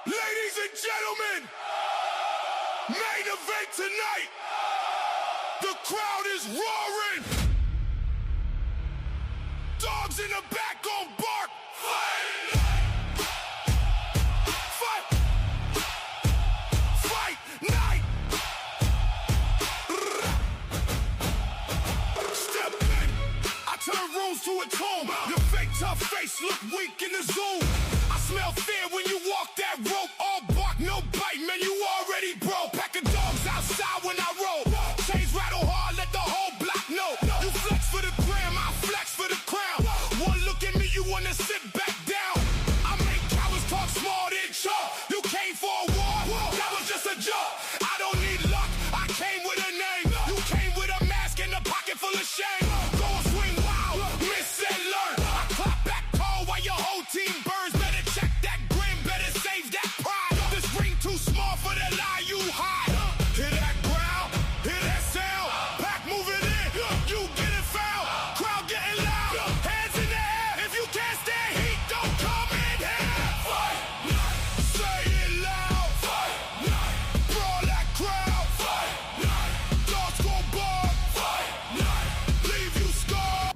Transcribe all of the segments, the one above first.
Ladies and gentlemen, main event tonight. The crowd is roaring. Dogs in the back gon' bark. Fight! Fight! Fight night! Step in. I turn rooms to a tomb. Your fake tough face look weak in the Zoom. I smell fear when you walk that rope. All bark, no bite, man, you already broke. Pack of dogs outside when I roll. Chains rattle hard, let the whole block know. You flex for the gram, I flex for the crown. One look at me, you wanna sit back down. I make cowards talk small, then chalk. You came for a war, that was just a joke. I don't need luck, I came with a name. You came with a mask and a pocket full of shame. Go swing wild, miss and learn. I clap back cold while your whole team burns. Better check that grin, better save that pride. This ring too small for the lie you hide. Hear that growl, hear that sound. Pack moving in, you getting foul. Crowd getting loud, hands in the air. If you can't stand heat, don't come in here. Fight night, say it loud. Fight night, brawl that crowd. Fight night, dogs gon' bark. Fight night, leave you scarred.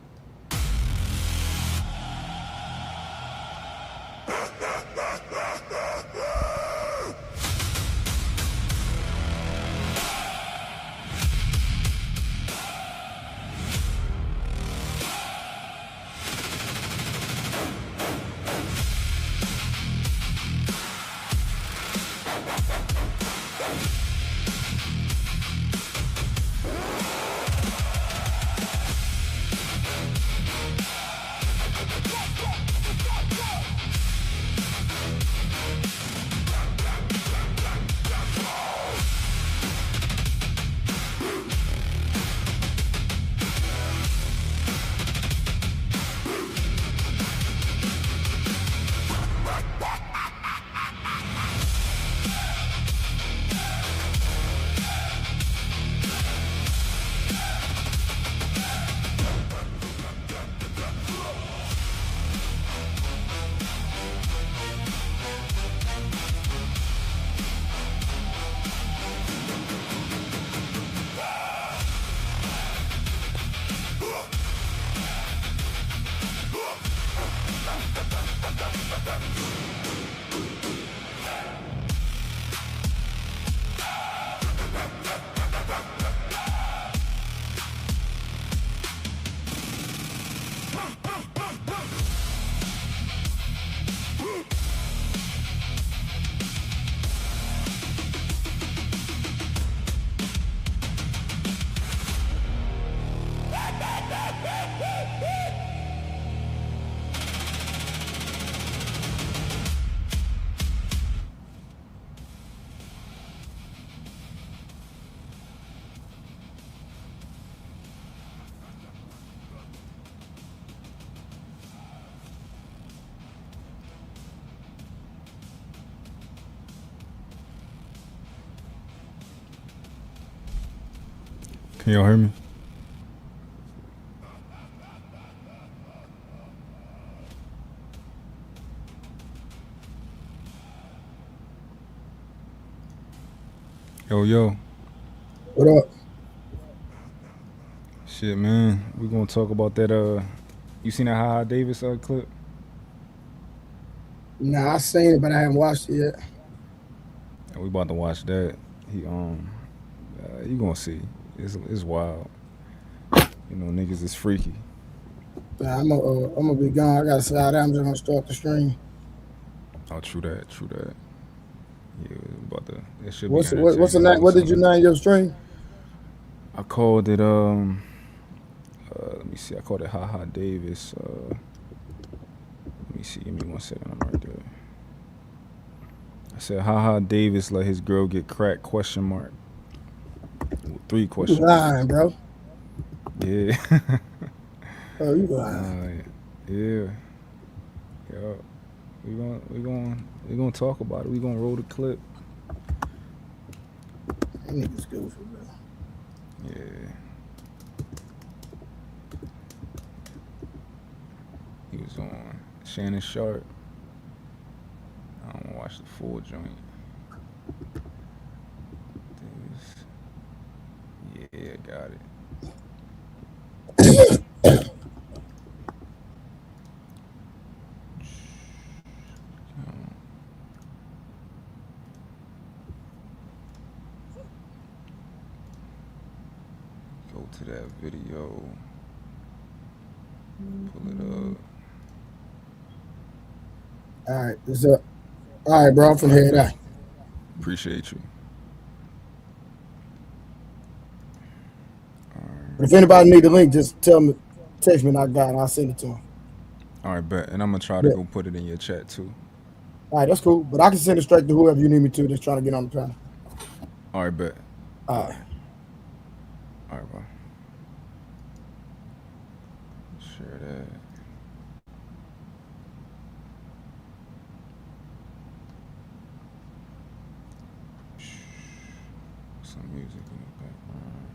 Can y'all hear me? Yo. What up? Shit, man. We gonna talk about that, you seen that Ha Davis clip? Nah, I seen it, but I haven't watched it yet. Yeah, we about to watch that. You gonna see. It's wild. You know, niggas is freaky. Nah, I'm gonna be gone. I gotta slide out. I'm just gonna start the stream. Oh, true that. Yeah, about to. It should What's be. what's the name? What did you name your stream? I called it. Let me see. I called it Ha Davis. Let me see. Give me 1 second. I'm right there. I said Ha Davis let his girl get cracked? Question mark. 3 questions. You lying, bro. Yeah. Oh, you lying. Yeah. We gonna talk about it. We gonna roll the clip. That nigga's goofy, bro. Yeah. He was on Shannon Sharpe. I don't wanna watch the full joint. Yeah, got it. Go to that video. Pull it up. All right, what's up? All right, bro, I'm from here out. Appreciate you. But if anybody need the link, just tell me, text me, and I got it. I'll send it to them. All right, bet. And I'm gonna try to go put it in your chat too. All right, that's cool. But I can send it straight to whoever you need me to that's trying to get on the panel. All right, bet. All right. All right, bro. Share that. Some music in the background.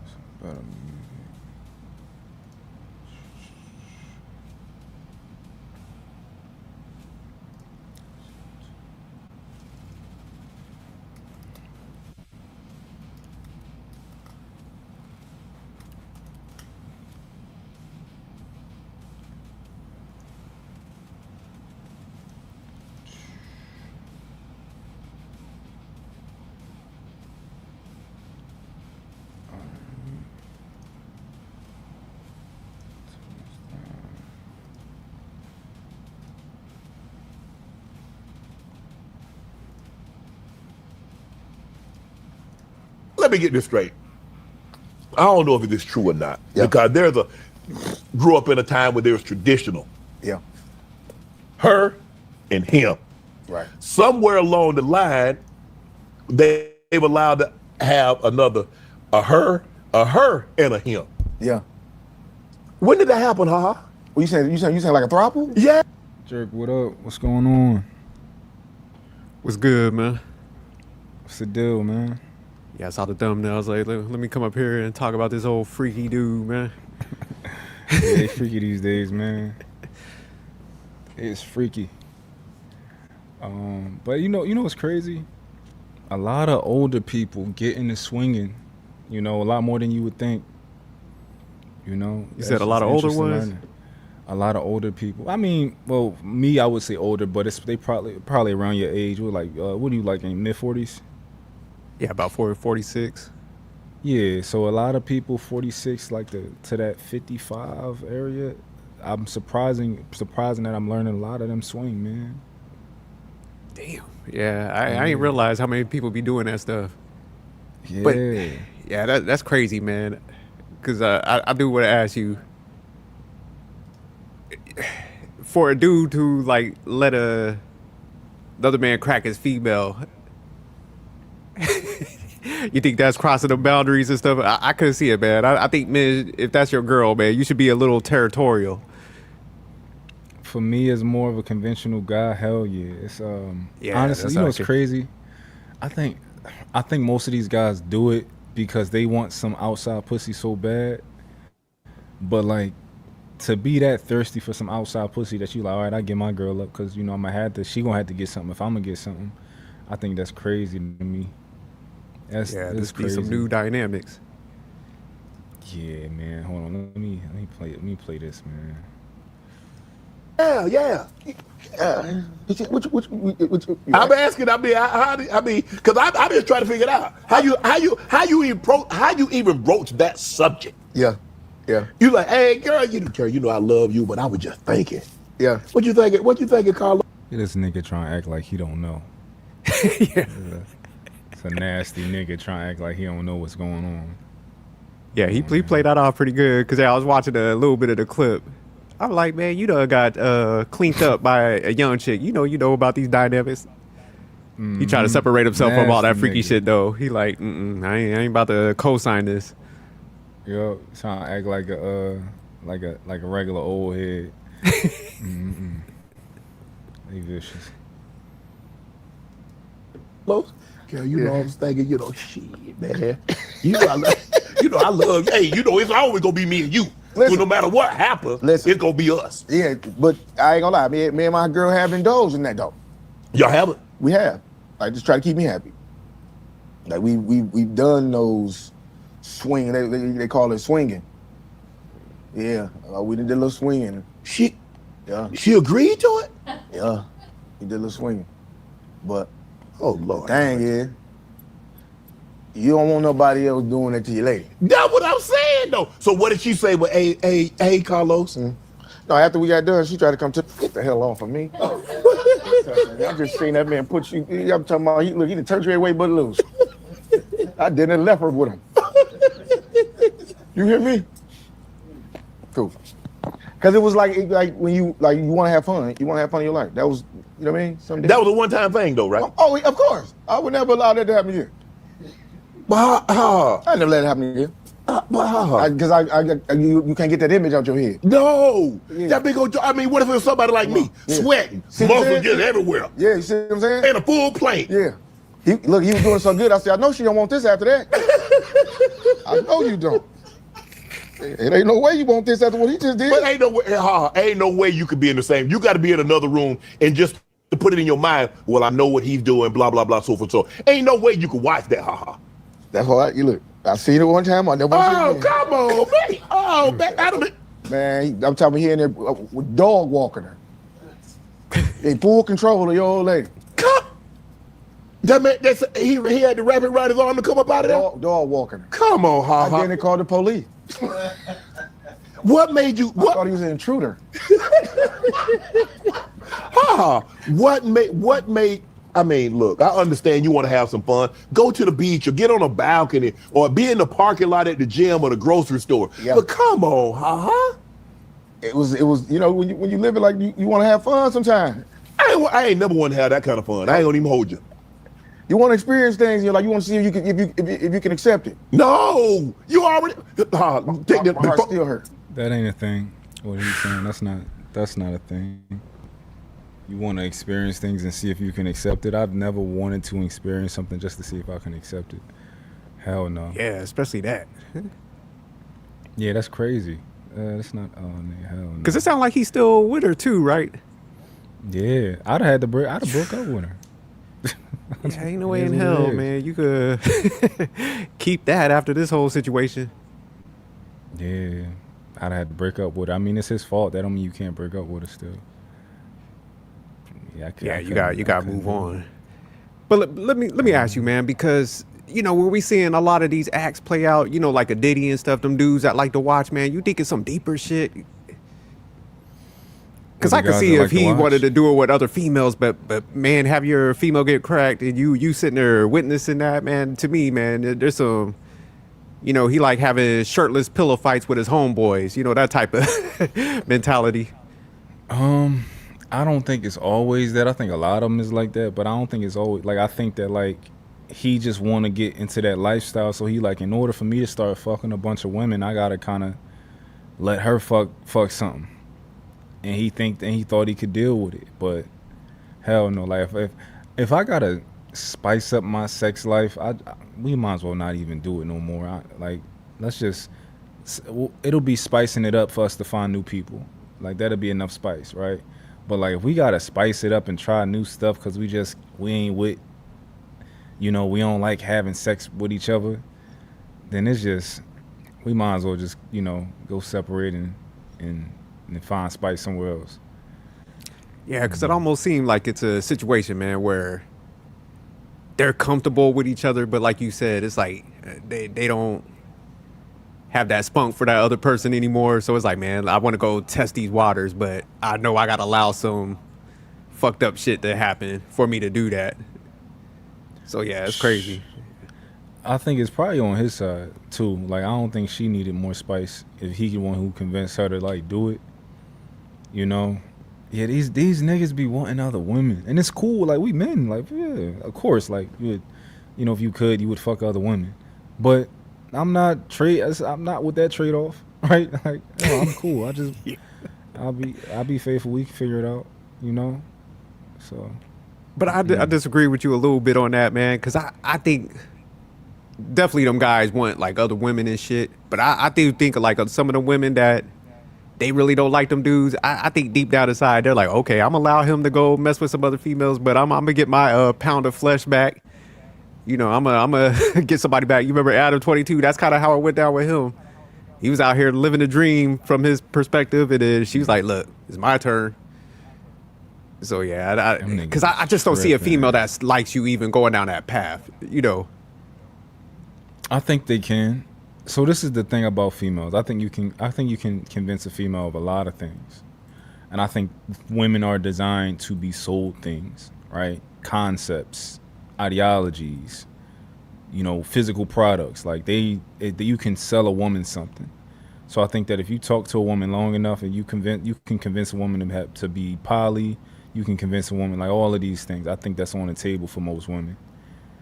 Some better music. Let me get this straight. I don't know if it is true or not, Yeah. because grew up in a time where there was traditional, Yeah. her and him. Right. Somewhere along the line, they've allowed to have another, a her, and a him. Yeah. When did that happen, haha? Well, you saying like a throuple? Yeah. Jerk, what up? What's going on? What's good, man? What's the deal, man? Yeah, I saw the thumbnail. I was like, let me come up here and talk about this old freaky dude, man. Yeah, they freaky these days, man. It's freaky. But you know what's crazy? A lot of older people get into swinging, a lot more than you would think. You said a lot of older ones? A lot of older people. I mean, well, me, I would say older, but they probably around your age. We're like, what do you like, in mid-40s? Yeah, about 46. Yeah, so a lot of people 46 like to that 55 area. I'm surprising that I'm learning a lot of them swing, man. Damn. Yeah, I ain't realized how many people be doing that stuff. Yeah. But yeah, that's crazy, man. Because I do want to ask you, for a dude to like let another man crack his female, you think that's crossing the boundaries and stuff? I couldn't see it, man. I think, man, if that's your girl, man, you should be a little territorial. For me, as more of a conventional guy, hell yeah. It's Yeah, honestly, that's it's crazy. I think most of these guys do it because they want some outside pussy so bad. But like, to be that thirsty for some outside pussy that you like, all right, I get my girl up because I'm gonna have to. She gonna have to get something if I'm gonna get something. I think that's crazy to me. That's There's be crazy. some new dynamics. Yeah, man. Hold on. Let me play this, man. Yeah. Which, I'm asking. Because I'm just trying to figure it out. How you even broach that subject? yeah. You like, hey, girl, I love you, but I was just thinking. Yeah. What you thinking, Carlo? This nigga trying to act like he don't know. Yeah. It's a nasty nigga trying to act like he don't know what's going on. Yeah, he played that off pretty good because I was watching a little bit of the clip. I'm like, man, you done got cleaned up by a young chick. You know about these dynamics. He tried to separate himself from all that Nasty freaky nigga. shit, though. He like, I ain't about to co-sign this. Yo, trying to act like a regular old head. They vicious. Girl, you know, I was thinking, shit, man. I love, hey, it's always gonna be me and you. Listen. So no matter what happens, Listen. it's gonna be us. Yeah, but I ain't gonna lie. Me and my girl have indulged in that though. Y'all have it? We have. Like, just try to keep me happy. Like we've done those swing. They call it swinging. Yeah, we did a little swinging. She agreed to it? Yeah, we did a little swinging. But oh Lord, dang, yeah. You don't want nobody else doing it to your lady. That's what I'm saying, though. So what did she say with hey, Carlos? No, after we got done, she tried to come to get the hell off of me. I just seen that man put you. I'm talking about he done turned you away but loose. I didn't left her with him. You hear me? Cool. Cause it was like when you want to have fun. You want to have fun in your life. That was, you know what I mean? That was a one-time thing, though, right? Oh, of course. I would never allow that to happen again. But I never let it happen again. Because you can't get that image out your head. No, Yeah. that big old. I mean, what if it was somebody like me, sweating, muscles just everywhere, Yeah, you see what I'm saying? and a full plate? Yeah. He was doing so good. I said, I know she don't want this after that. I know you don't. It ain't no way you want this after what he just did. But ain't no way you could be in the same. You got to be in another room and just to put it in your mind. Well, I know what he's doing. Blah blah blah. So forth. So ain't no way you could watch that. That's why you look. I seen it one time. I never. Oh come on, man. Oh man, man, I'm talking here and there with dog walking her. In full control of your old lady. That man, he had to wrap it around his arm to come up out of there. Dog walking her. Come on, Then they called the police. What made you? I thought he was an intruder. What made? I mean, look, I understand you want to have some fun. Go to the beach or get on a balcony or be in the parking lot at the gym or the grocery store. Yeah. But come on, It was when you live it like you want to have fun sometimes. I ain't never want to have that kind of fun. I ain't gonna even hold you. You want to experience things. You want to see if you can accept it. No, you already take My heart still hurt. That ain't a thing. What he's saying, that's not a thing. You want to experience things and see if you can accept it. I've never wanted to experience something just to see if I can accept it. Hell no. Yeah, especially that. Yeah, that's crazy. That's not. Oh, nigga, hell no. Because it sounds like he's still with her too, right? Yeah, I'd have broke up with her. Yeah, ain't no way It in is what it hell, is. man. You could keep that after this whole situation. Yeah, I'd have to break up with her. I mean, it's his fault. That don't mean you can't break up with her still. Yeah, You got to move on. But let me ask you, man, because when we seeing a lot of these acts play out, like a Diddy and stuff, them dudes that like to watch, man, you think it's some deeper shit? Because I could see if he wanted to do it with other females, but man, have your female get cracked and you sitting there witnessing that, man. To me, man, there's some, he like having shirtless pillow fights with his homeboys, that type of mentality. I don't think it's always that. I think a lot of them is like that, but I don't think it's always like. I think that like he just want to get into that lifestyle, so he like in order for me to start fucking a bunch of women, I gotta kind of let her fuck something, and he thought he could deal with it, but hell no. Like if I gotta spice up my sex life, we might as well not even do it no more. It'll be spicing it up for us to find new people. Like that'll be enough spice, right? But like if we gotta spice it up and try new stuff because we ain't with, we don't like having sex with each other, then it's just, we might as well just, go separate and find spice somewhere else. Yeah, because it almost seemed like it's a situation, man, where they're comfortable with each other, but like you said, it's like they don't have that spunk for that other person anymore. So it's like, man, I want to go test these waters, but I know I got to allow some fucked up shit to happen for me to do that. So yeah, it's crazy. I think it's probably on his side too. Like I don't think she needed more spice if he the one who convinced her to like do it. Yeah, these niggas be wanting other women, and it's cool. Like we men, like yeah, of course, like you would, if you could, you would fuck other women, but I'm not with that trade off, right? Like, I'm cool. I just, I'll be faithful. We can figure it out, So. But I disagree with you a little bit on that, man, because I think definitely them guys want like other women and shit. But I do think of like some of the women that they really don't like them dudes. I think deep down inside they're like, okay, I'm gonna allow him to go mess with some other females, but I'm gonna get my pound of flesh back. You know, I'm gonna get somebody back. You remember Adam 22? That's kind of how it went down with him. He was out here living a dream from his perspective, and then she was like, look, it's my turn. So yeah, because I just don't see a female that likes you even going down that path. You know, I think they can. So this is the thing about females. I think you can convince a female of a lot of things, and I think women are designed to be sold things, right? Concepts, ideologies, you know, physical products. Like you can sell a woman something. So I think that if you talk to a woman long enough and you can convince a woman to be poly. You can convince a woman, like all of these things. I think that's on the table for most women.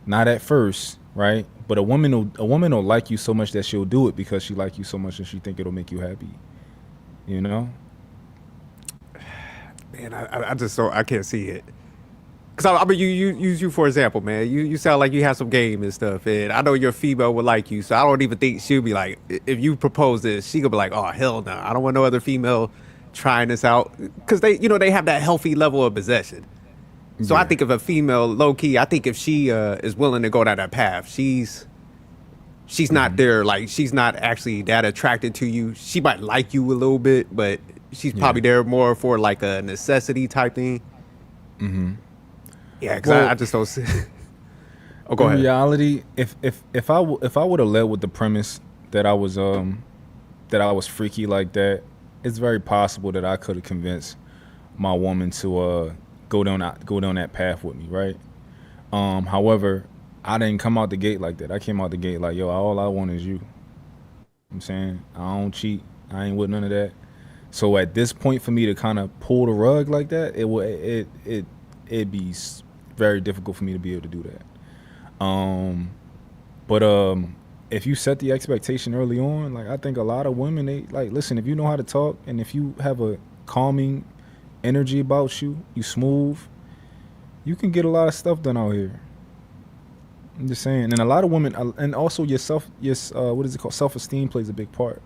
Not at first, right? But a woman will like you so much that she'll do it because she like you so much and she think it'll make you happy. You know? Man, I can't see it. Cause I mean, you use you for example, man. You sound like you have some game and stuff, and I know your female would like you, so I don't even think she'll be like, if you propose this, she could be like, oh hell no, I don't want no other female trying this out, because they have that healthy level of possession. So yeah. I think if a female, low key, I think if she is willing to go down that path, she's not there, like she's not actually that attracted to you. She might like you a little bit, but she's probably there more for like a necessity type thing. Mm-hmm. Yeah, because I just don't see. Oh, go ahead. In reality, if I would have led with the premise that I was freaky like that, it's very possible that I could have convinced my woman to go down that path with me, right? However, I didn't come out the gate like that. I came out the gate like, yo, all I want is you. I'm saying I don't cheat. I ain't with none of that. So at this point, for me to kind of pull the rug like that, it'd be very difficult for me to be able to do that. But if you set the expectation early on, like I think a lot of women, they like, listen, if you know how to talk and if you have a calming energy about you, you smooth, you can get a lot of stuff done out here. I'm just saying. And a lot of women, and also what is it called? Self-esteem plays a big part.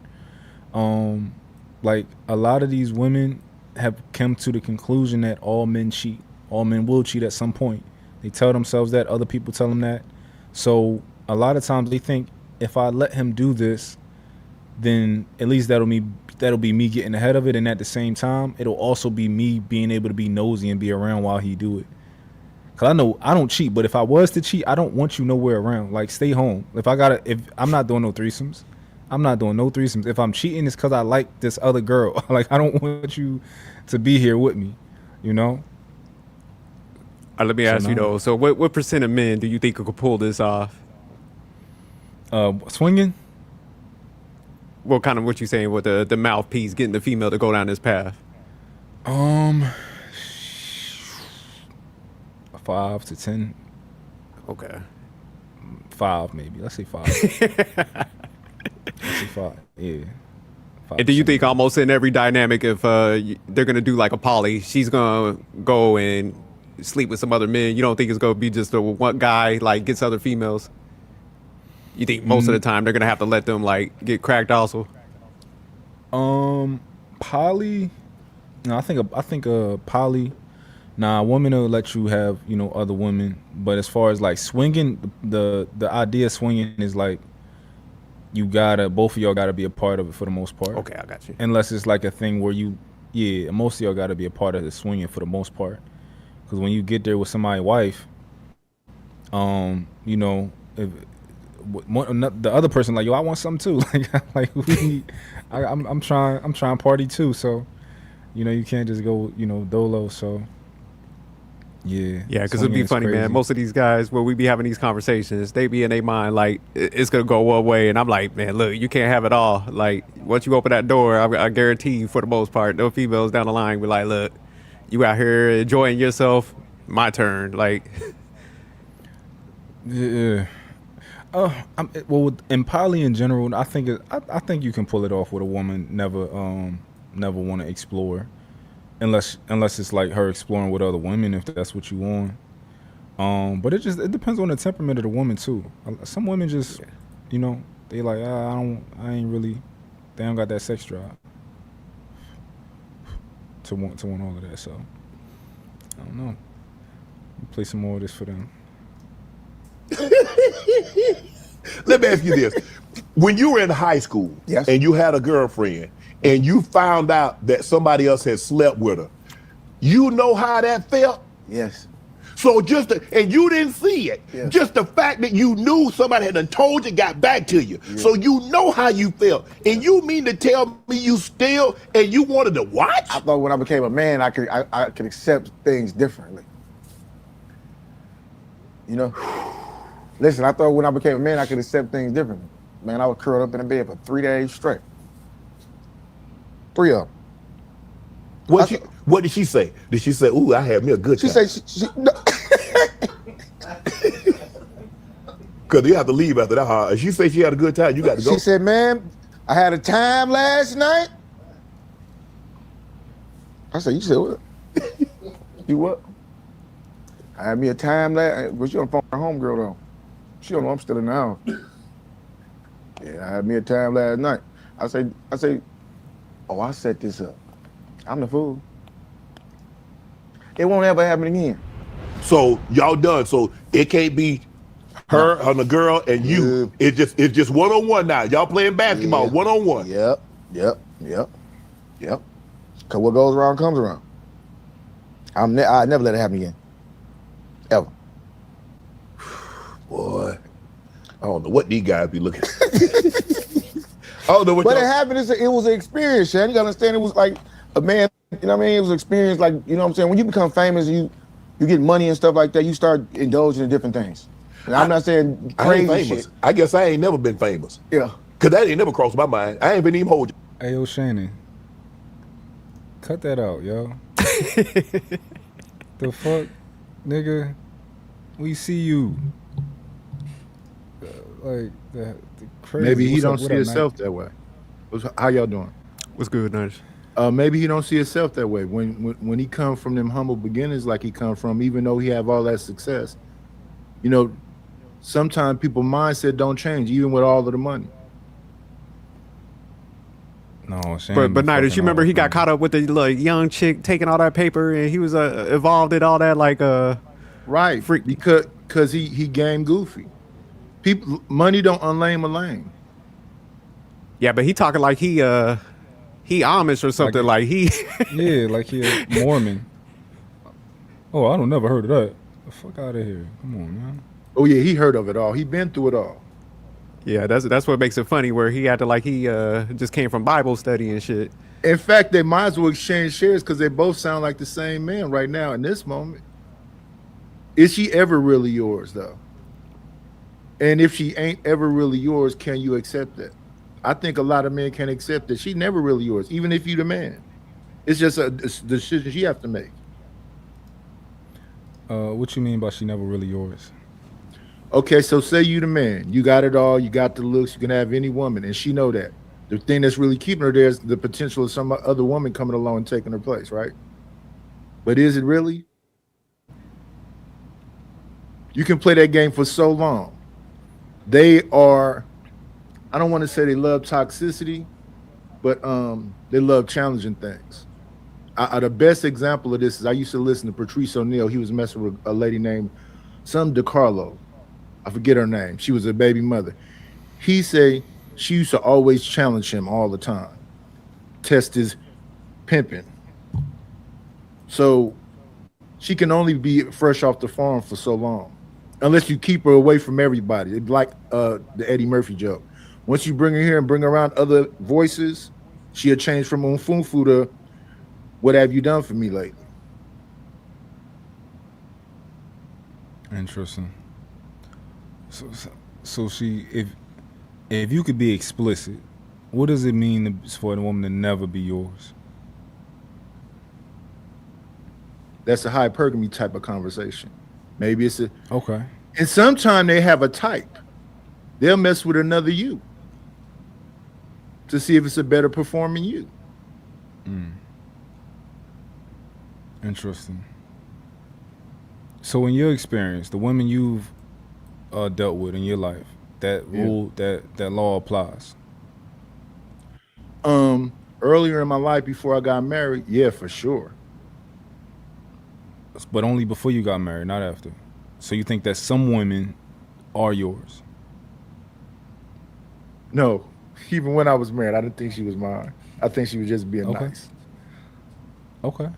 Like a lot of these women have come to the conclusion that all men cheat. All men will cheat at some point. They tell themselves that, other people tell them that. So a lot of times they think, if I let him do this, then at least that'll be me getting ahead of it, and at the same time, it'll also be me being able to be nosy and be around while he do it. Cause I know I don't cheat, but if I was to cheat, I don't want you nowhere around. Like, stay home. If I'm not doing no threesomes, I'm not doing no threesomes. If I'm cheating, it's cause I like this other girl. Like, I don't want you to be here with me, you know? Let me ask you though. So what percent of men do you think could pull this off? Swinging? Well, kind of what you saying with the mouthpiece, getting the female to go down this path. 5 to 10. Okay. 5 maybe. Let's say 5. Let's say 5. Yeah. 5%. And do you think almost in every dynamic, if they're gonna do like a poly, she's gonna go and sleep with some other men, you don't think it's gonna be just the one guy like gets other females? You think most of the time they're gonna have to let them like get cracked also? Poly. No, I think poly. Nah, a woman will let you have, other women, but as far as like swinging, the idea of swinging is like both of y'all gotta be a part of it for the most part. Okay, I got you. Unless it's like a thing where most of y'all gotta be a part of the swinging for the most part. Because when you get there with somebody's wife, if the other person like, yo, I want something too. I'm trying to party too. So, you can't just go, dolo. So, yeah. Yeah, because it'd be funny, crazy. Man. Most of these guys, when we be having these conversations, they be in their mind like it's gonna go one way, and I'm like, man, look, you can't have it all. Like, once you open that door, I guarantee you, for the most part, no females down the line be like, look, you out here enjoying yourself, my turn. Like, yeah. Well, in poly in general, I think you can pull it off with a woman never want to explore, unless it's like her exploring with other women, if that's what you want. But it depends on the temperament of the woman too. Some women just, you know, they like I ain't really, they don't got that sex drive to want all of that. So I don't know. Play some more of this for them. Let me ask you this: when you were in high school, Yes. and you had a girlfriend, and you found out that somebody else had slept with her, you know how that felt. Yes. So and you didn't see it. Yes. Just the fact that you knew somebody had done told you, got back to you. Yeah. So you know how you felt. And you mean to tell me you still, and you wanted to watch? I thought when I became a man, I could accept things differently. You know? Listen, I thought when I became a man, I could accept things differently. Man, I was curled up in the bed for 3 days straight. 3 of them. What did she say? Did she say, "Ooh, I had me a good She time"? said, no. Because you have to leave after that. If she say she had a good time, you got to go. She said, man, I had a time last night. I said, you said what? You what? I had me a time last, but she on the phone with her homegirl though. She don't know I'm still in the house. Yeah, I had me a time last night. I say, oh, I set this up. I'm the fool. It won't ever happen again. So y'all done. So it can't be her and the girl and you. It's just one-on-one now. Y'all playing basketball one-on-one. Yep. Cause what goes around comes around. I never let it happen again. Ever. Boy, I don't know what these guys be looking at. I don't know what. But it happened. It was an experience, Shan. You gotta understand. It was like a man. You know what I mean? It was an experience. Like, you know what I'm saying. When you become famous, you get money and stuff like that. You start indulging in different things. And I'm not saying I ain't crazy famous. shit. I guess I ain't never been famous. Yeah. Cause that ain't never crossed my mind. I ain't been even hold you. Hey, yo, Shannon. Cut that out, yo. The fuck, nigga? We see you. Like, the crazy. Maybe he What's don't up? see What up, himself Nike? that way. How y'all doing? What's good, Nudge? Maybe he don't see himself that way. When he come from them humble beginnings like he come from, even though he have all that success, you know, sometimes people mindset don't change, even with all of the money. No, Shannon. But Nidus, you remember he got caught up with the like, young chick taking all that paper, and he was involved in all that right freak. because he game goofy. People, money don't unlame a lame. Yeah, but he talking like he Amish or something like he. Yeah, like he a Mormon. Oh, I don't never heard of that. The fuck out of here. Come on, man. Oh yeah, he heard of it all. He been through it all. Yeah, that's what makes it funny, where he acted like he just came from Bible study and shit. In fact, they might as well exchange shares because they both sound like the same man right now in this moment. Is she ever really yours though? And if she ain't ever really yours, can you accept that? I think a lot of men can accept that she never really yours, even if you the man. It's just a decision she have to make. What you mean by she never really yours? Okay, so say you the man, you got it all, you got the looks, you can have any woman, and she know that. The thing that's really keeping her there is the potential of some other woman coming along and taking her place, right? But is it really? You can play that game for so long. They are, I don't want to say they love toxicity, but they love challenging things. The best example of this is I used to listen to Patrice O'Neal. He was messing with a lady named some DeCarlo. I forget her name. She was a baby mother. He said she used to always challenge him all the time, test his pimping. So she can only be fresh off the farm for so long, unless you keep her away from everybody. It's like the Eddie Murphy joke. Once you bring her here and bring around other voices, she'll change from Umfunfu to what have you done for me lately? Interesting. So she, if you could be explicit, what does it mean for a woman to never be yours? That's a hypergamy type of conversation. Maybe it's okay. And sometimes they have a type. They'll mess with another you to see if it's a better performing you. Interesting. So in your experience, the women you've dealt with in your life, that Yeah. rule, that law applies. Earlier in my life before I got married, yeah, for sure. But only before you got married, not after. So you think that some women are yours? No, even when I was married, I didn't think she was mine. I think she was just being Okay. nice. Okay.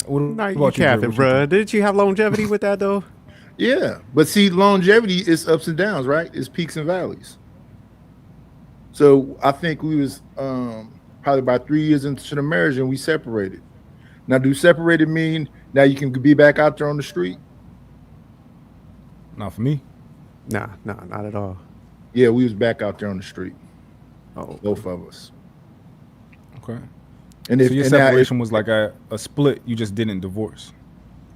What Nah, about you you, Dre? capping, What you bruh. think? Didn't you have longevity with that though? Yeah, but see, longevity is ups and downs, right? It's peaks and valleys. So I think we was probably about 3 years into the marriage and we separated. Now, do separated mean now you can be back out there on the street? Not for me. Nah, not at all. Yeah, we was back out there on the street, Oh, both of us. Okay. And So your and now separation was like a split. You just didn't divorce.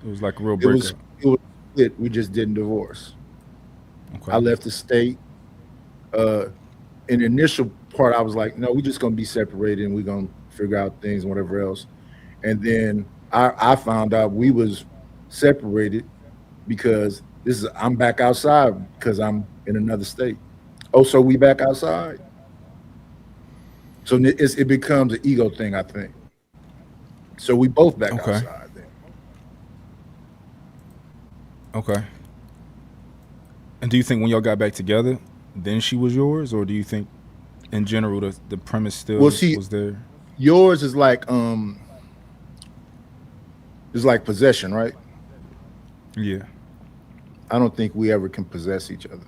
It was like a real it was breakup. it was split, we just didn't divorce. Okay. I left the state. In the initial part, I was like, no, we're just gonna be separated and we're gonna figure out things and whatever else. And then I found out we was separated because I'm back outside because I'm in another state. Oh, so we back outside? So it becomes an ego thing, I think. So we both back Okay. outside then. Okay. And do you think when y'all got back together, then she was yours, or do you think, in general, the premise still Well, see, was there? yours is like possession, right? Yeah. I don't think we ever can possess each other.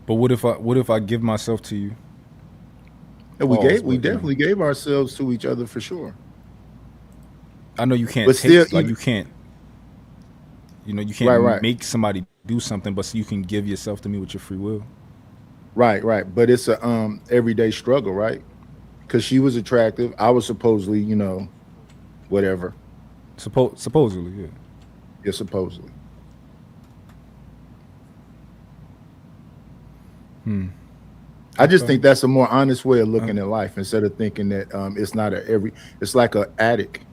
But what if I give myself to you? And Pause, we but, you know. definitely gave ourselves to each other for sure. I know you can't But take, still, like even- you can't. You can't Right. make somebody do something, but you can give yourself to me with your free will. Right. But it's a everyday struggle, right? Because she was attractive. I was supposedly, whatever. Supposedly, yeah. Yeah, supposedly. I just think that's a more honest way of looking at life instead of thinking that it's not it's like an addict.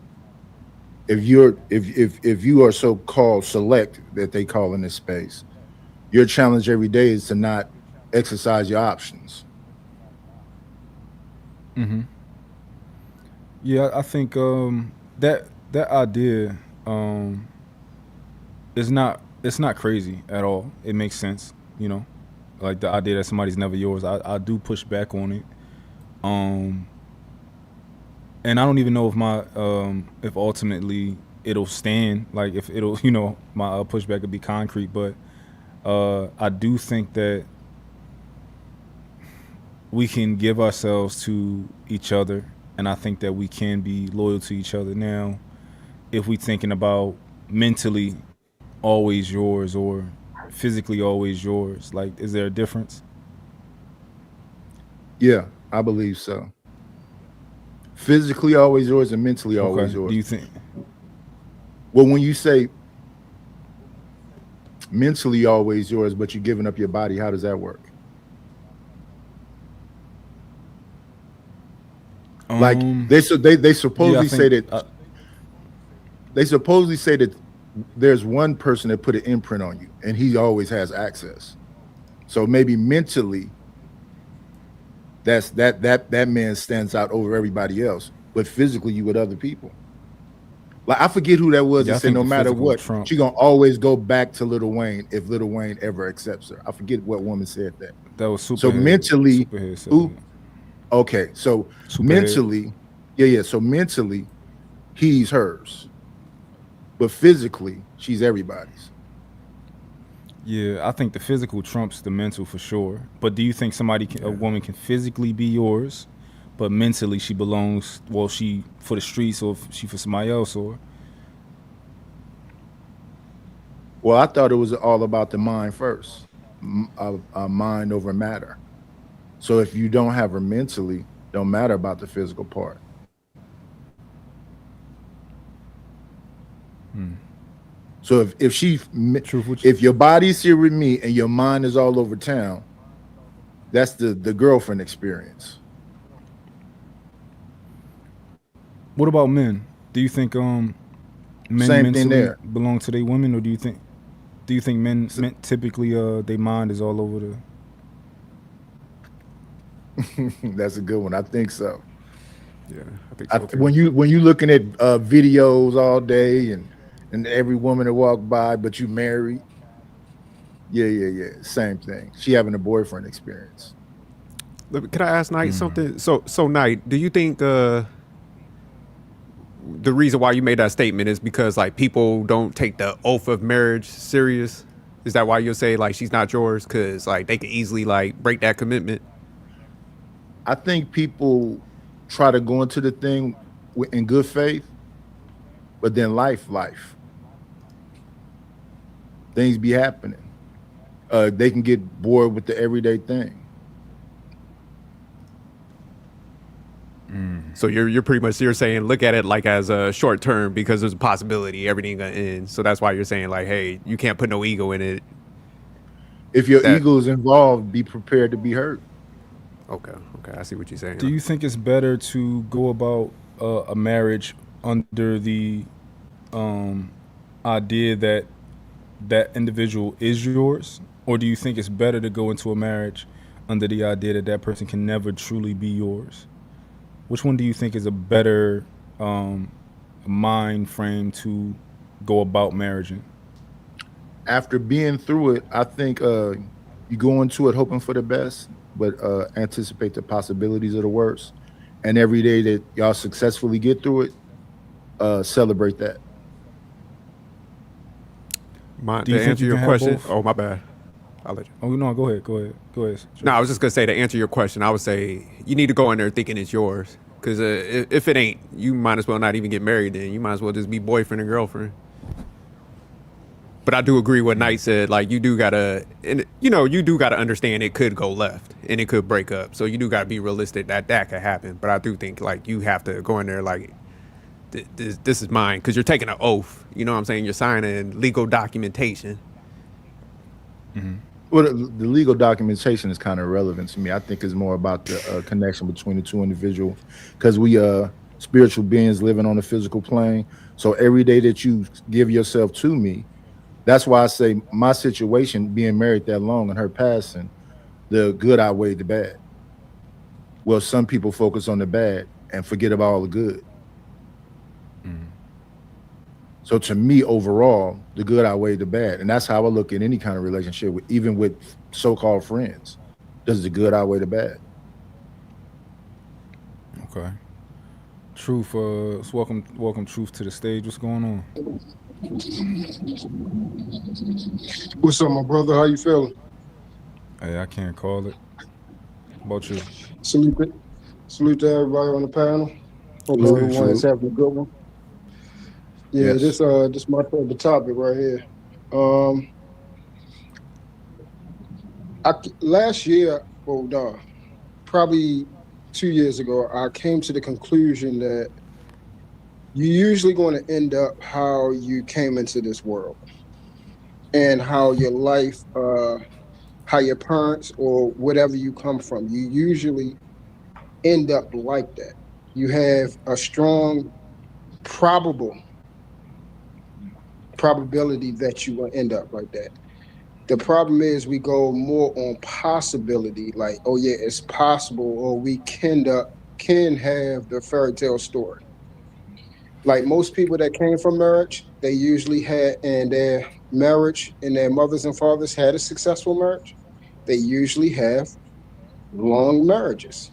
If you are so called select that they call in this space, your challenge every day is to not exercise your options. Yeah, I think that idea is not it's not crazy at all. It makes sense, like the idea that somebody's never yours. I do push back on it, and I don't even know if ultimately it'll stand. Like if it'll my pushback would be concrete, but I do think that we can give ourselves to each other, and I think that we can be loyal to each other. Now, if we thinking about mentally always yours or physically always yours, like, is there a difference? Yeah, I believe so. Physically always yours and mentally always yours. Do you think? Well, when you say mentally always yours, but you're giving up your body, how does that work? Like they supposedly say that they supposedly say that there's one person that put an imprint on you, and he always has access. So maybe mentally, that man stands out over everybody else, but physically you with other people. Like I forget who that was Yeah, I that said think no the matter physical what, trump. she gonna always go back to Lil Wayne if Lil Wayne ever accepts her. I forget what woman said that. That was super. So mentally, Superhead said who? that. Okay, so Superhead. mentally, yeah. So mentally, he's hers, but physically, she's everybody's. Yeah, I think the physical trumps the mental for sure. But do you think a woman can physically be yours, but mentally she belongs? Well, she for the streets, or she for somebody else, or? Well, I thought it was all about the mind first, mind over matter. So if you don't have her mentally, don't matter about the physical part. So if your body's here with me and your mind is all over town, that's the girlfriend experience. What about men? Do you think Men Same thing mentally there. belong to their women, or do you think men typically their mind is all over the? That's a good one. I think so. Yeah, I think so too. When you looking at videos all day and every woman that walk by, but you married, yeah, same thing. She having a boyfriend experience. Can I ask Knight something? So Knight, do you think the reason why you made that statement is because like people don't take the oath of marriage serious? Is that why you'll say like she's not yours? Because like they could easily like break that commitment. I think people try to go into the thing in good faith, but then life, things be happening. They can get bored with the everyday thing. So you're pretty much you're saying look at it like as a short term because there's a possibility everything gonna end. So that's why you're saying like, hey, you can't put no ego in it. If your ego is involved, be prepared to be hurt. Okay, I see what you're saying. Do you think it's better to go about a marriage under the idea that that individual is yours, or do you think it's better to go into a marriage under the idea that that person can never truly be yours? Which one do you think is a better mind frame to go about marriage in? After being through it, I think you go into it hoping for the best, but anticipate the possibilities of the worst. And every day that y'all successfully get through it, celebrate that. Do you to think answer you your can have question? both? Oh, my bad. I'll let you. Oh no, go ahead. No, I was just gonna say to answer your question, I would say you need to go in there thinking it's yours. Because if it ain't, you might as well not even get married. Then you might as well just be boyfriend and girlfriend. But I do agree what Knight said. Like you do gotta, and you do gotta understand it could go left and it could break up. So you do gotta be realistic that could happen. But I do think like you have to go in there like this is mine because you're taking an oath. You know what I'm saying? You're signing legal documentation. Well, the legal documentation is kind of irrelevant to me. I think it's more about the connection between the two individuals, because we spiritual beings living on the physical plane. So every day that you give yourself to me, that's why I say my situation, being married that long and her passing, the good outweighed the bad. Well, some people focus on the bad and forget about all the good. So to me, overall, the good outweighed the bad. And that's how I look at any kind of relationship, even with so-called friends. Does the good outweigh the bad? Okay. Truth, so welcome Truth to the stage. What's going on? What's up, my brother? How you feeling? Hey, I can't call it. How about you? Salute to everybody on the panel. Hope Salute, everyone is salute. having a good one. Yeah, Yes. this my favorite topic right here. Last year, well, no, probably 2 years ago, I came to the conclusion that you're usually going to end up how you came into this world, and how your life, how your parents or whatever you come from, you usually end up like that. You have a strong probability that you will end up like that. The problem is we go more on possibility, like, oh yeah, it's possible, or we can have the fairy tale story. Like most people that came from marriage, they usually had in their marriage and their mothers and fathers had a successful marriage. They usually have long marriages.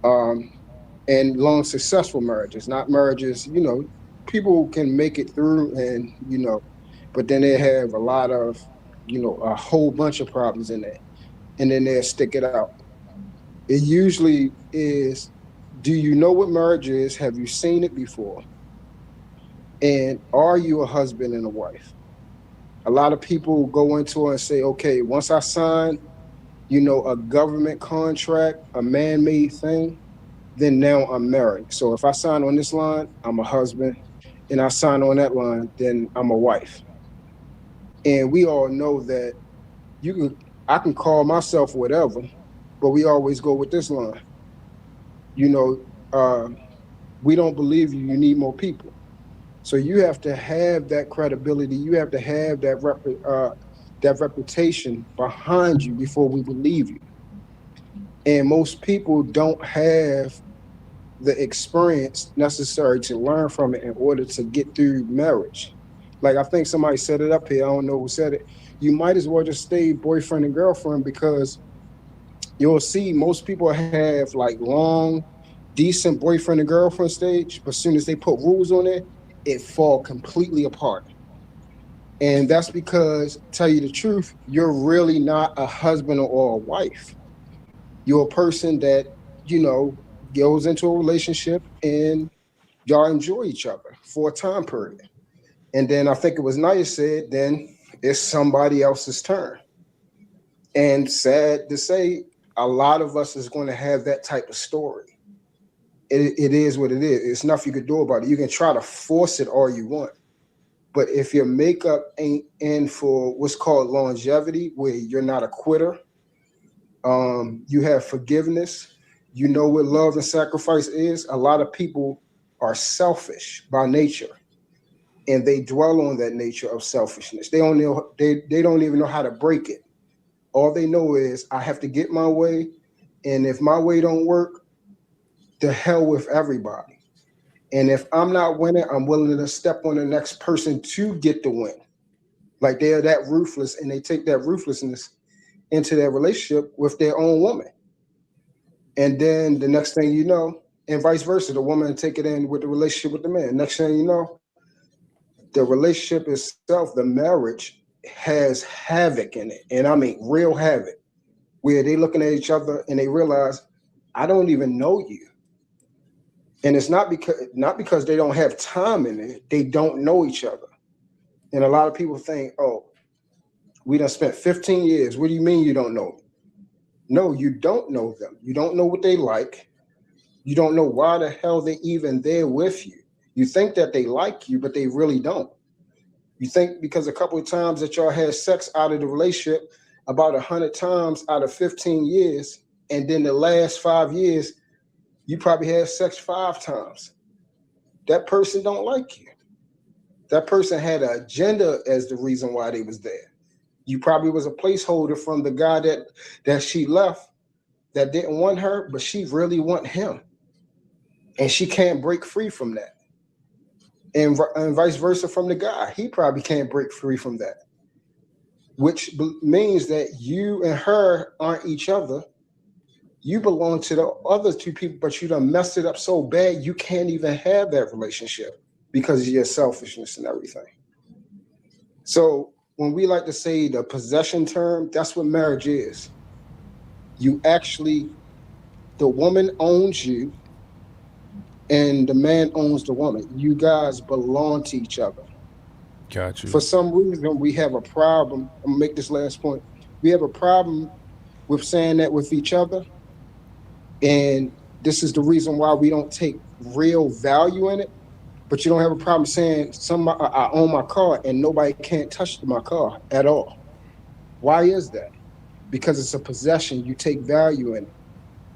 And long successful marriages, not marriages, people can make it through and, but then they have a lot of, a whole bunch of problems in there, and then they'll stick it out. It usually is, do you know what marriage is? Have you seen it before? And are you a husband and a wife? A lot of people go into it and say, okay, once I sign, a government contract, a man-made thing, then now I'm married. So if I sign on this line, I'm a husband, and I sign on that line, then I'm a wife. And we all know that I can call myself whatever, but we always go with this line. We don't believe you need more people. So you have to have that credibility. You have to have that reputation behind you before we believe you. And most people don't have the experience necessary to learn from it in order to get through marriage. Like I think somebody said it up here. I don't know who said it. You might as well just stay boyfriend and girlfriend because you'll see most people have like long, decent boyfriend and girlfriend stage, but as soon as they put rules on it, it fall completely apart. And that's because, tell you the truth, you're really not a husband or a wife. You're a person that, you know, goes into a relationship and y'all enjoy each other for a time period. And then I think it was Naya said, then it's somebody else's turn. And sad to say, a lot of us is going to have that type of story. It is what it is. It's nothing you can do about it. You can try to force it all you want. But if your makeup ain't in for what's called longevity, where you're not a quitter, you have forgiveness, you know what love and sacrifice is. A lot of people are selfish by nature, and they dwell on that nature of selfishness. They don't know, they don't even know how to break it. All they know is I have to get my way, and if my way don't work, the hell with everybody. And if I'm not winning, I'm willing to step on the next person to get the win. Like they're that ruthless, and they take that ruthlessness into their relationship with their own woman. And then the next thing you know, and vice versa, the woman take it in with the relationship with the man. Next thing you know, the relationship itself, the marriage, has havoc in it. And I mean real havoc, where they looking at each other and they realize, I don't even know you. And it's not because they don't have time in it, they don't know each other. And a lot of people think, oh, we done spent 15 years. What do you mean you don't know? No, you don't know them. You don't know what they like. You don't know why the hell they're even there with you. You think that they like you, but they really don't. You think because a couple of times that y'all had sex out of the relationship, about 100 times out of 15 years, and then the last 5 years, you probably had sex 5 times. That person don't like you. That person had an agenda as the reason why they was there. You probably was a placeholder from the guy that she left that didn't want her, but she really want him. And she can't break free from that. And vice versa from the guy. He probably can't break free from that. Which means that you and her aren't each other. You belong to the other two people, but you done messed it up so bad you can't even have that relationship because of your selfishness and everything. So when we like to say the possession term, that's what marriage is. You actually, the woman owns you and the man owns the woman. You guys belong to each other. Got you. For some reason, we have a problem. I'm gonna make this last point. We have a problem with saying that with each other. And this is the reason why we don't take real value in it. But you don't have a problem saying I own my car and nobody can't touch my car at all. Why is that? Because it's a possession. You take value in it.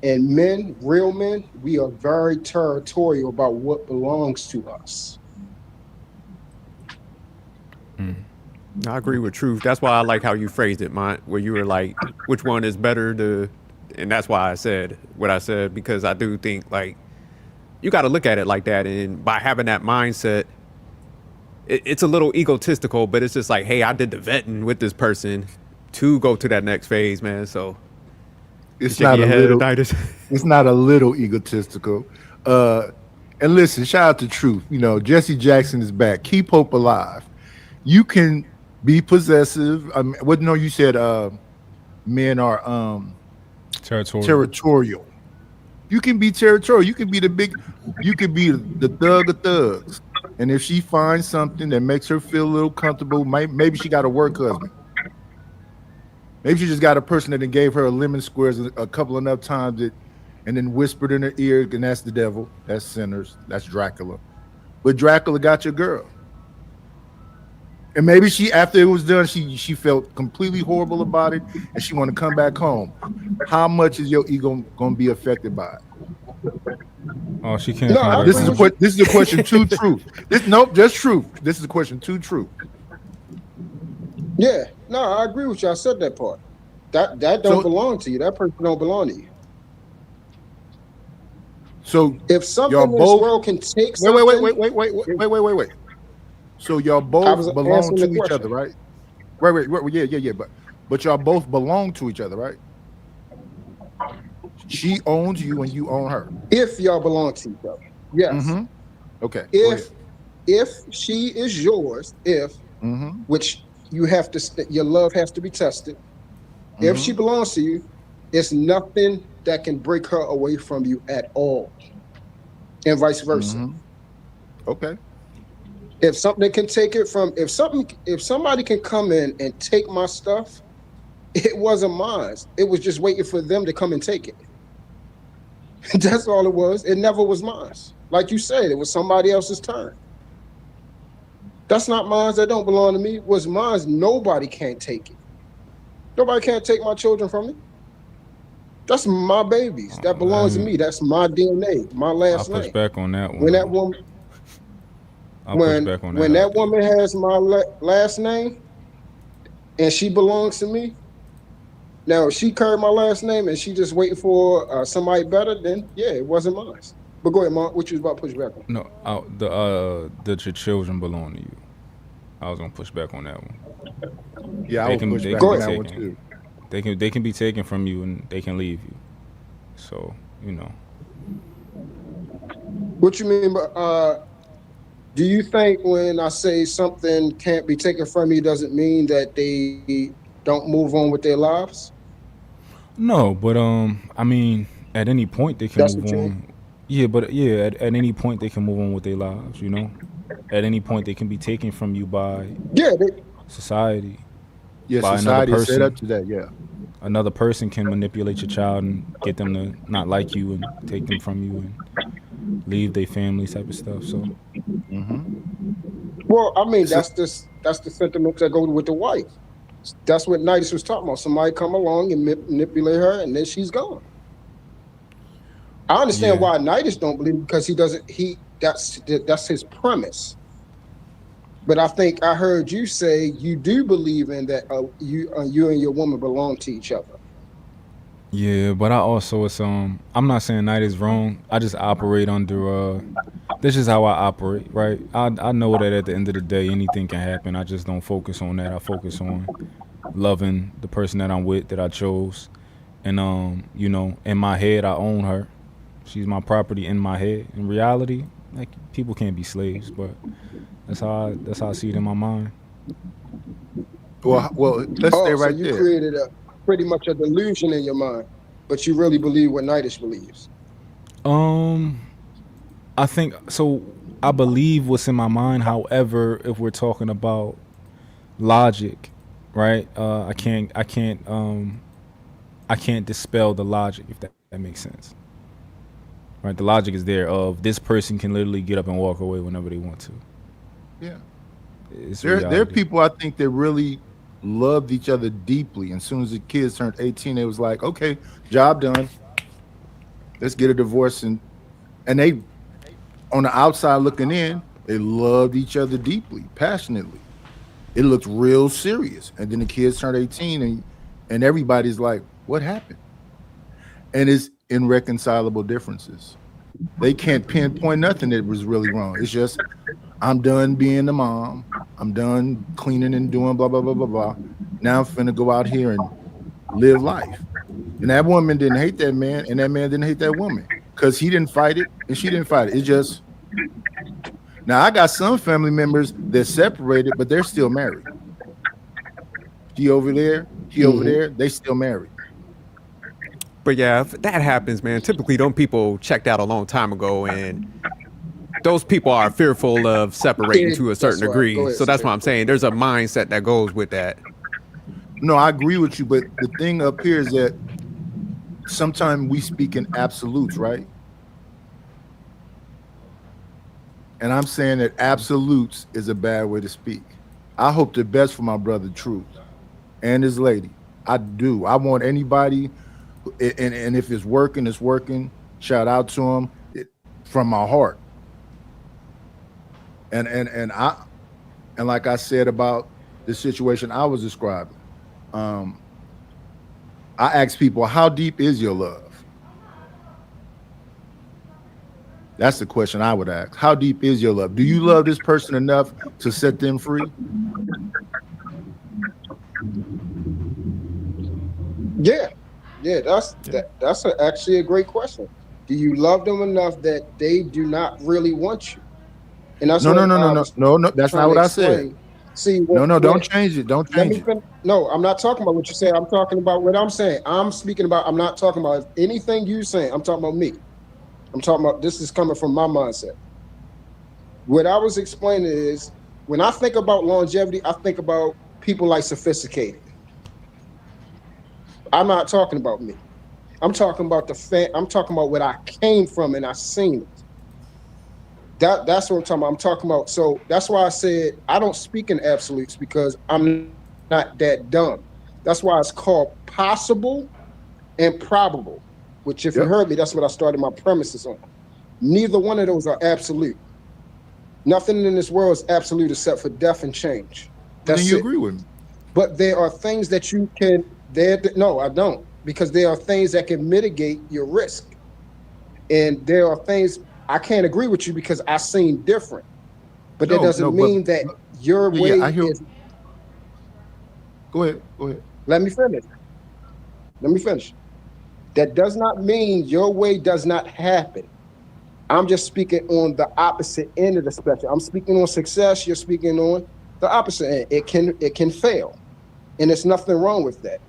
And men, real men, we are very territorial about what belongs to us. I agree with Truth. That's why I like how you phrased it, Mont, where you were like, which one is better to, and that's why I said what I said, because I do think like you got to look at it like that. And by having that mindset, it's a little egotistical, but it's just like, hey, I did the vetting with this person to go to that next phase, man. So it's not a little, Titus. it's not a little egotistical. And listen, shout out to Truth. You know, Jesse Jackson is back. Keep hope alive. You can be possessive. What? No, you said men are territorial. You can be territorial. You can be you can be the thug of thugs. And if she finds something that makes her feel a little comfortable, maybe she got a work husband. Maybe she just got a person that gave her a lemon squares a couple enough times and then whispered in her ear, and that's the devil. That's sinners. That's Dracula. But Dracula got your girl. And maybe she, after it was done, she felt completely horrible about it, and she want to come back home. How much is your ego going to be affected by it? Oh, she can't No, come I back agree This is a with you. this is a question two truth. Nope, just truth. This is a question two truth. Yeah, no, I agree with you. I said that part. That don't So belong to you. That person don't belong to you. so If y'all something in this both world can take wait, wait, wait, something, wait, wait, wait, wait, wait, wait, wait. So y'all I both was belong answering the to each other, question. right? Right, yeah. But y'all both belong to each other, right? She owns you and you own her. If y'all belong to each other, yes. Mm-hmm. Okay, go ahead. If she is yours, Mm-hmm. which you have to, your love has to be tested. If she Mm-hmm. belongs to you, it's nothing that can break her away from you at all, and vice versa. Mm-hmm. Okay. If something can take it from, if somebody can come in and take my stuff, it wasn't mine. It was just waiting for them to come and take it. That's all it was. It never was mine. Like you said, it was somebody else's turn. That's not mine. That don't belong to me. What's mine, nobody can't take it. Nobody can't take my children from me. That's my babies. That belongs to me. That's my DNA, my I'll last push name. back on that one. When that woman, I'll push back on that. when that idea. woman has my last name and she belongs to me, now if she carried my last name and she just waiting for somebody better, then yeah, it wasn't mine. But go ahead, Mark. What you was about to push back on? No, that your children belong to you. I was gonna push back on that one. Yeah, I They would can push they back can on be that one taken. too. They can be taken from you and they can leave you. So you know. What you mean by do you think when I say something can't be taken from you doesn't mean that they don't move on with their lives? No, but I mean, at any point they can That's move what you mean? on. Yeah, but yeah, at any point they can move on with their lives. You know, at any point they can be taken from you by Yeah, society, Yeah, by another society is set up person. to that. Yeah. Another person can manipulate your child and get them to not like you and take them from you and leave their family type of stuff. So Mm-hmm. well, I mean So, that's the sentiment that goes with the wife. That's what Nitis was talking about. Somebody come along and manipulate her, and then she's gone. I understand yeah, why Nitis don't believe because he doesn't. That's his premise. But I think I heard you say you do believe in that. You and your woman belong to each other. yeah, but I also I'm not saying night is wrong. I just operate under this is how I operate, right? I know that at the end of the day anything can happen. I just don't focus on that. I focus on loving the person that I'm with that I chose. And you know, in my head I own her. She's my property in my head. In reality, like people can't be slaves, but that's how I see it in my mind. well, let's stay Oh, so right you there. created a pretty much a delusion in your mind, but you really believe what Nitis believes. Um I think so. I believe what's in my mind. However, if we're talking about logic, right? I can't dispel the logic if that makes sense. Right? The logic is there of this person can literally get up and walk away whenever they want to. Yeah. It's There are reality. people I think that really loved each other deeply. And as soon as the kids turned 18, it was like, okay, job done. Let's get a divorce. And they, on the outside looking in, they loved each other deeply, passionately. It looked real serious. And then the kids turned 18 and everybody's like, what happened? And it's irreconcilable differences. They can't pinpoint nothing that was really wrong. It's just, I'm done being the mom. I'm done cleaning and doing blah, blah, blah, blah, blah. Now I'm finna go out here and live life. And that woman didn't hate that man, and that man didn't hate that woman because he didn't fight it and she didn't fight it. It's just, now I got some family members that separated, but they're still married. He over there, he over there, they still married. But yeah, if that happens, man, typically don't people checked out a long time ago, and those people are fearful of separating Yeah, to a that's certain right. degree. Go ahead, So that's Samir. what I'm saying. There's a mindset that goes with that. No, I agree with you, but the thing up here is that sometimes we speak in absolutes, right? And I'm saying that absolutes is a bad way to speak. I hope the best for my brother Truth and his lady. I do. I want anybody, and if it's working, it's working. Shout out to him. from my heart. And like I said about the situation I was describing, I ask people, how deep is your love? That's the question I would ask. How deep is your love? Do you love this person enough to set them free? Yeah, yeah, that's actually a great question. Do you love them enough that they do not really want you? And that's No, what no, no, I no, no, was no, no. That's trying not to what I said. explain. See, No, don't change it. Don't let change me it. finish. No, I'm not talking about what you say. I'm talking about what I'm saying. I'm speaking about. I'm not talking about anything you saying. I'm talking about me. I'm talking about this is coming from my mindset. What I was explaining is when I think about longevity, I think about people like sophisticated. I'm not talking about me. I'm talking about I'm talking about what I came from and I seen it. That's what I'm talking about. I'm talking about. So that's why I said I don't speak in absolutes because I'm not that dumb. That's why it's called possible and probable. Which, if you Yep. heard me, that's what I started my premises on. Neither one of those are absolute. Nothing in this world is absolute except for death and change. But then That's you it. agree with me. But there are things that you can. No, I don't, because there are things that can mitigate your risk, and there are things I can't agree with you because I seen different. But that No, doesn't but mean that your yeah, way I hear. is. Go ahead. Go ahead. Let me finish. Let me finish. That does not mean your way does not happen. I'm just speaking on the opposite end of the spectrum. I'm speaking on success. You're speaking on the opposite end. It can fail, and there's nothing wrong with that.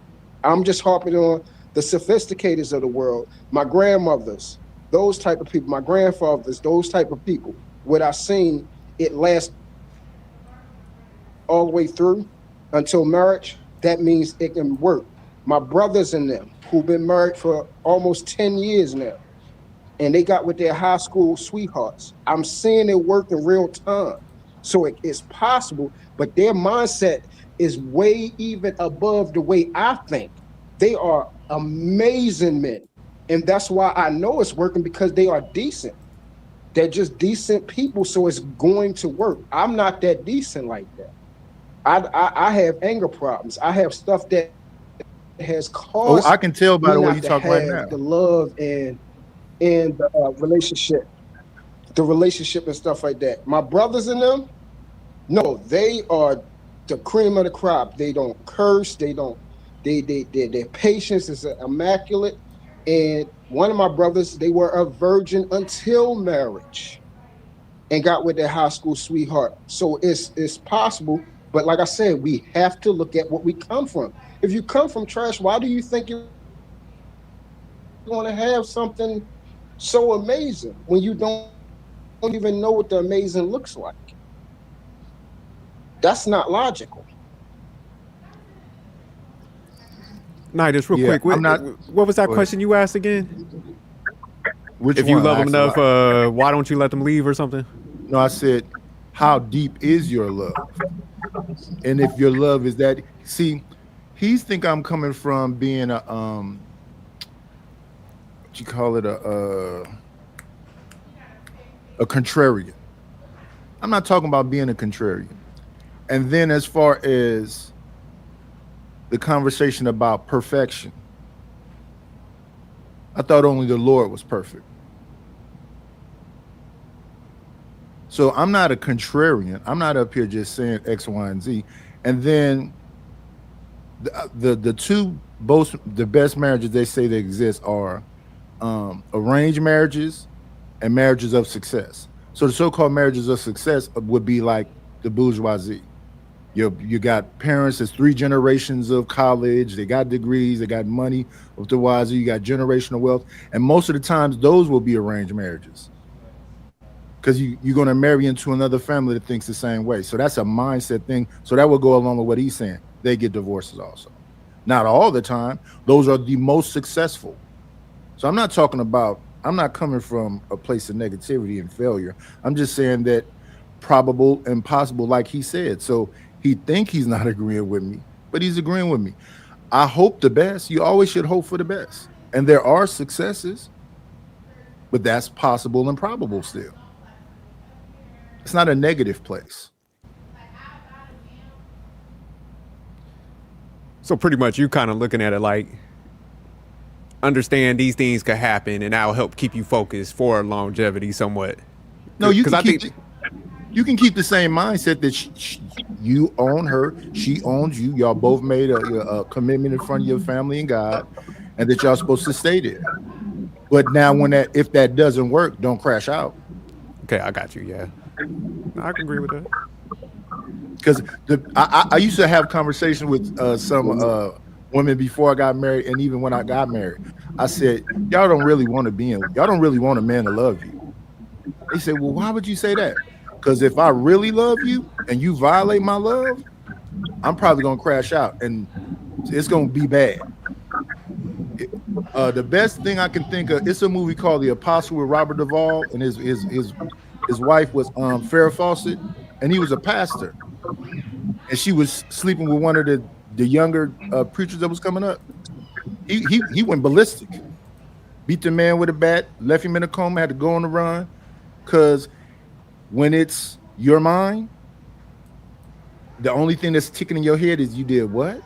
I'm just harping on the sophisticators of the world, my grandmothers, those type of people, my grandfathers, those type of people. What I've seen, it lasts all the way through until marriage. That means it can work. My brothers and them who've been married for almost 10 years now, and they got with their high school sweethearts. I'm seeing it work in real time. So it's possible, but their mindset is way even above the way I think. They are amazing men. And that's why I know it's working, because they are decent. They're just decent people, so it's going to work. I'm not that decent like that. I have anger problems. I have stuff that has Oh, caused I can tell by me the way not you to talk right now. have the love and the relationship and stuff like that. My brothers and them, no, they are the cream of the crop. They don't curse. They don't. Their patience is immaculate. And one of my brothers, they were a virgin until marriage, and got with their high school sweetheart. So it's possible. But like I said, we have to look at what we come from. If you come from trash, why do you think you're going to have something so amazing when you don't even know what the amazing looks like? That's not logical. Nah, just real Yeah, quick. What, I'm not. what was that Go ahead. question you asked again? Which If one? you love I them asked a enough, lot. why don't you let them leave or something? No, I said, how deep is your love? And if your love is that, see, he's think I'm coming from being a what you call it, a contrarian. I'm not talking about being a contrarian. And then as far as the conversation about perfection, I thought only the Lord was perfect. So I'm not a contrarian. I'm not up here just saying X, Y, and Z. And then the two the best marriages they say that exist are arranged marriages and marriages of success. So the so-called marriages of success would be like the bourgeoisie. You got parents that's 3 generations of college, they got degrees, they got money with the wazoo, you got generational wealth, and most of the times those will be arranged marriages. Because you're going to marry into another family that thinks the same way. So that's a mindset thing. So that will go along with what he's saying. They get divorces also. Not all the time. Those are the most successful. So I'm not coming from a place of negativity and failure. I'm just saying that probable and possible, like he said. So he think he's not agreeing with me, but he's agreeing with me. I hope the best. You always should hope for the best. And there are successes. but that's possible and probable still. It's not a negative place. So pretty much you kind of looking at it like, understand these things could happen and that'll help keep you focused for longevity somewhat. No, you can you can keep the same mindset that you own her, she owns you. Y'all both made a commitment in front of your family and God, and that y'all supposed to stay there. But now, if that doesn't work, don't crash out. Okay, I got you. Yeah, I can agree with that. Because I used to have conversations with some women before I got married, and even when I got married, I said, y'all don't really want a man to love you. They said, well, why would you say that? Because if I really love you and you violate my love, I'm probably gonna crash out, and it's gonna be bad. The best thing I can think of, it's a movie called The Apostle with Robert Duvall, and his wife was Farrah Fawcett, and he was a pastor, and she was sleeping with one of the younger preachers that was coming up. He went ballistic, beat the man with a bat, left him in a coma, had to go on the run, because when it's your mind, the only thing that's ticking in your head is you did what?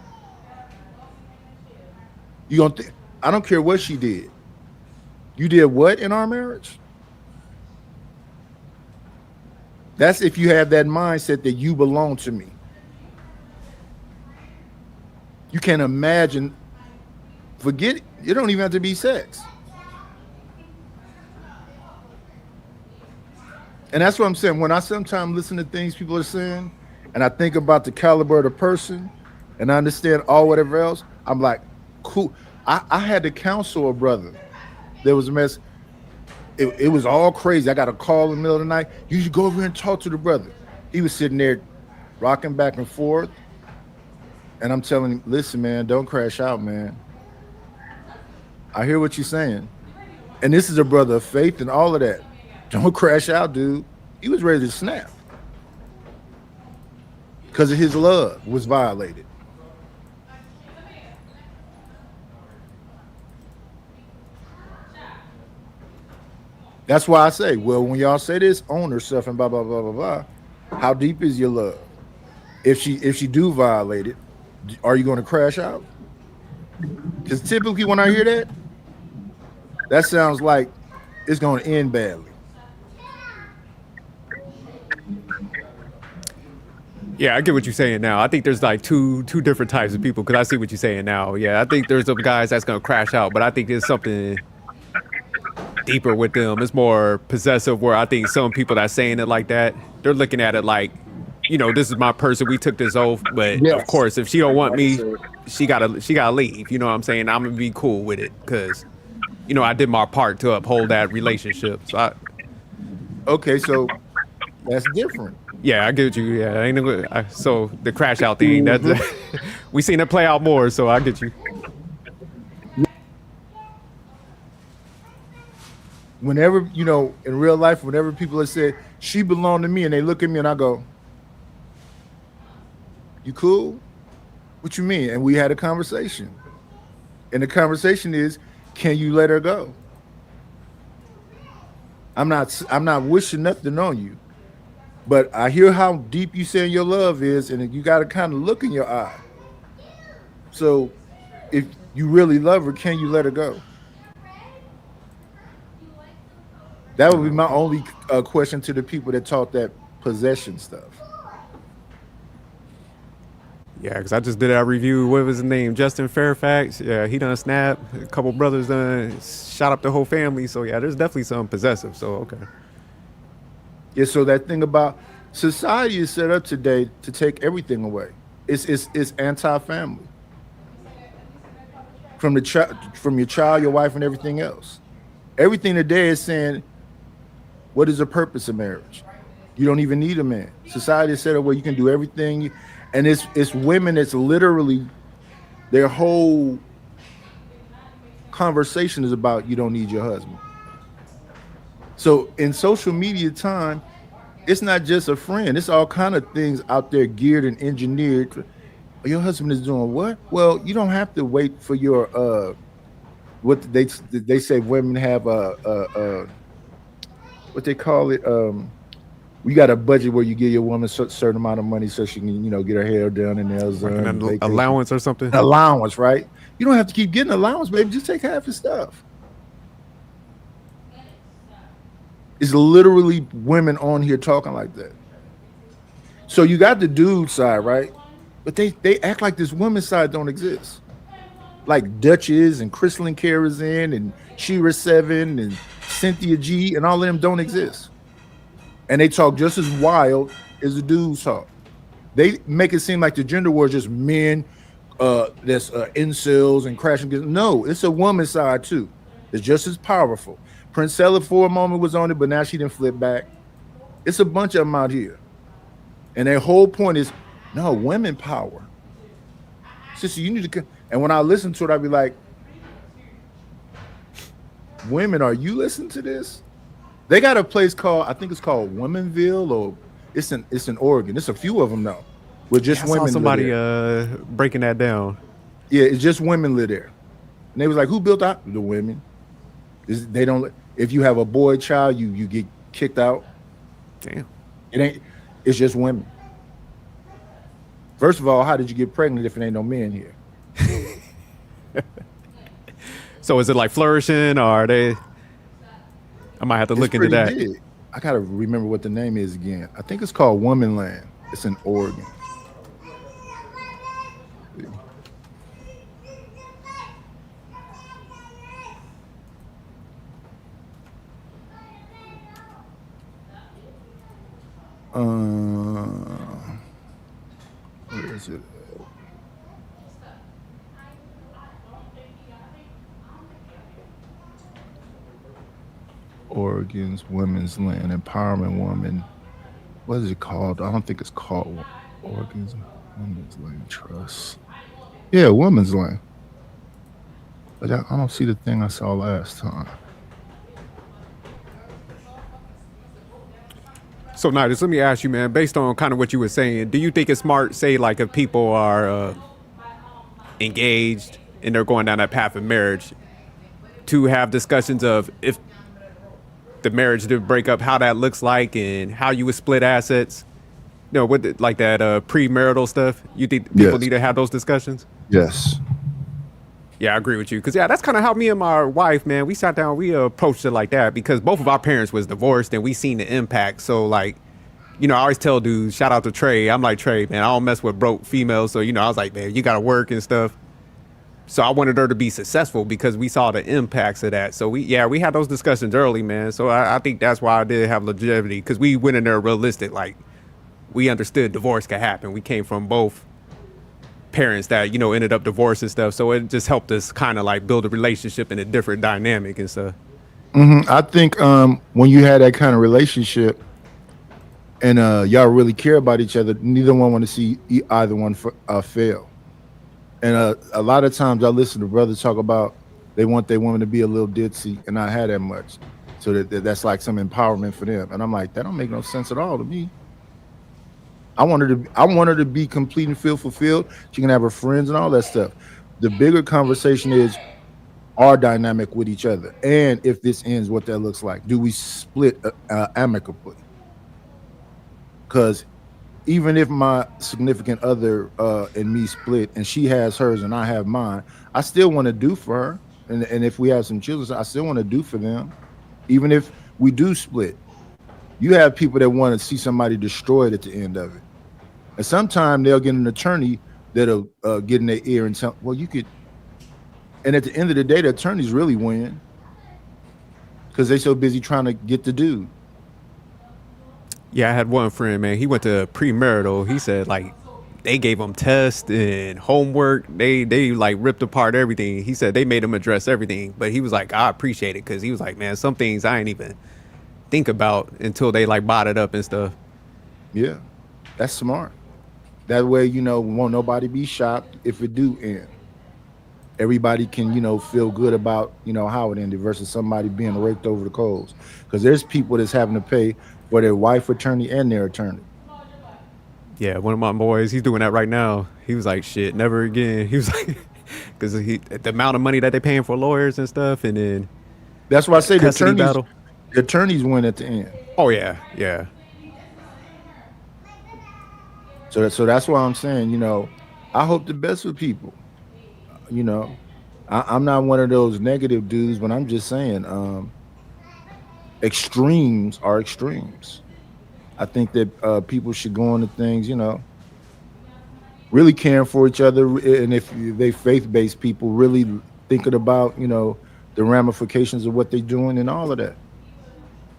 You gonna I don't care what she did. You did what in our marriage? That's if you have that mindset that you belong to me. You can't imagine, forget it. You don't even have to be sex. And that's what I'm saying. When I sometimes listen to things people are saying, and I think about the caliber of the person, and I understand all whatever else, I'm like, cool. I had to counsel a brother. There was a mess. It was all crazy. I got a call in the middle of the night. You should go over here and talk to the brother. He was sitting there rocking back and forth. And I'm telling him, listen, man, don't crash out, man. I hear what you're saying. And this is a brother of faith and all of that. Don't crash out, dude. He was ready to snap because of his love was violated. That's why I say, well, when y'all say this, own herself and blah, blah, blah, blah, blah, how deep is your love? If she do violate it, are you going to crash out? Because typically when I hear that sounds like it's going to end badly. Yeah, I get what you're saying now. I think there's like two different types of people, because I see what you're saying now. Yeah, I think there's some guys that's going to crash out, but I think there's something deeper with them. It's more possessive, where I think some people that's saying it like that, they're looking at it like, you know, this is my person, we took this oath, but yes, of course, if she don't want me, she gotta leave. You know what I'm saying? I'm gonna be cool with it because, you know, I did my part to uphold that relationship. So okay, so that's different. Yeah, I get you. Yeah, so the crash out thing, that's we seen it play out more. So I get you. Whenever, you know, in real life, whenever people have said she belonged to me, and they look at me and I go, "You cool? What you mean?" And we had a conversation, and the conversation is, can you let her go? I'm not wishing nothing on you. But I hear how deep you saying your love is, and you got to kind of look in your eye. So if you really love her, can you let her go? That would be my only question to the people that taught that possession stuff. Yeah, because I just did that review. What was his name? Justin Fairfax. Yeah, he done snap. A couple brothers done shot up the whole family. So yeah, there's definitely some possessive. So okay. Yeah, so that thing about society is set up today to take everything away. It's anti-family. From your child, your wife, and everything else. Everything today is saying, what is the purpose of marriage? You don't even need a man. Society is set up where you can do everything, and it's women that's literally their whole conversation is about you don't need your husband. So in social media time, it's not just a friend. It's all kind of things out there geared and engineered. Your husband is doing what? Well, you don't have to wait for your what they say women have a what they call it. We got a budget where you give your woman a certain amount of money so she can, get her hair done and nails Like done. an Vacation. allowance or something. An allowance, right? You don't have to keep getting allowance, baby. Just take half the stuff. It's literally women on here talking like that. So you got the dude side, right? But they act like this women's side don't exist. Like Duchess and Crystalline Karazin and Shira 7 and Cynthia G and all of them don't exist. And they talk just as wild as the dudes talk. They make it seem like the gender war is just men that's incels and crashing. No, it's a woman's side too. It's just as powerful. Princella for a moment was on it, but now she didn't flip back. It's a bunch of them out here. And their whole point is, no, women power. Sister, you need to. And when I listen to it, I'd be like, women, are you listening to this? They got a place called, I think it's called Womenville, or it's in Oregon. It's a few of them now. With just women. I saw somebody breaking that down. Yeah, it's just women live there. And they was like, who built out? The women. They don't. If you have a boy child, you get kicked out. Damn. It's just women. First of all, how did you get pregnant if it ain't no men here? So is it like flourishing, or are they? I might have to look into that. Big. I gotta remember what the name is again. I think it's called Womanland. It's in Oregon. Where is it? Oregon's Women's Land Empowerment Woman. What is it called? I don't think it's called Oregon's Women's Land Trust. Yeah, Women's Land. But I don't see the thing I saw last time. So, Nidus, let me ask you, man, based on kind of what you were saying, do you think it's smart, say, like, if people are engaged and they're going down that path of marriage, to have discussions of if the marriage did break up, how that looks like and how you would split assets? You know, with like that premarital stuff? You think people need to have those discussions? Yes. Yeah, I agree with you. Because, yeah, that's kind of how me and my wife, man, we sat down, we approached it like that because both of our parents was divorced and we seen the impact. So, like, I always tell dudes, shout out to Trey. I'm like, Trey, man, I don't mess with broke females. So, I was like, man, you got to work and stuff. So I wanted her to be successful because we saw the impacts of that. So, we had those discussions early, man. So I think that's why I did have longevity, because we went in there realistic. Like, we understood divorce could happen. We came from both parents that ended up divorced and stuff, so it just helped us kind of like build a relationship in a different dynamic and stuff. I think when you had that kind of relationship and y'all really care about each other, neither one want to see either one fail. And a lot of times I listen to brothers talk about they want their woman to be a little ditzy and not have that much, so that's like some empowerment for them. And I'm like, that don't make no sense at all to me. I want her to be complete and feel fulfilled. She can have her friends and all that stuff. The bigger conversation is our dynamic with each other, and if this ends, what that looks like. Do we split amicably? Because even if my significant other and me split, and she has hers and I have mine, I still want to do for her. And if we have some children, I still want to do for them, even if we do split. You have people that want to see somebody destroyed at the end of it. And sometimes they'll get an attorney that'll get in their ear and tell, well, you could. And at the end of the day, the attorneys really win because they're so busy trying to get the dude. Yeah, I had one friend, man. He went to premarital. He said, like, they gave him tests and homework. They like ripped apart everything. He said they made him address everything. But he was like, I appreciate it, because he was like, man, some things I ain't even think about until they like bought it up and stuff. Yeah, that's smart. That way, won't nobody be shocked if it do end. Everybody can, feel good about, how it ended versus somebody being raked over the coals. Because there's people that's having to pay for their wife attorney and their attorney. Yeah, one of my boys, he's doing that right now. He was like, shit, never again. He was like, because the amount of money that they paying for lawyers and stuff, and then That's why I say custody battle. the attorneys win at the end. Oh yeah, yeah. So that's why I'm saying, you know, I hope the best for people. You know, I'm not one of those negative dudes, but I'm just saying, extremes are extremes. I think that people should go into things, you know, really caring for each other, and if they faith-based people, really thinking about, you know, the ramifications of what they're doing and all of that.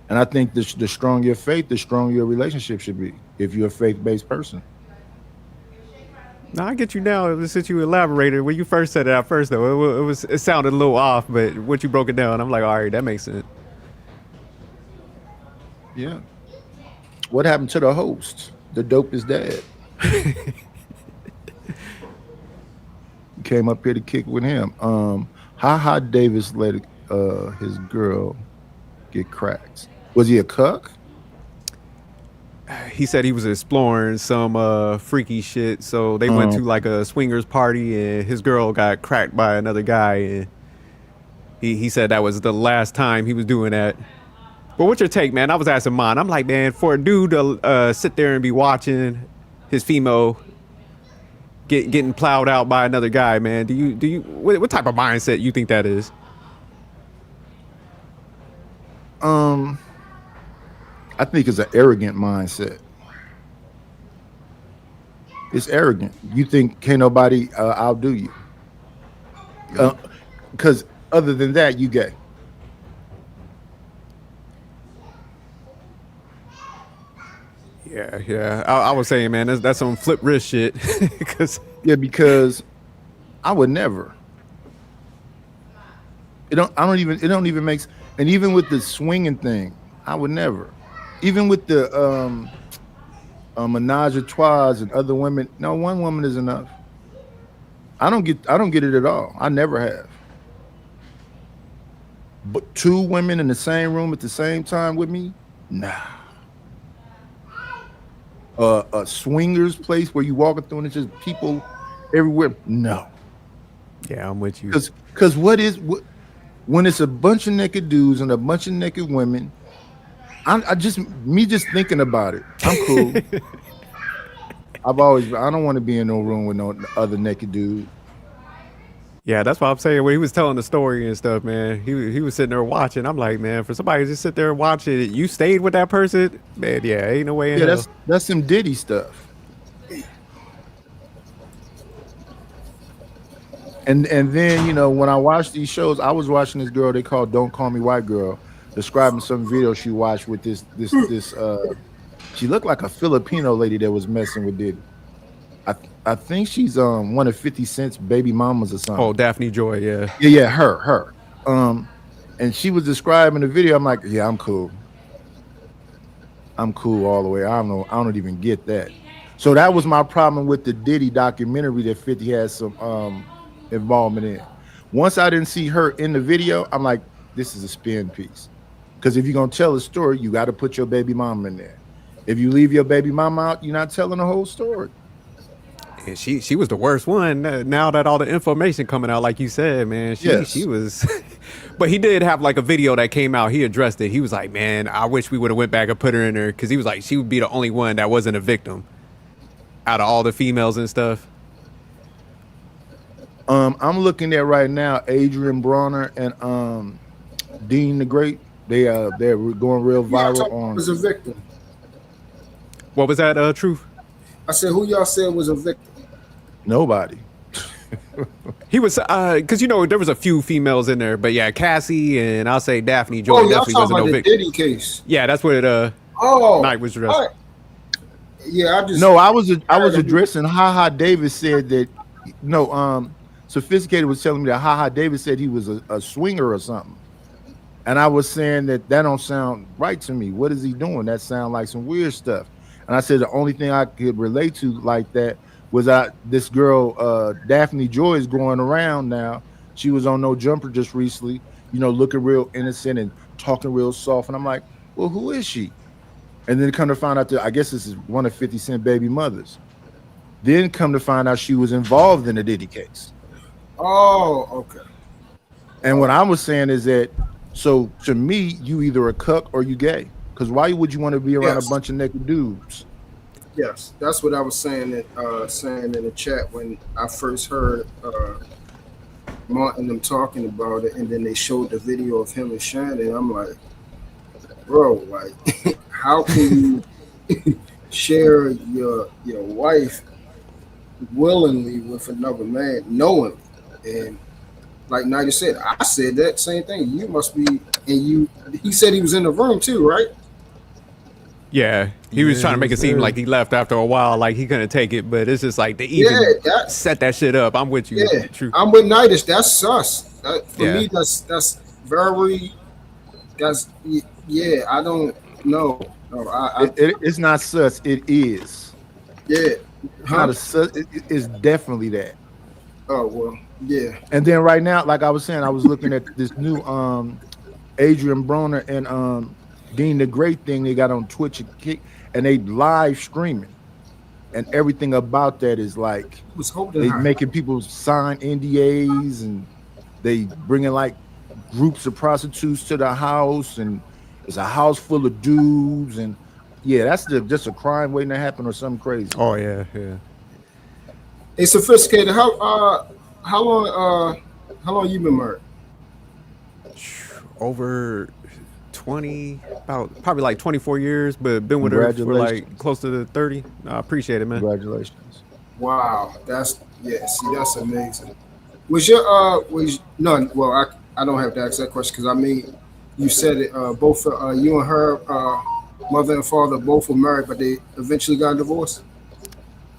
And I think the stronger your faith, the stronger your relationship should be if you're a faith-based person. No, I get you now. Since you elaborated when you first said it at first, though, it sounded a little off, but once you broke it down, I'm like, all right, that makes sense. Yeah. What happened to the host? The dopest dad. Came up here to kick with him. Ha Davis let his girl get cracked. Was he a cuck? He said he was exploring some freaky shit, so they went to like a swingers party, and his girl got cracked by another guy, and he said that was the last time he was doing that. But what's your take, man? I was asking mine. I'm like, man, for a dude to sit there and be watching his female getting plowed out by another guy, man, do you what type of mindset you think that is? I think it's an arrogant mindset. It's arrogant. You think can't nobody outdo you. Because other than that, you gay. Yeah. I was saying, man, that's some flip wrist shit. because I would never. It don't even make. And even with the swinging thing, I would never. Even with the menage a trois and other women, no, one woman is enough. I don't get it at all. I never have. But two women in the same room at the same time with me, nah. A swingers place where you walking through and it's just people everywhere, no. Yeah, I'm with you. Because when it's a bunch of naked dudes and a bunch of naked women, I just thinking about it, I'm cool. I don't want to be in no room with no other naked dude. Yeah, that's what I'm saying. When he was telling the story and stuff, man, he was sitting there watching. I'm like, man, for somebody to just sit there and watch it, you stayed with that person, man. Yeah, ain't no way in hell. That's some Diddy stuff. And then, you know, when I watch these shows, I was watching this girl they call Don't Call Me White Girl, describing some video she watched with this she looked like a Filipino lady that was messing with Diddy. I think she's one of 50 Cent's baby mamas or something. Oh, Daphne Joy, yeah. Yeah, her. And she was describing the video. I'm like, yeah, I'm cool. I'm cool all the way. I don't even get that. So that was my problem with the Diddy documentary that 50 has some involvement in. Once I didn't see her in the video, I'm like, this is a spin piece. Because if you're gonna tell a story, you got to put your baby mama in there. If you leave your baby mama out, you're not telling the whole story. And she was the worst one. Now that all the information coming out, like you said, man, she was. But he did have like a video that came out. He addressed it. He was like, man, I wish we would have went back and put her in there, because he was like, she would be the only one that wasn't a victim out of all the females and stuff. I'm looking at right now, Adrian Bronner and Dean the Great. They're going real viral on. Was a victim. What was that? Truth? I said, who y'all said was a victim? Nobody. He was because you know there was a few females in there, but yeah, Cassie and I'll say Daphne Joy definitely wasn't no victim. Diddy case. Yeah, that's what Knight was addressing. Right. Yeah, I was addressing Ha Davis said that Sophisticated was telling me that Ha Davis said he was a swinger or something. And I was saying that don't sound right to me. What is he doing? That sounds like some weird stuff. And I said the only thing I could relate to like that was this girl, Daphne Joy, is going around now. She was on No Jumper just recently, you know, looking real innocent and talking real soft. And I'm like, well, who is she? And then come to find out that I guess this is one of 50 Cent baby mothers. Then come to find out she was involved in the Diddy case. Oh, okay. And what I was saying is that, so to me, you either a cuck or you gay. Because why would you want to be around a Yes. bunch of naked dudes? Yes, that's what I was saying in the chat when I first heard Martin them talking about it, and then they showed the video of him and Shannon. I'm like, bro, like, how can you share your wife willingly with another man, knowingly? And like Nigel said, I said that same thing. You must be, and you. He said he was in the room too, right? Yeah, he was Yeah, trying he to make was it seem there. like he left after a while, like he couldn't take it. But it's just like they Yeah, even that. set that shit up. I'm with you, Yeah, true. I'm with Nigel. That's sus. For Yeah, me, that's very. That's yeah. I don't know. No, It's not sus. It is. yeah. It's not Huh? a sus. It's definitely that. Oh well, yeah. And then right now, like I was saying, I was looking at this new Adrian Broner and Dean the Great thing they got on Twitch and Kick, and they live streaming, and everything about that is like I was holding they her. making people sign NDAs, and they bringing like groups of prostitutes to the house, and it's a house full of dudes, and yeah, that's just a crime waiting to happen or something crazy. oh yeah, yeah. It's sophisticated. How long you been married? Over 20, about probably like 24 years, but been with her for like Congratulations. close to 30. I appreciate it, man. Congratulations. Wow, that's yeah. See, that's amazing. Was your was none? Well, I don't have to ask that question because I mean, you said it. Both you and her mother and father both were married, but they eventually got divorced.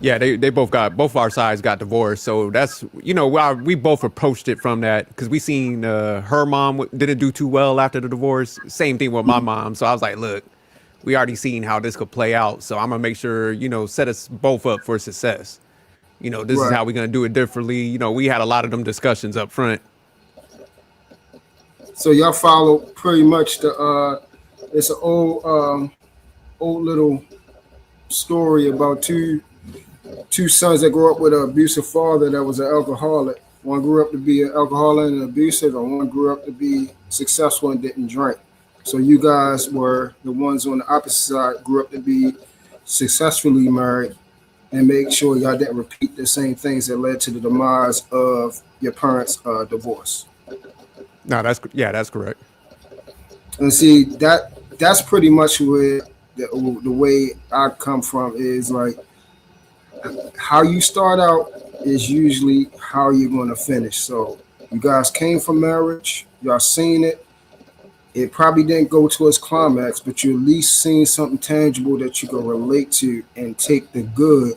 Yeah, they both our sides got divorced, so that's why we both approached it from that because we seen her mom didn't do too well after the divorce. Same thing with my mom, so I was like, look, we already seen how this could play out, so I'm gonna make sure set us both up for success. This is Right. how we're gonna do it differently. We had a lot of them discussions up front. So y'all follow pretty much the it's an old little story about two sons that grew up with an abusive father that was an alcoholic. One grew up to be an alcoholic and abusive, and one grew up to be successful and didn't drink. So you guys were the ones on the opposite side, grew up to be successfully married, and make sure y'all didn't repeat the same things that led to the demise of your parents' divorce. No, that's correct. And see that's pretty much where the way I come from is like how you start out is usually how you're going to finish. So you guys came from marriage, y'all seen it. It probably didn't go to its climax, but you at least seen something tangible that you can relate to and take the good,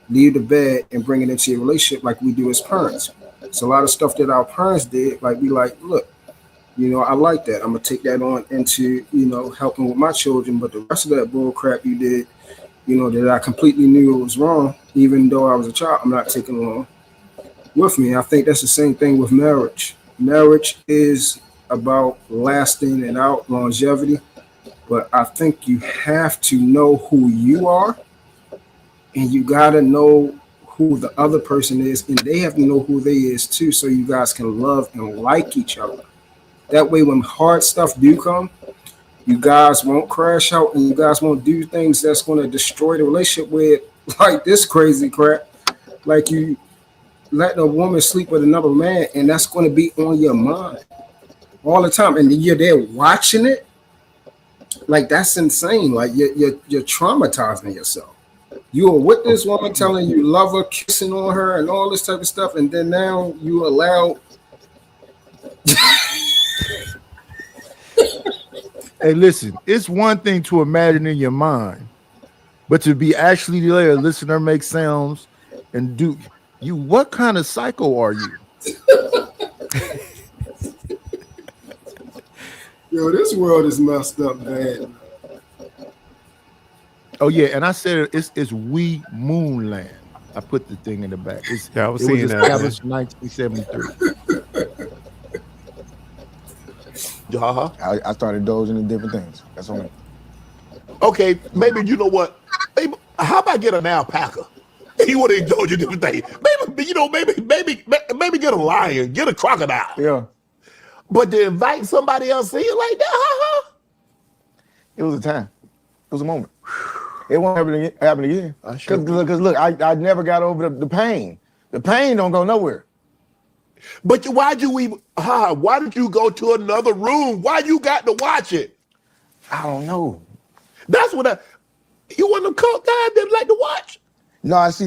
leave the bad, and bring it into your relationship like we do as parents. It's a lot of stuff that our parents did. Like we like, look, I like that. I'm gonna take that on into helping with my children. But the rest of that bull crap you did, that I completely knew it was wrong, even though I was a child, I'm not taking along with me. I think that's the same thing with marriage. Marriage is about lasting and out longevity, but I think you have to know who you are, and you gotta know who the other person is, and they have to know who they is too, so you guys can love and like each other. That way, when hard stuff do come, you guys won't crash out and you guys won't do things that's going to destroy the relationship with like this crazy crap. Like you let a woman sleep with another man and that's going to be on your mind all the time. And you're there watching it. Like that's insane. Like you're traumatizing yourself. You are with this woman telling you love her, kissing on her and all this type of stuff. And then now you allow Hey, listen, it's one thing to imagine in your mind, but to be actually there, listen to her make sounds and do you. What kind of psycho are you? yo, this world is messed up, man. Oh yeah, and I said it's We Moonland. I put the thing in the back. Yeah, I was it seeing was that. established in 1973. Uh-huh. I started dozing in different things. That's all. Okay, maybe you know what? Maybe, how about get an alpaca? He would have told you different things. Maybe maybe get a lion, get a crocodile. Yeah. But to invite somebody else in like that, It was a time. It was a moment. It won't happen again. Because look, I never got over the pain. The pain don't go nowhere. But why did you go to another room? Why you got to watch it? I don't know. That's what you want to call guys that like to watch. No, I see.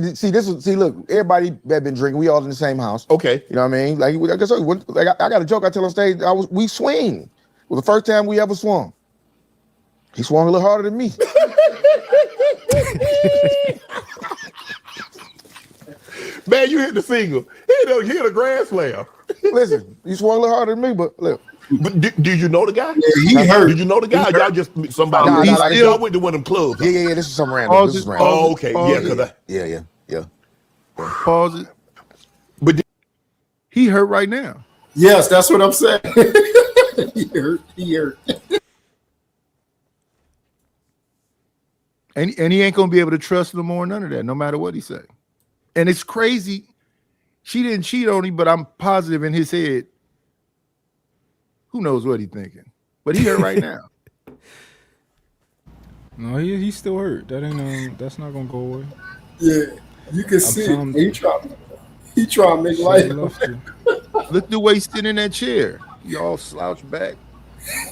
Look, everybody that been drinking, we all in the same house. Okay, you know what I mean. Like I got a joke I tell on stage. We swing. It was the first time we ever swung. He swung a little harder than me. Man, you hit the single. He hit a grand slam. Listen, you swung a little harder than me, but look. But did you know the guy? Yeah, he hurt. Did you know the guy? Y'all just somebody. Y'all went to one of them clubs. Yeah. This is some random. This is random. Oh, okay. Yeah. Pause it. But he hurt right now. Yes, that's what I'm saying. He hurt. And he ain't gonna be able to trust no more, none of that, no matter what he say. And it's crazy. She didn't cheat on him, but I'm positive in his head. Who knows what he's thinking? But he hurt right now. No, he's still hurt. That ain't that's not gonna go away. Yeah, you can see it. He try to make life. Look at the way he's sitting in that chair. He all slouched back.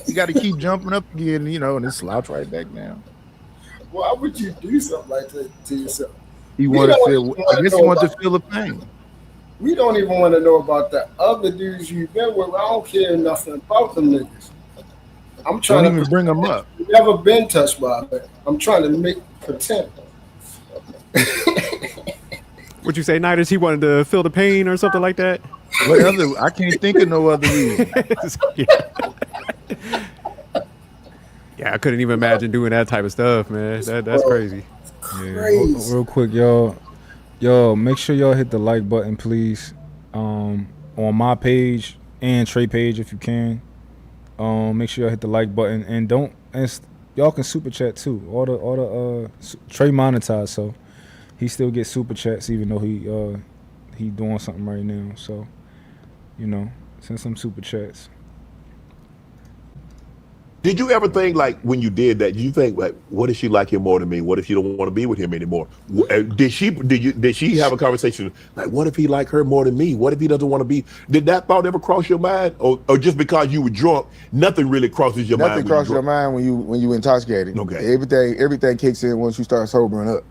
You got to keep jumping up again, and then slouch right back down. Why would you do something like that to yourself? He wanted to feel. I guess he wanted to feel the pain. We don't even want to know about the other dudes you've been with. I don't care nothing about them niggas. I'm trying don't even bring them up. Never been touched by it. I'm trying to pretend. Would you say, Niders, he wanted to feel the pain or something like that? What other? I can't think of no other reason. Yeah, I couldn't even imagine doing that type of stuff, man. That's crazy. Yeah, real quick, y'all, make sure y'all hit the like button, please, on my page and Trey page if you can. Make sure y'all hit the like button and y'all can super chat too. All the Trey monetized, so he still gets super chats even though he doing something right now. So, send some super chats. did you ever think, like, when you did that, you think, like, what if she like him more than me? What if you don't want to be with him anymore? Did she have a conversation like, what if he like her more than me? What if he doesn't want to be? Did that thought ever cross your mind, or just because you were drunk, nothing really crosses your mind? Nothing crosses your mind when you intoxicated. Okay. Everything kicks in once you start sobering up.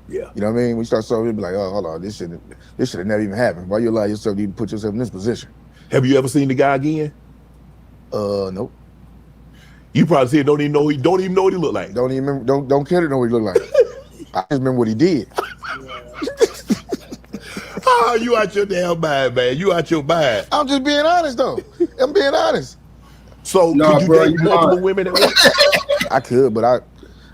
Yeah. You know what I mean? When you start sobering, you be like, oh, hold on, this should have never even happened. Why you allow yourself to even put yourself in this position? Have you ever seen the guy again? Nope. You probably said don't even know what he looked like. Don't even remember, don't care to know what he looked like. I just remember what he did. Oh, you out your damn mind, man. You out your mind. I'm just being honest though. I'm being honest. So could you date multiple women at once? I could, but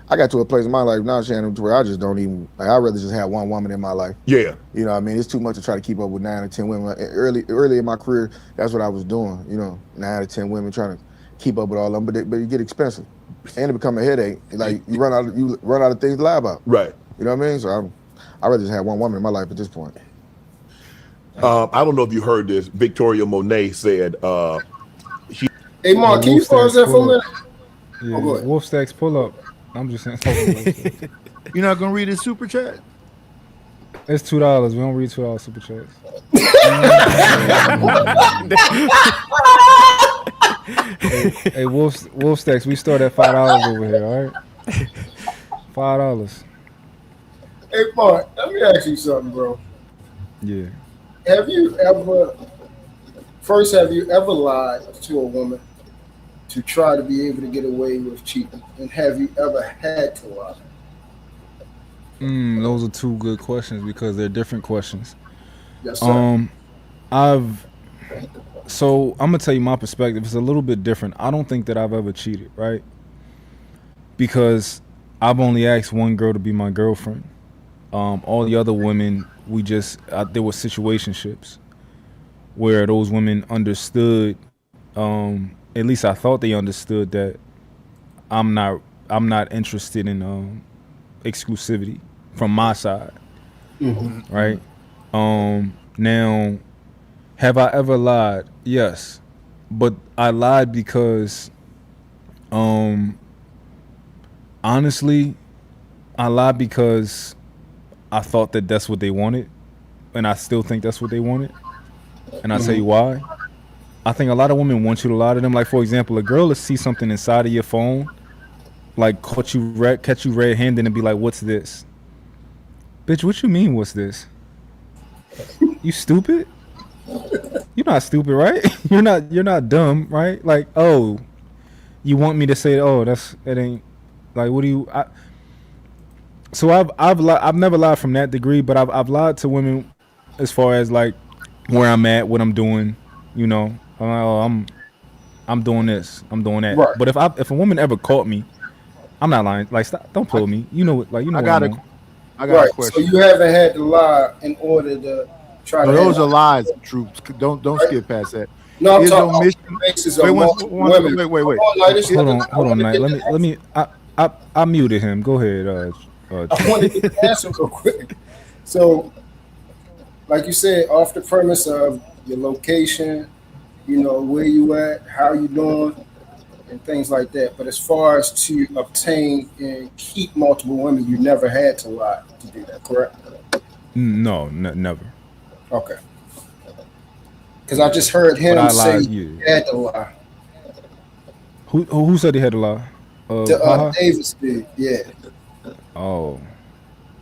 I got to a place in my life now, Shannon, to where I just don't even, like, I'd rather just have one woman in my life. Yeah. You know what I mean? It's too much to try to keep up with 9 or 10 women. Early in my career, that's what I was doing, 9 or 10 women trying to keep up with all of them, but you get expensive. And it become a headache. Like you run out of things to lie about. Right. You know what I mean? So I'd rather just have one woman in my life at this point. I don't know if you heard this. Victoria Monet said Hey Mark, can you pause that for a minute? Yeah, go ahead. Wolf Stacks, pull up. I'm just saying. You're not gonna read his super chat? It's $2. We don't read $2 super chats. Hey, Wolf Stacks, we start at $5 over here, all right? $5. Hey Mark, let me ask you something, bro. Yeah. Have you ever lied to a woman to try to be able to get away with cheating? And have you ever had to lie? Those are two good questions because they're different questions. Yes, sir. So I'm gonna tell you my perspective. It's a little bit different. I don't think that I've ever cheated, right? Because I've only asked one girl to be my girlfriend. All the other women, there were situationships where those women understood. At least I thought they understood that I'm not interested in exclusivity from my side, right? Now, have I ever lied? Yes, but I lied because, um, honestly, I lied because I thought that that's what they wanted, and I still think that's what they wanted. And I'll tell you why. I think a lot of women want you to lie to them. Like, for example, a girl will see something inside of your phone, like catch you red-handed and be like, "What's this?" Bitch, what you mean? What's this? You stupid? You're not stupid, right? You're not dumb, right? Like, oh, you want me to say, oh, it ain't like, what do you? So I've never lied from that degree, but I've lied to women as far as like where I'm at, what I'm doing. You know, I'm like, oh, I'm doing this, I'm doing that. Right. But if a woman ever caught me, I'm not lying. Like, stop, don't pull me. You know, like, you know. I what got I'm a, on. I got a Right. So question. you haven't had to lie in order to try No, to. those have- are lies, troops. Don't skip past that. No, I'm Is talking about omission? the basis Wait, of multiple women. wait. Hold on, Lightus. Hold on, I Knight. wanna get Let me. I muted him. Go ahead. I want to get the answer real quick. So, like you said, off the premise of your location, you know, where you at, how you doing, and things like that. But as far as to obtain and keep multiple women, you never had to lie to do that, correct? No, never. Okay. Because I just heard him But I say lied. he Yeah. had to lie. Who said he had to lie? Haha? Davis did, yeah. Oh.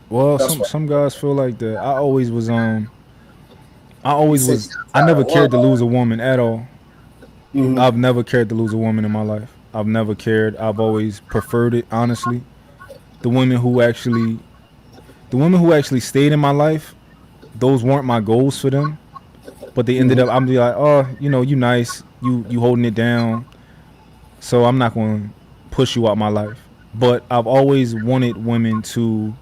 Well, That's right. some guys feel like that. I always was He said he got I never tired of cared to lying. lose a woman at all. Mhm. I've never cared to lose a woman in my life. I've never cared. I've always preferred it, honestly. The women who actually stayed in my life, those weren't my goals for them. But they ended up, I'm be like, oh, you know, you nice, you holding it down. So I'm not going to push you out my life. But I've always wanted women to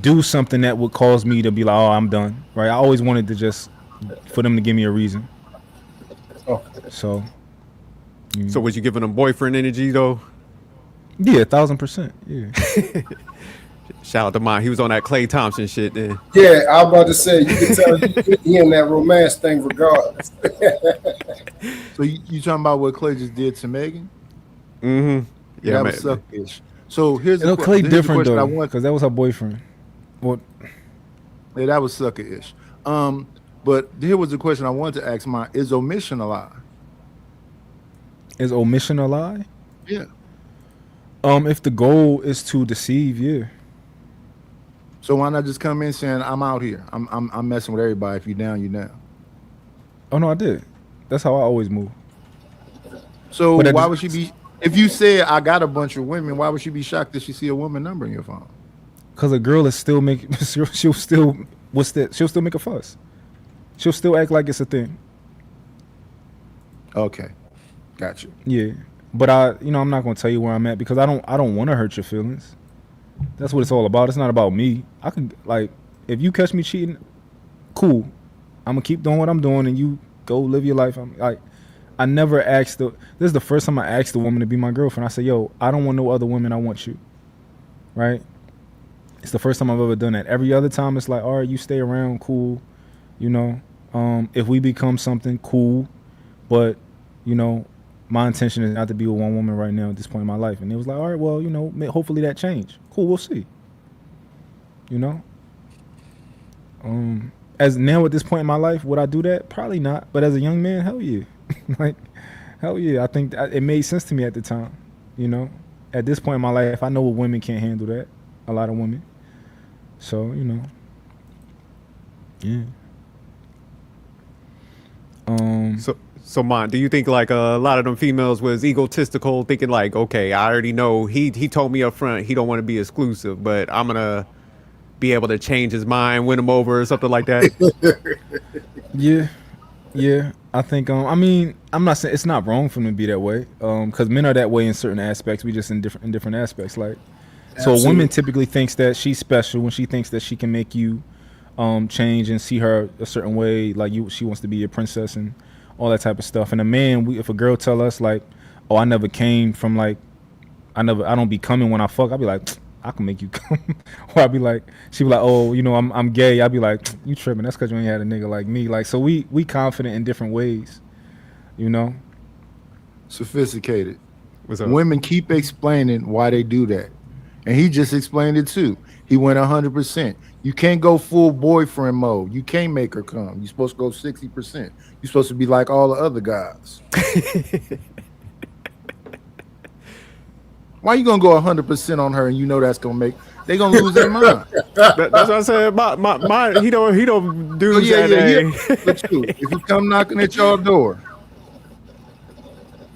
do something that would cause me to be like, oh, I'm done, right? I always wanted to just for them to give me a reason. Okay. So So was you giving him boyfriend energy though? yeah, 1,000%. Yeah. Shout out to mine. He was on that Klay Thompson shit then. Yeah, I was about to say, you can tell he in that romance thing regardless. So you talking about what Clay just did to Megan? Mm-hmm. Yeah, That man. was suckish. So here's You know, the Clay here's the different question I though, want. because that was her boyfriend. What? Yeah, that was sucker-ish. But here was the question I wanted to ask mine. Is omission a lie? Is omission a lie? Yeah. If the goal is to deceive, yeah. So why not just come in saying, I'm out here. I'm messing with everybody. If you down, you down. Oh no, I did. That's how I always move. So But why would she be if you said I got a bunch of women, why would she be shocked that she see a woman number in your phone? Because a girl is still making. She'll still make a fuss. She'll still act like it's a thing. Okay. Got you. Yeah, but I'm not gonna tell you where I'm at because I don't want to hurt your feelings. That's what it's all about. It's not about me. I could like, if you catch me cheating, cool. I'm gonna keep doing what I'm doing, and you go live your life. I'm like, I never asked this is the first time I asked the woman to be my girlfriend. I said, yo, I don't want no other women. I want you. Right? It's the first time I've ever done that. Every other time, it's like, all right, you stay around, cool. You know, if we become something, cool. But my intention is not to be with one woman right now at this point in my life. And it was like, all right, well, hopefully that change. Cool, we'll see. As now at this point in my life, would I do that? Probably not. But as a young man, hell yeah. Like, hell yeah. I think it made sense to me at the time. At this point in my life, I know women can't handle that. A lot of women. So, yeah. So, Mon, do you think like a lot of them females was egotistical, thinking like, okay, I already know he told me up front he don't want to be exclusive, but I'm gonna be able to change his mind, win him over, or something like that? Yeah. I think. I'm not saying it's not wrong for them to be that way. Because men are that way in certain aspects. We just in different aspects. Like, so a woman typically thinks that she's special when she thinks that she can make you change and see her a certain way. Like she wants to be your princess and all that type of stuff. And a man, if a girl tell us like, oh, I never came from like, I don't be coming when I fuck, I'll be like, I can make you come. Or I'd be like, she'd be like, oh, you know, I'm gay. I'd be like, you tripping? That's because you ain't had a nigga like me. Like, so we confident in different ways, you know. Sophisticated. What's up? Women keep explaining why they do that, and he just explained it too. He went 100%. You can't go full boyfriend mode. You can't make her come. You're supposed to go 60%. You're supposed to be like all the other guys. Why you gonna go 100% on her and you know that's gonna make they gonna lose their mind? That's what I said. My he don't do that. But you, if he come knocking at your door,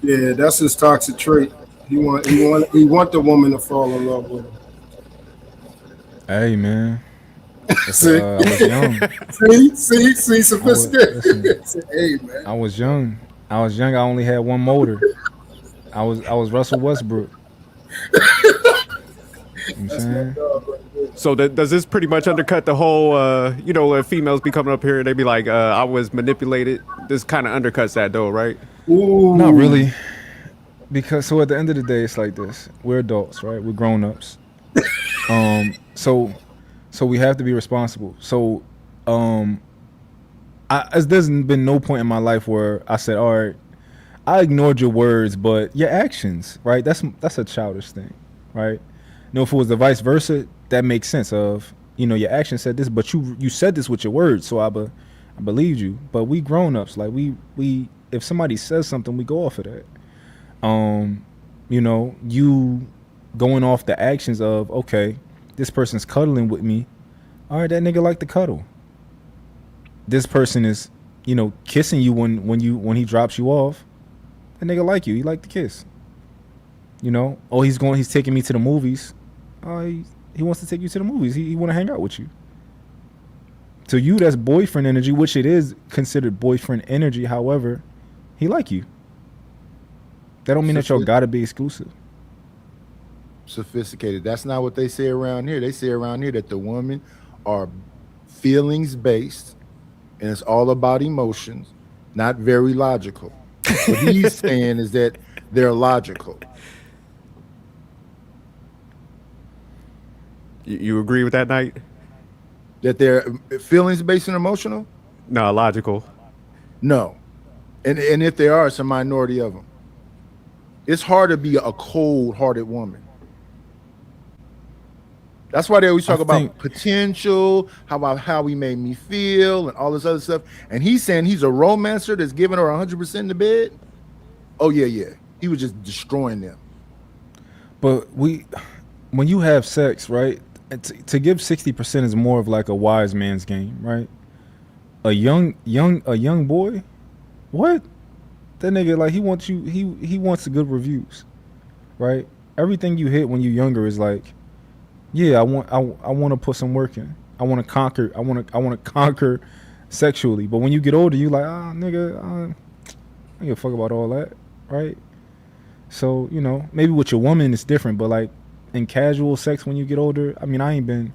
Yeah, that's his toxic trait. He want the woman to fall in love with him. Hey, man. See? I was young. See, sophisticated. Hey, man. I was young. I only had one motor. I was Russell Westbrook. You know what I'm saying? So does this pretty much undercut the whole? You know, if females be coming up here and they be like, I was manipulated. This kind of undercuts that, though, right? Ooh. Not really. Because so at the end of the day, it's like this. We're adults, right? We're grown-ups. So we have to be responsible. So there's been no point in my life where I said, all right, I ignored your words, but your actions, right? That's a childish thing, right? You know, if it was the vice versa, that makes sense of, you know, your action said this, but you said this with your words, so I believed you. But we grown-ups, like we if somebody says something, we go off of that. You know, you going off the actions of, okay, this person's cuddling with me. All right, that nigga like to cuddle. This person is, you know, kissing you when he drops you off. That nigga like you. He like to kiss. You know? Oh, he's taking me to the movies. He wants to take you to the movies. He want to hang out with you. To you, that's boyfriend energy, which it is considered boyfriend energy. However, he like you. That don't mean that y'all gotta be exclusive. Sophisticated. That's not what they say around here. They say around here that the women are feelings based and it's all about emotions, not very logical. What he's saying is that they're logical. You agree with that, Knight? That they're feelings based and emotional? No, logical. No. And if they are, it's a minority of them. It's hard to be a cold-hearted woman. That's why they always talk about potential, how he made me feel, and all this other stuff. And he's saying he's a romancer that's giving her 100% in the bed. Oh yeah. He was just destroying them. But when you have sex, right? To give 60% is more of like a wise man's game, right? A young boy, what? That nigga, like, he wants you. He wants the good reviews, right? Everything you hit when you're younger is like, yeah, I want to put some work in. I want to conquer. I want to conquer sexually. But when you get older, you like, nigga, I don't give a fuck about all that, right? So, you know, maybe with your woman it's different, but like in casual sex when you get older, I mean, I ain't been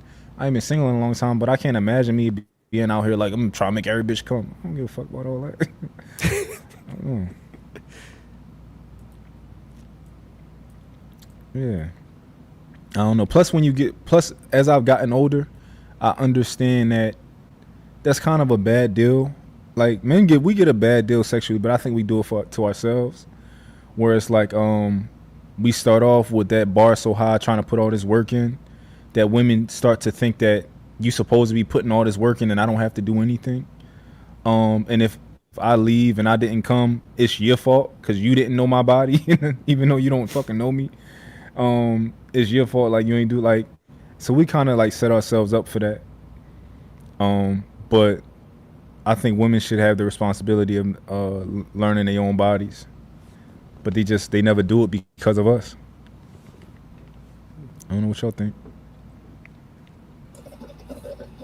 single in a long time, but I can't imagine me being out here like I'm trying to make every bitch come. I don't give a fuck about all that. Yeah, I don't know. Plus, as I've gotten older, I understand that that's kind of a bad deal. Like, we get a bad deal sexually, but I think we do it to ourselves. Where it's like, we start off with that bar so high, trying to put all this work in, that women start to think that you supposed to be putting all this work in and I don't have to do anything. And if I leave and I didn't come, it's your fault because you didn't know my body, even though you don't fucking know me. It's your fault, like you ain't do like. So we kind of like set ourselves up for that. But I think women should have the responsibility of learning their own bodies. But they never do it because of us. I don't know what y'all think.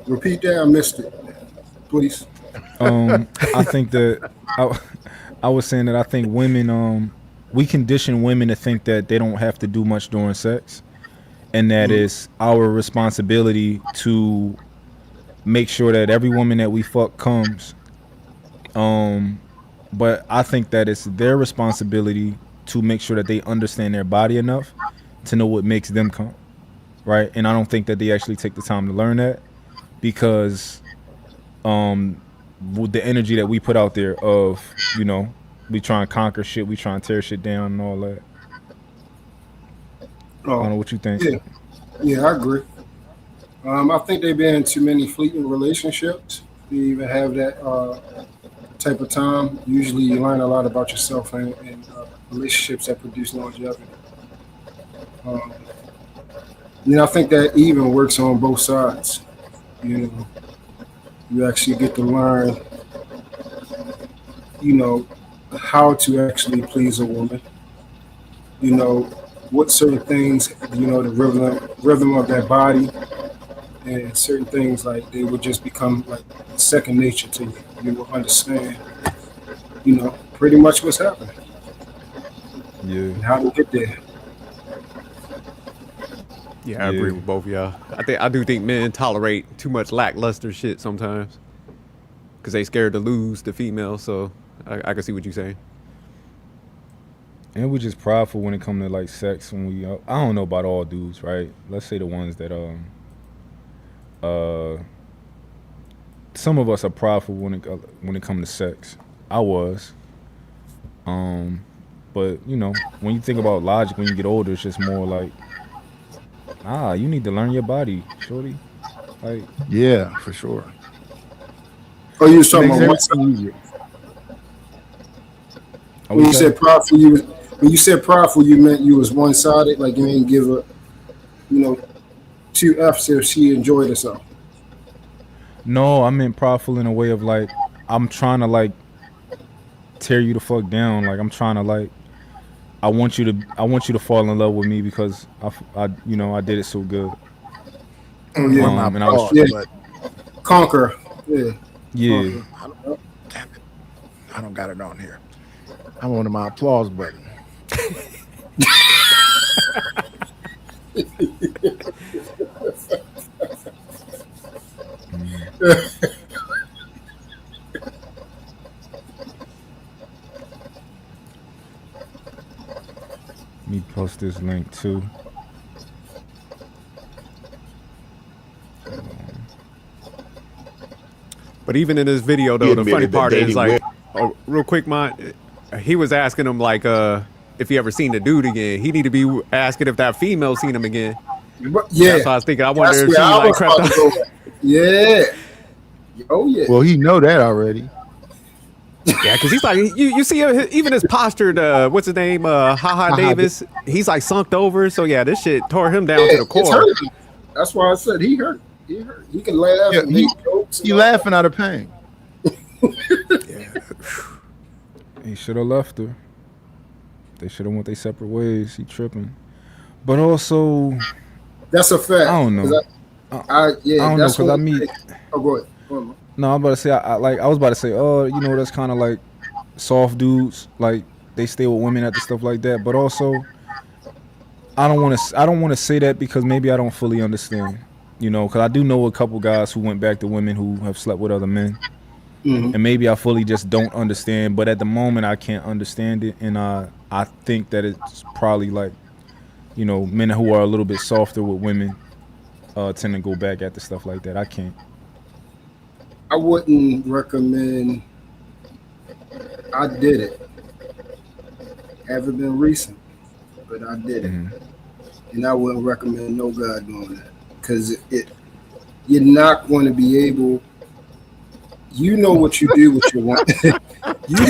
Repeat that, I missed it, please. I think that I was saying that I think women, we condition women to think that they don't have to do much during sex, and that it's our responsibility to make sure that every woman that we fuck comes. But I think that it's their responsibility to make sure that they understand their body enough to know what makes them come. right? And I don't think that they actually take the time to learn that because with the energy that we put out there of, we try and conquer shit, we try and tear shit down and all that. I don't know what you think. Yeah, I agree. I think they've been in too many fleeting relationships to even have that type of time. Usually, you learn a lot about yourself and relationships that produce longevity. Um, I think that even works on both sides. You actually get to learn, how to actually please a woman. What certain things, the rhythm of their body, and certain things like they would just become like second nature to you. You will understand, pretty much what's happening and how to get there. Yeah, I agree with both of y'all. I do think men tolerate too much lackluster shit sometimes because they scared to lose the female. So I can see what you're saying. And we're just prideful when it comes to like sex. When we, I don't know about all dudes, right? Let's say the ones that some of us are prideful when it comes to sex. I was, but when you think about logic, when you get older, it's just more like, you need to learn your body, shorty. Like, yeah, for sure. Oh, you was talking about one side. When you said prideful, you meant you was one sided, like you ain't give a, two F's if she enjoyed herself. No, I meant prideful in a way of like I'm trying to like tear you the fuck down. Like I'm trying to like I want you to fall in love with me because I did it so good. Yeah, and I was conquer. Yeah. Conquer. Damn it. I don't got it on here. I wanted my applause button. Let me post this link too. But even in this video, though, the funny part is like, real quick, he was asking him like, if he ever seen the dude again. He need to be asking if that female seen him again. Yeah, that's what I was thinking. I wonder if she like crept up. Yeah. Oh yeah. Well, he know that already. Yeah, because he's like, you see even his postured, what's his name, Ha Davis. He's like sunked over. So yeah, this shit tore him down to the core. That's why I said he hurt. He hurt. He can laugh. And make jokes. He laughing out of pain. He should have left her. They should have went their separate ways. He tripping. But also, that's a fact. I don't know. I don't know because I meet. Oh, go ahead. No, I'm about to say. I was about to say. That's kind of like soft dudes. Like they stay with women at the stuff like that. But also, I don't want to say that because maybe I don't fully understand. Because I do know a couple guys who went back to women who have slept with other men. Mm-hmm. And maybe I fully just don't understand, but at the moment I can't understand it, and I think that it's probably like, men who are a little bit softer with women tend to go back at the stuff like that. I can't. I wouldn't recommend. I did it. Haven't been recent, but I did it, and I wouldn't recommend no guy doing that because you're not going to be able. You know what you do with your woman. You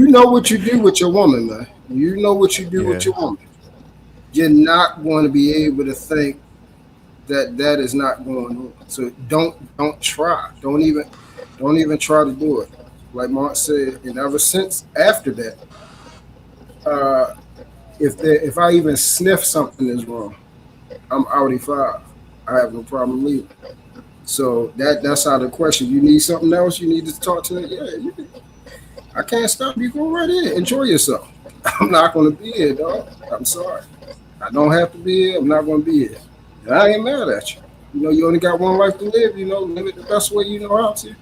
know what you do with your woman, man. You know what you do with your woman. You're not going to be able to think that is not going on. So don't try. Don't even try to do it. Like Mark said, and ever since after that, if I even sniff something is wrong, I'm outie 5. I have no problem leaving. So that's out of the question. You need something else? You need to talk to them? I can't stop you. Go right in. Enjoy yourself. I'm not going to be here, dog. I'm sorry. I don't have to be here. I'm not going to be here. And I ain't mad at you. You only got one life to live. Live it the best way you know how to.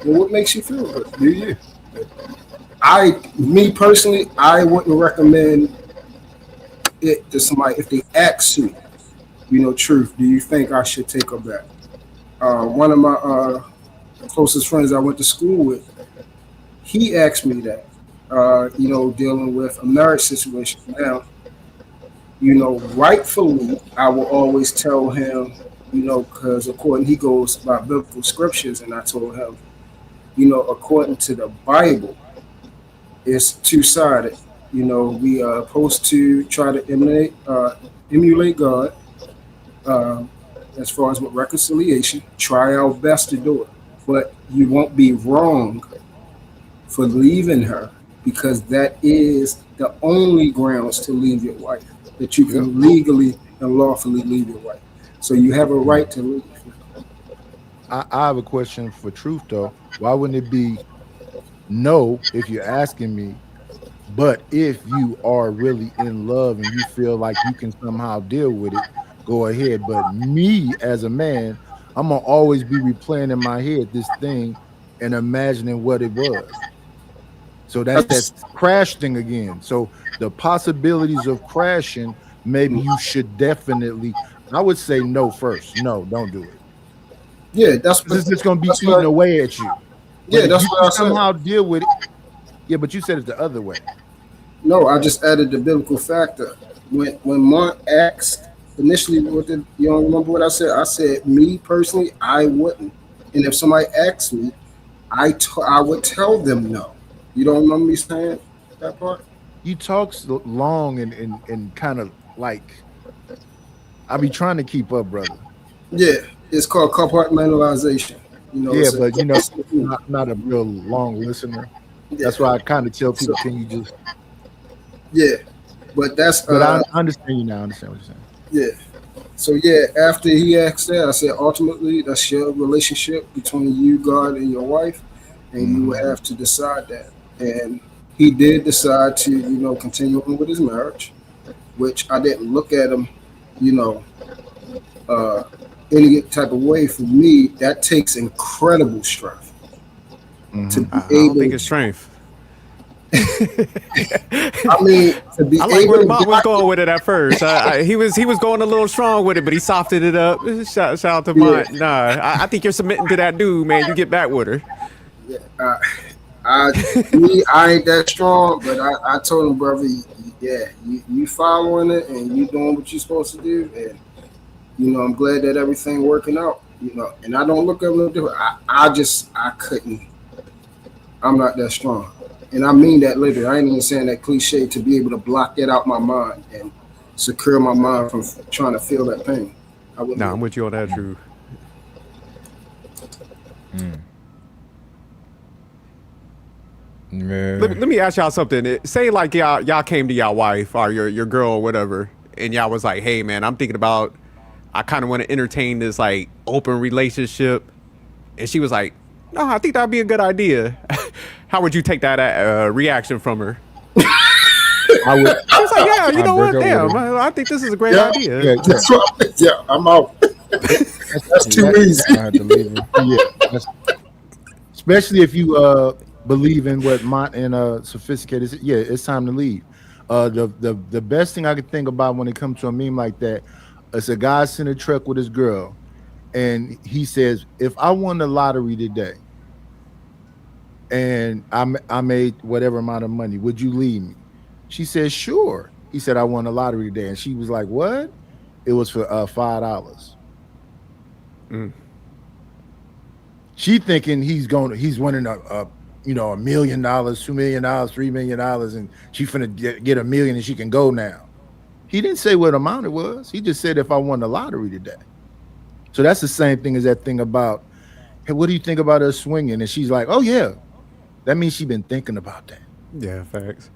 And what makes you feel good? Do you? Me personally, I wouldn't recommend to somebody, if they ask me, truth, do you think I should take her back? One of my closest friends I went to school with, he asked me that. Dealing with a marriage situation. Now, rightfully, I will always tell him, because according he goes by biblical scriptures, and I told him, according to the Bible, it's two-sided. We are supposed to try to emulate God, as far as with reconciliation. Try our best to do it, but you won't be wrong for leaving her, because that is the only grounds to leave your wife, that you can legally and lawfully leave your wife. So you have a right to leave. I have a question for Truth though. Why wouldn't it be no if you're asking me, but if you are really in love and you feel like you can somehow deal with it, go ahead. But me as a man, I'm gonna always be replaying in my head this thing and imagining what it was. So that's that crash thing again. So the possibilities of crashing, maybe you should definitely, I would say no first. No, don't do it. Yeah, that's This is going to be eating away at you. But Yeah, that's you what can I said. somehow deal with it. Yeah, but you said it the other way. No, I just added the biblical factor. When Mark asked initially, you don't remember what I said? I said, me personally, I wouldn't. And if somebody asked me, I would tell them no. You don't remember me saying that part? You talk long and kind of like, I be trying to keep up, brother. Yeah, it's called compartmentalization. Yeah, but not a real long listener. Yeah. That's why I kind of tell people, can you just? Yeah, but that's. But I understand you now. I understand what you're saying. Yeah. So yeah, after he asked that, I said, ultimately, that's your relationship between you, God, and your wife, and you will have to decide that. And he did decide to, continue on with his marriage, which I didn't look at him, any type of way. For me, that takes incredible strength to be I don't think it's strength. I mean, to be I like able where to Mont was going with it at first. He was going a little strong with it, but he softened it up. Shout out to Mont. Nah, I think you're submitting to that dude, man. You get back with her. Yeah, I ain't that strong, but I told him, brother, yeah, you following it and you doing what you're supposed to do, and I'm glad that everything working out, and I don't look at it different. I couldn't. I'm not that strong, and I mean that literally. I ain't even saying that cliche, to be able to block that out my mind and secure my mind from trying to feel that pain. I'm with you on that, Drew. Let me ask y'all something. Say like y'all came to y'all wife or your girl or whatever, and y'all was like, hey man, I'm thinking about, I kind of want to entertain this like open relationship, and she was like, no, I think that'd be a good idea. How would you take that reaction from her? I was like, yeah, you know what? Damn, I think this is a great idea. Yeah, I'm out. That's too easy. I had to leave her. Yeah, especially if you believe in what Mont and Sophisticated. Yeah, it's time to leave. The best thing I could think about when it comes to a meme like that, it's a guy sitting in a truck with his girl, and he says, "If I won the lottery today, and I made whatever amount of money, would you leave me?" She said, "Sure." He said, "I won the lottery today," and she was like, "What?" It was for $5. She thinking he's winning a $1 million, $2 million, $3 million, and she finna get $1 million and she can go now. He didn't say what amount it was. He just said, if I won the lottery today. So that's the same thing as that thing about, hey, what do you think about us swinging? And she's like, oh yeah. That means she's been thinking about that. Yeah, facts.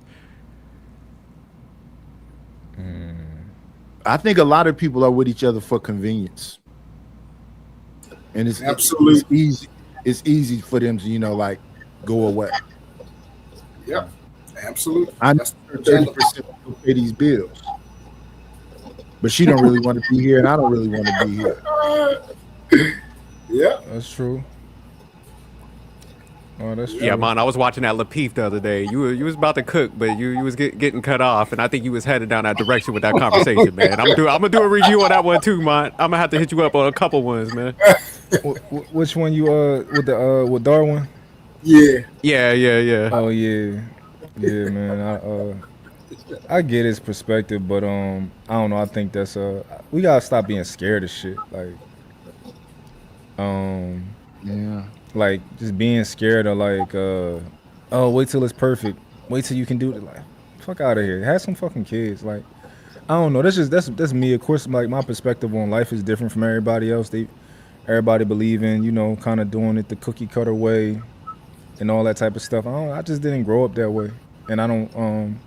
I think a lot of people are with each other for convenience. And it's absolutely it's easy for them to, like, go away. Yeah, absolutely. I know 30% will pay these bills. But she don't really want to be here, and I don't really want to be here. Yeah, that's true. Oh, that's true. Yeah, man, I was watching that Lapeef the other day. You was about to cook, but you was getting cut off, and I think you was headed down that direction with that conversation, man. I'm gonna do a review on that one too, man. I'm gonna have to hit you up on a couple ones, man. Which one you with Darwin? Yeah. Yeah. Oh yeah, man. I get his perspective, but I don't know. I think that's we gotta stop being scared of shit. Yeah. Like just being scared of oh, wait till it's perfect. Wait till you can do it. Like, fuck out of here. Have some fucking kids. Like, I don't know. That's me. Of course, like my perspective on life is different from everybody else. Everybody believe in, kind of doing it the cookie cutter way, and all that type of stuff. I just didn't grow up that way, and I don't.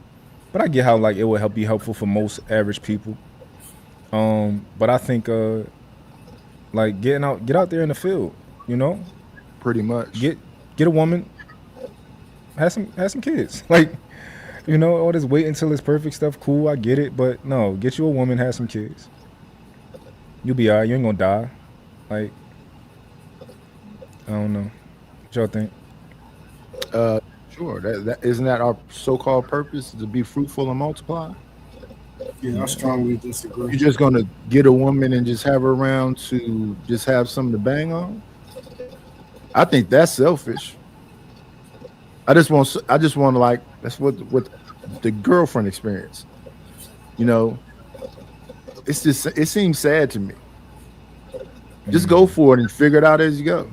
But I get how like it would be helpful for most average people. But I think like get out there in the field. Pretty much. Get a woman, have some kids. Like, all this wait until it's perfect stuff, cool, I get it, but no, get you a woman, have some kids. You'll be alright, you ain't gonna die. Like, I don't know. What y'all think? Sure. That isn't that our so-called purpose, to be fruitful and multiply? Yeah, I strongly disagree. You're just gonna get a woman and just have her around to just have something to bang on? I think that's selfish. I just want to like, that's what the girlfriend experience. It's just, it seems sad to me. Just go for it and figure it out as you go.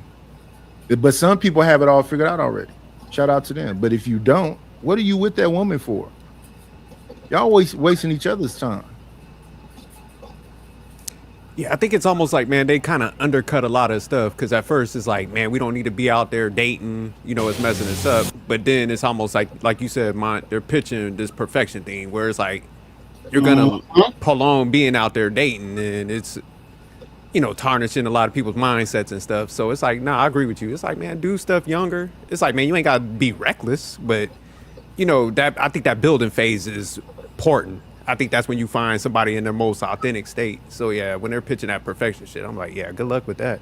But some people have it all figured out already. Shout out to them. But if you don't, what are you with that woman for? Y'all always wasting each other's time. Yeah, I think it's almost like, man, they kind of undercut a lot of stuff, because at first it's like, man, we don't need to be out there dating, it's messing us up. But then it's almost like you said, they're pitching this perfection thing where it's like you're gonna prolong being out there dating, and it's tarnishing a lot of people's mindsets and stuff. So it's like, nah, I agree with you. It's like, man, do stuff younger. It's like, man, you ain't gotta be reckless, but that I think that building phase is important. I think that's when you find somebody in their most authentic state. So yeah, when they're pitching that perfection shit, I'm like, yeah, good luck with that.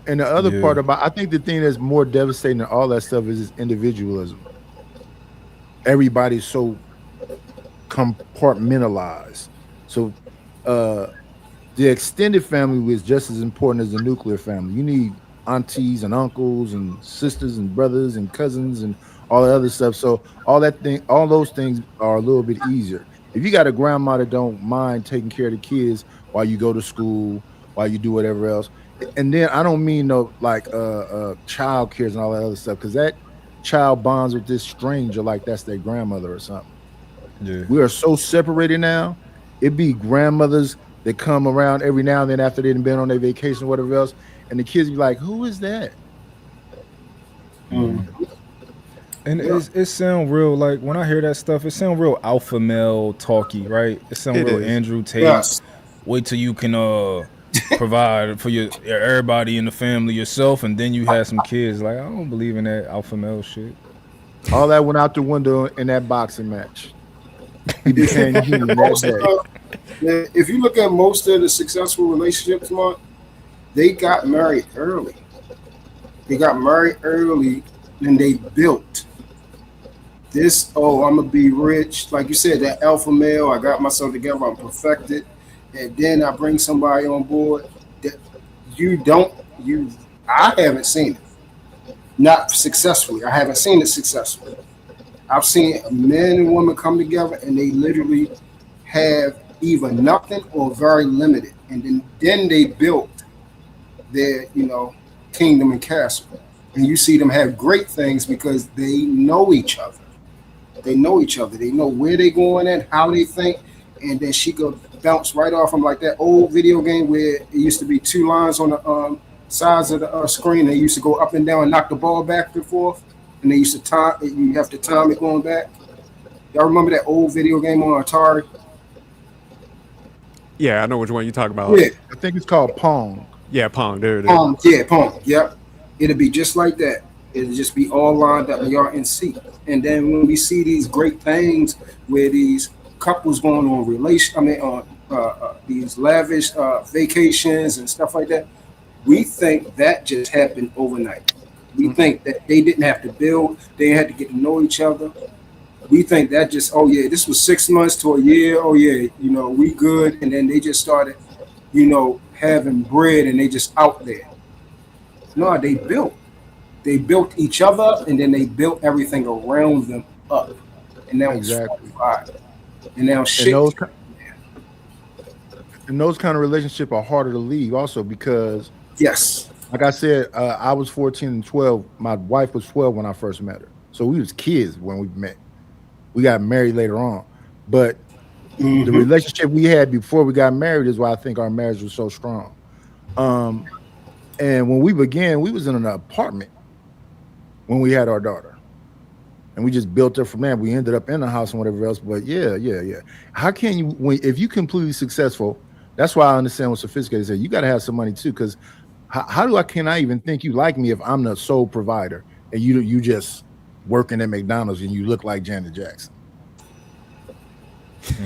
And the other part about, I think the thing that's more devastating than all that stuff is individualism. Everybody's so compartmentalized. So the extended family is just as important as the nuclear family. You need aunties and uncles and sisters and brothers and cousins and all that other stuff. So all those things are a little bit easier. If you got a grandma that don't mind taking care of the kids while you go to school, while you do whatever else, and then I don't mean child cares and all that other stuff, because that child bonds with this stranger like that's their grandmother or something. Yeah. We are so separated now. It be grandmothers that come around every now and then after they've been on their vacation or whatever else, and the kids be like, "Who is that?" And it sound real, like when I hear that stuff, it sound real alpha male talky, right? It sound real Andrew Tate. Yes. Wait till you can provide for your everybody in the family yourself, and then you have some kids. Like, I don't believe in that alpha male shit. All that went out the window in that boxing match. He became human that day. If you look at most of the successful relationships, Mark, they got married early. They got married early and they built this. Oh, I'm gonna be rich, like you said, that alpha male. I got myself together. I'm perfected, and then I bring somebody on board that I haven't seen it. Not successfully. I haven't seen it successfully. I've seen men and women come together and they literally have either nothing or very limited, and then they built their kingdom and castle. And you see them have great things because they know each other. They know each other. They know where they're going at, how they think, and then she could bounce right off them like that old video game where it used to be two lines on the sides of the screen. They used to go up and down and knock the ball back and forth, and they used to time. You have to time it going back. Y'all remember that old video game on Atari? Yeah, I know which one you're talking about. Yeah, I think it's called Pong. Yeah, Pong. There it is. Pong. Yep. It'll be just like that. It'll just be all lined up and y'all in sync. And then when we see these great things where these couples going on these lavish vacations and stuff like that, we think that just happened overnight. We think that they didn't have to build, they had to get to know each other. We think that just, oh yeah, this was 6 months to a year. Oh yeah, we good. And then they just started, having bread and they just out there. No, they built. They built each other up and then they built everything around them up. And that was Exactly. fortified. And now And shit. those kind of relationship are harder to leave also because, Yes. like I said, I was 14 and 12. My wife was 12 when I first met her. So we was kids when we met. We got married later on. But the relationship we had before we got married is why I think our marriage was so strong. And when we began, we was in an apartment when we had our daughter. And we just built up from there. We ended up in the house and whatever else. But yeah. How can you, if you completely successful, that's why I understand what sophisticated say. You got to have some money too. Because can I even think you like me if I'm the sole provider and you just working at McDonald's and you look like Janet Jackson?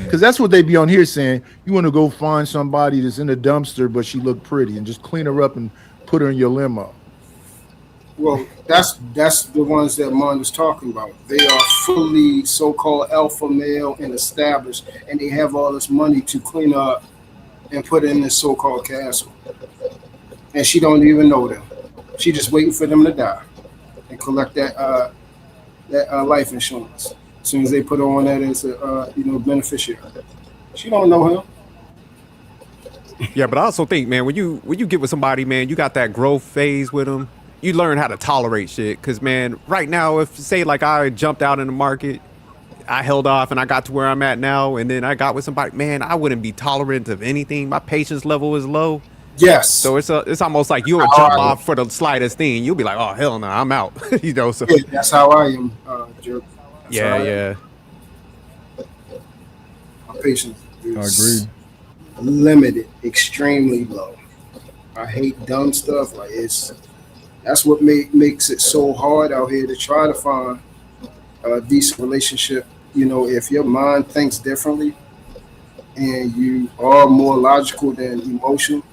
Because that's what they be on here saying. You want to go find somebody that's in a dumpster, but she look pretty and just clean her up and put her in your limo. Well, that's the ones that Mon was talking about. They are fully so-called alpha male and established, and they have all this money to clean up and put in this so-called castle. And she don't even know them. She just waiting for them to die and collect that life insurance. As soon as they put her on that as a beneficiary, she don't know him. Yeah, but I also think, man, when you get with somebody, man, you got that growth phase with them. You learn how to tolerate shit. Cause man, right now, if say like I jumped out in the market, I held off and I got to where I'm at now, and then I got with somebody, man, I wouldn't be tolerant of anything. My patience level is low. Yes. So it's almost like you'll jump off for the slightest thing. You'll be like, oh hell no, I'm out. So yeah, that's how I am, Joe. Yeah. My patience I is agree. limited, extremely low. I hate dumb stuff. Like that's what makes it so hard out here to try to find a decent relationship. If your mind thinks differently and you are more logical than emotional,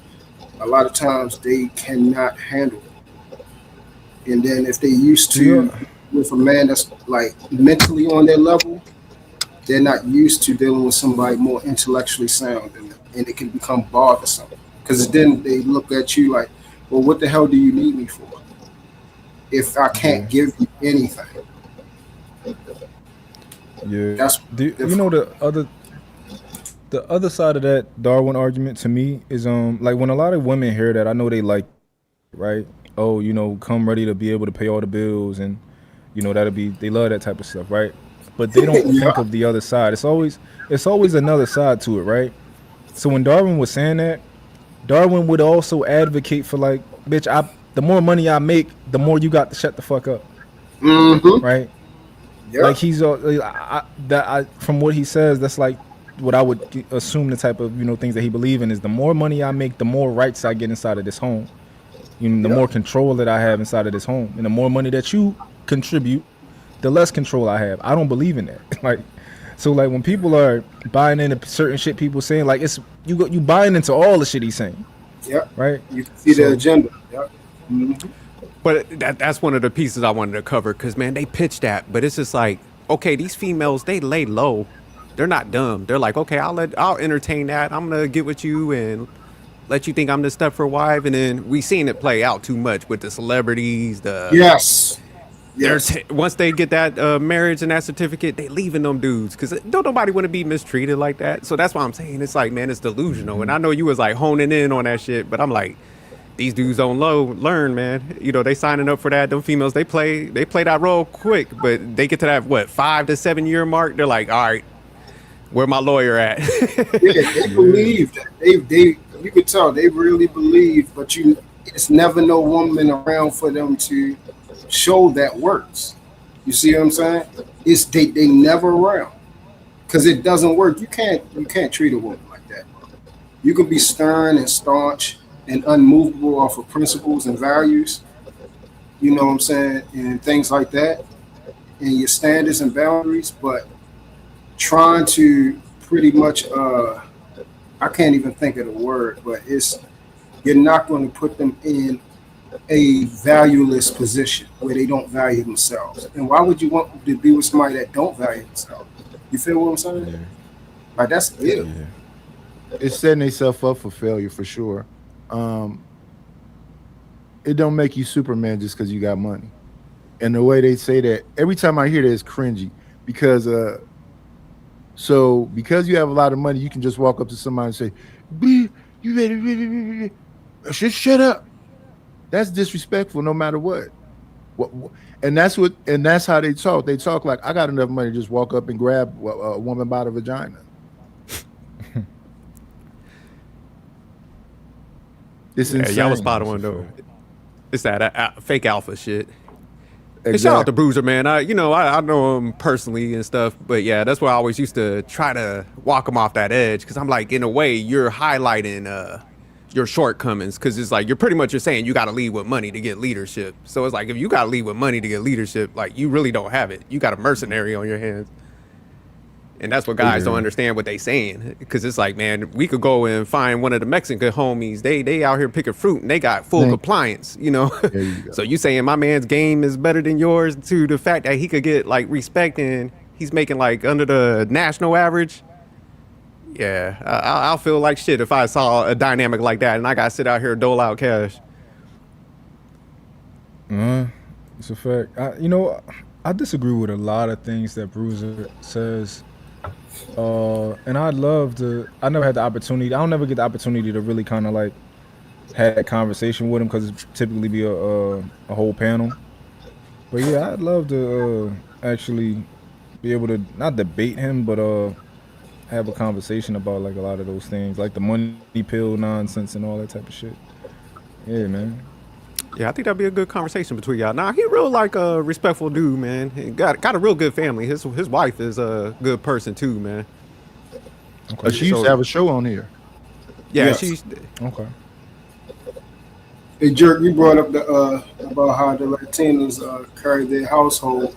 a lot of times they cannot handle it. And then if they used to with a man that's like mentally on their level, they're not used to dealing with somebody more intellectually sound than them, and it can become bothersome. Because then they look at you like, well, what the hell do you need me for if I can't give you anything? Yeah. That's the other side of that Darwin argument to me is like when a lot of women hear that, I know they like, right? Oh, come ready to be able to pay all the bills, and they love that type of stuff, right? But they don't think of the other side. It's always another side to it, right? So when Darwin was saying that, Darwin would also advocate for like, bitch, the more money I make, the more you got to shut the fuck up, right? Yeah. Like he's from what he says, that's like what I would assume the type of things that he believe in is the more money I make, the more rights I get inside of this home. The more control that I have inside of this home, and the more money that you contribute, the less control I have. I don't believe in that. Like, so like when people are buying into certain shit, people saying like it's you buying into all the shit he's saying. Yeah. Right. You can see the agenda. Yeah. But that's one of the pieces I wanted to cover because, man, they pitch that. But it's just like, okay, these females, they lay low. They're not dumb. They're like, okay, I'll entertain that. I'm going to get with you and let you think I'm the Stepford wife. And then we seen it play out too much with the celebrities. Yes. Once they get that marriage and that certificate, they leaving them dudes because don't nobody want to be mistreated like that. So that's why I'm saying it's like, man, it's delusional. And I know you was like honing in on that shit, but I'm like, these dudes don't learn, man. They signing up for that. Them females, they play that role quick, but they get to that 5 to 7 year mark. They're like, all right, where my lawyer at? They believe that. They you could tell they really believe, but it's never no woman around for them to show that works. You see what I'm saying? It's they never around because it doesn't work. You can't treat a woman like that. You can be stern and staunch and unmovable off of principles and values, you know what I'm saying, and things like that, and your standards and boundaries, but trying to pretty much, I can't even think of the word, but you're not going to put them in a valueless position where they don't value themselves. And why would you want to be with somebody that don't value themselves? You feel what I'm saying? Yeah. Like that's it. Yeah. It's setting themselves up for failure for sure. It don't make you Superman just because you got money. And the way they say that, every time I hear that, it's cringy because because you have a lot of money, you can just walk up to somebody and say, "B, you ready? Just shut up." That's disrespectful, no matter what. And that's how they talk. They talk like, "I got enough money to just walk up and grab a woman by the vagina." It's insane. Y'all was spot on though. It's that fake alpha shit. Exactly. And shout out to Bruiser, man. I know him personally and stuff, but yeah, that's why I always used to try to walk him off that edge, because I'm like, in a way, you're highlighting your shortcomings, because it's like you're saying you got to lead with money to get leadership. So it's like, if you got to lead with money to get leadership, like, you really don't have it. You got a mercenary on your hands. And that's what guys don't understand what they saying, because it's like, man, we could go and find one of the Mexican homies. They out here picking fruit and they got full compliance, you know. So you saying my man's game is better than yours, to the fact that he could get like respect and he's making like under the national average. Yeah, I'll feel like shit if I saw a dynamic like that and I got to sit out here and dole out cash. It's a fact. I disagree with a lot of things that Bruiser says. And I never had the opportunity. I don't never get the opportunity to really kind of like have that conversation with him, because it typically be a whole panel. But yeah, I'd love to actually be able to not debate him, but have a conversation about like a lot of those things, like the money pill nonsense and all that type of shit. Yeah, man. Yeah, I think that'd be a good conversation between y'all. Nah, he real like a respectful dude, man. He got a real good family. His wife is a good person too, man. Okay. She used to have a show on here. Yeah, Yes. she's Okay. Hey, Jerk, you brought up about how the Latinos carry their household.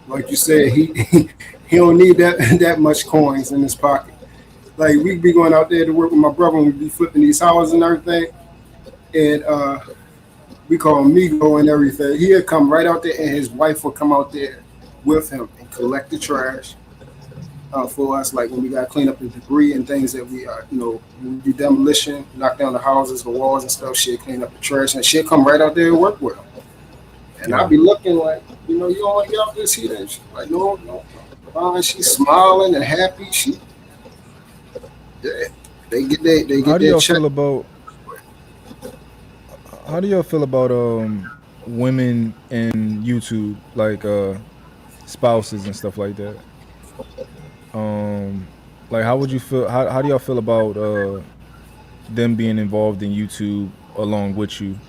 Like you said, he don't need that much coins in his pocket. Like, we'd be going out there to work with my brother and we'd be flipping these houses and everything. And we call him Migo and everything. He'd come right out there, and his wife would come out there with him and collect the trash for us. Like when we got to clean up the debris and things that we, when we do demolition, knock down the houses, the walls and stuff, she'd clean up the trash, and she'd come right out there and work with him. And I'd be looking like, you don't want to get off this heat. And she's like, no. She's smiling and happy. They get their check. How do y'all feel about women in YouTube, like spouses and stuff like that? Like, how would you feel? How do y'all feel about them being involved in YouTube along with you?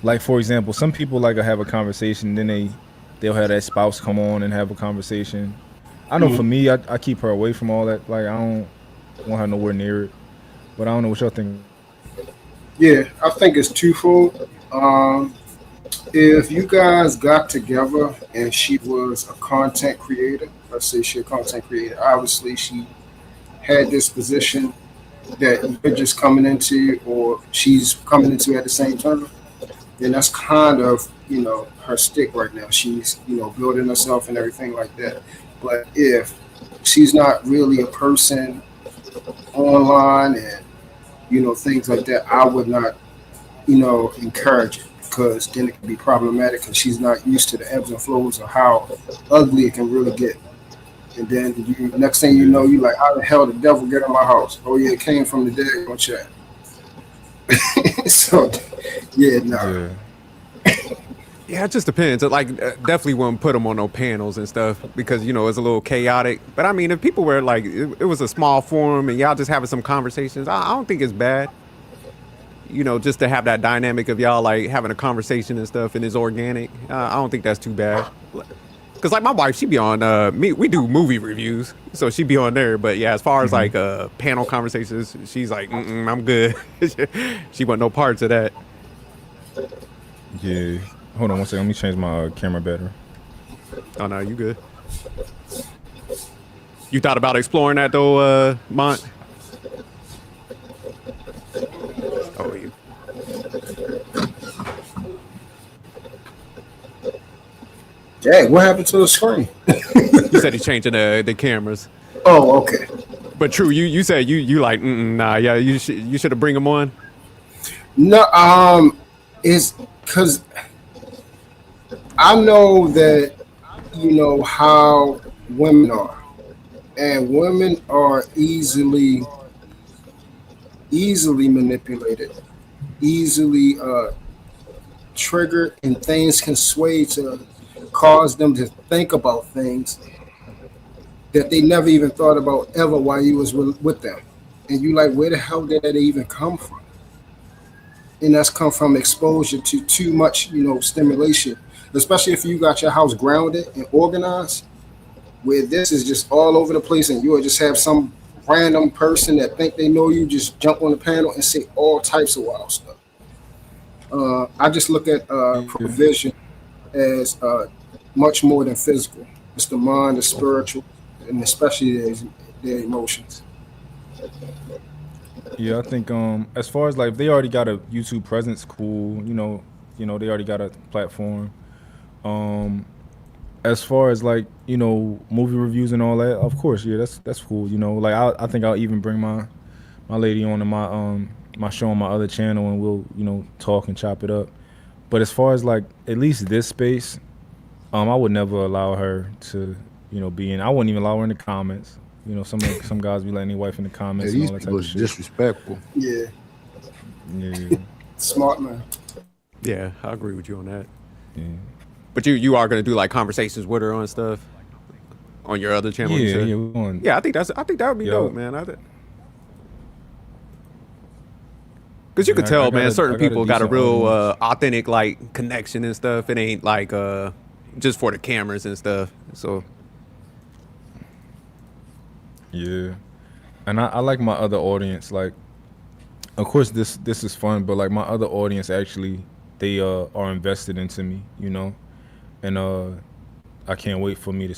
Like, for example, some people like to have a conversation, then they'll have that spouse come on and have a conversation. I know for me, I keep her away from all that. Like, I don't want her nowhere near it. But I don't know what y'all think. Yeah, I think it's twofold. If you guys got together and she was a content creator, let's say she's a content creator, obviously she had this position that you're just coming into, or she's coming into at the same time, then that's kind of, her stick right now. She's, building herself and everything like that. But if she's not really a person online and, things like that, I would not, encourage it, because then it can be problematic because she's not used to the ebbs and flows of how ugly it can really get. And then next thing you know, you like, how the hell did the devil get in my house? Oh yeah, it came from the dead on chat. So yeah, no. Yeah, it just depends. Like, definitely wouldn't put them on no panels and stuff, because, it's a little chaotic. But I mean, if people were like, it was a small forum and y'all just having some conversations, I don't think it's bad. Just to have that dynamic of y'all like having a conversation and stuff, and it's organic. I don't think that's too bad. Cause like my wife, she be on we do movie reviews, so she be on there. But yeah, as far as like panel conversations, she's like, I'm good. She want no parts of that. Yeah. Hold on one second. Let me change my camera battery. Oh no, you good. You thought about exploring that though, Mont? Oh, you. Dang, what happened to the screen? You said he's changing the cameras. Oh, okay. But true, you said you like nah, yeah, you should have bring him on. No, it's because I know that you know how women are, and women are easily manipulated, easily triggered, and things can sway to cause them to think about things that they never even thought about ever while you was with them. And you like, where the hell did that even come from? And that's come from exposure to too much, you know, stimulation. Especially if you got your house grounded and organized, where this is just all over the place, and you will just have some random person that think they know you just jump on the panel and say all types of wild stuff. I just look at provision as much more than physical. It's the mind, the spiritual, and especially their emotions. Yeah, I think as far as like if they already got a YouTube presence, cool. They already got a platform. As far as like movie reviews and all that, of course, yeah, that's cool. Like I think I'll even bring my lady on to my show on my other channel, and we'll talk and chop it up. But as far as like at least this space, I would never allow her to be in. I wouldn't even allow her in the comments. Some guys be letting their wife in the Yeah, comments and these all that type people of is shit. disrespectful. Yeah, Yeah, smart man. Yeah, I agree with you on that. yeah, But you are gonna do like conversations with her on stuff on your other channel. yeah, yeah. We're going, Yeah, I think that would be Yeah. dope, man. Because you could I tell, got man, a- certain I got a people got a decent real audience. authentic like connection and stuff. It ain't like just for the cameras and stuff. So yeah. And I like my other audience. Like, of course, this is fun, but like my other audience actually, they are invested into me, and I can't wait for me to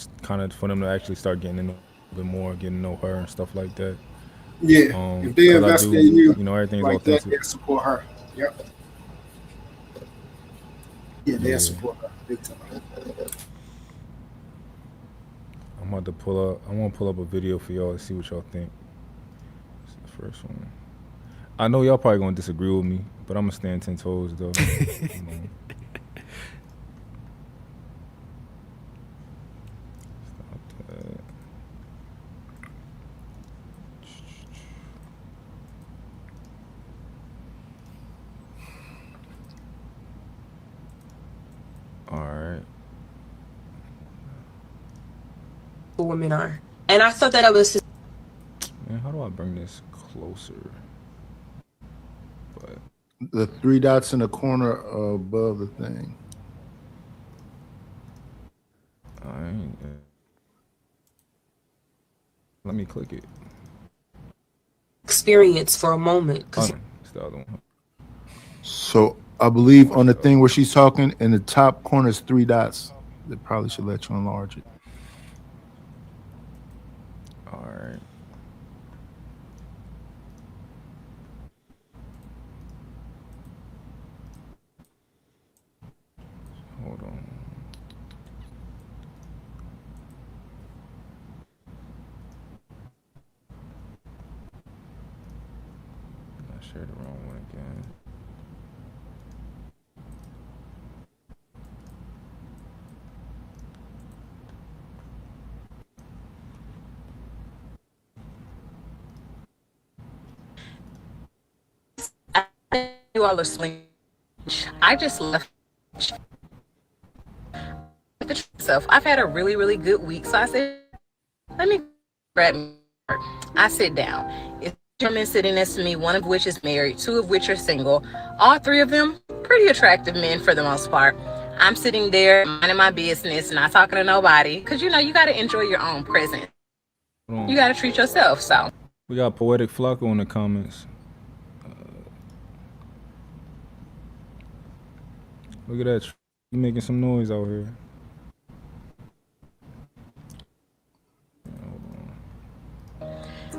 for them to actually start getting to know a bit more, getting to know her and stuff like that. Yeah, if they 'Cause I invest do, in you everything's like that, authentic. they support her. Yep. Yeah, they Yeah. support her big time. I'm about to pull up. I want to pull up a video for y'all to see what y'all think. This is the first one. I know y'all probably gonna disagree with me, but I'm gonna stand 10 toes though. Come on. Stop that. All right. Women are. And I thought that I was Man, how do I bring this closer? But The three dots in the corner above the thing. I ain't. Let me click it. experience for a moment. Oh, 'Cause no, it's the other one. So I believe on the thing where she's talking, in the top corner is three dots. They probably should let you enlarge it. All right. Hold on. I shared the wrong one again. you all are sleeping. I just left myself. I've had a really, really good week. So I said, let me grab me. I sit down. It's gentlemen sitting next to me, one of which is married, two of which are single. All three of them pretty attractive men for the most part. I'm sitting there minding my business, not talking to nobody. Because, you got to enjoy your own presence. Hold on. You got to treat yourself. So We got Poetic Flacco in the comments. Look at that. You making some noise out here.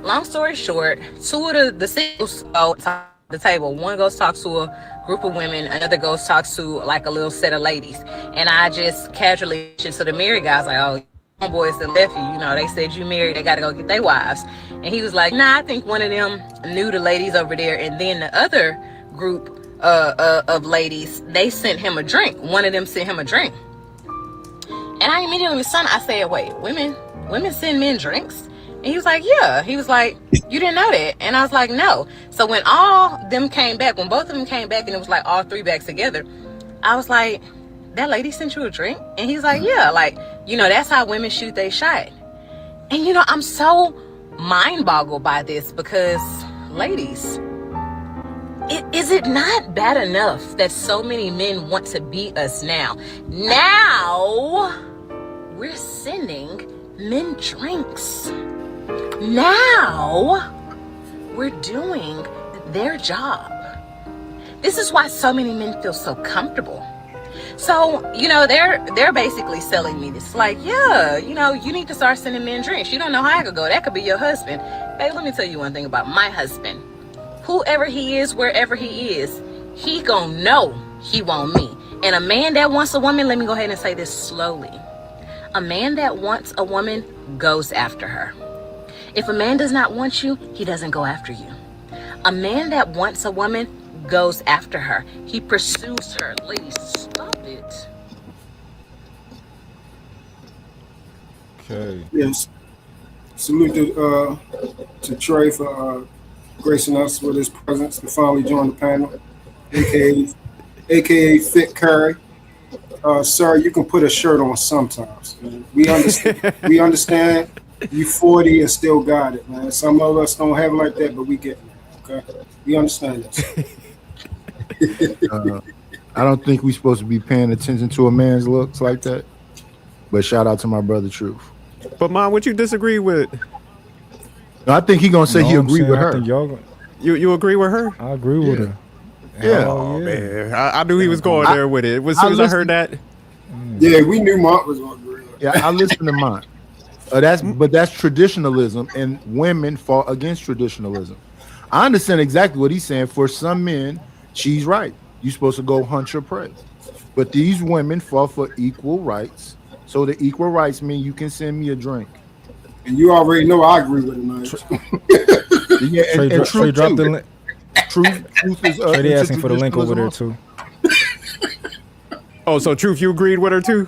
long story short, two of the singles talking the table. One goes talk to a group of women, another goes talk to like a little set of ladies. And I just casually mentioned to the married guys, like, oh, homeboys that left you, they said you married, they got to go get their wives. And he was like, nah, I think one of them knew the ladies over there. And then the other group of ladies, they sent him a drink. One of them sent him a drink. And I immediately was stunned. I said, wait, women send men drinks? And he was like, yeah. He was like, you didn't know that? And I was like, no. So when both of them came back and it was like all three back together, I was like, that lady sent you a drink? And he's like, yeah, like, that's how women shoot they shot. And I'm so mind boggled by this because, ladies, is it not bad enough that so many men want to beat us now? Now we're sending men drinks. Now we're doing their job. This is why so many men feel so comfortable. So, they're basically selling me this. Like, yeah, you need to start sending men drinks. You don't know how I could go. That could be your husband. Hey, let me tell you one thing about my husband. Whoever he is, wherever he is, he gonna know he want me. And a man that wants a woman, let me go ahead and say this slowly. A man that wants a woman goes after her. If a man does not want you, he doesn't go after you. A man that wants a woman goes after her. He pursues her. Ladies, stop it. Okay. Yes. Salute to Trey for gracing us with his presence and finally joined the panel, aka Fit Curry. Sir, you can put a shirt on sometimes. Man. We understand you 40 and still got it, man. Some of us don't have it like that, but we get it. Okay, we understand this. I don't think we're supposed to be paying attention to a man's looks like that. But shout out to my brother Truth. But Mom, would you disagree with? No, I think he gonna say he agree with her. You agree with her? I agree with her. Yeah. Oh man, I knew he was going there with it. As soon as I heard that. Yeah, we knew Mark was gonna agree. Yeah, I listened to mine. That's traditionalism, and women fought against traditionalism. I understand exactly what he's saying. For some men, she's right. You're supposed to go hunt your prey. But these women fought for equal rights. So the equal rights mean you can send me a drink. And you already know I agree with him, man. Yeah, and Trey dropped the link. Truth is They asking for the link over there too. Oh, so Truth, you agreed with her too?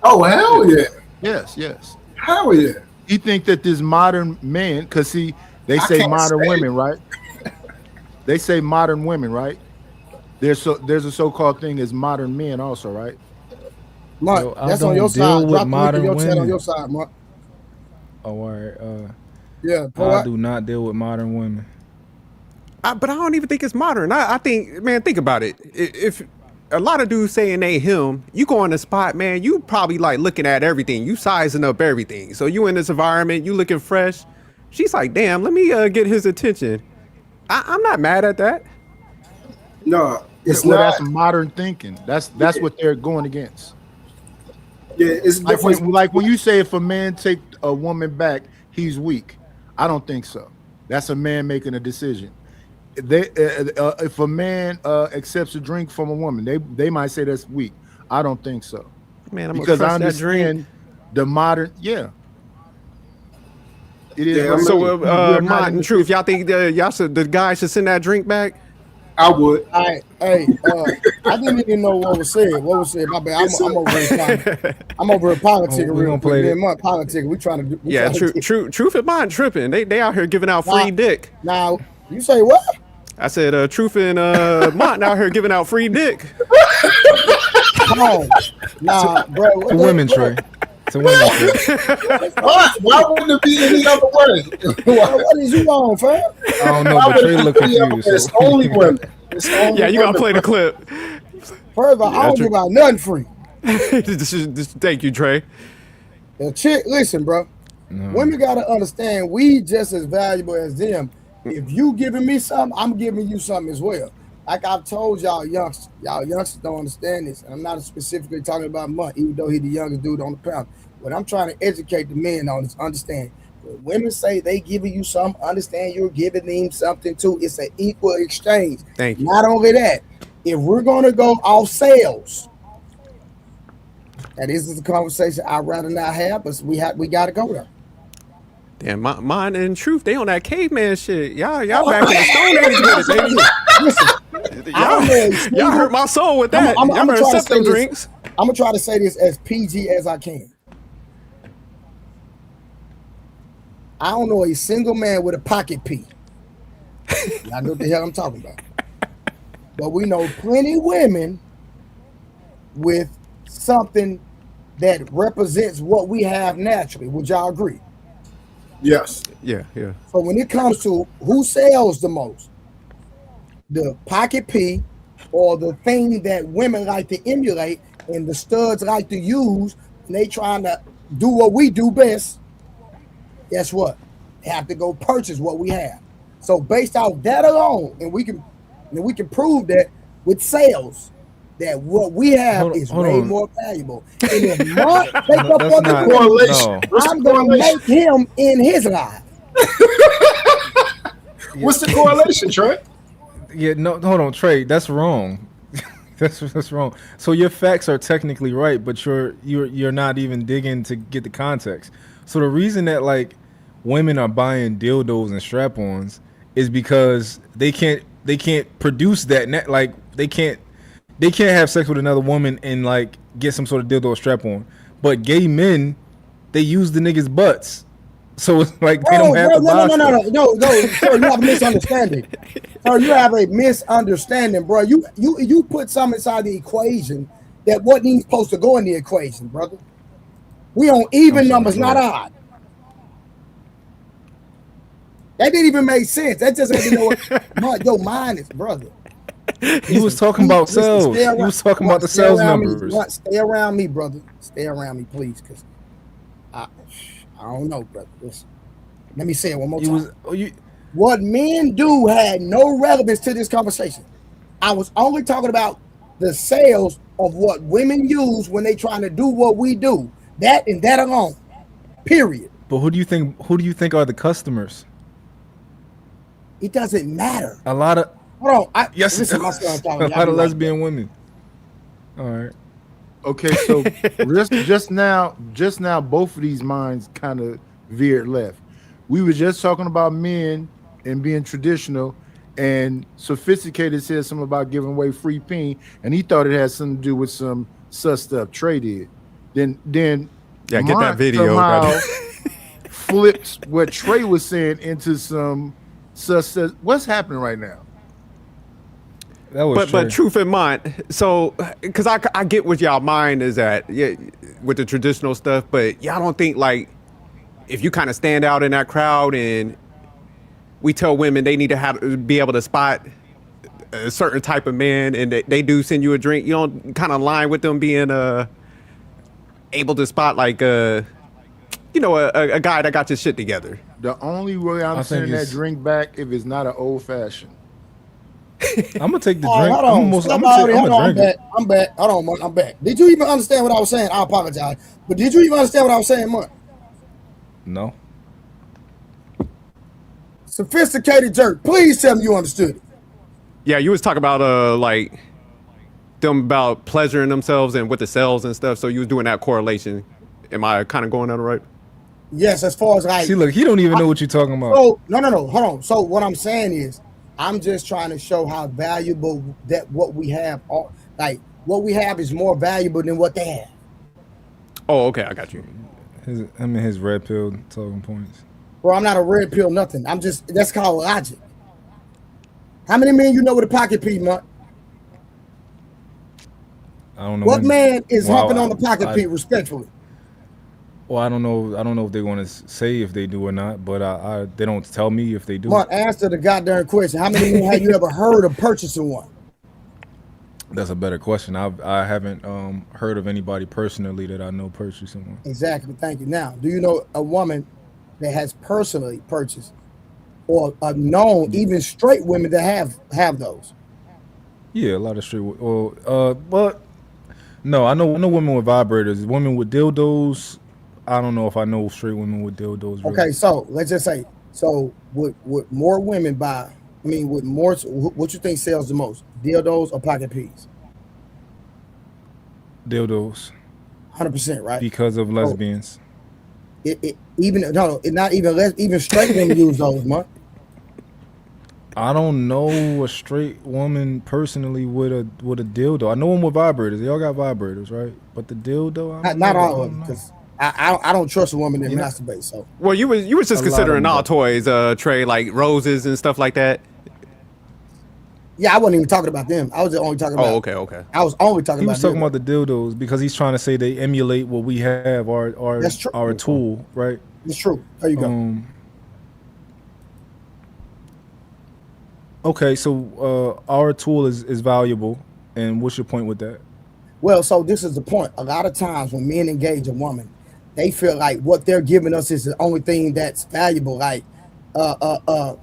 Oh, hell yeah. Yes. Hell yeah. You think that this modern man, because see, they say modern women, right? They say modern women, right? There's a so-called thing as modern men also, right? Mark, that's on your side. Drop the link in your chat on your side, Mark. Oh, all right. Yeah, I do not deal with modern women. But I don't even think it's modern. I think, man, think about it. If a lot of dudes saying they him, you go on the spot, man, you probably like looking at everything. You sizing up everything. So you in this environment, you looking fresh. She's like, damn, let me get his attention. I'm not mad at that. No, it's not. not. That's modern thinking. That's what they're going against. Yeah, it's different. Like when you say if a man take a woman back, he's weak. I don't think so. That's a man making a decision. If a man accepts a drink from a woman, they might say that's weak. I don't think so. Man, I'm because I understand that drink. The modern, yeah. It is. Yeah, so, Martin, Truth, y'all think the guy should send that drink back? I would. Hey, I didn't even know what was said. What was said? My bad. I'm over here. I'm over here politicking real quick. Politicking. We trying to do. Truth and Martin tripping. They out here giving out free dick. Now you say what? I said Truth and Martin out here giving out free dick. Come on, nah, bro. To women, Trey. To women, Trey. Why wouldn't it be any other way? What is you on, fam? I don't know, but Trey look confused. It's only women. It's only yeah, you gotta play the clip. First of all, I don't give out nothing free. Thank you, Trey. The chick, listen, bro. No. Women gotta understand we just as valuable as them. If you giving me something, I'm giving you something as well. Like I've told y'all youngsters don't understand this. I'm not specifically talking about Mutt, even though he's the youngest dude on the panel. What I'm trying to educate the men on is understand When women say they giving you something, understand you're giving them something too. It's an equal exchange. Thank you. Not only that, if we're gonna go off sales, and this is a conversation I'd rather not have, but we got to go there. Damn, mine and truth, they on that caveman shit. Y'all back in the Stone Age with it, baby. Listen, I don't know. Y'all hurt my soul with that. I'm Y'all better try to accept say them this. drinks. I'm gonna try to say this as PG as I can. I don't know a single man with a pocket P. Y'all know what the hell I'm talking about. But we know plenty women with something that represents what we have naturally. Would y'all agree? Yes. Yeah. So when it comes to who sells the most, the pocket P or the thing that women like to emulate and the studs like to use when they trying to do what we do best, guess what? They have to go purchase what we have. So based off that alone, and we can prove that with sales, that what we have is way more valuable. And if Mark take up on the correlation, I'm gonna make him in his life. What's the correlation, Trey? Yeah, no, hold on, Trey. That's wrong. That's wrong. So your facts are technically right, but you're not even digging to get the context. So the reason that like women are buying dildos and strap-ons is because they can't produce that like they can't have sex with another woman and like get some sort of dildo or strap-on. But gay men, they use the niggas' butts. So it's like they don't have to buy stuff. No, sir, you have a misunderstanding. Sir, you have a misunderstanding, bro. You put something inside the equation that wasn't even supposed to go in the equation, brother. We on even numbers, not odd. That didn't even make sense. That just made me know what your mind is, brother. He was talking about sales. He was talking about the sales numbers. Stay around me, brother. Stay around me, please, because I don't know, brother. Listen. Let me say it one more time. What men do had no relevance to this conversation. I was only talking about the sales of what women use when they trying to do what we do. That and that alone. Period. But who do you think are the customers? It doesn't matter. A lot of Yes, listen, my son talking. A lot of lesbian women. All right. Okay, so just now, both of these minds kind of veered left. We were just talking about men and being traditional, and Sophisticated said something about giving away free peen, and he thought it had something to do with some sus stuff Trey did. Then yeah, get that video. Flips what Trey was saying into some sus stuff. What's happening right now? But truth in mind, so because I get what y'all mind is at, yeah, with the traditional stuff, but y'all don't think like if you kind of stand out in that crowd and we tell women they need to be able to spot a certain type of man and they do send you a drink, you don't kind of align with them being able to spot like a guy that got his shit together. The only way I'm sending that drink back if it's not an old fashioned. I'm gonna take the drink. Hold on, I'm back. Hold on, Mark. I'm back. Did you even understand what I was saying? I apologize, but did you even understand what I was saying, Mark? No. Sophisticated jerk. Please tell me you understood it. Yeah, you was talking about like them about pleasuring themselves and with the cells and stuff. So you was doing that correlation. Am I kind of going on right? Yes, as far as like. See, look, he don't even know what you're talking about. So no. Hold on. So what I'm saying is, I'm just trying to show how valuable that what we have, like what we have is more valuable than what they have. Oh, okay, I got you. His red pill talking points. Bro, I'm not a red pill, nothing. That's called logic. How many men you know with a pocket P, Mark? I don't know. What man is hopping on the pocket P respectfully? Well, I don't know if they want to say if they do or not, but they don't tell me if they do. Mark, answer the goddamn question. How many men have you ever heard of purchasing one? That's a better question. I haven't heard of anybody personally that I know purchasing one. Exactly. Thank you. Now, do you know a woman that has personally purchased or known even straight women that have those? Yeah, a lot of straight. But no, I know women with vibrators, women with dildos. I don't know if I know straight women with dildos. Really. Okay, so let's just say, so would more women buy? I mean, with more, what you think sells the most, dildos or pocket peas? Dildos 100%, right? because of lesbians. It even no, it not even less. Even straight women use those, man. I don't know a straight woman personally with a dildo. I know them with vibrators. They all got vibrators, right? But the dildo, Not all of them, because I don't trust a woman that masturbates. So Well, you was just A lot of considering them all do. toys, Trey, like roses and stuff like that. yeah, I wasn't even talking about them. I was only talking about. Oh, okay. I was only talking He about. was talking dildos. about the dildos because he's trying to say they emulate what we have, That's true. our tool, right? It's true. There you go. Okay, so our tool is valuable, and what's your point with that? Well, so this is the point. A lot of times when men engage a woman, they feel like what they're giving us is the only thing that's valuable. Like,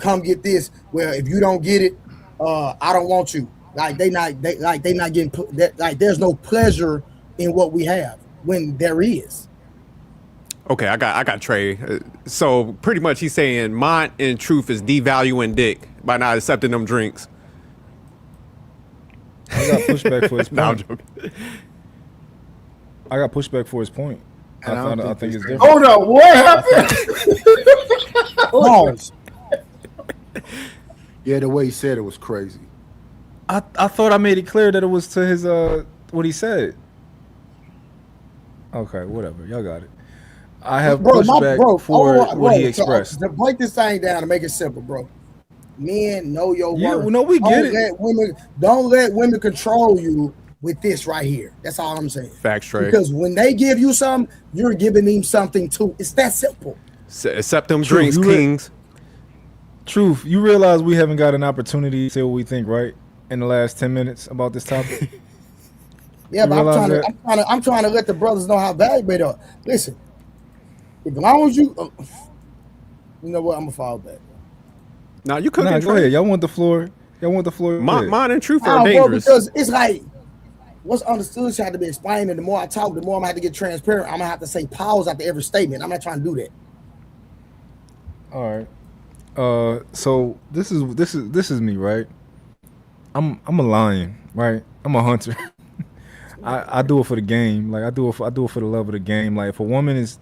come get this. Well, if you don't get it, I don't want you. Like they not getting like there's no pleasure in what we have when there is. Okay, I got Trey. So pretty much he's saying Mont in truth is devaluing dick by not accepting them drinks. I got pushback for his point. No, I'm joking. I got pushback for his point. I think it's different. Hold on, what happened? Pause. Yeah, the way he said it was crazy. I thought I made it clear that it was to his what he said. Okay, whatever. Y'all got it. I have pushback for what he expressed. To break this thing down and make it simple, bro. Men know your worth. No, we get it. Don't let women control you with this right here. That's all I'm saying. Facts, Trey. Because when they give you something, you're giving them something too. It's that simple. Accept them drinks, kings. Truth, you realize we haven't got an opportunity to say what we think, right? In the last 10 minutes about this topic. Yeah, but I'm trying to let the brothers know how valuable they are. Listen, as long as you know what, I'm gonna fall back. Now you cooking. Go ahead. Y'all want the floor. Mine and truth are dangerous. Because it's like what's understood should have to be explained, and the more I talk, the more I'm gonna have to get transparent. I'm gonna have to say pause after every statement. I'm not trying to do that. All right. So this is me, right? I'm a lion, right? I'm a hunter. I do it for the game. Like I do it for the love of the game. Like if a woman is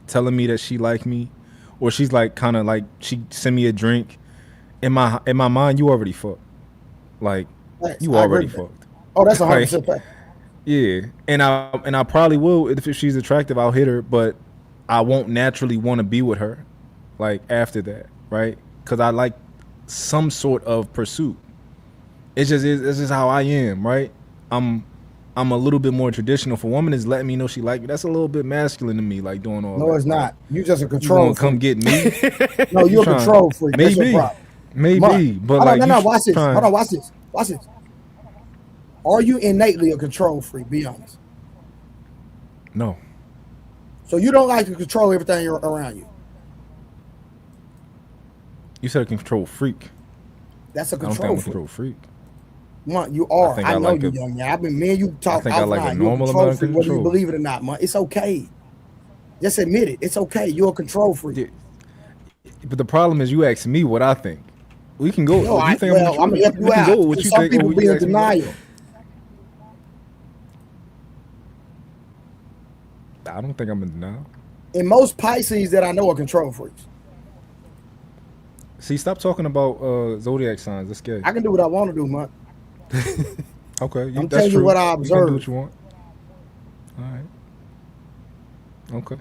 telling me that she like me, or she's like kind of like she send me a drink, in my mind you already fucked. Like you already fucked. Oh, that's 100% fact. Yeah, and I probably will if she's attractive. I'll hit her, but I won't naturally want to be with her, like after that, right? Because I like some sort of pursuit. It's just how I am, right? I'm a little bit more traditional. If a woman is letting me know she like me, that's a little bit masculine to me, like doing all that. No, it's not. You just a control freak. Come get me. No, you're a control freak. Maybe, but like no, watch this. Hold on, watch this. Are you innately a control freak? Be honest. No. So you don't like to control everything around you. You said a control freak. That's a I don't control think I'm a control freak. You are. I know like you, young man. I've been me and you talk. I think I like a normal amount of control. Whether you believe it or not, man, it's okay. Just admit it. It's okay. You're a control freak. Yeah. But the problem is, you ask me what I think. We can go. No, I'm gonna help you out. Some people be in denial. I don't think I'm in denial. And most Pisces that I know are control freaks. See, stop talking about zodiac signs. That's scary. I can do what I want to do, man. Okay, I'm telling you what I observed. You can do what you want. All right. Okay.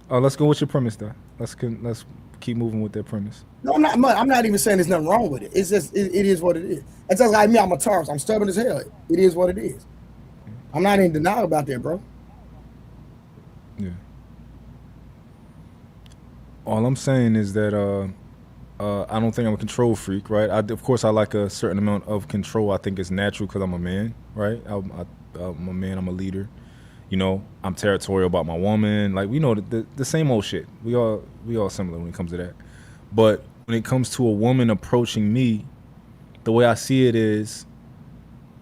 Let's go with your premise, though. Let's keep moving with that premise. No, I'm not even saying there's nothing wrong with it. It's just it is what it is. It's just like me. I'm a Taurus. I'm stubborn as hell. It is what it is. I'm not in denial about that, bro. Yeah. All I'm saying is that I don't think I'm a control freak, right? Of course, I like a certain amount of control. I think it's natural because I'm a man, right? I'm a man. I'm a leader. You know, I'm territorial about my woman. Like, we know the same old shit. We all similar when it comes to that. But when it comes to a woman approaching me, the way I see it is,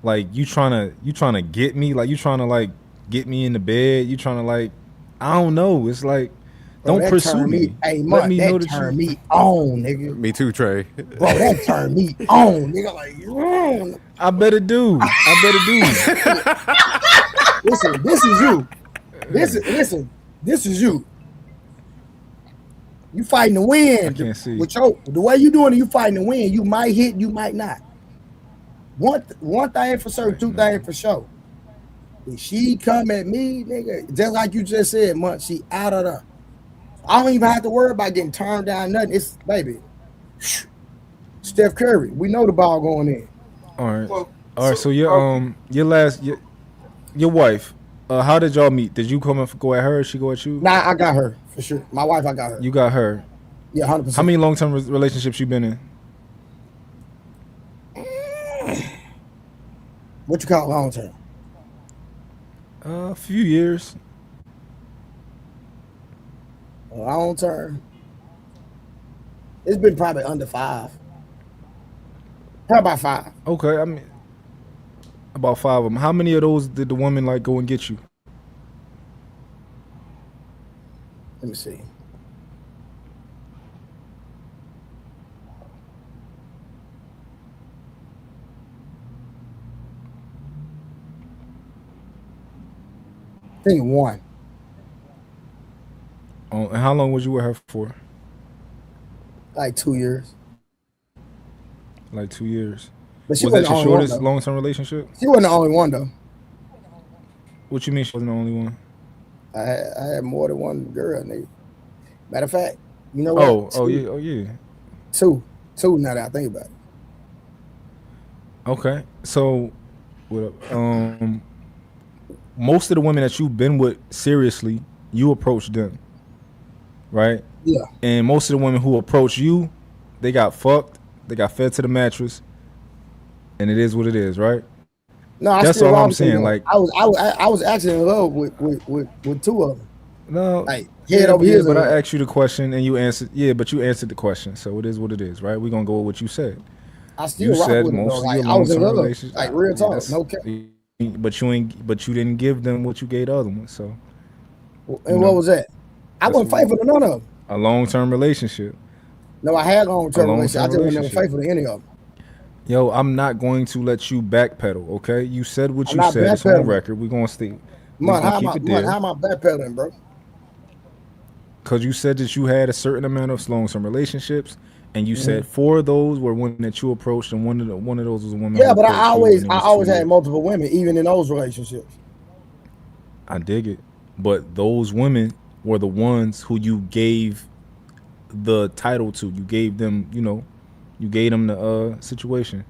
like, you trying to get me, like you trying to like get me in the bed. You trying to like I don't know. It's like, Bro, don't that pursue turned me. me. Hey, Let Mark, me know that that turned you. me on, nigga. Me too, Trey. Bro, that turned me on, nigga. Like, mm. I better do. I better do. Listen, this is you. This is you. You fighting to win. I can't see. With the way you doing it, you fighting to win. You might hit, you might not. One thing for certain, two things for sure. If she come at me, nigga, just like you just said, Month, she out of there. I don't even have to worry about getting turned down, nothing. It's, baby, Steph Curry. We know the ball going in. All right. All right. So your wife, how did y'all meet? Did you come and go at her? Or she go at you? Nah, I got her for sure. My wife, I got her. You got her. Yeah, 100%. How many long-term relationships you been in? What you call long term? A few years. Long term. It's been probably under 5. How about 5? Okay, I mean, about 5 of them. How many of those did the woman like go and get you? Let me see. I think 1. Oh, and how long was you with her for? Like 2 years. Like 2 years. But she Was that wasn't your the only shortest one, long-term relationship? She wasn't the only one though. What you mean she wasn't the only one? I had more than one girl, nigga. Matter of fact, you know what? Oh yeah. Two now that I think about it. Okay, so, most of the women that you've been with seriously, you approached them, right? Yeah. And most of the women who approach you, they got fucked, they got fed to the mattress, and it is what it is, right? No, that's all I'm saying. Like, I was actually in love with 2 of them. No, like head over yeah, heels. but I asked you the question and you answered. Yeah, but you answered the question, so it is what it is, right? We're gonna go with what you said. I still rock with them, though. Like, I was in love, like real talk, no cap. But you didn't give them what you gave the other one. So, and what was that? I wasn't faithful to none of them. A long-term relationship. No, I had long-term relationship. I just was never faithful to any of them. Yo, I'm not going to let you backpedal. Okay, you said what you said. It's on record. We're gonna stay. How am I backpedaling, bro? Because you said that you had a certain amount of long-term relationships, and you said 4 of those were women that you approached, and one of those was a woman. Yeah, but I always had multiple women, even in those relationships. I dig it, but those women were the ones who you gave the title to. You gave them, you gave them the situation.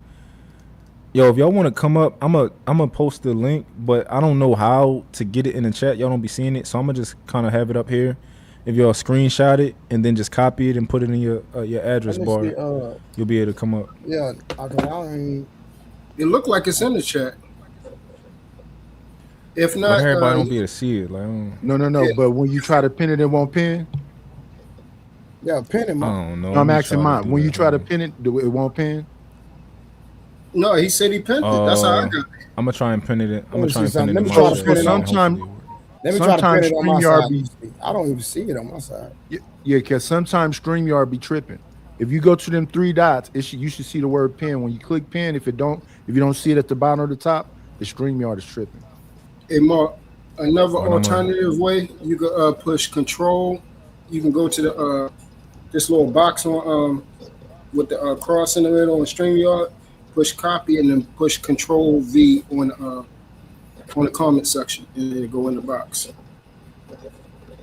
Yo, if y'all want to come up, I'm a post the link, but I don't know how to get it in the chat. Y'all don't be seeing it, so I'm gonna just kind of have it up here. If y'all screenshot it and then just copy it and put it in your address bar, you'll be able to come up. Yeah, it looked like it's in the chat. If not, but everybody don't be able to see it. Like, no. Yeah. But when you try to pin it, it won't pin. Yeah, pin it. I don't know. No, I'm asking mine. When you try to pin it, it won't pin. No, he said he pinned it. That's how I got it. I'm gonna try and pin it. Let me try to pin it on my side. I don't even see it on my side. Yeah, because sometimes StreamYard be tripping. If you go to them 3 dots, you should see the word pin. When you click pin, if you don't see it at the bottom or the top, the StreamYard is tripping. Hey, Mark, another alternative way you can push control. You can go to the this little box on with the cross in the middle on StreamYard. Push copy and then push Control V on the comment section and then go in the box.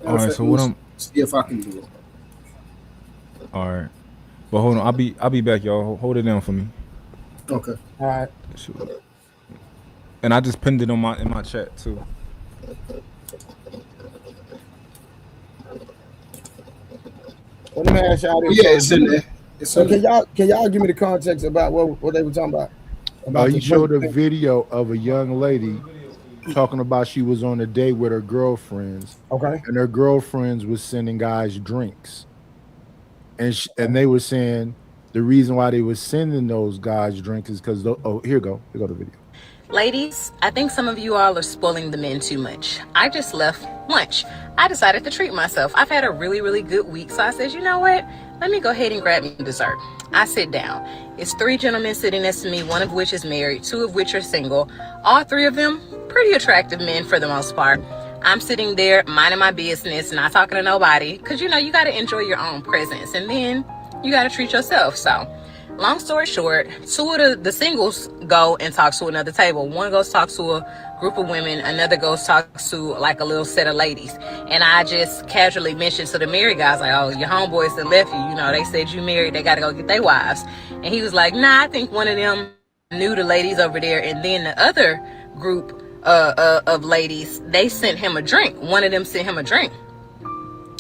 All right, so see if I can do it. All right, but hold on, I'll be back, y'all. Hold it down for me. Okay. All right. And I just pinned it in my chat too. Let me ask y'all this. Yeah, it's in there. So can y'all give me the context about what they were talking about? He showed a video of a young lady talking about she was on a date with her girlfriends. Okay. And her girlfriends was sending guys drinks. And they were saying the reason why they were sending those guys drinks is because here go the video. Ladies, I think some of you all are spoiling the men too much. I just left lunch. I decided to treat myself. I've had a really, really good week. So I said, you know what? Let me go ahead and grab me dessert. I sit down. It's 3 gentlemen sitting next to me, one of which is married, 2 of which are single. All 3 of them, pretty attractive men for the most part. I'm sitting there minding my business, not talking to nobody. Because, you got to enjoy your own presence. And then you got to treat yourself. So, long story short, 2 of the singles go and talk to another table. One goes talk to a group of women. Another goes talk to like a little set of ladies. And I just casually mentioned to the married guys, like, oh, your homeboys that left you, they said you married. They got to go get their wives. And he was like, nah, I think one of them knew the ladies over there. And then the other group of ladies, they sent him a drink. One of them sent him a drink.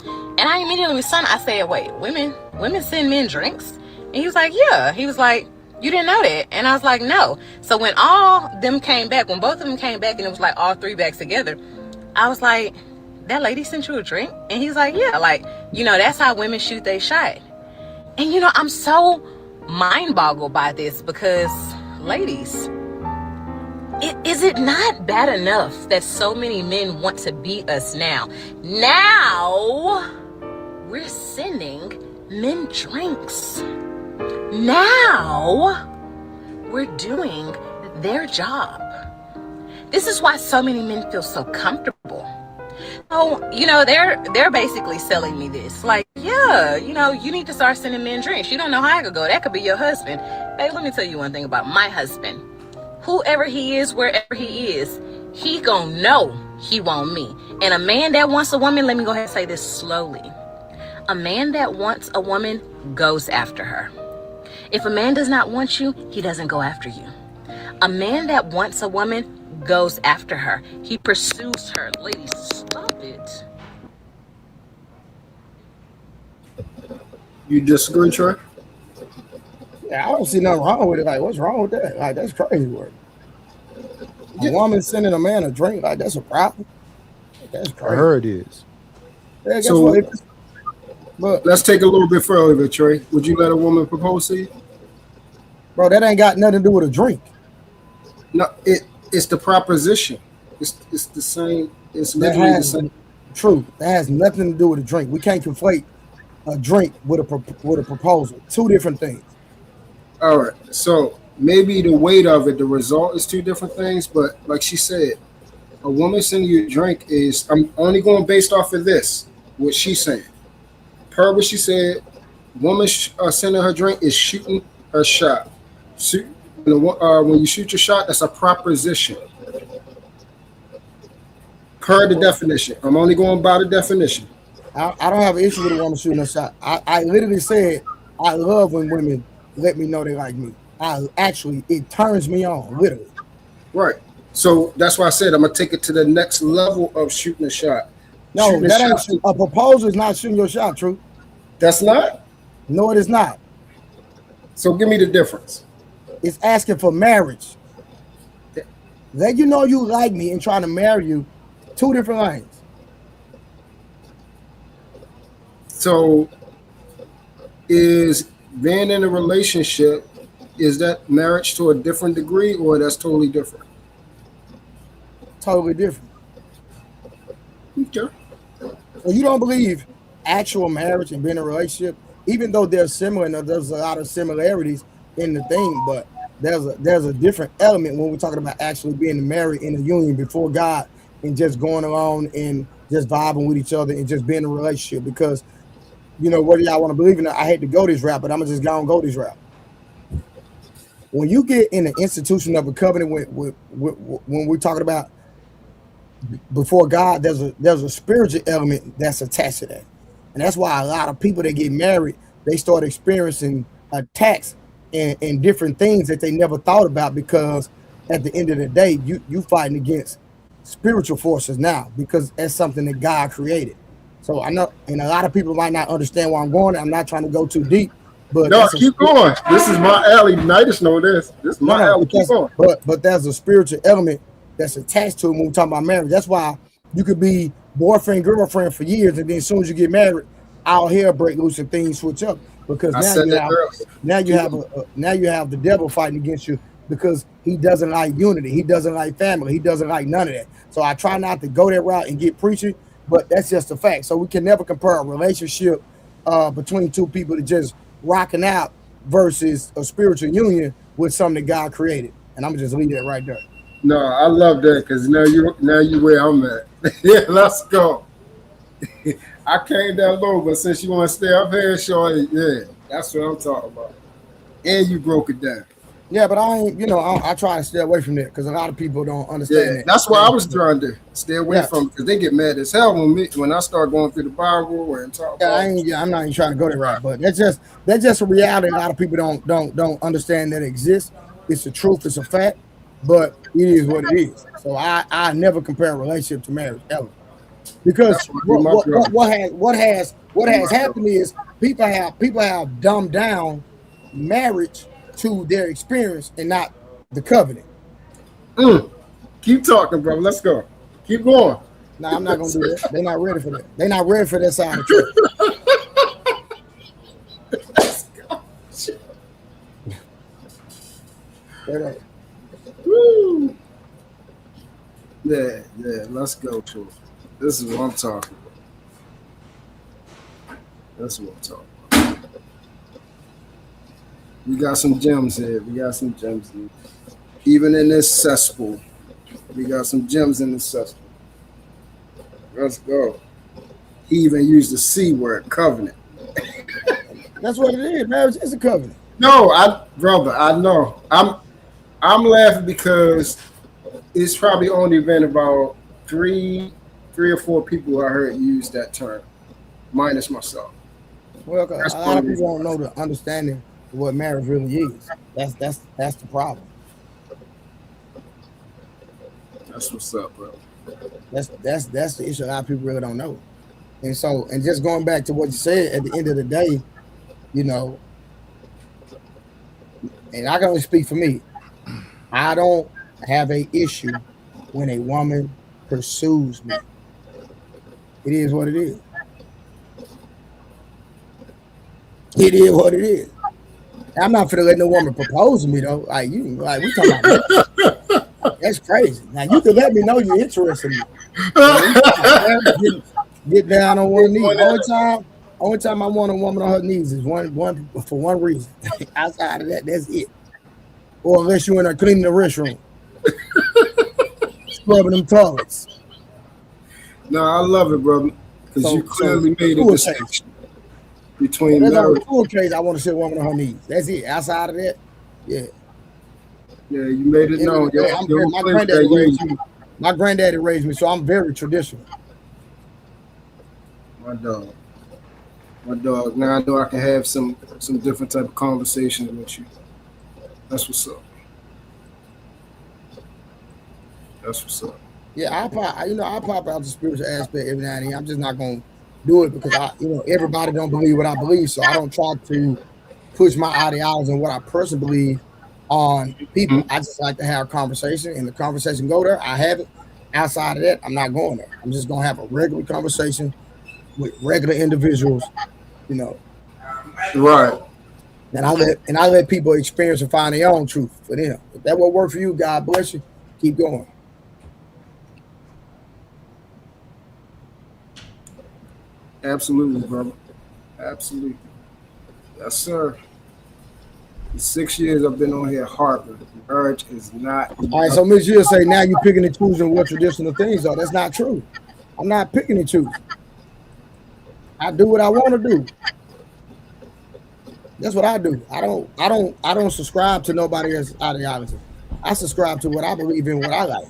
And I immediately was stunned. I said, wait, women send men drinks? And he was like, yeah. He was like, you didn't know that? And I was like, no. So when both of them came back and it was like all 3 bags together, I was like, that lady sent you a drink? And he's like, yeah, like, that's how women shoot their shot. And I'm so mind boggled by this because, ladies, is it not bad enough that so many men want to beat us now? Now we're sending men drinks. Now we're doing their job. This is why so many men feel so comfortable. So, they're basically selling me this. Like, yeah, you need to start sending men drinks. You don't know how it could go. That could be your husband. Hey, let me tell you one thing about my husband. Whoever he is, wherever he is, he gonna know he want me. And a man that wants a woman, let me go ahead and say this slowly. A man that wants a woman goes after her. If a man does not want you, he doesn't go after you. A man that wants a woman goes after her. He pursues her. Ladies, stop it. You disagree, Trey? Yeah, I don't see nothing wrong with it. Like, what's wrong with that? Like, that's crazy work. A woman sending a man a drink, like, that's a problem. That's crazy. I heard it is. Yeah, guess So- what? Look, Let's take a little bit further, Trey. Would you let a woman propose to you? bro, that ain't got nothing to do with a drink. No, it's the proposition. It's the same. It's That literally the has same. True. That has nothing to do with a drink. We can't conflate a drink with a proposal. 2 different things. All right. So maybe the weight of it, the result is 2 different things. But like she said, a woman sending you a drink is. I'm only going based off of this. What she's saying. Per what she said, woman sending her drink is shooting her shot. When you shoot your shot, that's a proposition. Per the definition. I'm only going by the definition. I don't have an issue with a woman shooting a shot. I literally said I love when women let me know they like me. It turns me on, literally. Right. So that's why I said I'm gonna take it to the next level of shooting a shot. No, Shooting that a ain't shot. a proposal is not shooting your shot, true. That's not. No, it is not. So give me the difference. It's asking for marriage. Let you know you like me and trying to marry you, 2 different lanes. So is being in a relationship, is that marriage to a different degree or that's totally different? Totally different. Okay. So you don't believe actual marriage and being in a relationship, even though they're similar and there's a lot of similarities in the thing, but there's a different element when we're talking about actually being married in a union before God and just going along and just vibing with each other and just being in a relationship. Because whether y'all want to believe in it, I hate to go this route, but I'm just gonna go this route. When you get in the institution of a covenant when we're talking about before God, there's a spiritual element that's attached to that. And that's why a lot of people that get married, they start experiencing attacks and different things that they never thought about, because at the end of the day, you fighting against spiritual forces now, because that's something that God created. So I know, and a lot of people might not understand where I'm going. I'm not trying to go too deep, but No, keep going. This is my alley. Nidus know this. This is my alley. Keep going. But there's a spiritual element that's attached to it when we talk about marriage. That's why you could be boyfriend, girlfriend for years, and then as soon as you get married, all hell break loose and things switch up. Because now you have the devil fighting against you, because he doesn't like unity, he doesn't like family, he doesn't like none of that. So I try not to go that route and get preachy, but that's just a fact. So we can never compare a relationship between two people that just rocking out versus a spiritual union with something that God created. And I'm gonna just leave that right there. No, I love that because now you where I'm at. Yeah, let's go. I came down low, but since you want to stay up here, shorty, yeah, that's what I'm talking about. And you broke it down. Yeah, but I ain't, I try to stay away from that because a lot of people don't understand Yeah, that. that's why I was trying to stay away Yeah. from because they get mad as hell when I start going through the Bible and talk Yeah, about. I'm not even trying to go that route, but that's just a reality. A lot of people don't understand that it exists. It's the truth. It's a fact, but it is what it is. So I never compare a relationship to marriage ever, because That's what my brother. what Be has my happened is people have dumbed down marriage to their experience and not the covenant. brother. Keep talking, bro. Let's go. Keep going. Now I'm not gonna do that. They're not ready for that. They're not ready for that side of the track. Woo. Yeah, let's go to it. This is what I'm talking about. That's what I'm talking about. We got some gems here. Even in this cesspool, we got some gems in this cesspool. Let's go. He even used the C word, covenant. That's what it is. Marriage is a covenant. No, brother, I know. I'm laughing because it's probably only been about three or four people I heard use that term, minus myself. Well, That's a lot of one people reason. don't know the understanding of what marriage really is. That's the problem. That's what's up, bro. That's the issue. A lot of people really don't know. And just going back to what you said, at the end of the day, you know, and I can only speak for me. I don't have a issue when a woman pursues me. It is what it is. It is what it is. I'm not finna let no woman propose to me though. Like we talking about that. That's crazy. Now you can let me know you're interested in me. Get down on one knee. Only time I want a woman on her knees is one for one reason. Outside of that, that's it. Or unless you're in there cleaning the restroom, scrubbing them toilets. No, I love it, brother, because you clearly made a distinction between There's only marriage. two occasions I want to see a woman on her knees. That's it. Outside of that, yeah. Yeah, you made it known. My granddaddy raised me, so I'm very traditional. My dog. Now I know I can have some different type of conversations with you. That's what's up. Yeah, I pop out the spiritual aspect every now and then. I'm just not gonna do it because everybody don't believe what I believe, so I don't try to push my ideology and what I personally believe on people. I just like to have a conversation, and the conversation go there. I have it. Outside of that, I'm not going there. I'm just gonna have a regular conversation with regular individuals, Right. and I let people experience and find their own truth for them. If that will work for you, God bless you. Keep going. Absolutely, brother. Absolutely. Yes, sir. The 6 years I've been on here harping. Marriage is not. All right, so Ms. Gill say now you're picking and choosing what traditional things are. That's not true. I'm not picking and choosing. I do what I want to do. That's what I do. I don't subscribe to nobody else's ideology. I subscribe to what I believe in, what I like.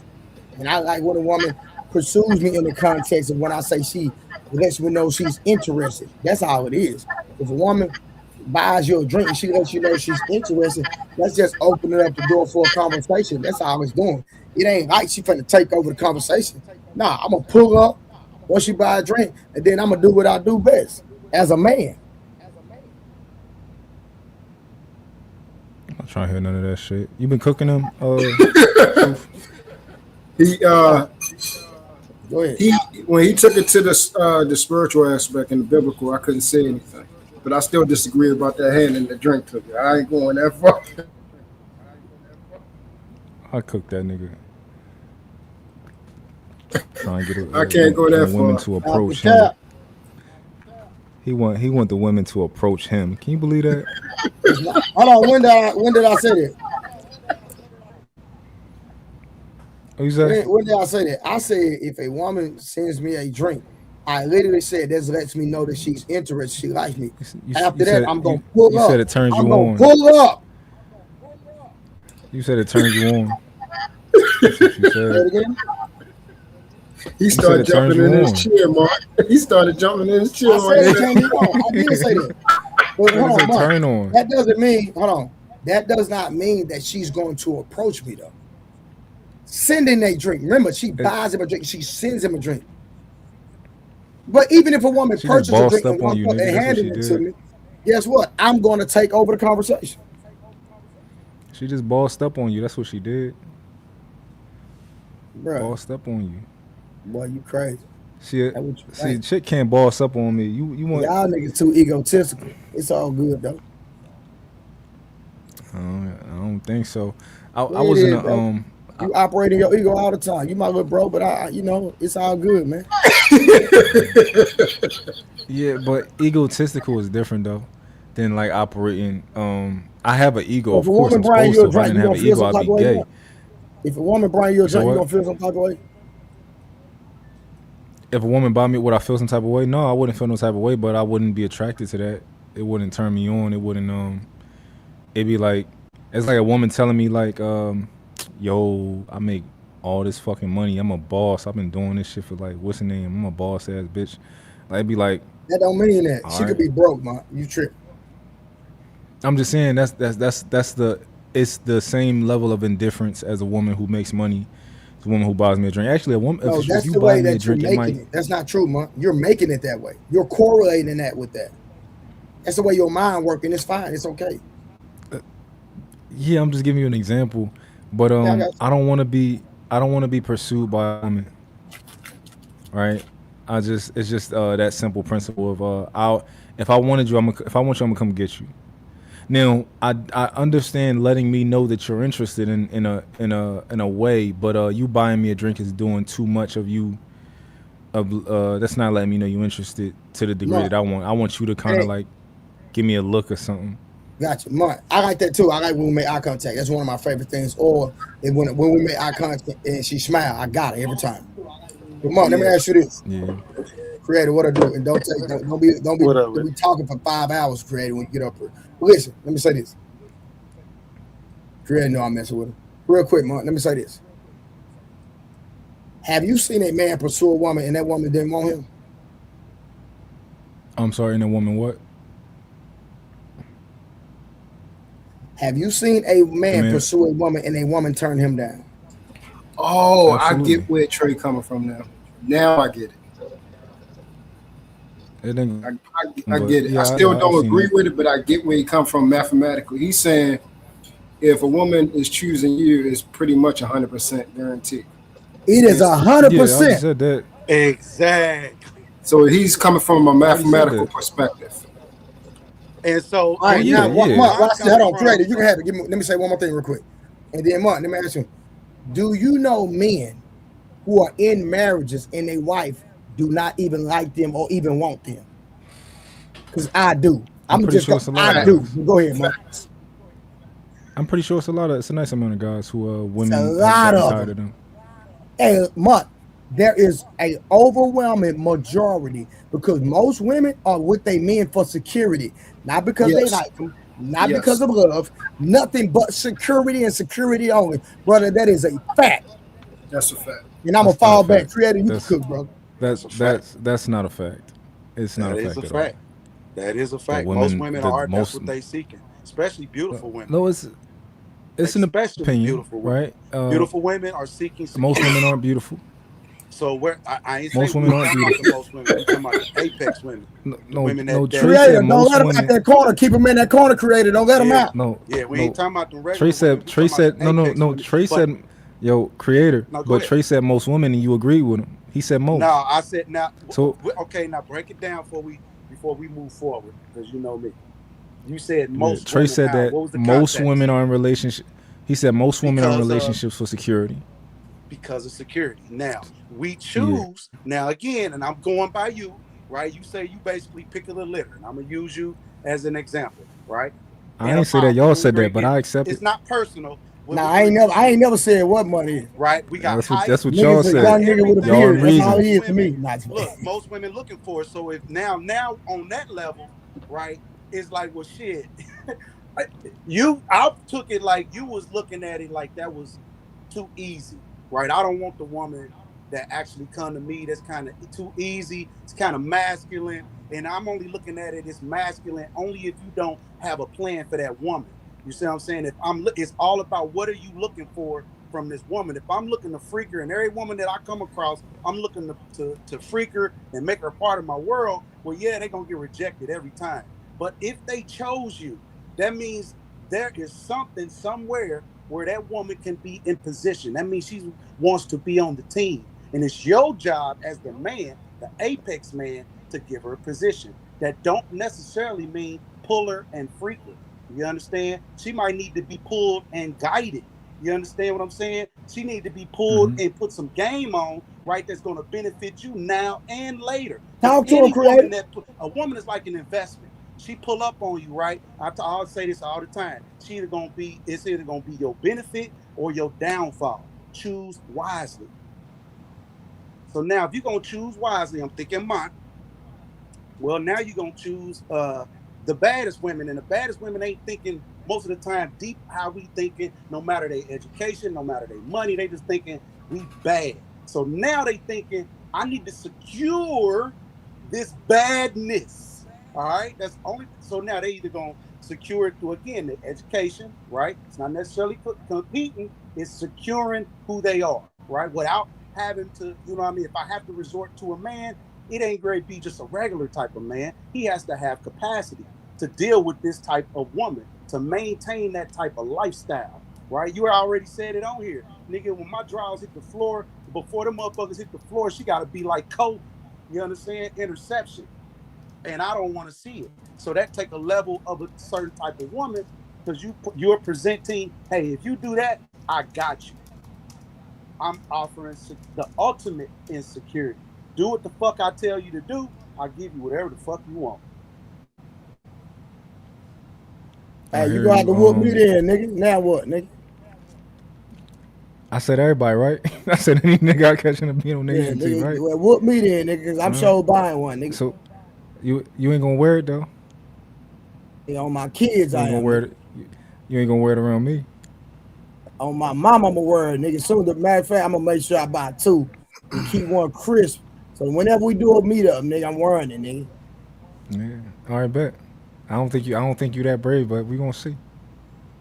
And I like when a woman pursues me in the context of when I say she lets me know she's interested. That's how it is. If a woman buys you a drink and she lets you know she's interested, let's just open it up the door for a conversation. That's how it's doing. It ain't like she finna take over the conversation. Nah, I'm gonna pull up once she buy a drink, and then I'm gonna do what I do best as a man. I'm not trying to hear none of that shit. You been cooking them? He Go ahead. when he took it to the spiritual aspect and the biblical, I couldn't say anything. But I still disagree about that hand and the drink took it. I ain't going that far. I cooked that nigga. trying to get I can't go that the women far. to Off the approach him. cap. He want the women to approach him. Can you believe that? Hold on. When did I say that? What you say? When did I say that? I said if a woman sends me a drink, I literally said this lets me know that she's interested. She likes me. After that, I'm gonna pull you up. said it turns I'm you gonna on. pull up. You said it turns you on. That's what you Say it said. again. He You said started it turns jumping you in his on. chair, Mark. He started jumping in his chair. I said it turned me on. I did say that. But That hold is on, a Mark. turn on. That doesn't mean. Hold on. That does not mean that she's going to approach me though. Sending a drink. Remember, she buys him a drink. She sends him a drink. But even if a woman She just purchases a drink bossed up on you, and nigga. That's what handed she it to did. me, guess what? I'm going to take over the conversation. She just bossed up on you. That's what she did. Bro, Bossed up on you. boy, you crazy. See, That's what you see, think. chick can't boss up on me. You want? Y'all niggas too egotistical. It's all good though. I don't think so. I Yeah, was it in is, a bro. You operating your ego all the time. You my little bro, but it's all good, man. Yeah, but egotistical is different though than like operating. I have an ego, So of if a course. woman I'm bring supposed you to. a If I drink, didn't you have gonna an feel ego, some I'd type be of way? gay. If a woman bring you a You said drink, you what? gonna feel some type of way? If a woman buy me, would I feel some type of way? No, I wouldn't feel no type of way, but I wouldn't be attracted to that. It wouldn't turn me on. It wouldn't. It'd be like it's like a woman telling me like, yo, I make all this fucking money. I'm a boss. I've been doing this shit for like what's the name? I'm a boss ass bitch. Like it'd be like, That don't mean that. She all could right. be broke, man. You tripping. I'm just saying that's it's the same level of indifference as a woman who makes money. It's a woman who buys me a drink. Actually, a woman No, if that's you the buy way me a that you're drink, it making might. it. That's not true, man. You're making it that way. You're correlating that with that. That's the way your mind working. It's fine. It's okay. Yeah, I'm just giving you an example, but Yeah, I got you. I don't want to be pursued by a woman, right? It's just that simple principle of if I wanted you, if I want you, I'm gonna come get you. Now, I understand letting me know that you're interested in a way, but you buying me a drink is doing too much of you. That's not letting me know you're interested to the degree No, that I want. I want you to kind of hey, like give me a look or something. got you. Mark, I like that too. I like when we make eye contact. That's one of my favorite things. Or when we make eye contact and she smile, I got it every time. But Mark, let me ask you this. Yeah. Creator, what I do, and don't Whatever. be talking for 5 hours, Creator, when you get up here. But listen, let me say this. Creator, know I'm messing with him. Real quick, Mark, let me say this. Have you seen a man pursue a woman and that woman didn't want him? I'm sorry, and a woman what? Have you seen a The man man. pursue a woman and a woman turn him down? Oh, I Absolutely. get where Trey coming from now. Now I get it. It didn't, I but get it. I yeah, still I've don't seen agree that. with it, but I get where he come from mathematically. He's saying if a woman is choosing you, it's pretty much 100% guaranteed. It is It's, Yeah, I just 100%. said that. Exactly. so he's coming from a I already said mathematical that. perspective. And so, All Oh right, and yeah, now, this is yeah. where Mark, I'm watch this. Hold coming on, Creator, from. you can have it. Let me say one more thing real quick. And then, Mark, let me ask you, do you know men who are in marriages and their wife do not even like them or even want them? Because I do. I'm I'm pretty just sure go. it's a lot I of Fact, do. guys. Go ahead, Mark. facts. I'm pretty sure it's a nice amount of guys who It's a women have lot gotten of tired of them. them. And Mark, there is a overwhelming majority because most women are with their men for security, not because they Yes. like them, not because Yes. of love, nothing but security and security only, brother. That is a fact. That's a fact. And I'm gonna That's not a fall back. fact. Creator, you can That's cook, brother. That's a fact. that's not a fact. It's not That a is a fact at all. fact. That is a That fact. Most women, women the are. That's most, what they seeking, especially beautiful women. no, it's an Especially opinion, beautiful women. right? Beautiful women are seeking Most security. women aren't beautiful. So I ain't say Most women we aren't talking about the beautiful. most women. We talking about the apex women, the women No. that Trey said Creator, don't most let him out women. that corner. Keep him in that corner, Creator. Don't let him yeah out. No, yeah. We ain't no. talking about the regular women. We Trey talking about said the apex no. women. Trey But said, yo, creator. no, go But ahead. Trey said most women, and you agreed with him. He said No, most. I said now. So Okay, now break it down before we move forward because you know me. You said yeah, most Trey women. said How? that What was the most context? women are in relationship. He said most women are in Because of relationships for security. because of security. Now we choose. Now again, and I'm going by you, right? You say you basically pick a litter, and I'm gonna use you as an example, right? I And a ain't say that mom, y'all you said agree that, but again. I accept It's it. not personal. What Nah, we're I gonna ain't do, never said what money is. right? We got height. That's what Niggas y'all a We got young said. nigga with a everything Y'all beard. that That's all reason. he most is to women me. Nah, most women looking for. So if now on that level, right, it's like, well, shit. I took it like you was looking at it like that was too easy, right? I don't want the woman that actually come to me that's kind of too easy. It's kind of masculine, and I'm only looking at it as masculine only if you don't have a plan for that woman. You see what I'm saying? It's all about what are you looking for from this woman. If I'm looking to freak her, and every woman that I come across, I'm looking to freak her and make her part of my world. Well, yeah, they're gonna get rejected every time. But if they chose you, that means there is something somewhere where that woman can be in position. That means she wants to be on the team. And it's your job as the man, the apex man, to give her a position. That don't necessarily mean pull her and freak her. You understand? She might need to be pulled and guided. You understand what I'm saying? She need to be pulled Mm-hmm. and put some game on, right? That's going to benefit you now and later. Because Talk to him, any woman creator. a woman is like an investment. She pull up on you, right? I'll say this all the time. It's either gonna be your benefit or your downfall. Choose wisely. So now, if you're gonna choose wisely, I'm thinking mine. Well, now you're gonna choose the baddest women, and the baddest women ain't thinking most of the time deep how we thinking. No matter their education, no matter their money, they just thinking we bad. So now they thinking I need to secure this badness. All right, that's only so now they either gonna secure it through again the education, right? It's not necessarily competing; it's securing who they are, right? Without having to, you know what I mean? If I have to resort to a man, it ain't going to be just a regular type of man. He has to have capacity to deal with this type of woman, to maintain that type of lifestyle, right? You already said it on here. Nigga, when my drawers hit the floor, before the motherfuckers hit the floor, she got to be like Kobe. You understand? Interception. And I don't want to see it. So that take a level of a certain type of woman because you're presenting, hey, if you do that, I got you. I'm offering the ultimate insecurity. Do what the fuck I tell you to do. I'll give you whatever the fuck you want. I Hey, you hear gonna have you. to whoop me then, nigga. Now what, nigga? I said everybody, right? I said any nigga I catching a beat on Yeah, Nation T, nigga. right? Well, whoop me then, nigga, because I'm sure buying one, nigga. So you ain't gonna wear it though. On my kids, You I ain't gonna am. wear it. You ain't gonna wear it around me. On my mama, I'm gonna wear it, nigga. Soon, the matter of fact, I'm gonna make sure I buy two and keep one crisp. So whenever we do a meetup, nigga, I'm wearing it, nigga. Yeah. All right, bet. I don't think you that brave, but we gonna see.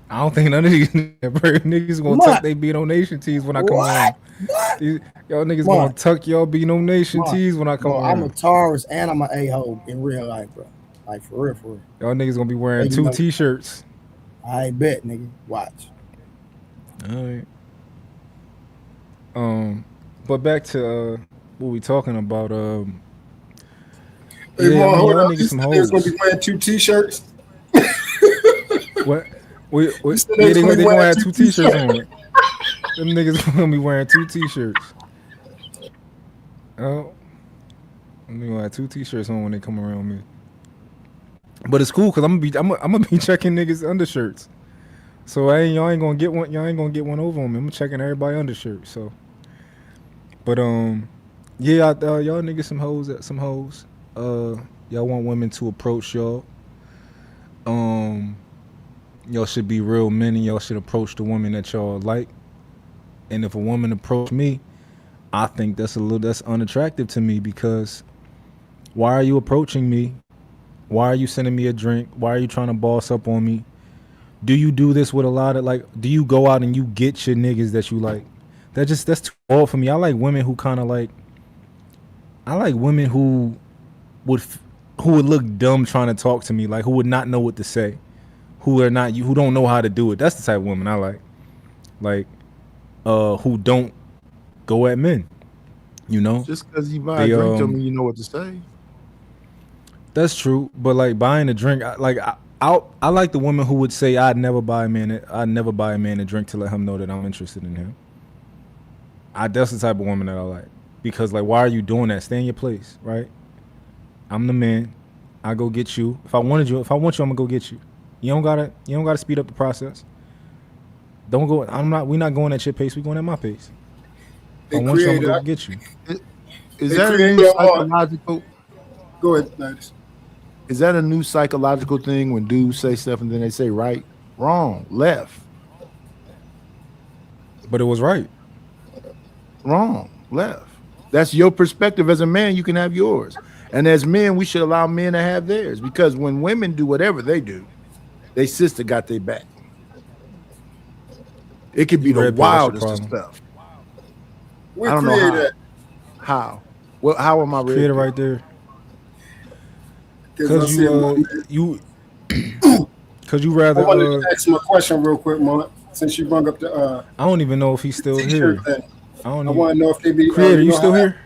I don't think none of these that brave niggas gonna tuck What? they beat on Nation tees when I come What? around. What? Y'all niggas gonna What? tuck y'all beat on Nation What? tees when I come Bro, I'm a around. Taurus and I'm an a-hole in real life, bro. Like for real, for real. Y'all niggas gonna be wearing And you two know, t-shirts. I ain't bet, nigga. Watch. All right. But back to what we talking about. Hey, Yeah, I Mar, mean hold y'all up. You niggas some said they was gonna hoes. be wearing two t-shirts. What? You said Yeah, was gonna be they gonna wearing have two two t-shirts t-shirts. on. Them niggas gonna be wearing two t-shirts. Oh, they gonna have two t-shirts on when they come around me. But it's cool because I'm gonna be checking niggas undershirts. So y'all ain't gonna get one. Y'all ain't gonna get one over on me. I'm checking everybody undershirt. So, but yeah, y'all niggas some hoes. Some hoes. Y'all want women to approach y'all. Um, y'all should be real men and y'all should approach the woman that y'all like. And if a woman approach me, I think that's unattractive to me because why are you approaching me? Why are you sending me a drink? Why are you trying to boss up on me? Do you do this with a lot of do you go out and you get your niggas that you like? That's too old for me. I like women who kind of I like women who would who would look dumb trying to talk to me, like who would not know what to say, who don't know how to do it. That's the type of woman I like who don't go at men. You know, Just because you buy a drink don't mean you know what to say. That's true, but like buying a drink, I like the woman who would say I'd never buy a man a drink to let him know that I'm interested in him. That's the type of woman that I like. Because like, why are you doing that? Stay in your place, right? I'm the man. I go get you. If I want you, I'm gonna go get you. You don't gotta speed up the process. Don't go. We're not going at your pace. We're going at my pace. If I want you, I'm gonna go get you. Is that a new psychological? Go ahead, Nice. Is that a new psychological thing when dudes say stuff and then they say right, wrong, left? But it was right. Wrong, left. That's your perspective as a man. You can have yours. And as men, we should allow men to have theirs, because when women do whatever they do, they sister got their back. It could be the wildest of stuff. We create that. How? Well, how am I create it right there? Because you rather. I wanted to ask him a question real quick, Mark, since you brought up the. I don't even know if he's still here. Thing. I want to know if they be. Creator, you still here?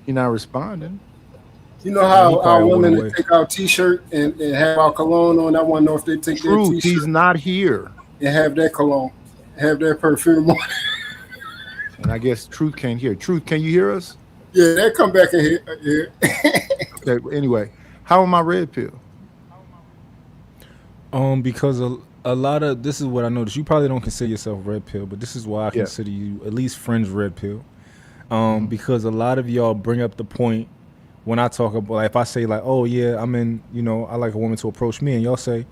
You're not responding. You know how our women take our T-shirt and have our cologne on. I want to know if they take their T-shirt. He's not here. And have their cologne, have their perfume on. And I guess Truth can't hear. Truth, can you hear us? Yeah, they come back in here. Okay. Anyway, how am I red pill? Because a lot of this is what I noticed. You probably don't consider yourself red pill, but this is why I consider you at least fringe red pill. Because a lot of y'all bring up the point when I talk about, like, if I say like, oh yeah, I'm in, I like a woman to approach me, and y'all say,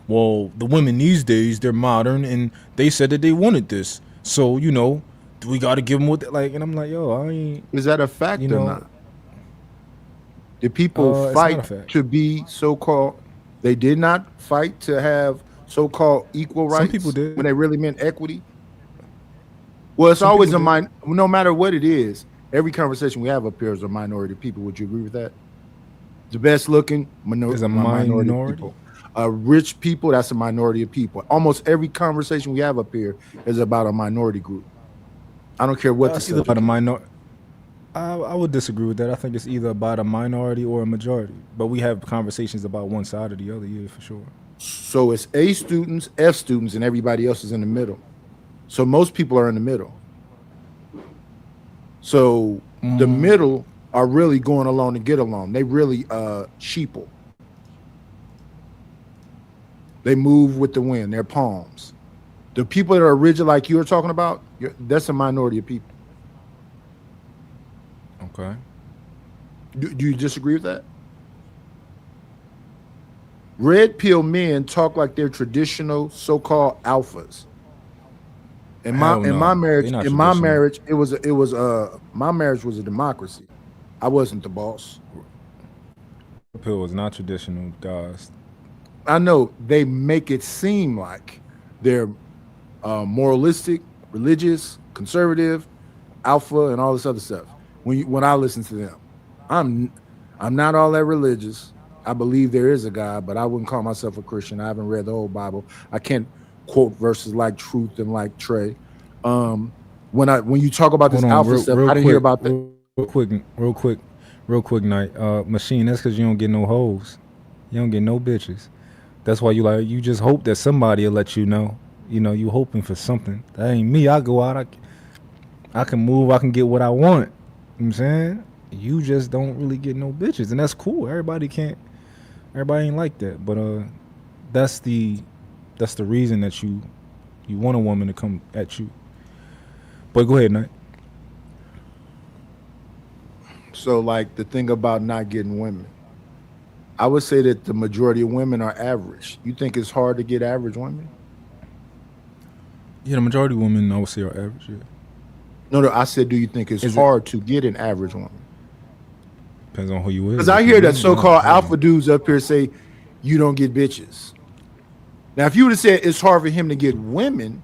well, the women these days, they're modern and they said that they wanted this, so we got to give them what they like. And I'm like, yo, I ain't. Is that a fact or not? Did people fight to be so-called? They did not fight to have so-called equal rights. Some people did when they really meant equity. Well, it's always no matter what it is. Every conversation we have up here is a minority of people. Would you agree with that? The best looking is a minority of people. Rich people, that's a minority of people. Almost every conversation we have up here is about a minority group. I don't care what the subject about a minority. I would disagree with that. I think it's either about a minority or a majority. But we have conversations about one side or the other, yeah, for sure. So it's A students, F students, and everybody else is in the middle. So most people are in the middle. So the middle are really going along to get along. They really sheeple. They move with the wind. They're palms. The people that are rigid, like you were talking about, that's a minority of people. Okay. Do you disagree with that? Red pill men talk like they're traditional so-called alphas. In my marriage, my marriage was a democracy. I wasn't the boss. Red pill was not traditional, guys. I know they make it seem like they're moralistic, religious, conservative, alpha, and all this other stuff. When I listen to them, I'm not all that religious. I believe there is a God, but I wouldn't call myself a Christian. I haven't read the whole Bible. I can't quote verses like Truth and like Trey. When you talk about this alpha stuff, I didn't hear about that. Real quick, Night. Machine, that's because you don't get no hoes. You don't get no bitches. That's why you just hope that somebody will let you know. You hoping for something. That ain't me. I go out, I can move, I can get what I want. You know what I'm saying? You just don't really get no bitches, and that's cool. Everybody ain't like that. But that's the reason that you want a woman to come at you. But go ahead, Knight. So like the thing about not getting women, I would say that the majority of women are average. You think it's hard to get average women? Yeah, the majority of women I would say are average, yeah. No, I said, do you think it's hard to get an average woman? Depends on who you is. Because I hear that so-called alpha dudes up here say, you don't get bitches. Now, if you would have said it's hard for him to get women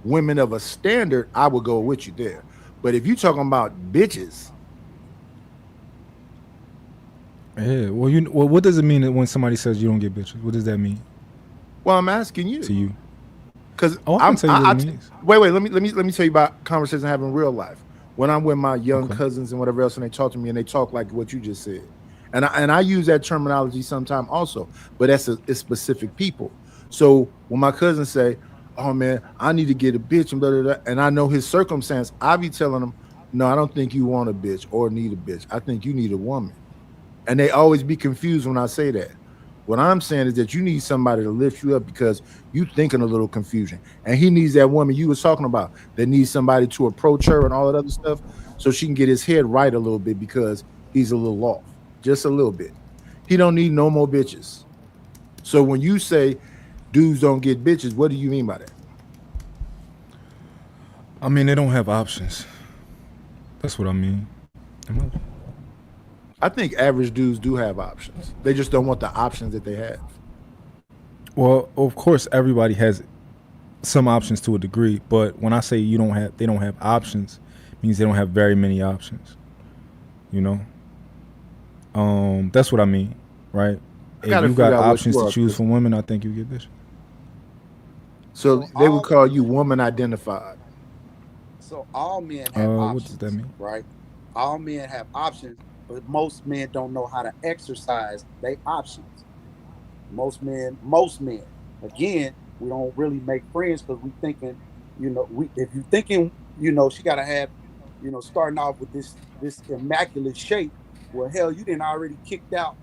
of a standard, I would go with you there. But if you're talking about bitches. Yeah, well, what does it mean that when somebody says you don't get bitches? What does that mean? Well, I'm asking you. To you. Because I can tell you what it means. Wait, let me tell you about conversations I have in real life. When I'm with my young cousins and whatever else, and they talk to me and they talk like what you just said, and I use that terminology sometimes also, but it's specific people. So when my cousins say, oh man, I need to get a bitch and blah, blah, blah. And I know his circumstance. I be telling him, no, I don't think you want a bitch or need a bitch. I think you need a woman. And they always be confused when I say that. What I'm saying is that you need somebody to lift you up because you thinking a little confusion. And he needs that woman you was talking about that needs somebody to approach her and all that other stuff so she can get his head right a little bit because he's a little off, just a little bit. He don't need no more bitches. So when you say dudes don't get bitches, what do you mean by that? I mean, they don't have options. That's what I mean. I think average dudes do have options. They just don't want the options that they have. Well, of course, everybody has some options to a degree, but when I say they don't have options, it means they don't have very many options. You know, that's what I mean, right? If you got options to choose from women, I think you get this. So they would call you woman identified. So all men have options. What does that mean? Right? All men have options, but most men don't know how to exercise their options. Most men, again, we don't really make friends because we thinking, if you thinking, she got to have, starting off with this immaculate shape. Well, hell, you didn't already kicked out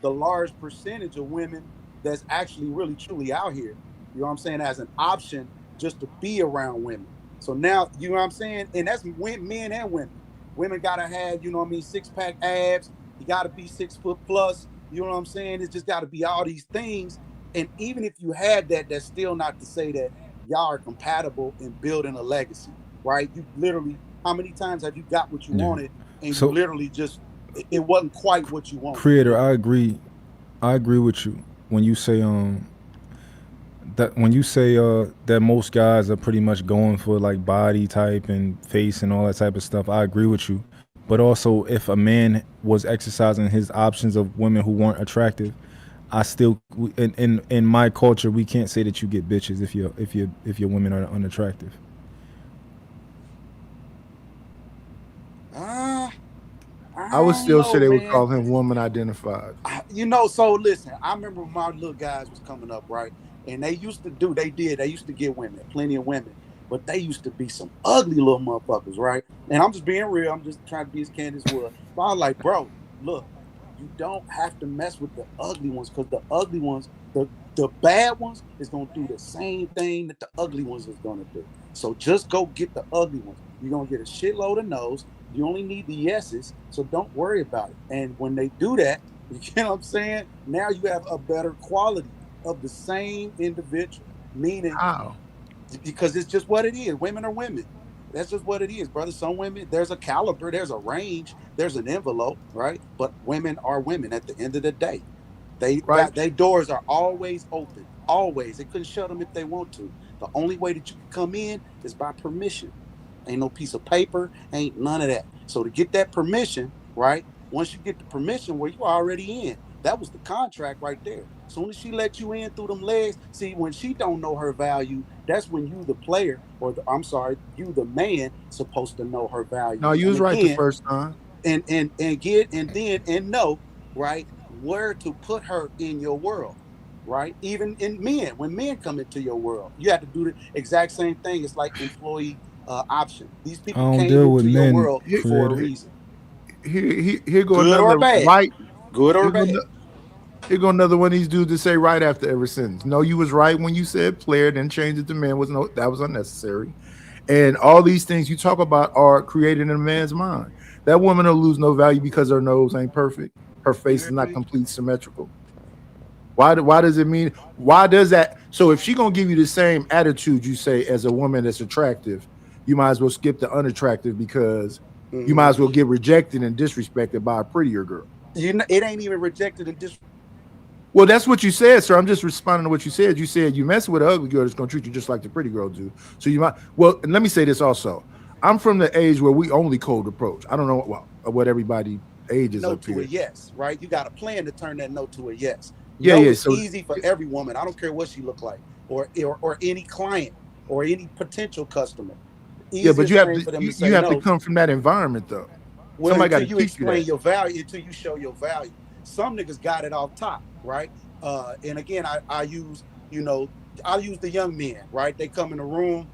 the large percentage of women that's actually really truly out here. You know what I'm saying? As an option just to be around women. So now, you know what I'm saying? And that's men and women. Women got to have, 6-pack abs. You got to be 6 foot plus. You know what I'm saying? It's just got to be all these things. And even if you had that, that's still not to say that y'all are compatible in building a legacy, right? You literally, how many times have you got what you wanted and you literally just, it wasn't quite what you wanted? Creator, I agree with you when you say that most guys are pretty much going for like body type and face and all that type of stuff. I agree with you. But also, if a man was exercising his options of women who weren't attractive, I still in my culture we can't say that you get bitches if your women are unattractive. I would still say they would call him woman identified. So listen, I remember when my little guys was coming up, right? And they used to get women, plenty of women, but they used to be some ugly little motherfuckers, right? And I'm just being real. I'm just trying to be as candid as well. But I was like, bro, look, you don't have to mess with the ugly ones because the ugly ones, the bad ones is going to do the same thing that the ugly ones is going to do. So just go get the ugly ones. You're going to get a shitload of no's. You only need the yeses, so don't worry about it. And when they do that, you know what I'm saying? Now you have a better quality of the same individual, meaning because it's just what it is. Women are women. That's just what it is, brother. Some women, there's a caliber, there's a range, there's an envelope, right? But women are women at the end of the day. Their doors are always open, always. They couldn't shut them if they want to. The only way that you can come in is by permission. Ain't no piece of paper, ain't none of that. So to get that permission, right? Once you get the permission, well, you already in. That was the contract right there. As soon as she let you in through them legs, see, when she don't know her value, that's when you, the player, you, the man, supposed to know her value. No, you was right the first time. And know, right, where to put her in your world, right? Even in men, when men come into your world, you have to do the exact same thing. It's like employee option. These people came into your world for a reason. Here go good another or bad. Right. Good or bad. Here go another one of these dudes to say right after every sentence. No, you was right when you said player, then changed it to man. That was unnecessary. And all these things you talk about are created in a man's mind. That woman will lose no value because her nose ain't perfect. Her face is not complete symmetrical. Why does it mean? Why does that? So if she gonna give you the same attitude you say as a woman that's attractive, you might as well skip the unattractive because you might as well get rejected and disrespected by a prettier girl. It ain't even rejected and disrespected. Well, that's what you said, sir. I'm just responding to what you said. You said you mess with an ugly girl that's gonna treat you just like the pretty girl do. So you might. Well, and let me say this also. I'm from the age where we only cold approach. I don't know what everybody ages no up to here. A yes, right? You got a plan to turn that no to a yes. Yeah. It's so easy for every woman. I don't care what she look like, or any client, or any potential customer. But you have to come from that environment though. Well, somebody got to you explain your value until you show your value. Some niggas got it off top, right? And again, I use I'll use the young men, right? They come in the room.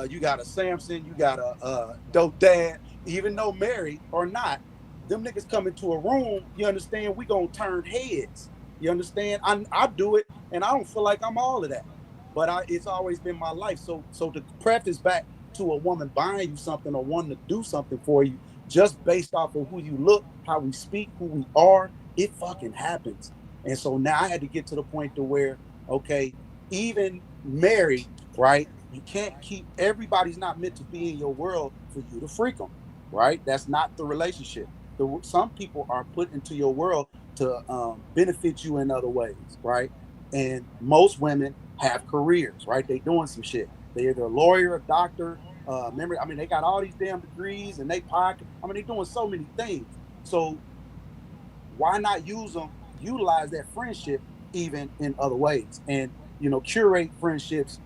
You got a Samson, you got a dope dad, even though married or not, them niggas come into a room, you understand, we gonna turn heads. You understand? I do it and I don't feel like I'm all of that. But it's always been my life. So to preface back to a woman buying you something or wanting to do something for you, just based off of who you look, how we speak, who we are, it fucking happens. And so now I had to get to the point to where, okay, even married, right? You can't keep, everybody's not meant to be in your world for you to freak them, right? That's not the relationship. Some people are put into your world to benefit you in other ways, right? And most women have careers, right? They doing some shit. They're either a lawyer, a doctor, remember, I mean, they got all these damn degrees and they podcast. I mean, they doing so many things. So why not utilize that friendship even in other ways, and curate friendships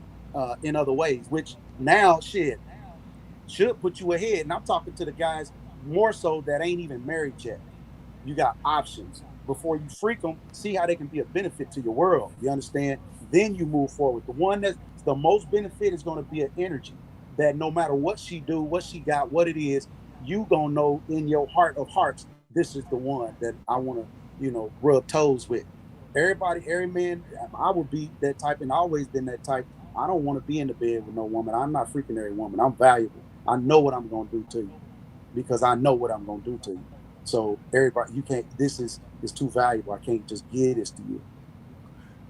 in other ways, which now shit should put you ahead. And I'm talking to the guys more so that ain't even married yet. You got options before you freak them. See how they can be a benefit to your world. You understand? Then you move forward. The one that's the most benefit is going to be an energy that no matter what she do, what she got, what it is, you gonna know in your heart of hearts, this is the one that I want to, rub toes with. Everybody, every man, I would be that type, and always been that type. I don't want to be in the bed with no woman. I'm not freaking every woman. I'm valuable. I know what I'm gonna do to you because I know what I'm gonna do to you. So everybody, you can't. This is too valuable. I can't just give this to you.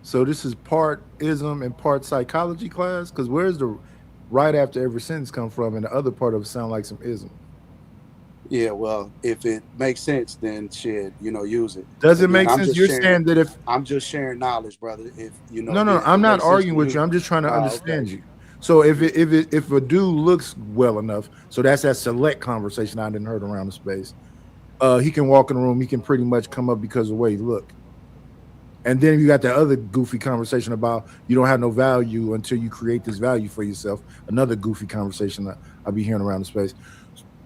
So this is part ism and part psychology class. Because where's the right after every sentence come from, and the other part of it sound like some ism? Yeah, well, if it makes sense, then shit, use it. Does it make sense? You're saying that if I'm just sharing knowledge, brother. If no, I'm not arguing with you. I'm just trying to understand you. So if a dude looks well enough, so that's that select conversation I didn't heard around the space. He can walk in the room. He can pretty much come up because of the way he look. And then you got that other goofy conversation about you don't have no value until you create this value for yourself. Another goofy conversation that I'll be hearing around the space.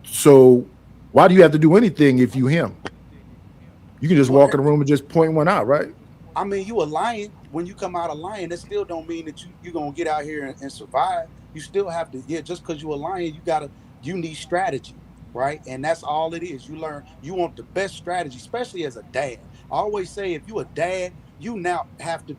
So why do you have to do anything if you him? You can just walk in the room and just point one out, right? I mean, you a lion. When you come out a lion, that still don't mean that you're gonna get out here and survive. You still have to, just because you're a lion, you need strategy, right? And that's all it is. You want the best strategy, especially as a dad. I always say, if you're a dad, you now have to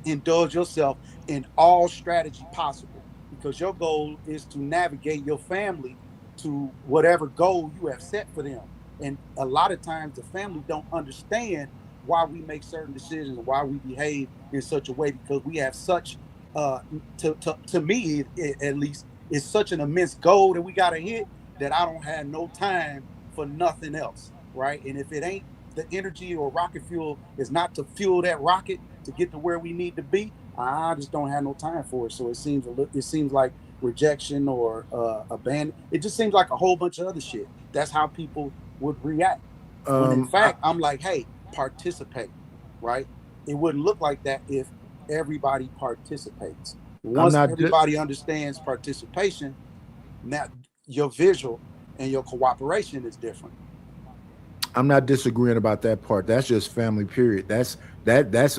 indulge yourself in all strategy possible, because your goal is to navigate your family to whatever goal you have set for them. And a lot of times the family don't understand why we make certain decisions and why we behave in such a way, because we have such to me at least, it's such an immense goal that we got to hit that I don't have no time for nothing else, right? And if it ain't the energy or rocket fuel is not to fuel that rocket to get to where we need to be, I just don't have no time for it. So it seems like rejection or abandon. It just seems like a whole bunch of other shit. That's how people would react. When in fact, I'm like, hey, participate, right? It wouldn't look like that if everybody participates. Once everybody understands participation, now your visual and your cooperation is different. I'm not disagreeing about that part. That's just family, period. That's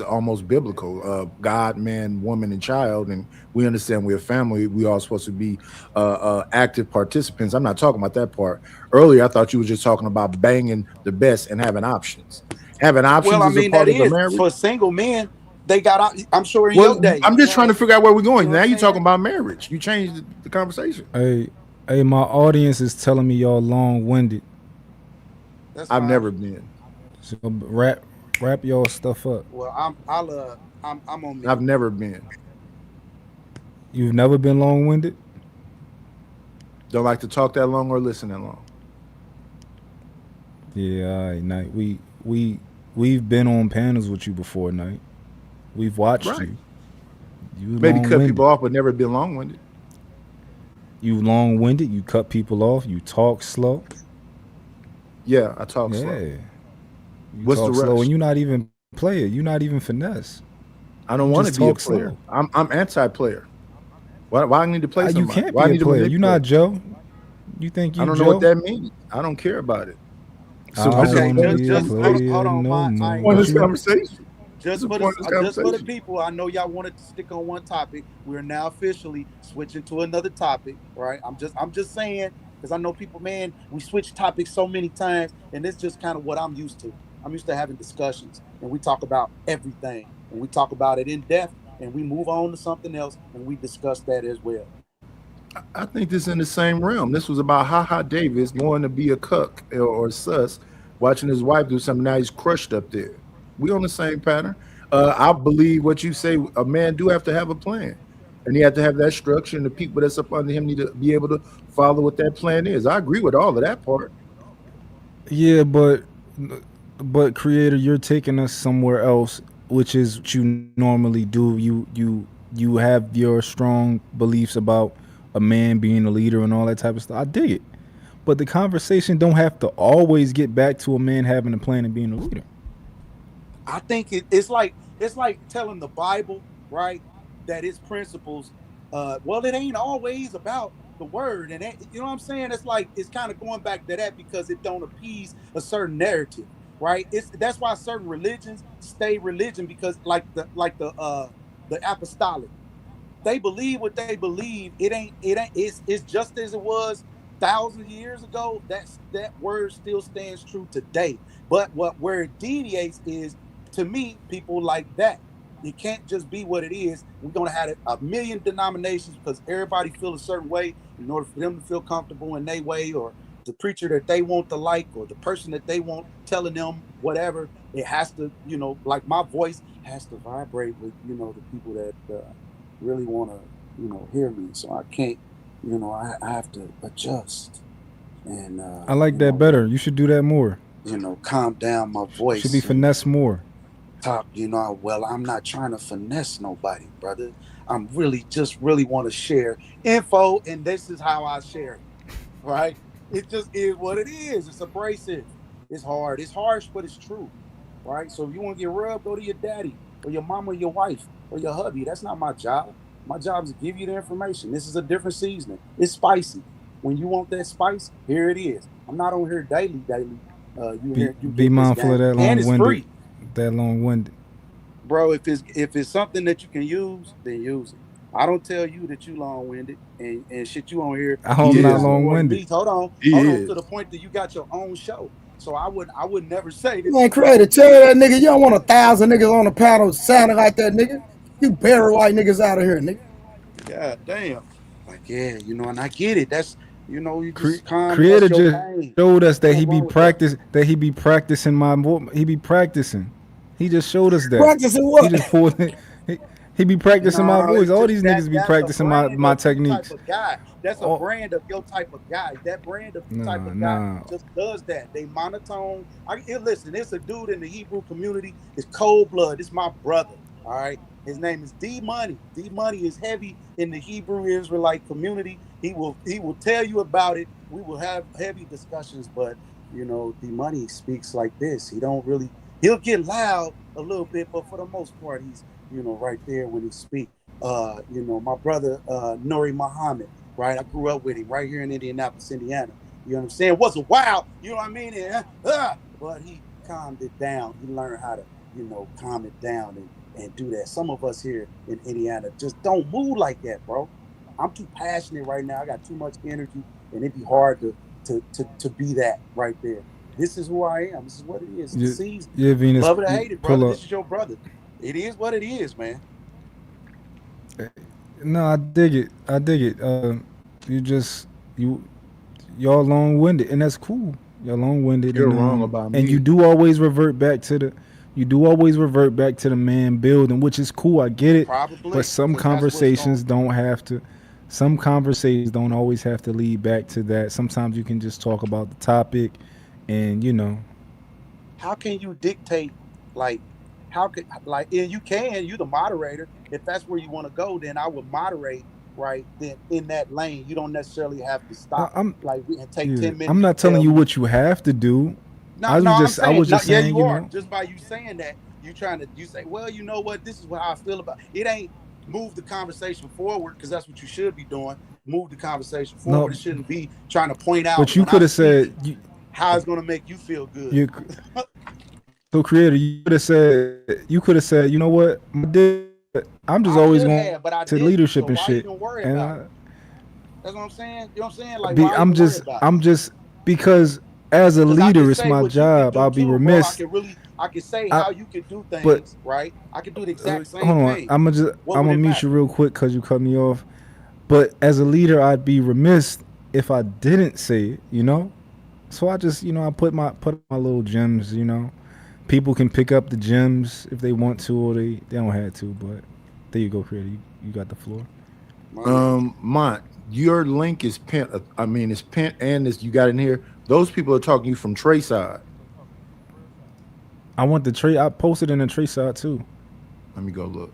almost biblical. God, man, woman, and child, and we understand we're a family. We all supposed to be active participants. I'm not talking about that part. Earlier, I thought you were just talking about banging the best and having options. Having options well, I mean, is a part that of the is marriage. For single men, they got. I'm sure in your day. I'm just trying to figure out where we're going. Now you're talking about marriage. You changed the conversation. Hey, my audience is telling me y'all long-winded. I've never been. So wrap y'all stuff up. Well, I'm on. I've never been. You've never been long-winded? Don't like to talk that long or listen that long. Yeah, all right, Knight. We've been on panels with you before, Knight. We've watched you. You maybe cut people off, but never been long-winded. You long-winded. You cut people off. You talk slow. Yeah, I talk slow. You What's talk the rest? slow, and you're not even player. You're not even finesse. I don't want to be a player. I'm anti-player. Why I need to play somebody? You can't be a player. You're not Joe. You think you? I don't know what that means. I don't care about it. So okay, just hold on. On this conversation. Just for the people, I know y'all wanted to stick on one topic. We're now officially switching to another topic, right? I'm just saying, because I know people, man, we switch topics so many times, and it's just kind of what I'm used to. I'm used to having discussions, and we talk about everything, and we talk about it in depth, and we move on to something else, and we discuss that as well. I think this is in the same realm. This was about Ha Davis wanting to be a cuck or sus, watching his wife do something. Now he's crushed up there. We on the same pattern. I believe what you say. A man do have to have a plan, and he have to have that structure, and the people that's up under him need to be able to follow what that plan is. I agree with all of that part. Yeah, but creator, you're taking us somewhere else, which is what you normally do. You have your strong beliefs about a man being a leader and all that type of stuff. I dig it. But the conversation don't have to always get back to a man having a plan and being a leader. I think it's like telling the Bible, right, that its principles, well, it ain't always about the word, and you know what I'm saying. It's kind of going back to that because it don't appease a certain narrative, right? That's why certain religions stay religion, because like the apostolic, they believe what they believe. It's just as it was thousands of years ago. That word still stands true today. But where it deviates is, to me, people like that. It can't just be what it is. We're gonna have a million denominations because everybody feel a certain way in order for them to feel comfortable in their way, or the preacher that they want to like, or the person that they want telling them whatever. It has to, like my voice has to vibrate with, the people that really want to, hear me. So I can't, I have to adjust. And I like that better. You should do that more. Calm down my voice. Should be finesse more. Talk, well, I'm not trying to finesse nobody, brother. I'm really want to share info, and this is how I share it, right? It just is what it is. It's abrasive. It's hard. It's harsh, but it's true, right? So if you want to get rubbed, go to your daddy or your mama or your wife or your hubby. That's not my job. My job is to give you the information. This is a different seasoning. It's spicy. When you want that spice, here it is. I'm not on here daily. Be mindful of that long-winded. That long-winded, bro. If it's something that you can use, then use it. I don't tell you that you long-winded and shit you on here. I'm not long-winded. Hold on to the point that you got your own show. So I would never say that. Man, creator, tell that nigga you don't want 1,000 niggas on the panel sounding like that, nigga. You bury white niggas out of here, nigga. God damn. Like, yeah, and I get it. That's you just creator just showed us that he be practicing he be practicing. He just showed us that. Practicing what? He just pulled it. He be practicing my voice. All these niggas be practicing my techniques. That's a brand of your type of guy. That brand of type of guy just does that. They monotone. Listen, it's a dude in the Hebrew community. It's cold blood. It's my brother. All right. His name is D Money. D Money is heavy in the Hebrew Israelite community. He will tell you about it. We will have heavy discussions, but D Money speaks like this. He'll get loud a little bit, but for the most part, he's right there when he speaks. My brother Nuri Muhammad, right? I grew up with him right here in Indianapolis, Indiana. You know what I'm saying? Wasn't wild, you know what I mean? But he calmed it down. He learned how to, calm it down and do that. Some of us here in Indiana just don't move like that, bro. I'm too passionate right now. I got too much energy, and it'd be hard to be that right there. This is who I am. This is what it is. It's the season. Yeah, Venus. Love it or hate it, brother. This is your brother. It is what it is, man. No, I dig it. Y'all long-winded, and that's cool. Y'all long-winded. You're wrong about me. And you do always revert back to the man building, which is cool. I get it. Probably, but some conversations don't have to. Some conversations don't always have to lead back to that. Sometimes you can just talk about the topic, and How can you dictate? And you're the moderator. If that's where you want to go, then I would moderate. Right then, in that lane, you don't necessarily have to stop. And take 10 minutes. I'm not telling you what you have to do. I was just saying, you are. Just by you saying that, you say, well, you know what? This is how I feel about it. Ain't move the conversation forward, because that's what you should be doing. Move the conversation forward. No, it shouldn't be trying to point out. But you could have said how it's going to make you feel good. So creator, you could have said, you know what, my dick, I'm just I always could going have, but I to didn't. leadership So and why shit. even worry And about it? That's what I'm saying. You know what I'm saying? Like, be why I'm even worry just about it? I'm just because as a Because I can leader, it's say my what you can job. do I'll be too, bro. remiss. I can say I how you can do but things, right? I can do the exact hold same on, thing. What I'm would gonna it mute you matter? real quick because you cut me off. But as a leader, I'd be remiss if I didn't say it. So I just I put my little gems. People can pick up the gems if they want to, or they don't have to. But there you go, creator. You got the floor. My man. Mont, your link is pinned. I mean, it's pinned, and this you got in here. Those people are talking to you from Trey side. I want the trade. I posted in the trade side too. Let me go look.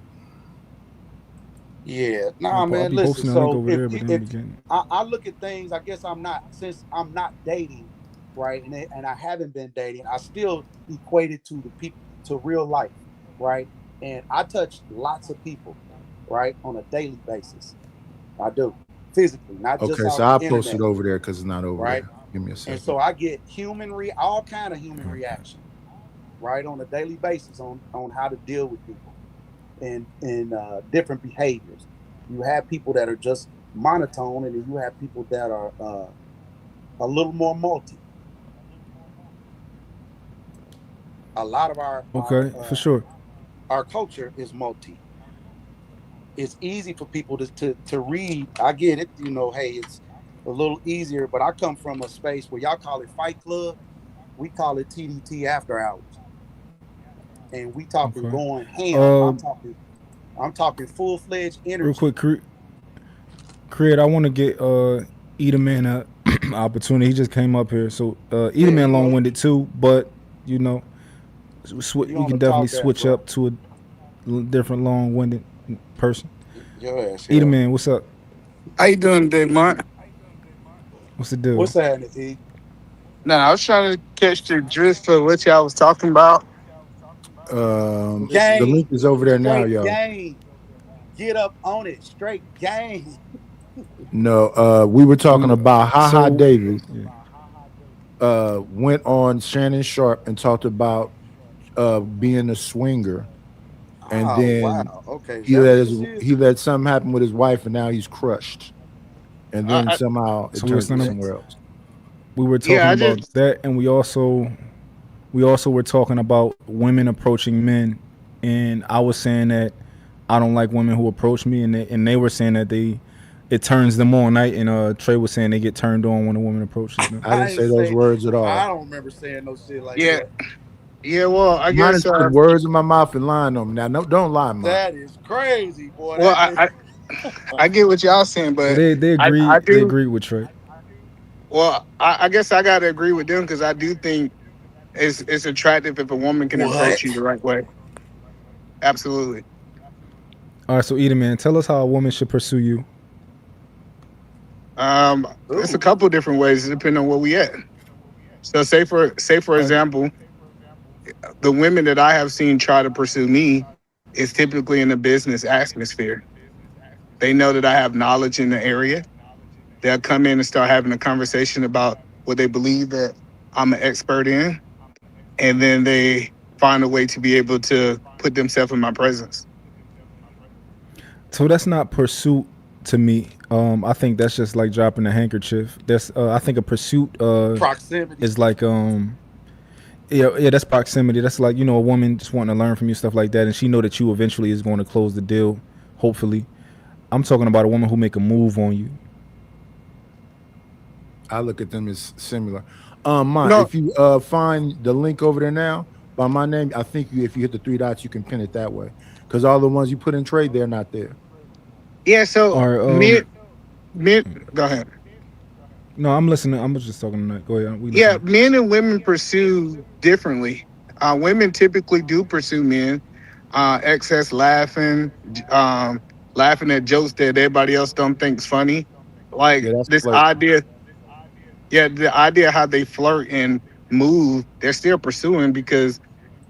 Yeah, I'll, nah, I'll man. be Listen, posting a link so over if there, you but they if don't be getting. I look at things, I guess I'm not since I'm not dating, right? And I haven't been dating. I still equate it to the people to real life, right? And I touch lots of people, right, on a daily basis. I do physically, not just Okay, so off the I'll post it internet, over there because it's not over right? there. Give me a And second. so I get all kind of human Okay. reaction, right, on a daily basis on how to deal with people and different behaviors. You have people that are just monotone, and then you have people that are a little more multi. A lot of Okay, for sure. our culture is multi. It's easy for people to read. I get it, hey, it's a little easier, but I come from a space where y'all call it Fight Club, we call it TDT after hours, and we talking Okay. going ham. Uh, I'm talking full fledged real energy. quick, create. I want to get Eat Man a opportunity. He just came up here, so Eat Yeah, Man long winded too. But you know, you we on can the definitely talk ass, switch bro. up to a different long winded person. Your ass Eat here. Man, what's up? How you doing today, Mark? What's the deal? What's happening, E? Now, I was trying to catch the drift for what y'all was talking about. The link Gang, is over there now, straight y'all. gang. Get up on it, straight gang. No, we were We talking were about Haha so Davis. yeah. Went on Shannon Sharpe and talked about being a swinger, and Oh then wow. Okay, is that what this is? he let something happen with his wife, and now he's crushed. And then I, somehow it So we were turned to talking, somewhere else. yeah, talking I about just that, and we also were talking about women approaching men, and I was saying that I don't like women who approach me, and they were saying that it turns them on. Night and Trey was saying they get turned on when a woman approaches them. I I didn't ain't say those say. words at I all. don't remember saying no shit like yeah, that. yeah. Well, I Mine is guess putting words in my mouth and lying on me. Now, no, don't lie, man. That is crazy, boy. well, That is. I get what y'all saying, So but they I agreed they do. agreed with Trey. Well, I guess I got to agree with them because I do think it's attractive if a woman can approach you What? the right way. Absolutely. All right, so Eden man, tell us how a woman should pursue you. It's a Ooh. couple different ways depending on where we at. So, say for All right. example, the women that I have seen try to pursue me is typically in the business atmosphere. They know that I have knowledge in the area. They'll come in and start having a conversation about what they believe that I'm an expert in, and then they find a way to be able to put themselves in my presence. So that's not pursuit to me. I think that's just like dropping a handkerchief. That's I think a pursuit Proximity. is like yeah, that's proximity. That's like a woman just wanting to learn from you, stuff like that, and she know that you eventually is going to close the deal, hopefully. I'm talking about a woman who make a move on you. I look at them as similar. No, If you find the link over there now by my name, I think if you hit the three dots, you can pin it that way. Because all the ones you put in trade, they're not there. yeah. So Or men, go ahead. no, I'm listening. I'm just talking tonight. Go ahead. We Yeah, listening. men and women pursue differently. Women typically do pursue men, excess laughing, um, laughing at jokes that everybody else don't think's funny. Yeah, Like that's this flirt. idea, yeah, the idea how they flirt and move, they're still pursuing because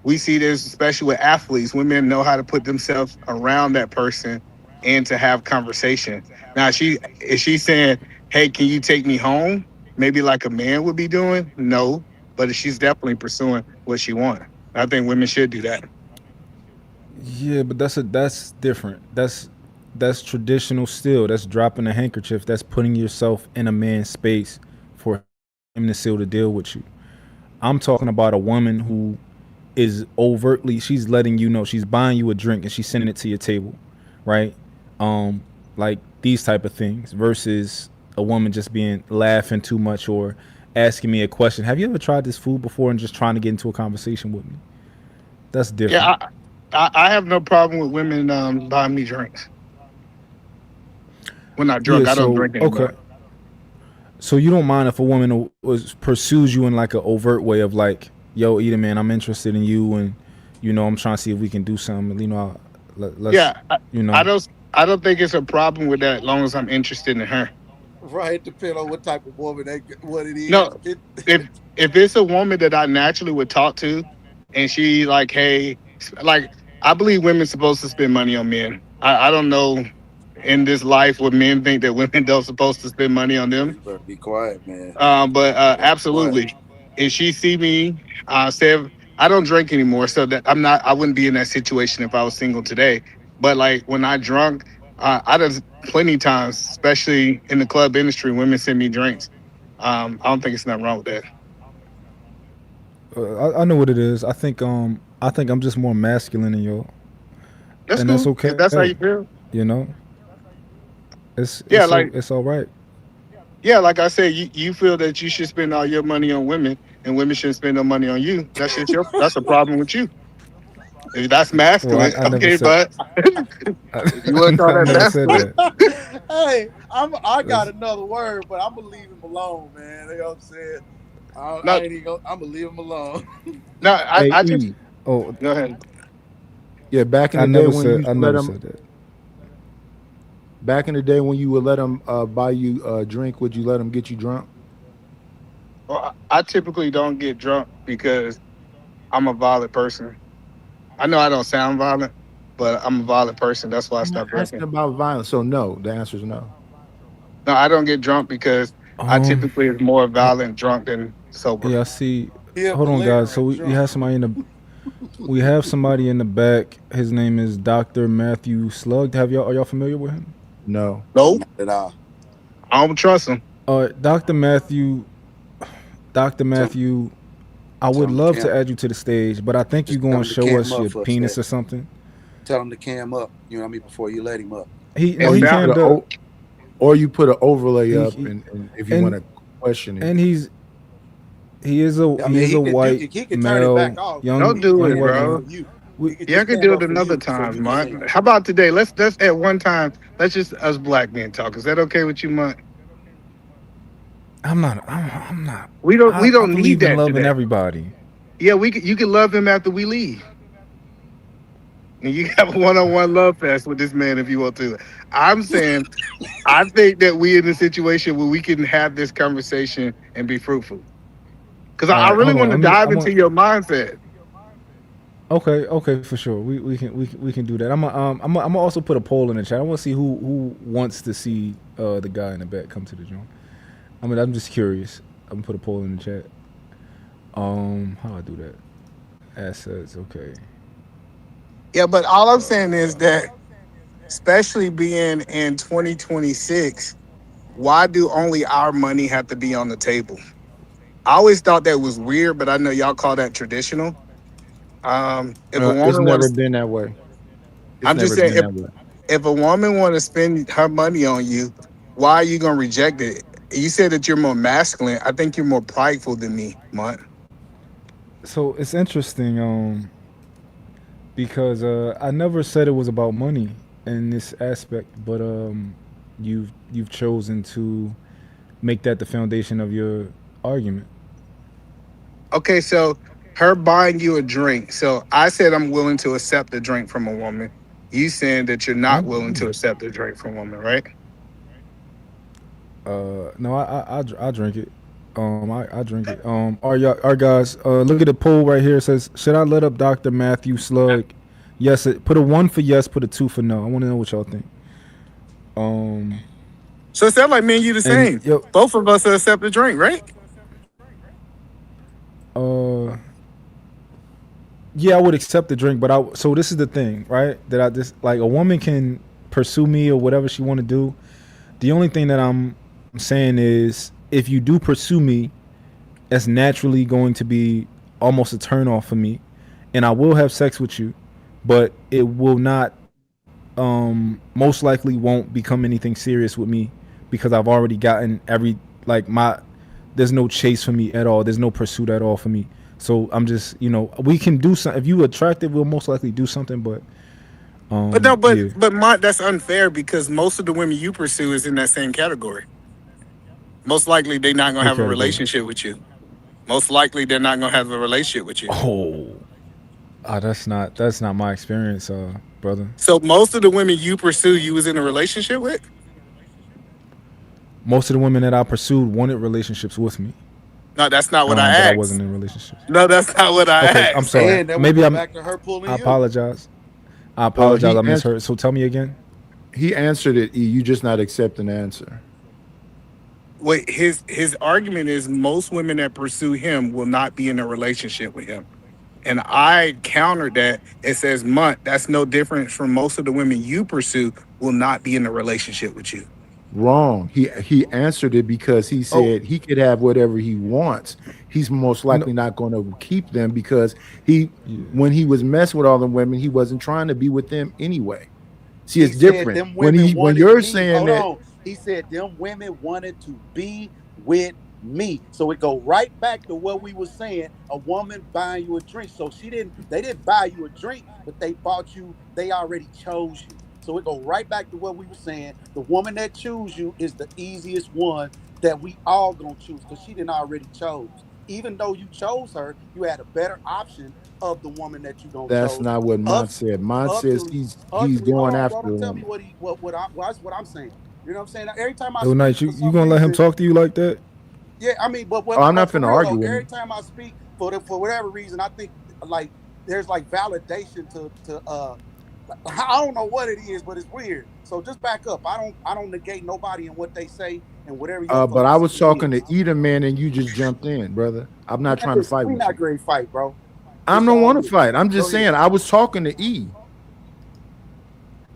we see this, especially with athletes. Women know how to put themselves around that person and to have conversation. Now, is she saying, "Hey, can you take me home?" Maybe like a man would be doing. No, but she's definitely pursuing what she wants. I think women should do that. Yeah, but that's different. That's traditional still. That's dropping a handkerchief. That's putting yourself in a man's space for him to seal the deal with you. I'm talking about a woman who is overtly, she's letting you know, she's buying you a drink and she's sending it to your table, right? Um, like these type of things versus a woman just being laughing too much or asking me a question. Have you ever tried this food before and just trying to get into a conversation with me? That's different. Yeah, I have no problem with women buying me drinks. When I'm Yeah, drunk, I don't so drink okay. anymore. So you don't mind if a woman pursues you in like an overt way of like, yo, Eden man, I'm interested in you, and I'm trying to see if we can do something. Let's, Yeah, you I know, don't I don't think it's a problem with that as long as I'm interested in her. Right, depending on what type of woman what it is. No, if it's a woman that I naturally would talk to, and she like, hey, like I believe women's supposed to spend money on men. I don't know in this life what men think that women don't supposed to spend money on them. You better be quiet, man. But You better be quiet. absolutely, if she see me, say I don't drink anymore, so that I'm not. I wouldn't be in that situation if I was single today. But like when I drunk, I done plenty times, especially in the club industry, women send me drinks. I don't think it's nothing wrong with that. I know what it is. I think I'm just more masculine than y'all, That's and that's cool if okay. that's how you feel. You know, it's Yeah, it's like it's all right. yeah, like I said, you feel that you should spend all your money on women, and women shouldn't spend no money on you. That's a problem with you. If that's Well, masculine, I never okay, said but if you want to call I that never said masculine, that. Hey, I got That's, another word, but I'm gonna leave him alone, man. You know what I'm saying? I no, ain't even gonna, I'm gonna leave him alone. no, Hey, I just E. oh, go ahead. Yeah, back in I the day never when you said used I to let never them, said that. back in the day when you would let them buy you a drink, would you let them get you drunk? Well, I typically don't get drunk because I'm a violent person. I know I don't sound violent, but I'm a violent person. That's why I I'm not stopped asking drinking. about violence. So no, the answer is no. No, I don't get drunk because I Um, typically is more uh, violent drunk than sober. yeah, I see. He a Hold on, guys. So belligerent we drunk. have somebody in the we have somebody in the back. His name is Dr. Matthew Slug. Are y'all familiar with him? No. Nope, Not at all. I don't trust him. Dr. Matthew, Dr. Tell, Matthew, I tell would him to love to cam. add you to the stage, but I think you're Just tell going to him to show cam us up your for a penis or second. something. Tell him to cam up. You know what I mean? Before you let him up. He no, Or And he you now, put cammed a up. or you put an overlay He, up, he and if you want and to question it, and he is a I mean, he is a white he can turn it back male, off, but don't young do young it, stand white up bro. for male. you. We, He can Yeah, I just can stand do it up for another you so you time, can say man. it. How about today? Let's at one time. Let's just us black men talk. Is that okay with you, man? I'm not. We I don't need believe in that loving today. everybody. Yeah, you can love him after we leave. And you have a one-on-one love fest with this man if you want to. I'm saying I think that we in a situation where we can have this conversation and be fruitful. Because All I right, really hold on. want to I dive into want. your mindset. Okay, for sure. We can do that. I'm gonna also put a poll in the chat. I want to see who wants to see the guy in the back come to the joint. I'm just curious. I'm gonna put a poll in the chat. How I do that? Assets. Okay. Yeah, but all I'm saying is that, especially being in 2026, why do only our money have to be on the table? I always thought that was weird, but I know y'all call that traditional. If a it's woman never wants, been that way. It's I'm just never saying, been that way. if a woman want to spend her money on you, why are you gonna reject it? You said that you're more masculine. I think you're more prideful than me, Mutt. So it's interesting. Because I never said it was about money in this aspect, but you've chosen to make that the foundation of your argument. Okay, so her buying you a drink. So I said I'm willing to accept a drink from a woman. You saying that you're not willing to accept a drink from a woman, right? No, I drink it. I drink it. All right, guys. Look at the poll right here. It says, should I let up Dr. Matthew Slug? Yes. Put a 1 for yes. Put a 2 for no. I want to know what y'all think. Um, So it sounds like me and you the and same. yo, Both of us accept a drink, right? uh, Yeah, I would accept the drink, but so this is the thing, right? That I just like a woman can pursue me or whatever she want to do. The only thing that I'm saying is if you do pursue me, that's naturally going to be almost a turn off for me, and I will have sex with you, but it will not most likely won't become anything serious with me because I've already gotten there's no chase for me at all. There's no pursuit at all for me. So I'm just, we can do something. If you attractive, we'll most likely do something. But yeah. That's unfair because most of the women you pursue is in that same category. Most likely they're not gonna have a relationship with you. Most likely they're not gonna have a relationship with you. That's not my experience, brother. So most of the women you pursue, you was in a relationship with? Most of the women that I pursued wanted relationships with me. No, that's not what I asked. But I wasn't in relationships. No, that's not what I asked. I'm sorry. Maybe back to her pulling I apologize. I misheard. So tell me again. He answered it. E. You just not accepting the answer. Wait, his argument is most women that pursue him will not be in a relationship with him. And I countered that. It says, Munt, that's no different from most of the women you pursue will not be in a relationship with you. Wrong. He answered it because he said he could have whatever he wants. He's most likely not going to keep them because when he was messing with all the women, he wasn't trying to be with them anyway. See, it's different. When you're saying that, he said them women wanted to be with me. So it go right back to what we were saying, a woman buying you a drink. So they didn't buy you a drink, but they already chose you. So it go right back to what we were saying. The woman that choose you is the easiest one that we all gonna choose because she didn't already chose. Even though you chose her, you had a better option of the woman that you gonna. That's not what Mont said. Mont says he's going after the woman. Tell me what I'm saying. You know what I'm saying? Every time I speak, nice. You gonna let him talk to you like that? Yeah, I mean, but I'm not finna argue with him. Every time I speak, for whatever reason, I think like there's like validation to I don't know what it is, but it's weird. So just back up. I don't negate nobody and what they say and whatever. But I was talking to Eda, man, and you just jumped in, brother. I'm not trying to fight with you. We're not great fight, bro. I don't want to fight. I'm just saying I was talking to E.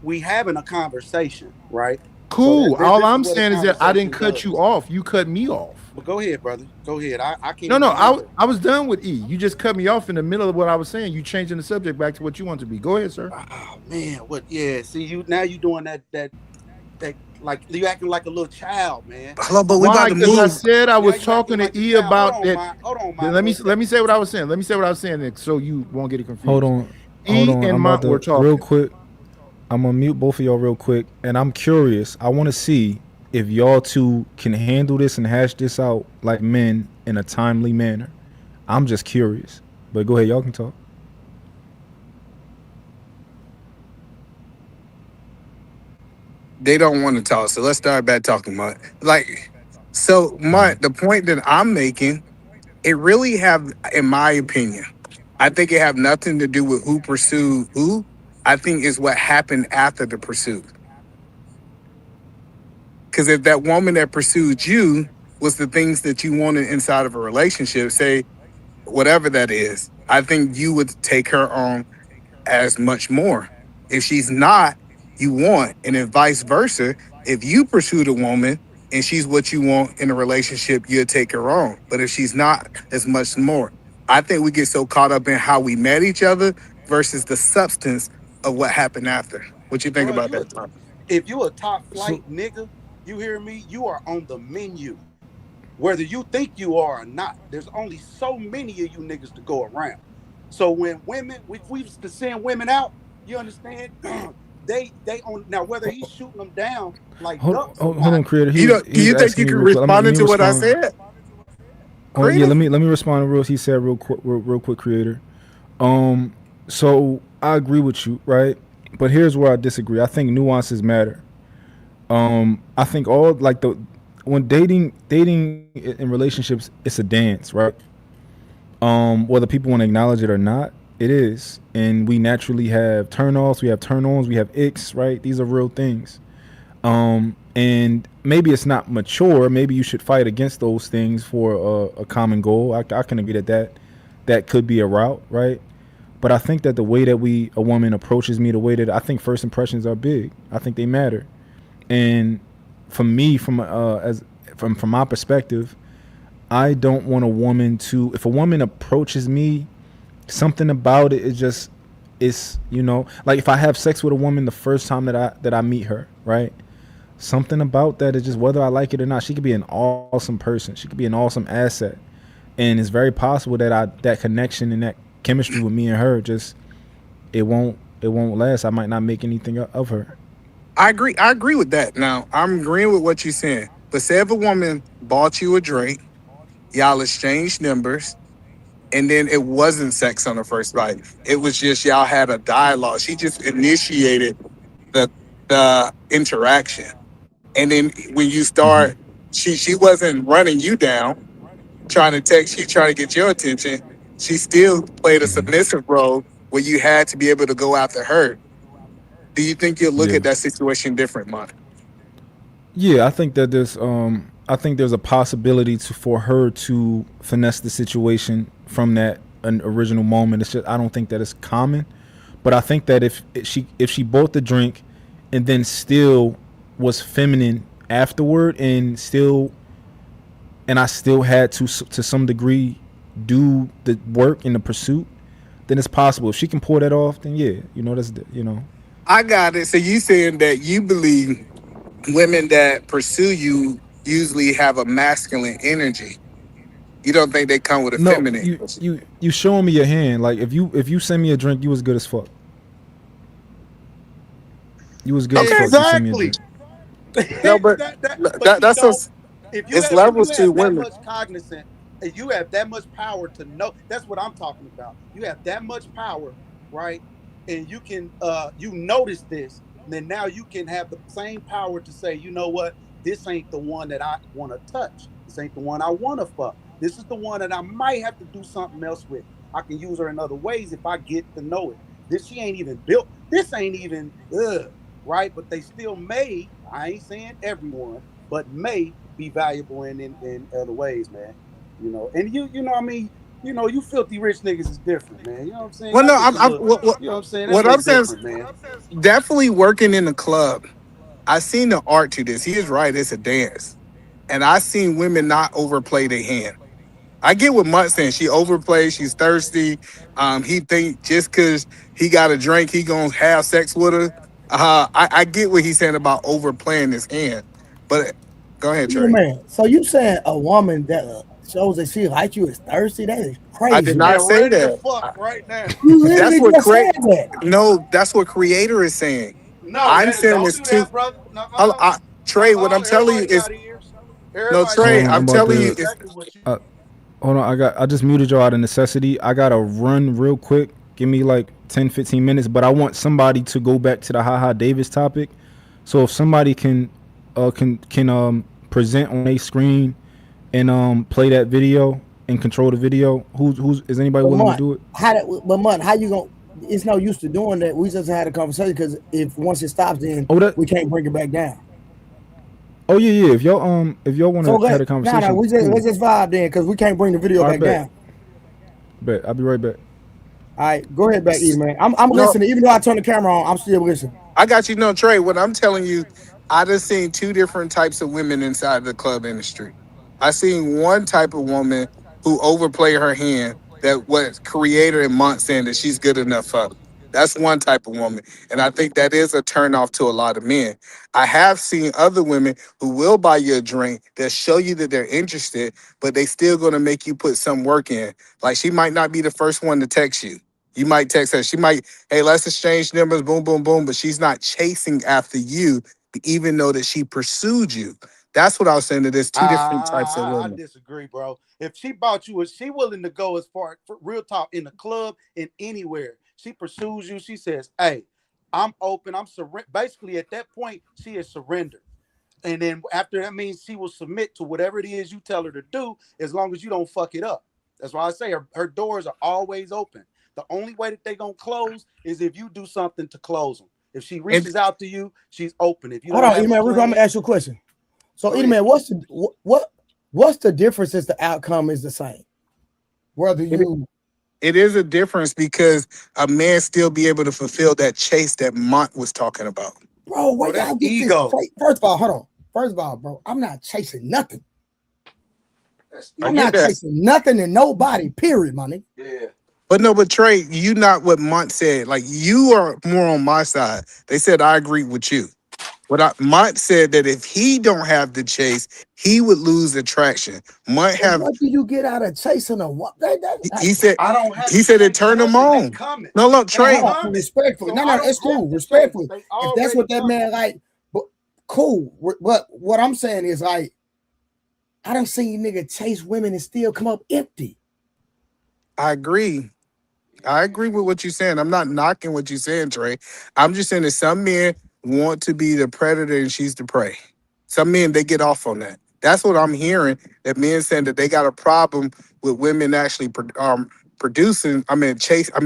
We having a conversation, right? Cool. So all I'm saying is that I didn't cut you off. You cut me off. But go ahead, brother. Go ahead. I can't. No. I was done with E. You just cut me off in the middle of what I was saying. You changing the subject back to what you want to be. Go ahead, sir. Oh man, what? Yeah. See, you doing that like you acting like a little child, man. Hello, but we about to move. I said I was talking to E about that. Hold on, let me say what I was saying. Let me say what I was saying, Nick, so you won't get it confused. Hold on. And Mont were talking real quick. I'm gonna mute both of y'all real quick, and I'm curious. I want to see if y'all two can handle this and hash this out like men in a timely manner. I'm just curious. But go ahead, y'all can talk. They don't want to talk, so let's start back talking, Munt. Munt, the point that I'm making, it really have, in my opinion, I think it have nothing to do with who pursued who. I think is what happened after the pursuit. Because if that woman that pursued you was the things that you wanted inside of a relationship, say whatever that is, I think you would take her on as much more. If she's not, you want, and then vice versa. If you pursued a woman and she's what you want in a relationship, you'd take her on. But if she's not, as much more. I think we get so caught up in how we met each other versus the substance of what happened after. What you think about that, Tom? If you a top flight nigga, you hear me? You are on the menu. Whether you think you are or not, there's only so many of you niggas to go around. So when women, if we was to send women out, you understand? They on now whether he's shooting them down like ducks. Hold on, creator. Do you think you can respond to what I said? Yeah, let me respond to he said real quick, creator. So I agree with you, right? But here's where I disagree. I think nuances matter. I think when dating in relationships, it's a dance, right? Whether people want to acknowledge it or not, it is. And we naturally have turn-offs, we have turn-ons, we have icks, right? These are real things. And maybe it's not mature. Maybe you should fight against those things for a common goal. I can agree that could be a route, right? But I think that the way that a woman approaches me, the way that I think first impressions are big. I think they matter. And for me, from my perspective, I don't want a woman to. If a woman approaches me, something about it is just, it's, like if I have sex with a woman the first time that I meet her, right? Something about that is just, whether I like it or not, she could be an awesome person. She could be an awesome asset, and it's very possible that that connection and that chemistry with me and her just it won't last. I might not make anything of her. I agree with that. Now, I'm agreeing with what you're saying. But say if a woman bought you a drink, y'all exchanged numbers, and then it wasn't sex on the first bite. It was just y'all had a dialogue. She just initiated the interaction. And then when you start, she wasn't running you down, trying to text you, trying to get your attention. She still played a submissive role where you had to be able to go after her. Do you think you'll look Yeah. at that situation different, Monty? Yeah, I think there's a possibility for her to finesse the situation from that an original moment. It's just, I don't think that it's common, but I think that if she bought the drink and then still was feminine afterward, and I still had to some degree do the work in the pursuit, then it's possible. If she can pull that off, then yeah, that's. I got it. So you saying that you believe women that pursue you usually have a masculine energy. You don't think they come with a No, feminine you energy. you you showing me your hand. Like if you send me a drink, you was good as fuck. You was good as Okay. fuck. You send me a Exactly. drink. No, but But you that's don't. what's If it's you levels to have that women. much cognizant, and you have that much power to know, that's what I'm talking about. You have that much power, right? And you can you notice this, and then now you can have the same power to say, you know what, this ain't the one that I want to touch. This ain't the one I want to fuck. This is the one that I might have to do something else with. I can use her in other ways if I get to know it. This she ain't even built. This ain't even right? But they still may. I ain't saying everyone, but may be valuable in other ways, man. And you know what I mean. You filthy rich niggas is different, man. You know what I'm saying? Well, Y'all no, just a I'm little. what, You know what I'm saying? That's a what little I'm saying is different, man. definitely working in the club. I seen the art to this. He is right. It's a dance, and I seen women not overplay their hand. I get what Mutt's saying. She overplays. She's thirsty. He think just because he got a drink, he gonna have sex with her. I get what he's saying about overplaying his hand. But go ahead, You Trey. man, so you saying a woman that shows that she like you is thirsty? That is I did crazy, man. not And say ready to that. fuck right now. You That's literally what just create. said that. No, that's what creator is saying. No, I'm that saying don't this do too. that, brother. No, Trey, what I'm telling you everybody is got ears. no, Everybody Hold got Trey. on, I'm I'm ears. I about telling know you to. is exactly what you. Hold on, I just muted y'all out of necessity. I gotta run real quick. Give me like 10-15 minutes, but I want somebody to go back to the Haha Davis topic. So if somebody can present on a screen and play that video and control the video, who's is anybody But willing to Mutt, do it? how you gonna? It's no use to doing that. We just had a conversation because if once it stops, then Oh that. we can't bring it back down. Oh yeah. If y'all want So to have let a no, conversation, we just cool. let's just vibe then because we can't bring the video All right, back bet. down. Bet. I'll be right back. All right, go ahead, back, Edie, man. I'm no. listening. Even though I turn the camera on, I'm still listening. I got you. No, Trey, what I'm telling you, I just seen two different types of women inside the club industry. I seen one type of woman who overplay her hand that what creator and Mont saying that she's good enough for. That's one type of woman. And I think that is a turnoff to a lot of men. I have seen other women who will buy you a drink that show you that they're interested, but they still gonna make you put some work in. Like she might not be the first one to text you. You might text her. She might, hey, let's exchange numbers, boom, boom, boom. But she's not chasing after you, even though that she pursued you. That's what I was saying. That there's two different types of I women. disagree, bro. If she bought you, is she willing to go as far for real talk in the club and anywhere? She pursues you. She says, "Hey, I'm open. I'm surrender." Basically, at that point, she is surrendered. And then after that means she will submit to whatever it is you tell her to do, as long as you don't fuck it up. That's why I say her doors are always open. The only way that they gonna close is if you do something to close them. If she And reaches out to you, she's open. If you Hold don't on, have Edie, a man. Rico, I'm plan, gonna ask you a question. So, go Edie, ahead. man, what's the difference? Is the outcome is the same, whether you It is a difference because a man still be able to fulfill that chase that Mont was talking about. Bro, where that's y'all get this? ego. First of all, hold on. First of all, bro, I'm not chasing nothing. I I'm get not that. chasing nothing and nobody, period, my nigga. Yeah. But no, but Trey, you not what Mont said. Like you are more on my side. They said I agree with you. Mont said that if he don't have the chase, he would lose attraction. Mont But have what do you get out of chasing a what? he said I don't have he to said it chase turned him nothing. They on. coming. No, look, They Now, Trey. hold on, coming. respectfully. So No, I it's don't have cool. to chase. Respectfully. They If that's already what that coming. man like, but cool. But what I'm saying is like, I done seen nigga chase women and still come up empty. I agree. I agree with what you're saying. I'm not knocking what you're saying, Trey. I'm just saying that some men want to be the predator and she's the prey. Some men they get off on that. That's what I'm hearing. That men saying that they got a problem with women actually producing.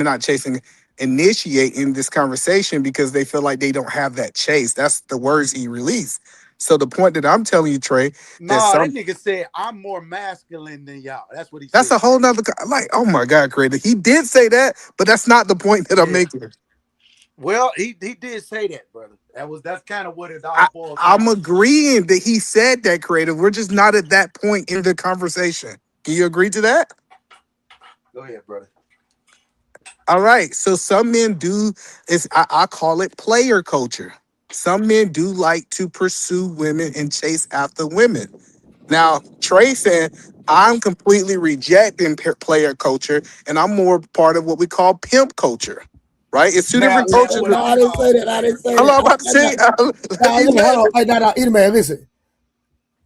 Not chasing, initiating this conversation because they feel like they don't have that chase. That's the words he released. So the point that I'm telling you, Trey, that Nah, that some nigga said I'm more masculine than y'all. That's what he that's said. a whole nother like. Oh my God, creator. He did say that, but that's not the point that I'm Yeah. making. Well, he did say that, brother. That's kind of what it all boils I'm down. agreeing that he said that, creative. We're just not at that point in the conversation. Can you agree to that? Go ahead, brother. All right. So some men do I call it player culture. Some men do like to pursue women and chase after women. Now, Trey said, I'm completely rejecting player culture, and I'm more part of what we call pimp culture. Right? It's two Now, different now cultures. what No, I I didn't call say that. I player didn't say Hello, that. I'm about to say. Nah, Let me listen, hold on. let- Hey, no, either man, listen.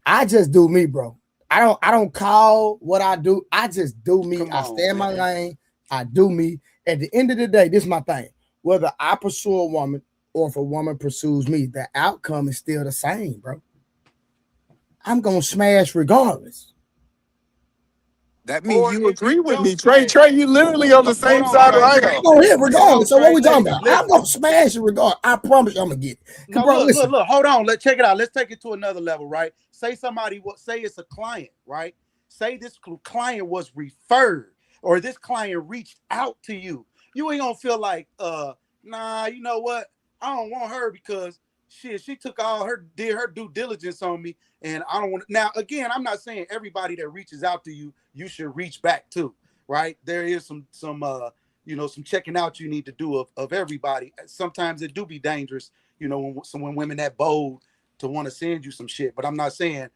I just do me, bro. I don't call what I do. I just do me. Come I on, stay in my man. lane. I do me. At the end of the day, this is my thing. Whether I pursue a woman or if a woman pursues me, the outcome is still the same, bro. I'm gonna smash regardless. That means Or you if agree you with don't me. Trey, smash, you literally on the hold same on, side Trey. I I'm am. gonna hit Hold on, regardless. So what Trey. we talking about? I'm Listen. gonna smash it regardless. I promise you I'm gonna get it. No, Bro, listen. look. Hold on. Let's check it out. Let's take it to another level, right? Say say it's a client, right? Say this client was referred, or this client reached out to you. You ain't gonna feel like, nah, you know what? I don't want her because she took did her due diligence on me, and I don't want. Now, again, I'm not saying everybody that reaches out to you, you should reach back to, right? There is some checking out you need to do of everybody. Sometimes it do be dangerous, when women that bold to want to send you some shit. But I'm not saying,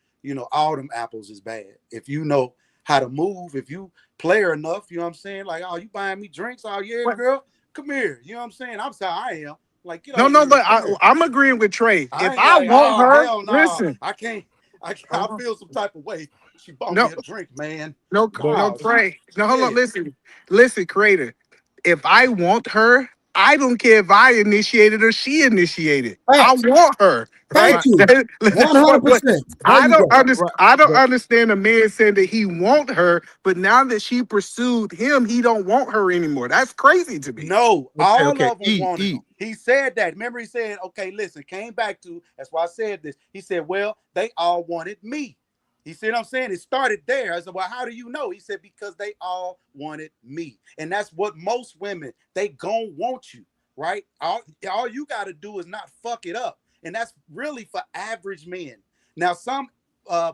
all them apples is bad. If you know how to move, if you player enough, you know what I'm saying? Like, oh, you buying me drinks? Oh, yeah, What? girl, come here. You know what I'm saying? I'm sorry, I am. Like, get No, over no, here. but Come here. I'm agreeing with Trey. I If ain't I like, want oh, her, hell no. listen. I can't. I Uh, feel some type of way. She bought me No, a drink, man. But no, No, Trey. No, hold on. yeah. Listen, creator. If I want her, I don't care if I initiated or she initiated. I Facts. want her, right? Thank you. That's what. 100%. There you go. I don't but understand a man saying that he want her, but now that she pursued him, he don't want her anymore. That's crazy to me. No, okay, all okay. of them E wanted E them. He said that. Remember, he said, okay, listen, came back to, that's why I said this. He said, well, they all wanted me. He said, I'm saying it started there. I said, well, how do you know? He said, because they all wanted me. And that's what most women, they gon' want you, right? All you got to do is not fuck it up. And that's really for average men. Now, some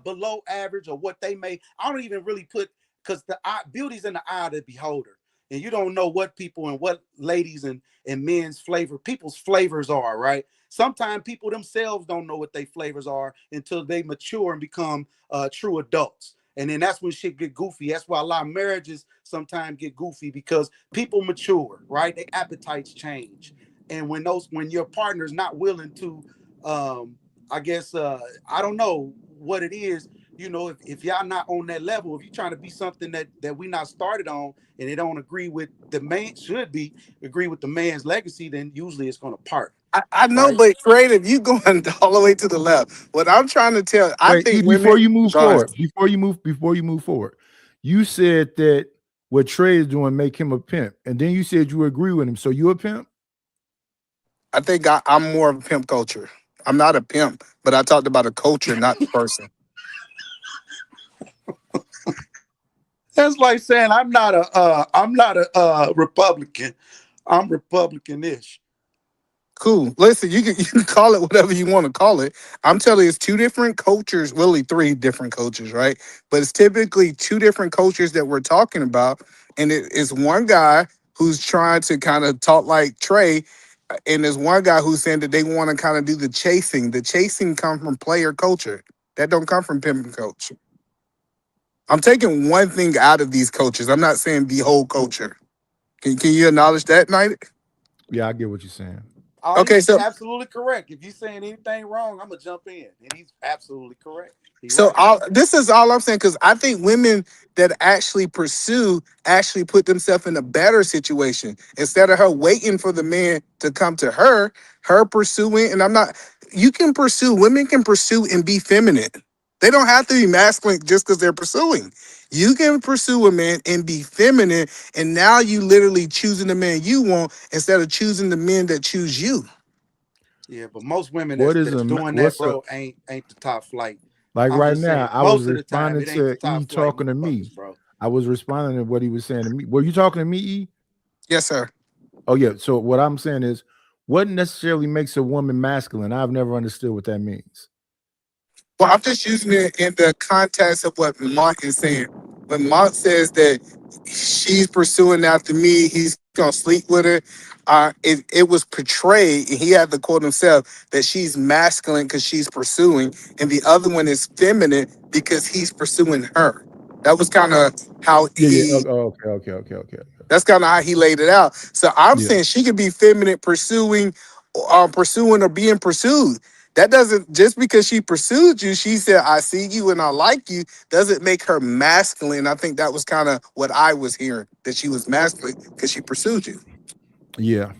below average or what they may, I don't even really put, because the beauty's in the eye of the beholder. And you don't know what people and what ladies and men's people's flavors are, right? Sometimes people themselves don't know what their flavors are until they mature and become true adults. And then that's when shit get goofy. That's why a lot of marriages sometimes get goofy because people mature, right? Their appetites change. And when your partner's not willing to, I guess, I don't know what it is, if y'all not on that level, if you're trying to be something that we not started on and they don't agree with the man, agree with the man's legacy, then usually it's going to part, I know, right? but creative, you going all the way to the left. What I'm trying to tell, I wait, E, think before women. you move Go ahead. forward, before you move forward, you said that what Trey is doing make him a pimp, and then you said you agree with him. So you a pimp? I think I'm more of a pimp culture. I'm not a pimp, but I talked about a culture, not the person. That's like saying I'm not a Republican. I'm Republican-ish. Cool. Listen, you can call it whatever you want to call it. I'm telling you, it's two different cultures, really three different cultures, right? But it's typically two different cultures that we're talking about. And it is one guy who's trying to kind of talk like Trey, and there's one guy who's saying that they want to kind of do the chasing. The chasing come from player culture. That don't come from pimping culture. I'm taking one thing out of these cultures. I'm not saying the whole culture. Can you acknowledge that, Knight? Yeah, I get what you're saying. Oh, Okay, he's so absolutely correct. If you're saying anything wrong, I'm gonna jump in, and he's absolutely correct. He So right. this is all I'm saying, because I think women that actually pursue actually put themselves in a better situation instead of her waiting for the man to come to her. Her pursuing, and I'm not. You can pursue. Women can pursue and be feminine. They don't have to be masculine just because they're pursuing. You can pursue a man and be feminine, and now you literally choosing the man you want instead of choosing the men that choose you. Yeah, but most women What is that's a doing that, what's a bro, ain't the top flight. like I'm right just now? saying, I was most of the time, responding it ain't the to E top flight talking to motherfuckers, me. bro. I was responding to what he was saying to me. Were you talking to me, E? Yes, sir. Oh yeah. So what I'm saying is, what necessarily makes a woman masculine? I've never understood what that means. Well, I'm just using it in the context of what Mont is saying. When Mont says that she's pursuing after me, he's gonna sleep with her. It was portrayed, and he had to quote himself that she's masculine because she's pursuing, and the other one is feminine because he's pursuing her. That was kind of how Yeah, yeah. he. Okay. That's kind of how he laid it out. So I'm Yeah, saying she could be feminine, pursuing or being pursued. That doesn't, just because she pursued you, she said, I see you and I like you, doesn't make her masculine. I think that was kind of what I was hearing, that she was masculine because she pursued you. yeah,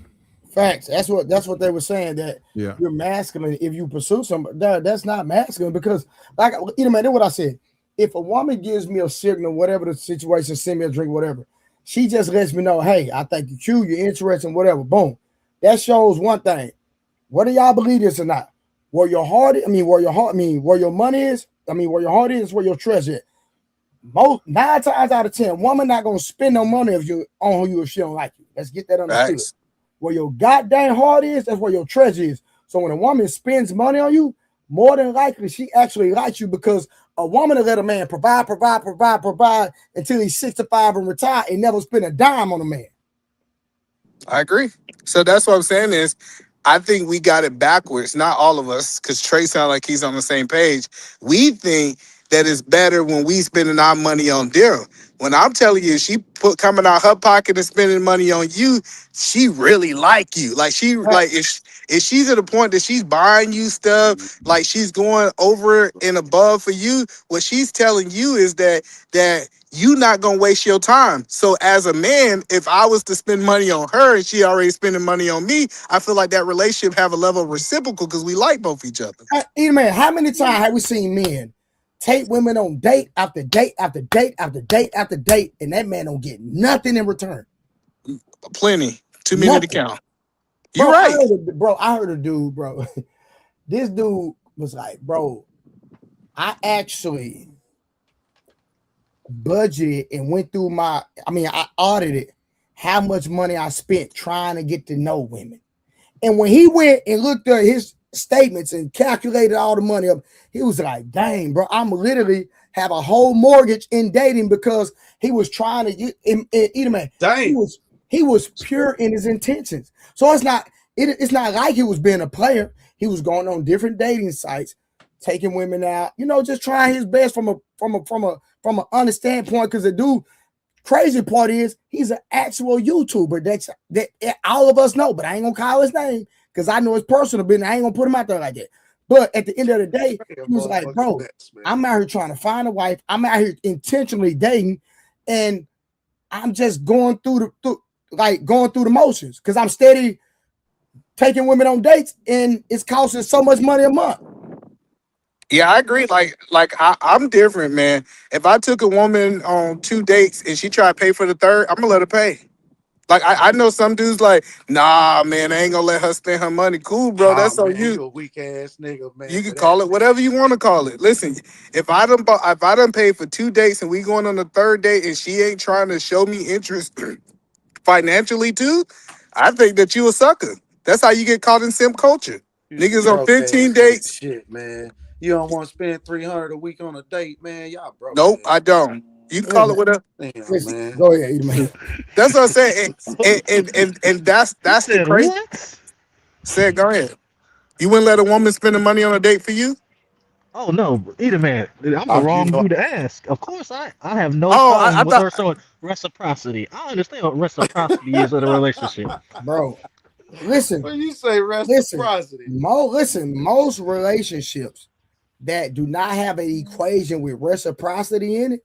Facts. That's what they were saying, that yeah. you're masculine if you pursue somebody. That's not masculine, because, like, man, that's what I said. If a woman gives me a signal, whatever the situation, send me a drink, whatever, she just lets me know, hey, I think you're cute, you're interesting, whatever. Boom. That shows one thing. Whether y'all believe this or not, where your heart, where your money is, where your heart is where your treasure is. Most 9 times out of 10, woman not gonna spend no money if you on you if she don't like you. Let's get that understood. Facts. Where your goddamn heart is, that's where your treasure is. So when a woman spends money on you, more than likely she actually likes you, because a woman will let a man provide until he's 65 and retire and never spend a dime on a man. I agree. So that's what I'm saying is, I think we got it backwards. Not all of us, because Trey sounds like he's on the same page. We think that it's better when we spending our money on them. When I'm telling you, she put coming out her pocket and spending money on you, she really like you. Like she like if she's at the point that she's buying you stuff, like she's going over and above for you, what she's telling you is that you not gonna waste your time. So as a man, if I was to spend money on her and she already spending money on me, I feel like that relationship have a level of reciprocal because we like both each other. Man, how many times have we seen men take women on date after date after date after date after date, and that man don't get nothing in return? Plenty. Too many to Nothing. count. You're right. I heard a dude, bro. This dude was like, bro, I actually budgeted and went through I audited how much money I spent trying to get to know women. And when he went and looked at his statements and calculated all the money up, he was like, dang, bro, I'm literally have a whole mortgage in dating, because he was trying to, man, he was pure in his intentions. So it's not like he was being a player. He was going on different dating sites, taking women out, just trying his best from an honest standpoint. Because the dude, crazy part is, he's an actual YouTuber that all of us know, but I ain't gonna call his name because I know his personal business. I ain't gonna put him out there like that. But at the end of the day, he was like, bro, I'm out here trying to find a wife. I'm out here intentionally dating, and I'm just going through the motions, because I'm steady taking women on dates, and it's costing so much money a month. Yeah, I agree. I'm different, man. If I took a woman on 2 dates and she tried to pay for the third, I'm gonna let her pay. Like I know some dudes like, nah, man, I ain't gonna let her spend her money. Cool, bro. Oh That's on man, you. you a weak ass nigga, man. You For can that. call it whatever you want to call it. Listen, if I done paid for 2 dates and we going on the third date and she ain't trying to show me interest financially too, I think that you a sucker. That's how you get caught in simp culture. You some Niggas on broke 15 ass nigga dates. shit, man. You don't want to spend 300 a week on a date, man. Y'all broke Nope, ass. I don't. You can call it Listen, whatever. Damn, listen. man. Go ahead, man. That's what I'm saying. And You that's the said crazy. what? Say it, go ahead. You wouldn't let a woman spend the money on a date for you? Oh no, either man. I'm the You wrong know, dude to ask. Of course, I have no Oh, problem I with thought. her showing reciprocity. I understand what reciprocity is in a relationship. Bro, listen, when you say listen, reciprocity, most relationships that do not have an equation with reciprocity in it,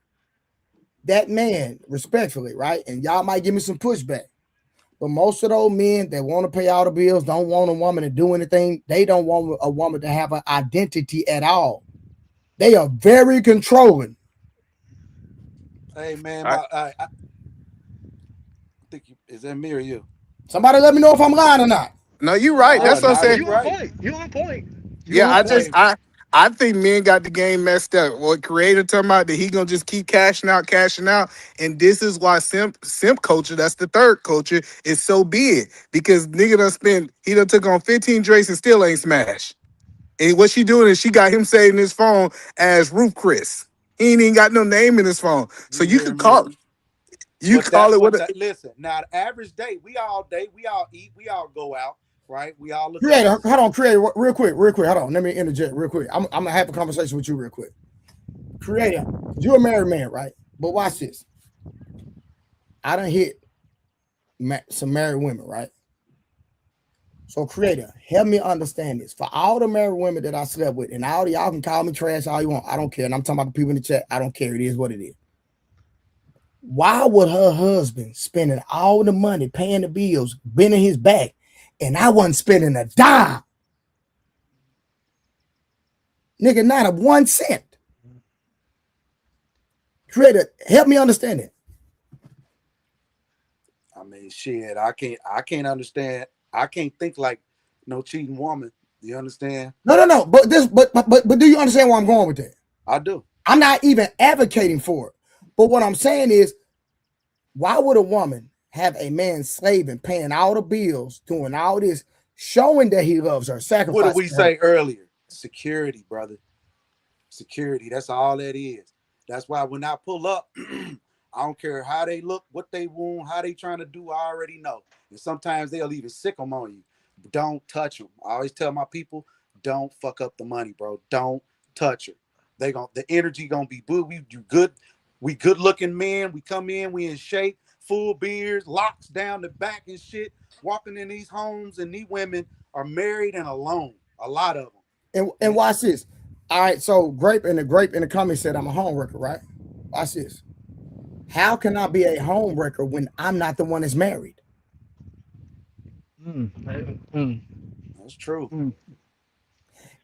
that man, respectfully, right? And y'all might give me some pushback. But most of those men that want to pay all the bills don't want a woman to do anything. They don't want a woman to have an identity at all. They are very controlling. hey man, I, I think is that me or you? Somebody let me know if I'm lying or not. no, you right. That's what I'm Nah, saying. you You on right. point. You on point. You Yeah, on Hey, point. I think men got the game messed up. What creator talking about that he gonna just keep cashing out, and this is why simp culture, that's the third culture, is so big because nigga he done took on 15 drakes and still ain't smashed. And what she doing is she got him saving his phone as Roof Chris. He ain't even got no name in his phone, so you hear me? you call it what. Listen, now the average date, we all eat, we all go out, right? We all Creator, adults. hold on, creator, real quick. Hold on. Let me interject real quick. I'm gonna have a conversation with you real quick. Creator, you're a married man, right? But watch this. I done hit some married women, right? So, creator, help me understand this. For all the married women that I slept with, and all y'all can call me trash all you want. I don't care. And I'm talking about the people in the chat. I don't care. It is what it is. Why would her husband spending all the money paying the bills, bending his back, and I wasn't spending a dime? Nigga, not a 1 cent. Creator, help me understand it. I mean, shit, I can't understand. I can't think like no cheating woman. You understand? No. But do you understand where I'm going with that? I do. I'm not even advocating for it. But what I'm saying is, why would a woman have a man slaving, paying all the bills, doing all this, showing that he loves her, What did sacrificing we her? say earlier? Security, brother. Security. That's all that is. That's why when I pull up, I don't care how they look, what they want, how they trying to do. I already know. And sometimes they'll even sick them on you. Don't touch them. I always tell my people, don't fuck up the money, bro. Don't touch her. The energy gonna be good. We good looking men. We come in, we in shape, full beards, locks down the back and shit. Walking in these homes, and these women are married and alone. A lot of them. And watch this. All right, so grape in the comment said I'm a home wrecker, right? Watch this. How can I be a home wrecker when I'm not the one that's married? That's true.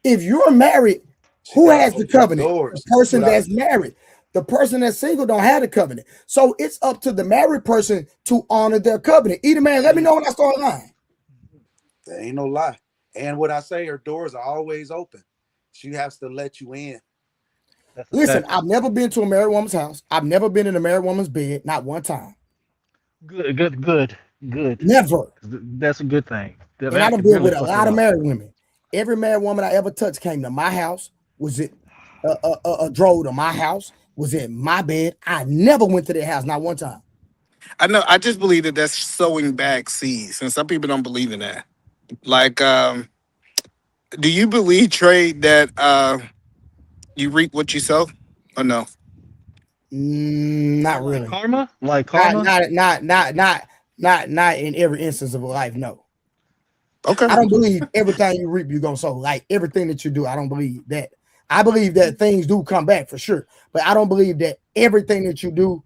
If you're married, She who gotta has the open the covenant? The doors. person that's married. The person that's single don't have the covenant. So it's up to the married person to honor their covenant. Either man, let me know when I start lying. There ain't no lie. And what I say, her doors are always open. She has to let you in. Listen, I've never been to a married woman's house. I've never been in a married woman's bed, not one time. Good. Never. That's a good thing. And I've That could been really with a fuck it lot of up. married women. Every married woman I ever touched came to my house. Was it drove to my house? Was in my bed? I never went to their house, not one time. I know. I just believe that that's sowing back seeds, and some people don't believe in that. Like, do you believe, Trey, that you reap what you sow, or no? Not Like really. karma? Like Not karma? not in every instance of life. No. Okay. I don't believe everything you reap, you're gonna sow. Like everything that you do, I don't believe that. I believe that things do come back for sure, but I don't believe that everything that you do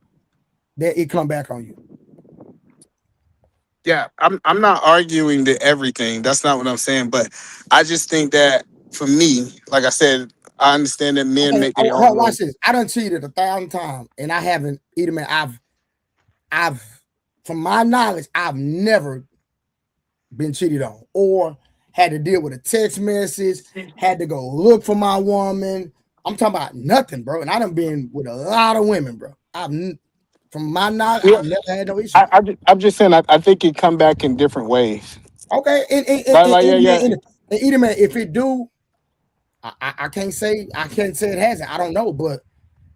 that it come back on you. Yeah, I'm not arguing that everything. That's not what I'm saying. But I just think that for me, like I said, I understand that men Okay, make their own watch rules. this. I done cheated 1,000 times, and I haven't. Either man, I've from my knowledge, I've never been cheated on or had to deal with a text message, had to go look for my woman. I'm talking about nothing, bro. And I done been with a lot of women, bro. From my knowledge, Yeah, I've never had no issue. I'm just saying. I think it come back in different ways. Okay, and Like yeah. either man, if it do, I can't say it hasn't. I don't know, but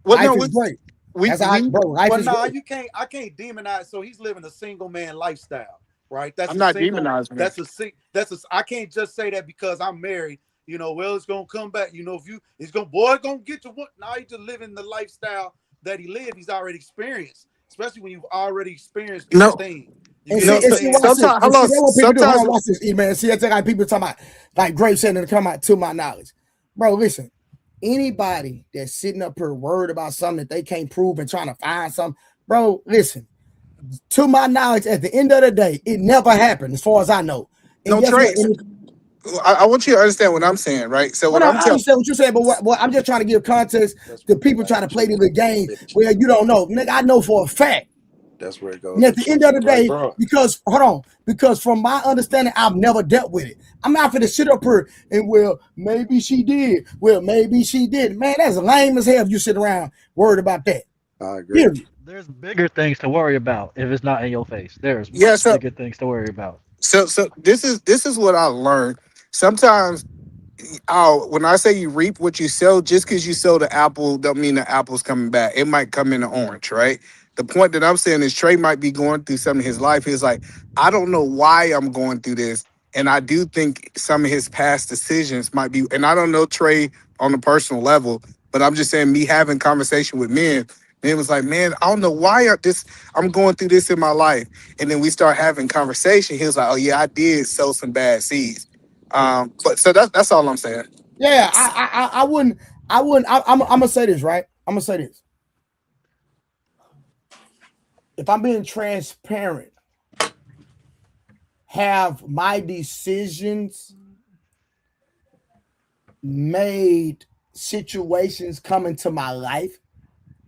Well, life no, is great. we That's how, bro. Life Well, is nah, great. I can't demonize. So he's living a single man lifestyle, right? That's I'm a not single. demonizing it. That's a. I can't just say that because I'm married. Well, it's gonna come back. It's gonna get you. What? Now he's just living the lifestyle that he lived. He's already experienced, especially when you've already experienced these No, things. You And get see, what I'm saying? watch this. sometimes And hold see, on. that's what people do. Hold Sometimes on, watch this, man. See, that's like people talking about, like Grace said, to come out to my knowledge. Bro, listen, anybody that's sitting up here worried about something that they can't prove and trying to find something, bro, listen, to my knowledge, at the end of the day, it never happened, as far as I know. And no guess what? trace. I want you to understand what I'm saying, right? So Well, what no, I'm I telling. understand what you're saying, but what I'm just trying to give context to people trying to play the game where you don't know. Nigga, I know for a fact. That's where it goes. And at the end of the Right, day, bro. because from my understanding, I've never dealt with it. I'm not for to sit up here and maybe she did. Well, maybe she did. Man, that's lame as hell if you sit around worried about that. I agree. Period. There's bigger things to worry about if it's not in your face. There's Yeah. much bigger things to worry about. So this is what I learned. Sometimes when I say you reap what you sow, just because you sow the apple don't mean the apple's coming back. It might come in the orange, right? The point that I'm saying is Trey might be going through something in his life. He's like, I don't know why I'm going through this. And I do think some of his past decisions might be, and I don't know Trey on a personal level, but I'm just saying me having conversation with men, it was like, man, I don't know why I'm going through this in my life. And then we start having conversation. He was like, oh yeah, I did sow some bad seeds. But so that's all I'm saying. Yeah, I wouldn't. I'm gonna say this, right? I'm gonna say this. If I'm being transparent, have my decisions made situations come into my life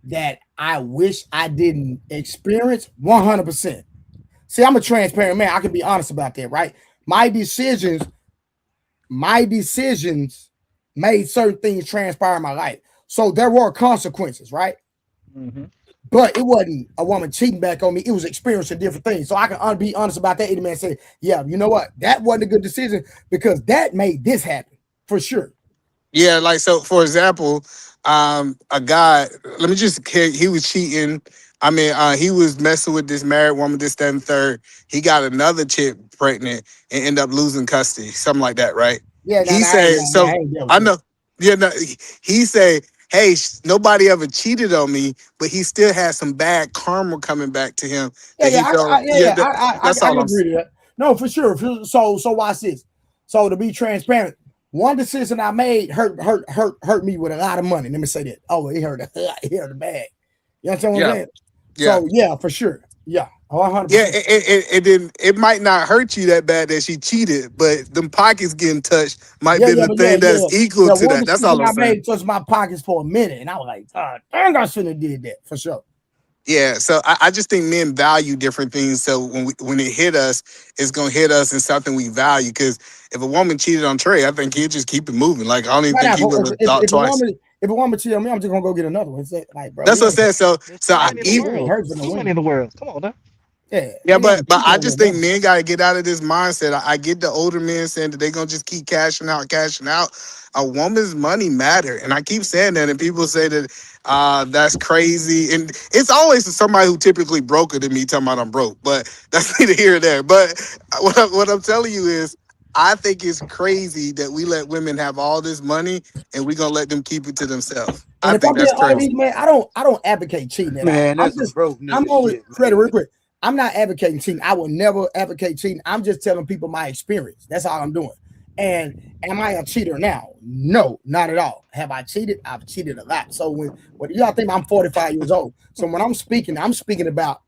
that I wish I didn't experience? 100%. See, I'm a transparent man. I can be honest about that, right? My decisions made certain things transpire in my life. So there were consequences, right? Mm-hmm. But it wasn't a woman cheating back on me. It was experiencing different things. So I can be honest about that. Any man said, yeah, you know what? That wasn't a good decision because that made this happen for sure. Yeah, like so for example, a guy, let me just he was cheating. I mean, he was messing with this married woman, this, that, and third. He got another chick pregnant and ended up losing custody, something like that, right? Yeah, He said, so I know, yeah, no, he said, hey, nobody ever cheated on me, but he still had some bad karma coming back to him. That he felt, that's I all can I'm agree saying. to that. No, for sure. So watch this. So to be transparent, one decision I made hurt me with a lot of money. Let me say that. Oh, it hurt the bag. You understand what I'm saying? Yeah. So yeah, for sure. Yeah, 100%. Yeah, it might not hurt you that bad that she cheated, but them pockets getting touched might be the thing that's equal to One that. That's all decision I'm I saying. made touched my pockets for a minute, and I was like, dang, I shouldn't have did that for sure. Yeah, so I just think men value different things. So when it hit us, it's gonna hit us in something we value. Because if a woman cheated on Trey, I think he'd just keep it moving. Like I don't even think he would have thought twice. If a woman cheated on me, I'm just gonna go get another one. Say, like, bro, That's what I said. So There's so too I, many in the even world. There's too many in the world. Come on, now. yeah, but I just think men gotta get out of this mindset. I get the older men saying that they're gonna just keep cashing out. A woman's money matter, and I keep saying that, and people say that that's crazy, and it's always somebody who typically broker than me talking about I'm broke, but that's neither here or there. But what I'm telling you is, I think it's crazy that we let women have all this money and we gonna let them keep it to themselves. And I if I'm think being that's honest, crazy. man, I don't advocate cheating at all. Man, that's some broke nigga I'm only shit, credit man. real quick. I'm not advocating cheating. I will never advocate cheating. I'm just telling people my experience. That's all I'm doing. And am I a cheater now? No, not at all. Have I cheated? I've cheated a lot. So when y'all think I'm 45 years old. So when I'm speaking about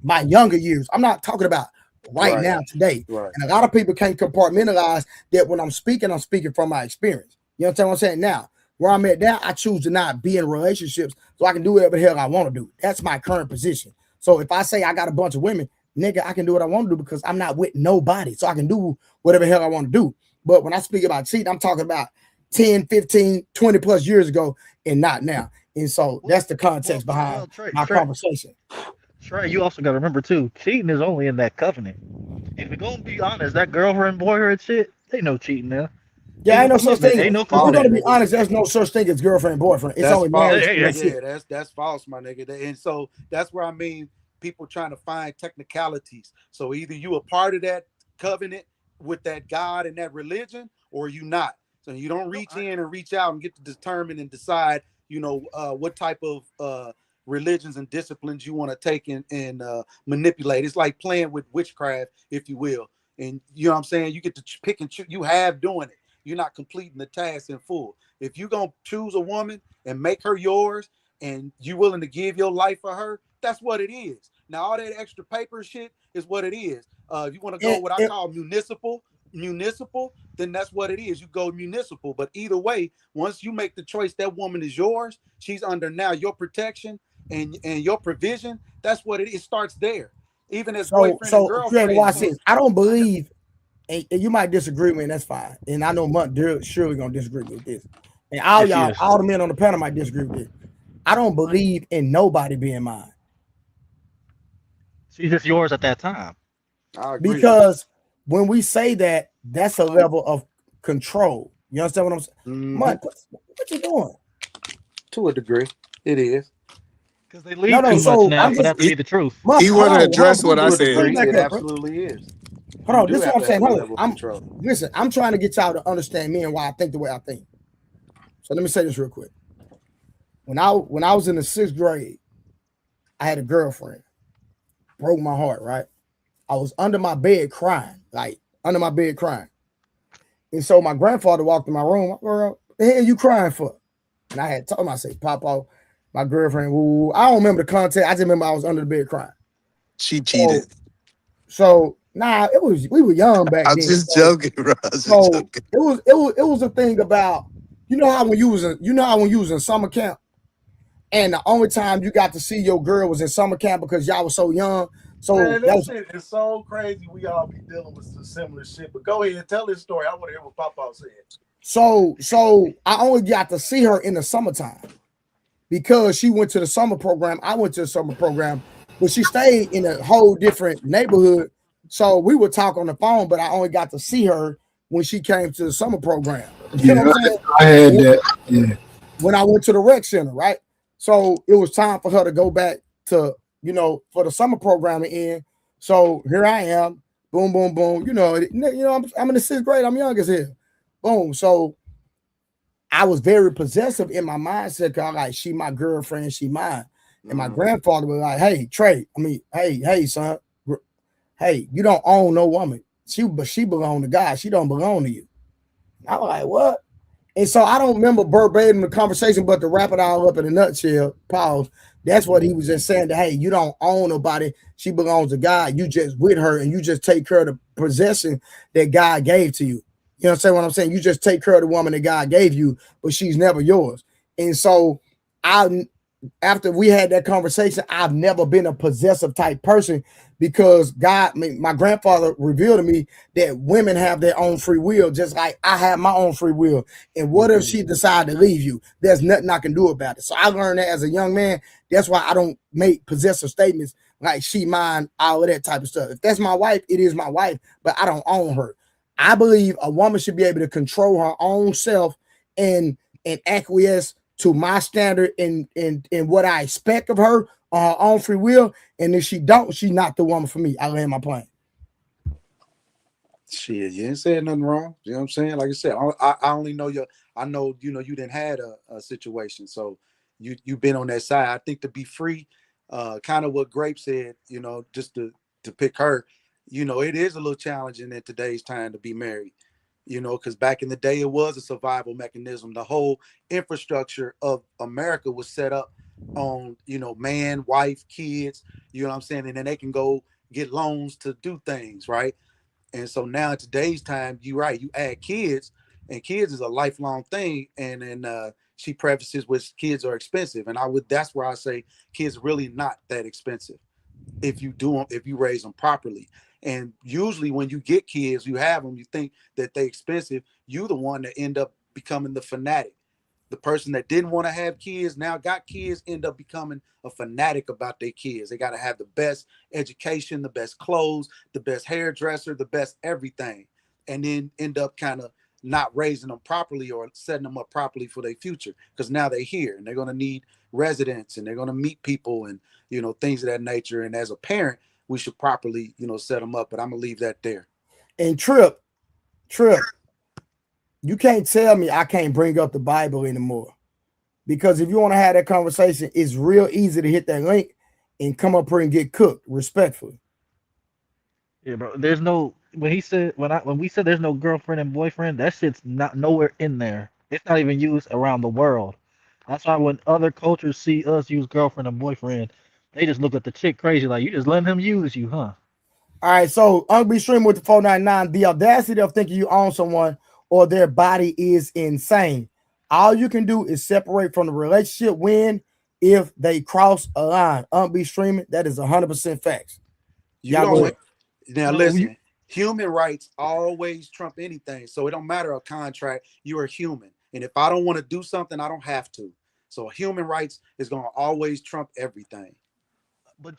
my younger years. I'm not talking about right now today. Right. And a lot of people can't compartmentalize that when I'm speaking from my experience. You understand what I'm saying? Now, where I'm at now, I choose to not be in relationships so I can do whatever the hell I want to do. That's my current position. So if I say I got a bunch of women, nigga, I can do what I want to do because I'm not with nobody. So I can do whatever the hell I want to do. But when I speak about cheating, I'm talking about 10, 15, 20 plus years ago and not now. And so that's the context behind my conversation. Trey, you also got to remember too, cheating is only in that covenant. If we're gonna be honest, that girlfriend boyfriend shit, they no cheating now. Yeah, ain't no such commitment. thing. Ain't no If we're gonna commitment. be honest, there's no such thing as girlfriend boyfriend. It's That's only false. marriage. And that's it. That's false, my nigga. And so that's where I mean people trying to find technicalities. So either you a part of that covenant with that God and that religion, or you not. So you don't reach in and reach out and get to determine and decide, what type of religions and disciplines you want to take and manipulate. It's like playing with witchcraft, if you will. And you know what I'm saying? You get to pick and choose. You have doing it. You're not completing the task in full. If you're going to choose a woman and make her yours and you're willing to give your life for her, that's what it is. Now, all that extra paper shit is what it is. If you want to go what I call municipal, then that's what it is. You go municipal. But either way, once you make the choice, that woman is yours. She's under now your protection and your provision. That's what it is. It starts there. Even as boyfriend and girlfriend. Watch this. I don't believe, and you might disagree with me, and that's fine. And I know Mutt surely gonna disagree with this. And all the men on the panel might disagree with this. I don't believe in nobody being mine. She's just yours at that time. Because when we say that, that's a level of control. You understand what I'm saying? Mutt, what you doing? To a degree, it is. Because they leave too much now for that to be the truth. He want to address what I said. It absolutely is. Hold on, this is what I'm saying. Hold on. Listen, I'm trying to get y'all to understand me and why I think the way I think. So let me say this real quick. When I was in the 6th grade, I had a girlfriend. Broke my heart, right? I was under my bed crying, And so my grandfather walked in my room. Girl, what the hell you crying for? And I had told him, I said, Papa, my girlfriend, ooh, I don't remember the context. I just remember I was under the bed crying. She cheated. So we were young back then. I'm just joking, bro. Joking. It was a thing about, when you was in summer camp, and the only time you got to see your girl was in summer camp because y'all was so young. So man, that shit is so crazy. We all be dealing with some similar shit. But go ahead and tell this story. I want to hear what Papa said. So I only got to see her in the summertime because she went to the summer program. I went to the summer program, but she stayed in a whole different neighborhood. So we would talk on the phone, but I only got to see her when she came to the summer program. You know what I'm saying? I had that. Yeah. When I went to the rec center, right? So it was time for her to go back to, for the summer program to end. So here I am, boom, boom, boom. I'm in the 6th grade. I'm young as hell. Boom. So I was very possessive in my mindset because like she my girlfriend, she mine. And my grandfather was like, hey, Trey, hey, son, hey, you don't own no woman. She belong to God. She don't belong to you. I was like, what? And so I don't remember verbatim the conversation, but to wrap it all up in a nutshell, pause. That's what he was just saying that, hey, you don't own nobody. She belongs to God. You just with her and you just take care of the possession that God gave to you. You understand what I'm saying? You just take care of the woman that God gave you, but she's never yours. And so after we had that conversation, I've never been a possessive type person because my grandfather revealed to me that women have their own free will, just like I have my own free will. And what if she decided to leave you? There's nothing I can do about it. So I learned that as a young man. That's why I don't make possessive statements like she, mine, all of that type of stuff. If that's my wife, it is my wife, but I don't own her. I believe a woman should be able to control her own self and acquiesce to my standard and what I expect of her on her own free will. And if she don't, she's not the woman for me. I land my plane. Shit, you ain't saying nothing wrong. You know what I'm saying? Like I said, I only know I know, you didn't had a situation. So you've been on that side. I think to be free, kind of what Grape said, just to pick her, it is a little challenging in today's time to be married. Because back in the day, it was a survival mechanism. The whole infrastructure of America was set up on, man, wife, kids, you know what I'm saying? And then they can go get loans to do things, right? And so now in today's time, you're right, you add kids, and kids is a lifelong thing. And then she prefaces with kids are expensive. And that's where I say kids really not that expensive. if you do them, if you raise them properly. And usually when you get kids, you have them, you think that they're expensive. You the one that end up becoming the fanatic. The person that didn't want to have kids now got kids, end up becoming a fanatic about their kids. They got to have the best education, the best clothes, the best hairdresser, the best everything, and then end up kind of not raising them properly or setting them up properly for their future, because now they're here and they're going to need residents and they're going to meet people and things of that nature. And as a parent, we should properly set them up. But I'm gonna leave that there. And Trip, you can't tell me I can't bring up the Bible anymore. Because if you want to have that conversation, it's real easy to hit that link and come up here and get cooked respectfully. Yeah, bro. There's no when he said when we said there's no girlfriend and boyfriend, that shit's not nowhere in there. It's not even used around the world. That's why when other cultures see us use girlfriend and boyfriend, they just look at the chick crazy like you just letting him use you, huh? All right, so Uncle streaming with the 499. The audacity of thinking you own someone or their body is insane. All you can do is separate from the relationship when if they cross a line. Uncle streaming, that is 100% facts. You don't. Now listen, human rights always trump anything. So it don't matter a contract. You're a human, and if I don't want to do something, I don't have to. So human rights is gonna always trump everything.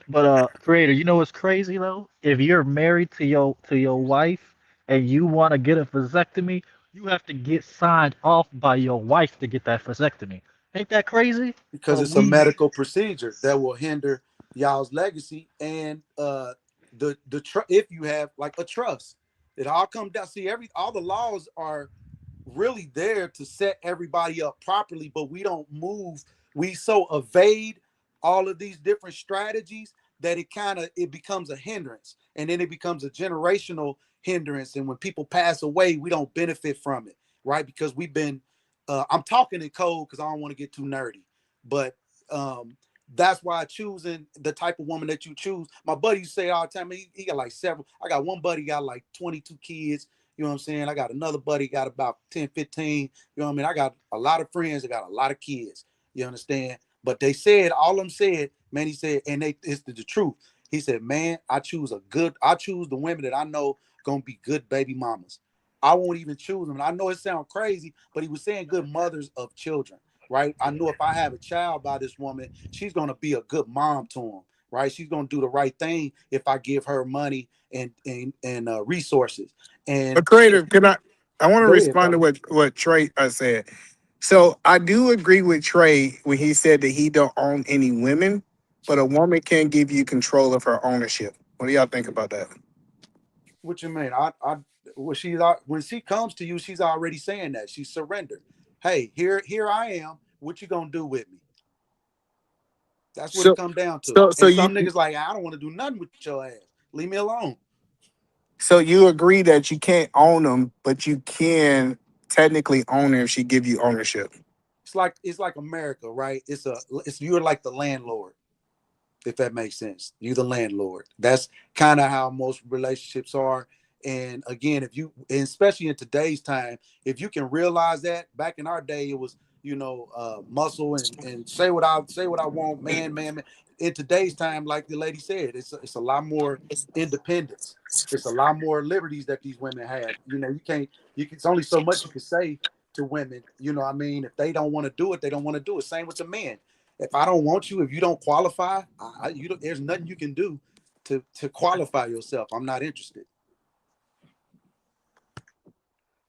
But creator, you know what's crazy though? If you're married to your wife and you want to get a vasectomy, you have to get signed off by your wife to get that vasectomy. Ain't that crazy? Because it's a medical procedure that will hinder y'all's legacy and if you have like a trust. It all comes down. See, all the laws are really there to set everybody up properly, but we don't move. We so evade all of these different strategies that it becomes a hindrance, and then it becomes a generational hindrance. And when people pass away, we don't benefit from it, right? Because we've been I'm talking in code because I don't want to get too nerdy, but that's why choosing the type of woman that you choose. My buddy say all the time, he got like several. I got one buddy got like 22 kids. You know what I'm saying? I got another buddy got about 10, 15. You know what I mean? I got a lot of friends that got a lot of kids. You understand? But they said, all of them said, man, he said, and it's the truth. He said, man, I choose the women that I know gonna be good baby mamas. I won't even choose them. And I know it sounds crazy, but he was saying good mothers of children, right? I know if I have a child by this woman, she's gonna be a good mom to him, right? She's gonna do the right thing if I give her money and resources. And but creator, I want to respond ahead, to what Trey said. So I do agree with Trey when he said that he don't own any women, but a woman can give you control of her ownership. What do y'all think about that? What you mean? When she comes to you, she's already saying that she's surrendered. Hey, here I am. What you gonna do with me? That's what it comes down to. So And some niggas like, I don't want to do nothing with your ass. Leave me alone. So you agree that you can't own them, but you can technically own her if she give you ownership. It's like America, right? It's you're like the landlord, if that makes sense. You're the landlord. That's kind of how most relationships are. And again, especially in today's time, if you can realize that, back in our day, it was muscle and say what I want, man. In today's time, like the lady said, it's a lot more independence. It's a lot more liberties that these women have. It's only so much you can say to women. You know what I mean? If they don't want to do it, they don't want to do it. Same with the men. If I don't want you, if you don't qualify, there's nothing you can do to qualify yourself. I'm not interested.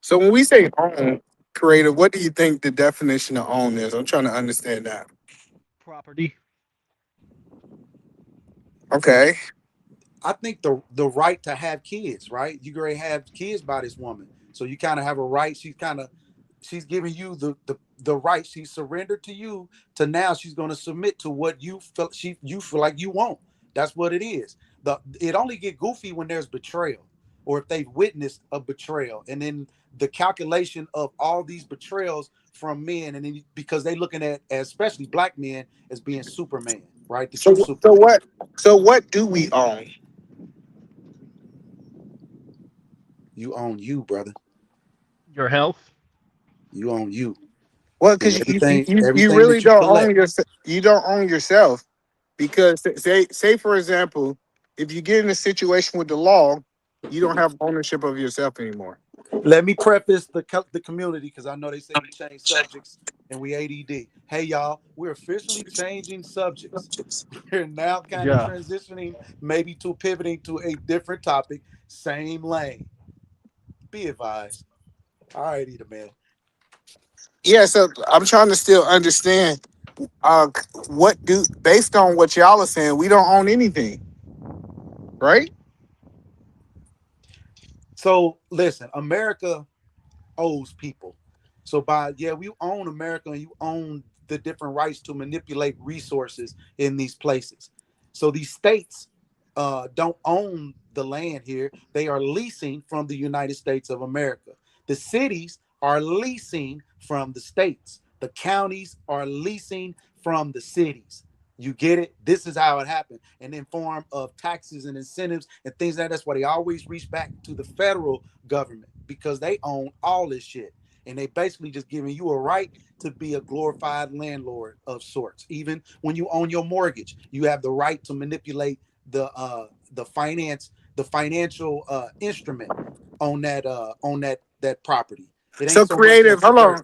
So when we say own, creator, what do you think the definition of own is? I'm trying to understand that. Property. Okay. I think the right to have kids, right? You already have kids by this woman, so you kind of have a right. She's giving you the right. She's surrendered to you. To now, she's going to submit to what you feel like you want. That's what it is. It only get goofy when there's betrayal, or if they've witnessed a betrayal, and then the calculation of all these betrayals from men, and then because they looking at, especially black men, as being Superman, right? The true Superman. So what do we own? You own you, brother. Your health. You own you. Well, because you everything really that you don't collect. own yourself. You don't own yourself. Because say for example, if you get in a situation with the law, you don't have ownership of yourself anymore. Let me preface the community because I know they say we change subjects and we ADD. Hey y'all, we're officially changing subjects. We're now kind of Yeah. transitioning, maybe to pivoting to a different topic, same lane. Be advised. All right, Eda man. Yeah, so I'm trying to still understand uh what do based on what y'all are saying, we don't own anything, right? So listen, America owes people. So by yeah, we own America and you own the different rights to manipulate resources in these places. So these states don't own the land here. They are leasing from the United States of America. The cities are leasing from the states. The counties are leasing from the cities. You get it? This is how it happened. And in form of taxes and incentives and things like that. That's why they always reach back to the federal government because they own all this shit. And they basically just giving you a right to be a glorified landlord of sorts. Even when you own your mortgage, you have the right to manipulate the finance, the financial instrument on that property. It ain't So so much creative, that you hold purchase. on.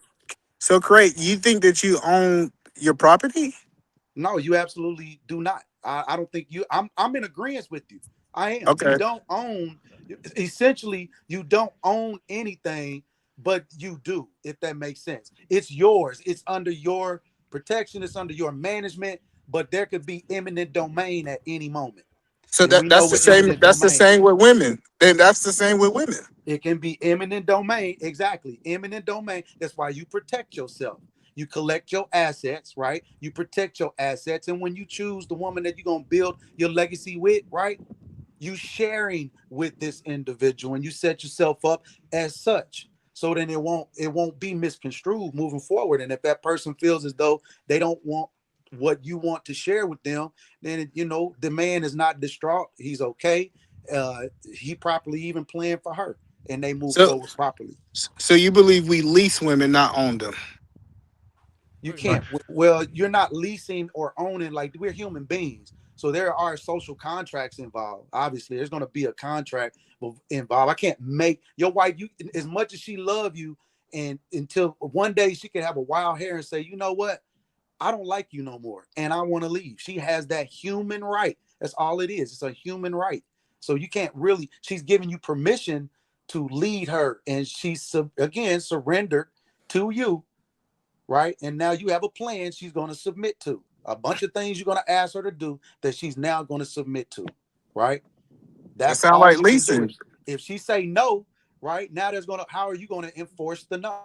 So create, you think that you own your property? No, you absolutely do not. I don't think you. I'm in agreement with you. I am. You Okay. don't own. Essentially, you don't own anything, but you do. If that makes sense, it's yours. It's under your protection. It's under your management. But there could be eminent domain at any moment, So and we know that's the what same. eminent That's the domain same is. with women. Then that's the same with women. It can be eminent domain. Exactly. Eminent domain. That's why you protect yourself. You collect your assets, right? You protect your assets. And when you choose the woman that you're going to build your legacy with, right? You sharing with this individual and you set yourself up as such. So then it won't be misconstrued moving forward. And if that person feels as though they don't want what you want to share with them, then the man is not distraught. He's okay. He properly even planned for her and they move So forward properly. so you believe we lease women, not own them? You Pretty can't. much. Well, you're not leasing or owning. Like we're human beings, so there are social contracts involved. Obviously, there's going to be a contract involved. I can't make your wife. You as much as she love you, and until one day she can have a wild hair and say, you know what, I don't like you no more, and I want to leave. She has that human right. That's all it is. It's a human right. So you can't really. She's giving you permission to lead her, and she's again surrendered to you, right? And now you have a plan she's going to submit to. A bunch of things you're going to ask her to do that she's now going to submit to, right? That That's sounds all like you can do. leasing. If she say no, right now, how are you going to enforce the no?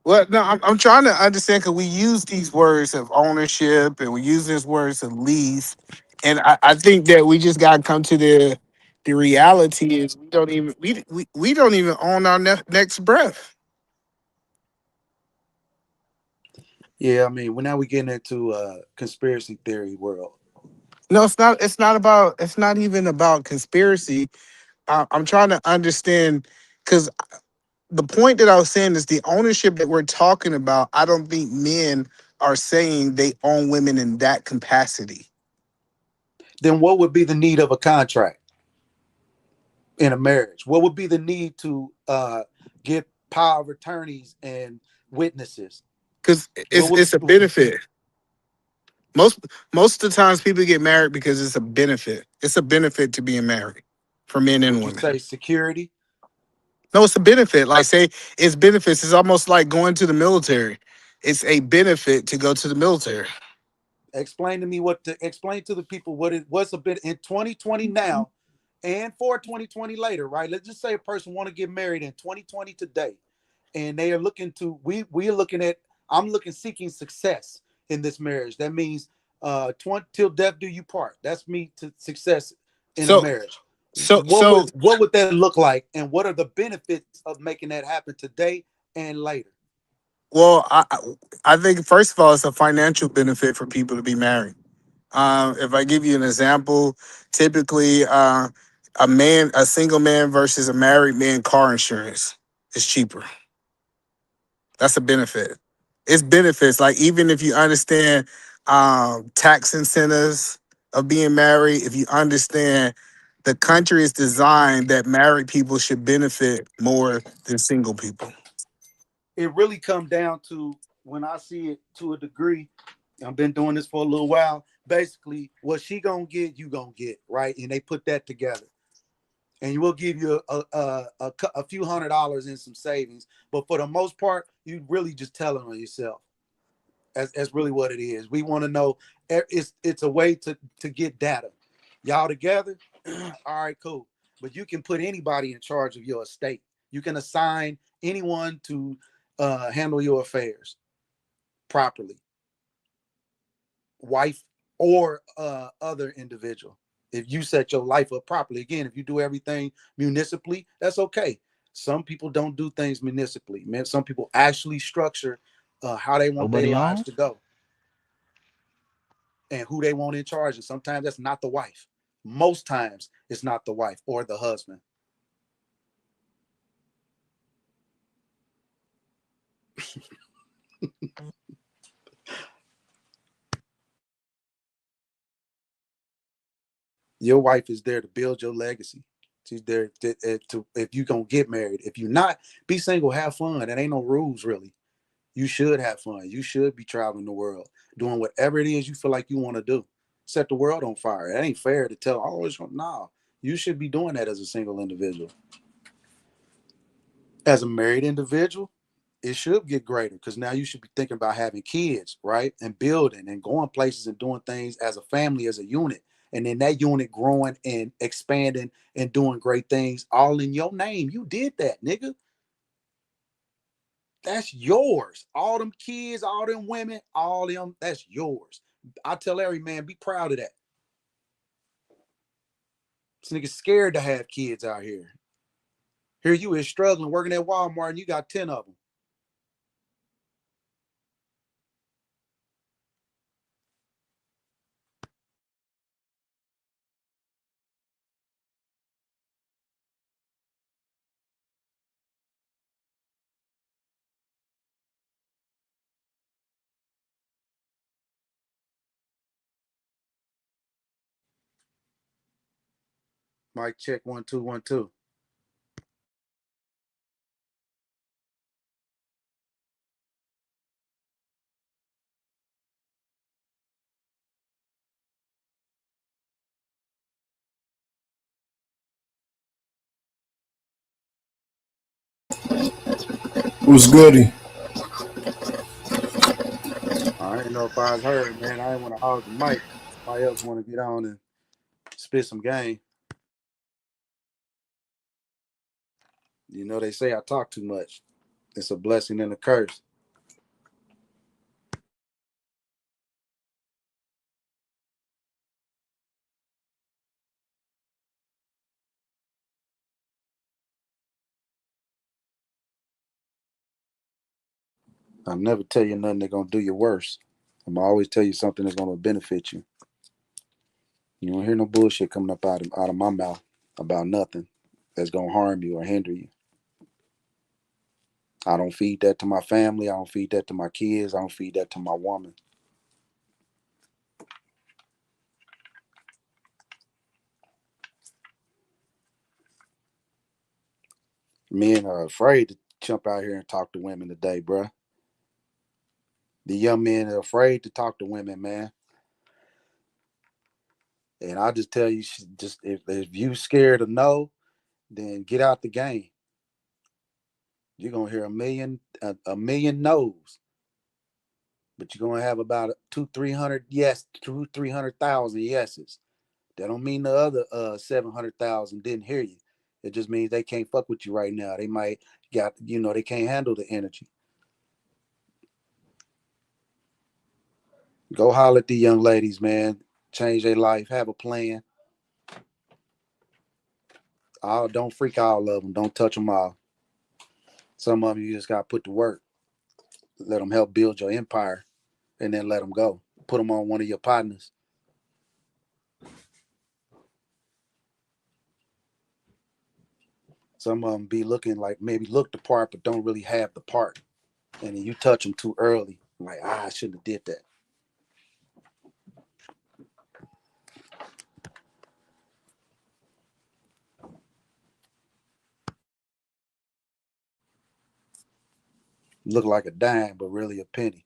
Well, no, I'm trying to understand because we use these words of ownership and we use these words of lease, and I think that we just got to come to the reality is we don't even own our next breath. Yeah, I mean, well, now we're getting into conspiracy theory world. No, it's not. It's not about. It's not even about conspiracy. I'm trying to understand because the point that I was saying is the ownership that we're talking about. I don't think men are saying they own women in that capacity. Then what would be the need of a contract in a marriage? What would be the need to get power of attorneys and witnesses? Because What would it's a benefit. Most most of the times people get married because it's a benefit. It's a benefit to being married for men and would you women. say security? No, it's a benefit. Like say it's benefits. It's almost like going to the military. It's a benefit to go to the military. Explain to me explain to the people what it what's a bit in 2020 now and for 2020 later, right? Let's just say a person want to get married in 2020 today, and they are looking to we are looking at I'm looking seeking success in this marriage. That means 20 till death do you part. That's me to success in a So marriage. so so What would that look like, and what are the benefits of making that happen today and later? well, I think first of all, it's a financial benefit for people to be married. If I give you an example, typically a single man versus a married man, car insurance is cheaper. That's a benefit. It's benefits. Like even if you understand tax incentives of being married, if you understand the country is designed that married people should benefit more than single people. It really come down to when I see it to a degree. I've been doing this for a little while. Basically, what she gonna get, you gonna get, right? And they put that together, and we'll give you a few $100s in some savings. But for the most part, you really just telling on yourself. That's really what it is. We want to know. It's a way to get data. Y'all together, all right, cool. But you can put anybody in charge of your estate. You can assign anyone to handle your affairs properly, wife or other individual. If you set your life up properly, again, if you do everything municipally, that's okay. Some people don't do things municipally, man. Some people actually structure how they want their Nobody lives on? to go and who they want in charge. And sometimes that's not the wife. Most times it's not the wife or the husband. Your wife is there to build your legacy. She's there to if you're gonna get married. If you're not, be single, have fun. There ain't no rules really. You should have fun. You should be traveling the world, doing whatever it is you feel like you want to do. Set the world on fire. It ain't fair to tell, oh, it's nah. You should be doing that as a single individual. As a married individual, it should get greater because now you should be thinking about having kids, right? And building and going places and doing things as a family, as a unit. And then that unit growing and expanding and doing great things all in your name. You did that, nigga. That's yours. All them kids, all them women, all them, that's yours. I tell every man, be proud of that. This nigga's scared to have kids out here. Here you is struggling, working at Walmart, and you got 10 of them. Mic check 1 2 1 2. What's goody? I didn't know if I was heard, man. I didn't want to hog the mic. Somebody else want to get on and spit some game. You know, they say I talk too much. It's a blessing and a curse. I'll never tell you nothing that's gonna do you worse. I'm gonna always tell you something that's gonna benefit you. You don't hear no bullshit coming up out of my mouth about nothing that's gonna harm you or hinder you. I don't feed that to my family. I don't feed that to my kids. I don't feed that to my woman. Men are afraid to jump out here and talk to women today, bruh. The young men are afraid to talk to women, man. And I just tell you, just if you scared of no, then get out the game. You're gonna hear a million no's, but you're gonna have about 200-300 yes, 200-300,000 yeses. That don't mean the other 700,000 didn't hear you. It just means they can't fuck with you right now. They might they can't handle the energy. Go holler at the young ladies, man. Change their life. Have a plan. Don't freak all of them. Don't touch them all. Some of them you just got to put to work. Let them help build your empire, and then let them go. Put them on one of your partners. Some of them be looking like maybe look the part, but don't really have the part. and then you touch them too early. Like, I shouldn't have did that. Look like a dime, but really a penny.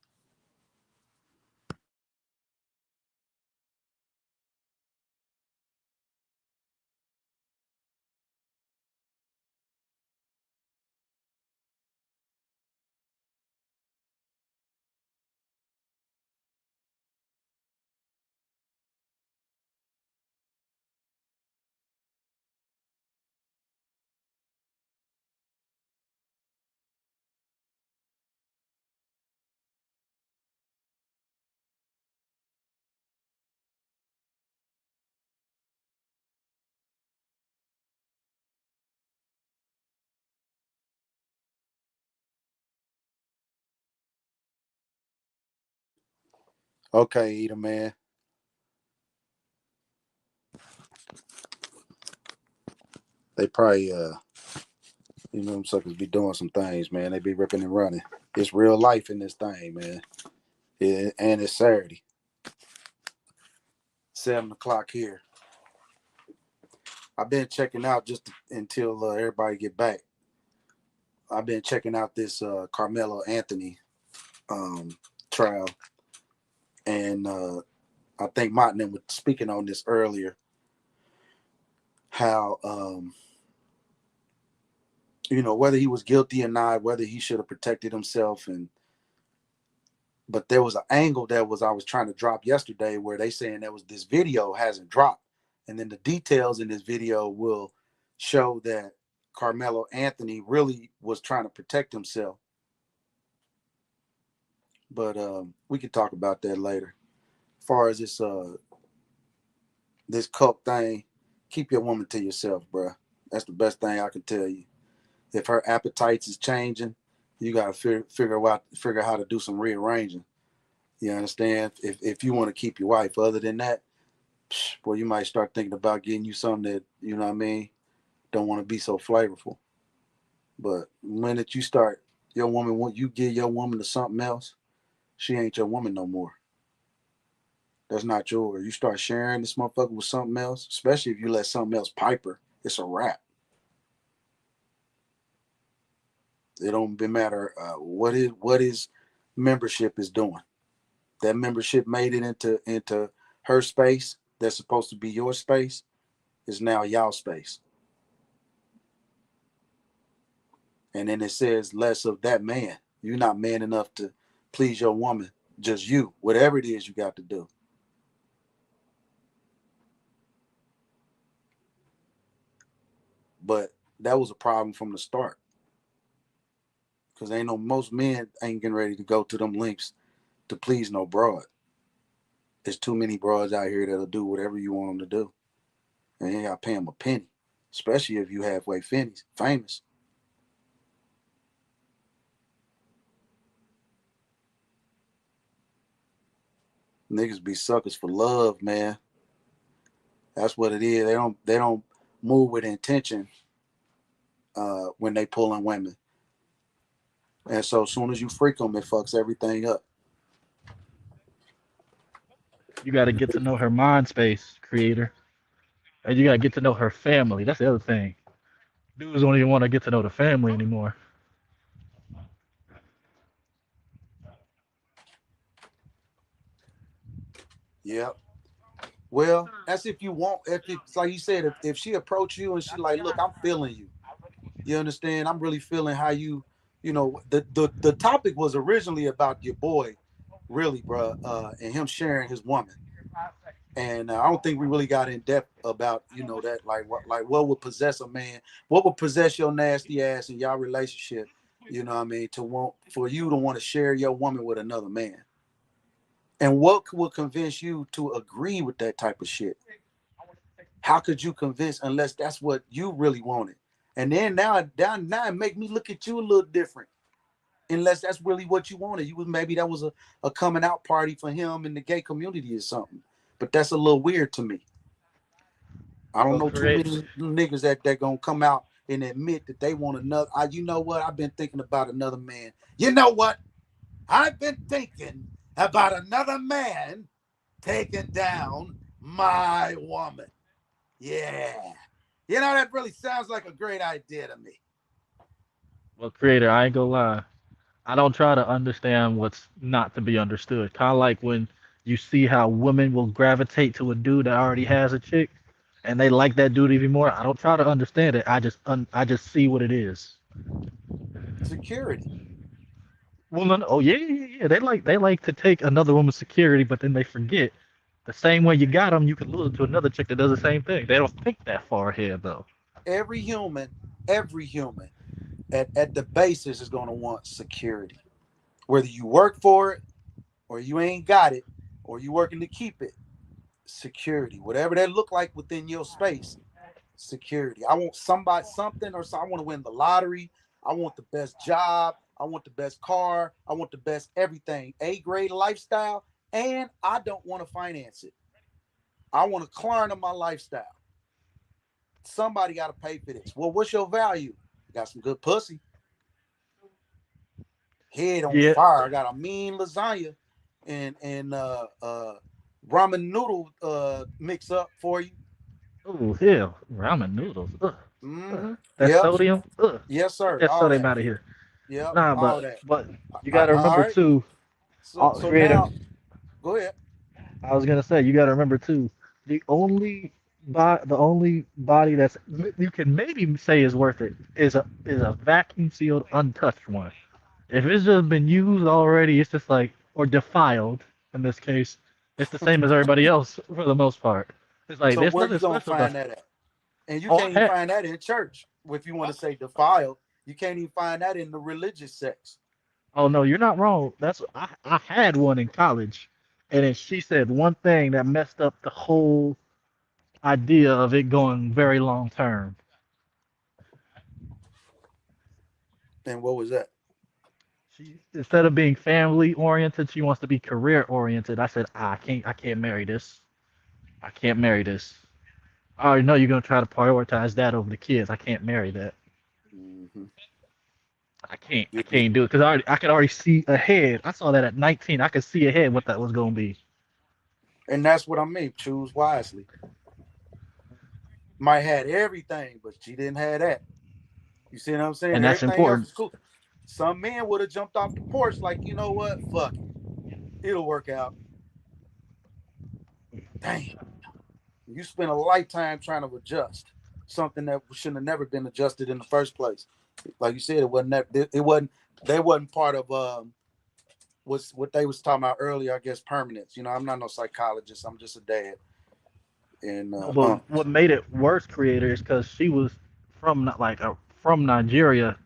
Okay, Eater man. They probably them suckers be doing some things, man. They be ripping and running. It's real life in this thing, man. And it's Saturday. 7 o'clock here. I've been checking out just until everybody get back. I've been checking out this Carmelo Anthony trial, and I think Martin was speaking on this earlier. How whether he was guilty or not, whether he should have protected himself, but there was an angle I was trying to drop yesterday where they saying there was this video hasn't dropped, and then the details in this video will show that Carmelo Anthony really was trying to protect himself. But we can talk about that later. As far as this cult thing, keep your woman to yourself, bro. That's the best thing I can tell you. If her appetites is changing, you gotta figure how to do some rearranging. You understand? If you want to keep your wife, other than that, boy, you might start thinking about getting you something that don't want to be so flavorful. But when you start your woman, when you give your woman to something else, she ain't your woman no more. That's not yours. You start sharing this motherfucker with something else, especially if you let something else pipe her, it's a wrap. It don't matter what his membership is doing. That membership made it into her space. That's supposed to be your space. Is now y'all space. And then it says less of that man. You're not man enough to please your woman. Just you. Whatever it is you got to do. But that was a problem from the start. Because most men ain't getting ready to go to them lengths to please no broad. There's too many broads out here that'll do whatever you want them to do. And you ain't got to pay them a penny. Especially if you halfway famous. Niggas be suckers for love, man. That's what it is. They don't move with intention when they pulling women. And so as soon as you freak them, it fucks everything up. You got to get to know her mind space, creator, and you got to get to know her family. That's the other thing. Dudes don't even want to get to know the family anymore. Yep. Well, that's if you want. If it's like you said, if she approach you and she like, look, I'm feeling you. You understand? I'm really feeling how you. The topic was originally about your boy, really, bro, and him sharing his woman. And I don't think we really got in depth about that what would possess a man, what would possess your nasty ass in y'all relationship, for you to want to share your woman with another man, and what will convince you to agree with that type of shit? How could you convince unless that's what you really wanted? And then now it make me look at you a little different. Unless that's really what you wanted. Maybe that was a coming out party for him in the gay community or something. But that's a little weird to me. I don't So know too create. many niggas that gonna come out and admit that they want another. You know what? I've been thinking about another man. You know what? I've been thinking about another man taking down my woman. Yeah. You know, that really sounds like a great idea to me. Well, creator, I ain't gonna lie. I don't try to understand what's not to be understood. Kind of like when you see how women will gravitate to a dude that already has a chick, and they like that dude even more. I don't try to understand it. I just see what it is. Security. Well, no, no, oh yeah, yeah, yeah. They like to take another woman's security, but then they forget the same way you got them, you can lose it to another chick that does the same thing. They don't think that far ahead though. Every human at the basis is going to want security. Whether you work for it or you ain't got it or you working to keep it, security. Whatever that look like within your space, security. I want somebody, something, or so. I want to win the lottery. I want the best job. I want the best car. I want the best everything. A-grade lifestyle. And I don't want to finance it. I want to Klarna my lifestyle. Somebody got to pay for this. Well, what's your value? Got some good pussy. Head on Yeah. fire. I got a mean lasagna and ramen noodle mix up for you. Oh hell, ramen noodles. Ugh. Mm-hmm. That Yep. sodium. Ugh. Yes, Get sir. that All sodium that. out of here. Yep. Nah, All that. but you got to All remember right. too, So creator. now, go ahead. I was gonna say you got to remember too. The only body that's you can maybe say is worth it is a vacuum sealed, untouched one. If it's just been used already, it's just like or defiled in this case. It's the same as everybody else for the most part. It's like So there's where nothing you gonna special about. find that at? And you Oh, can't even find that in church. If you want to say defiled, you can't even find that in the religious sects. oh no, you're not wrong. I had one in college, and then she said one thing that messed up the whole idea of it going very long term. And what was that? She instead of being family oriented, she wants to be career oriented. I said, I can't marry this. I can't marry this. I already know you're gonna try to prioritize that over the kids. I can't marry that. Mm-hmm. I can't do it because I could already see ahead. I saw that at 19. I could see ahead what that was gonna be. And that's what I mean. Choose wisely. Might had everything, but she didn't have that. You see what I'm saying? And that's Everything else important. is cool. Some men would have jumped off the porch like, you know what? Fuck it. It'll work out. Damn. You spent a lifetime trying to adjust something that shouldn't have never been adjusted in the first place. Like you said, it wasn't that. It wasn't. They wasn't part of what they was talking about earlier. I guess permanence. You know, I'm not no psychologist. I'm just a dad. And No, but what made it worse, creator, is because she was from Nigeria,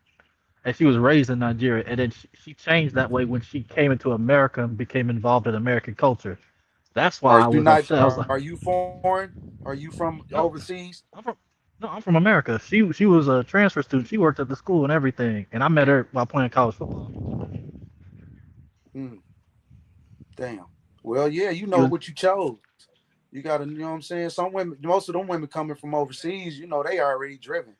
and she was raised in Nigeria, and then she changed that way when she came into America and became involved in American culture. That's why are I you was not? upset. I was like, Are you foreign? Are you from no, overseas? I'm from no, I'm from America. She was a transfer student. She worked at the school and everything, and I met her while playing college football. Mm, damn. Well, yeah, you She know was what you chose. You got to, you know what I'm saying? Some women, most of them women coming from overseas, you know, they already driven.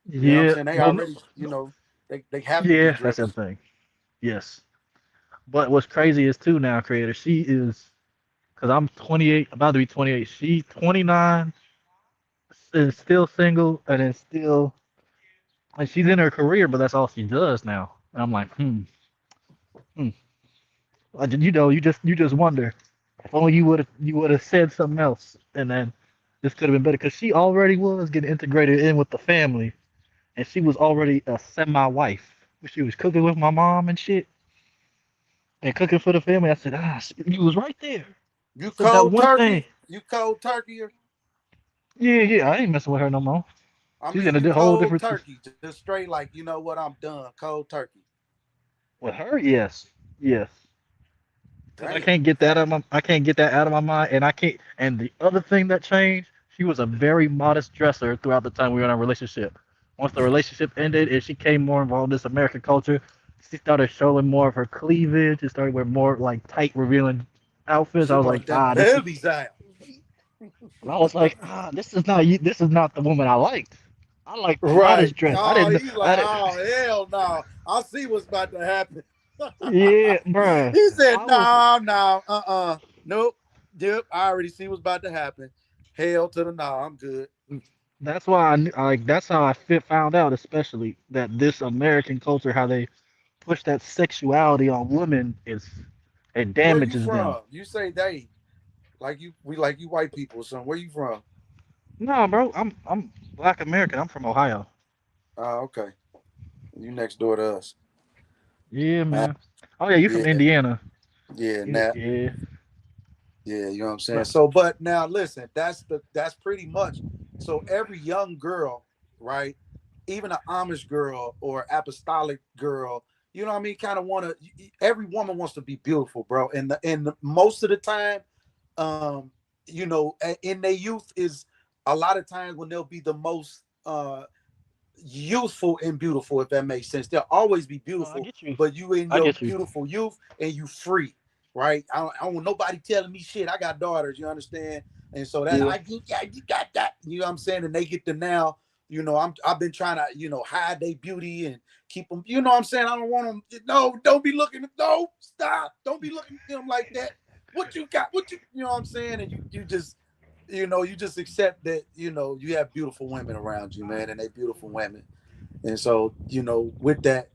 You know what I'm yeah, saying? They well, already, you know, they have to be yeah, that's driven. the thing. Yes, but what's crazy is too now, creator. She is because I'm 28, about to be 28. She's 29 is still single and is still and she's in her career, but that's all she does now. And I'm like, hmm. You know, you just wonder if only you would have said something else, and then this could have been better because she already was getting integrated in with the family, and she was already a semi wife. She was cooking with my mom and shit, and cooking for the family. I said, you was right there. You I said that cold one thing. turkey? You cold turkey? Yeah, yeah, I ain't messing with her no more. I She's mean, in you a whole cold different. turkey, just straight like, you know what? I'm done. Cold turkey. With her, yes, yes. Cause Damn. I can't get that out of my mind, and I can't. And the other thing that changed, she was a very modest dresser throughout the time we were in our relationship. Once the relationship ended and she came more involved in this American culture, she started showing more of her cleavage. She started wearing more like tight, revealing outfits. She I was like, brought them this is. bellies out. And I was like, this is not you. This is not the woman I liked. I like the Right. modest dress. I Oh, didn't. he I like, didn't. oh hell no. I see what's about to happen. Yeah, bruh. He said, I was. no, no, nope. Yep, I already see what's about to happen. Hell to the no, I'm good. That's why like. That's how found out, especially that this American culture, how they push that sexuality on women, it Where you damages them. from? You say they like you white people or something. Where you from? No, bro. I'm Black American. I'm from Ohio. Oh, okay. You next door to us. Yeah, Uh, man. Oh yeah, you from yeah, Indiana. yeah, Yeah, Nat. yeah. Yeah, you know what I'm saying. But So, but now listen, that's pretty much. So every young girl, right? Even an Amish girl or apostolic girl, you know what I mean. Kind of want to. Every woman wants to be beautiful, bro. And most of the time, um, you know, in their youth is a lot of times when they'll be the most youthful and beautiful, if that makes sense. They'll always be no, I beautiful, get you. but you in I your get you. beautiful youth and you free, right? I don't want nobody telling me shit. I got daughters, you understand? And so that Yeah. you got that, you know what I'm saying? And they get to now, you know, I've been trying to, you know, hide their beauty and keep them, you know what I'm saying? I don't want them, no, don't be looking, no, stop, don't be looking at them like that. What you got? What you know what I'm saying? And you just you just accept that, you have beautiful women around you, man, and they beautiful women. And so, with that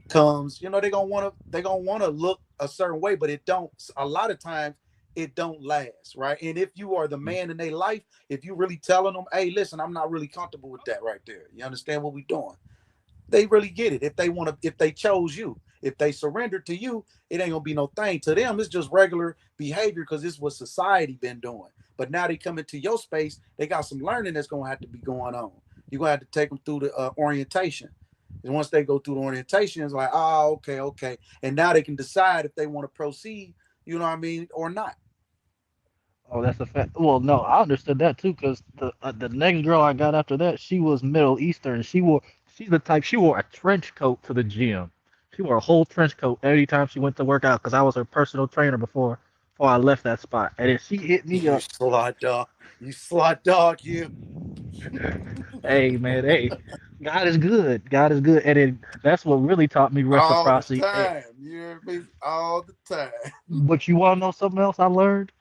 comes, they're gonna want to look a certain way, but it don't a lot of times it don't last, right? And if you are the man in their life, if you really telling them, hey, listen, I'm not really comfortable with that right there. You understand what we doing? They really get it. If they chose you, if they surrendered to you, it ain't gonna be no thing. To them, it's just regular behavior because it's what society been doing. But now they come into your space, they got some learning that's gonna have to be going on. You're gonna have to take them through the orientation. And once they go through the orientation, it's like, oh, okay, okay. And now they can decide if they want to proceed, you know what I mean, or not. Oh, that's a fact. Well, no, I understood that too, because the next girl I got after that, she was Middle Eastern. She's the type, she wore a trench coat to the gym. She wore a whole trench coat every time she went to work out, because I was her personal trainer before I left that spot. And then she hit me You up. slut dog. You slut dog, you. Hey man, hey, God is good. God is good, and then that's what really taught me All the reciprocity. time. You hear me? All the time. But you want to know something else I learned?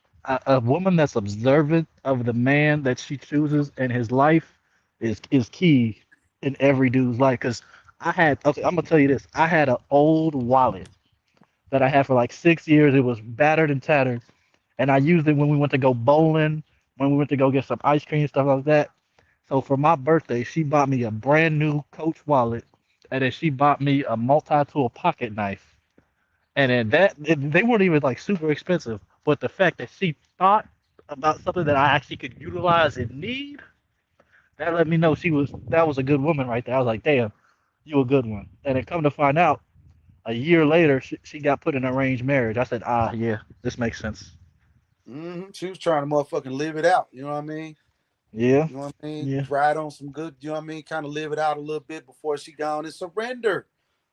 A woman that's observant of the man that she chooses in his life is key in every dude's life. Cause okay, I'm gonna tell you this. I had an old wallet that I had for like 6 years. It was battered and tattered, and I used it when we went to go bowling, when we went to go get some ice cream, stuff like that. So for my birthday, she bought me a brand new Coach wallet, and then she bought me a multi-tool pocket knife. And then they weren't even like super expensive, but the fact that she thought about something that I actually could utilize and need, that let me know that was a good woman right there. I was like, damn, you a good one. And then come to find out, a year later, she got put in an arranged marriage. I said, yeah, this makes sense. She was trying to motherfucking live it out. You know what I mean? Yeah, You know what I mean? yeah, Ride on some good, you know what I mean? Kind of live it out a little bit before she gone and surrender.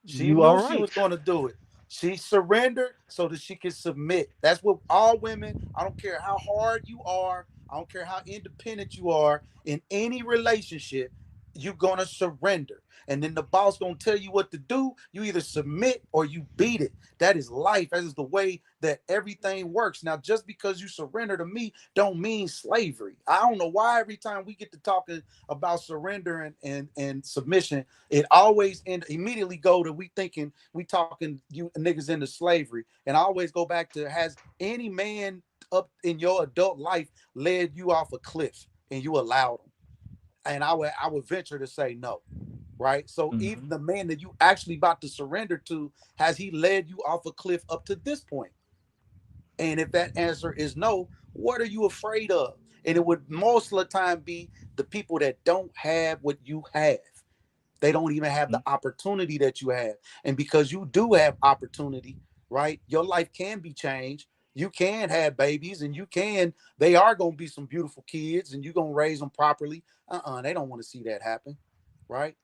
She you are knew she right. was going to do it. She surrendered so that she could submit. That's what all women, I don't care how hard you are, I don't care how independent you are in any relationship, you're going to surrender. And then the boss going to tell you what to do. You either submit or you beat it. That is life. That is the way that everything works. Now, just because you surrender to me don't mean slavery. I don't know why every time we get to talking about surrender and submission, it always immediately go to we talking you niggas into slavery. And I always go back to, has any man up in your adult life led you off a cliff and you allowed them? And I would venture to say no. Right. So even Hmm. the man that you actually about to surrender to, has he led you off a cliff up to this point? And if that answer is no, what are you afraid of? And it would most of the time be the people that don't have what you have. They don't even have the opportunity that you have. And because you do have opportunity, right? Your life can be changed. You can have babies and they are going to be some beautiful kids and you're going to raise them properly. They don't want to see that happen, right?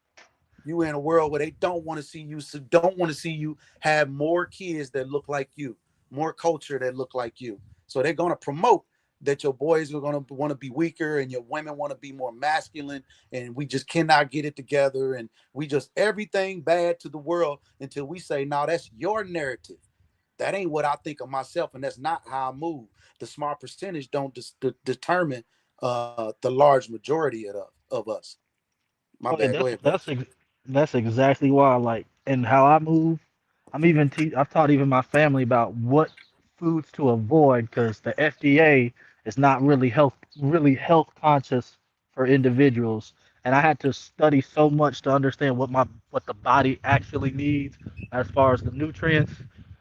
You in a world where they don't want to see you, so don't want to see you have more kids that look like you, more culture that look like you. So they're going to promote that your boys are going to want to be weaker and your women want to be more masculine, and we just cannot get it together, and we just everything bad to the world until we say, no, that's your narrative. That ain't what I think of myself, and that's not how I move. The small percentage don't determine the large majority of us. My Oh yeah, bad. Go ahead, bro. that's exactly why. Like, and how I move, I've taught even my family about what foods to avoid because the FDA is not really health conscious for individuals, and I had to study so much to understand what the body actually needs as far as the nutrients,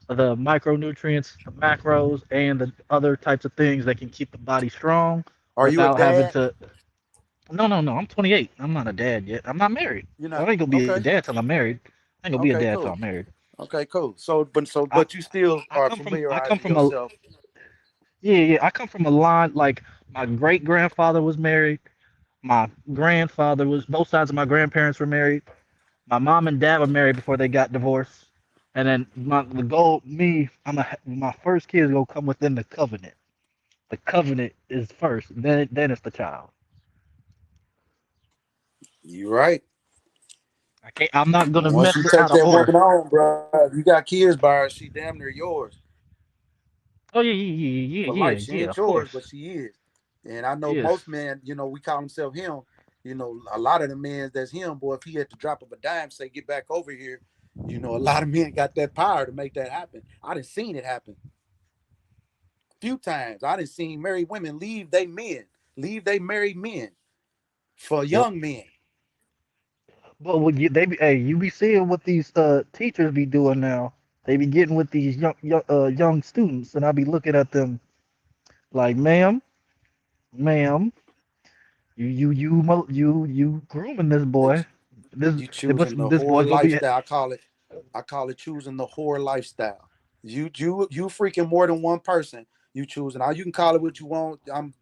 the micronutrients, the macros, and the other types of things that can keep the body strong Are you a without having dad? to. No. I'm 28. I'm not a dad yet. I'm not married. You're So not. I ain't gonna be a Okay. dad till I'm married. I ain't gonna be a Okay. dad till Cool. I'm married. Okay. Cool. So, I but you still I are come from I come familiarizing from a yourself. yeah. I come from a line like my great grandfather was married. My grandfather was both sides of my grandparents were married. My mom and dad were married before they got divorced. And then the goal, my first kid is gonna come within the covenant. The covenant is first, then it's the child. You're right. I'm not gonna Once mess you it take out of that order. woman on, bro, if you got kids by her, she damn near yours Oh yeah, for life. She yeah, ain't of yours, course. but she is. And I know Yes. most men, we call himself him. A lot of the men that's him, boy, if he had the drop of a dime, say, get back over here, a lot of men got that power to make that happen. I done seen it happen a few times. I done seen married women leave they married men for Yep. young men. But hey, you be seeing what these teachers be doing now. They be getting with these young students, and I be looking at them like, ma'am, you grooming this boy. You choosing the This whore boy's gonna be. lifestyle. I call it choosing the whore lifestyle. You freaking more than one person. You choosing. Now you can call it what you want. I'm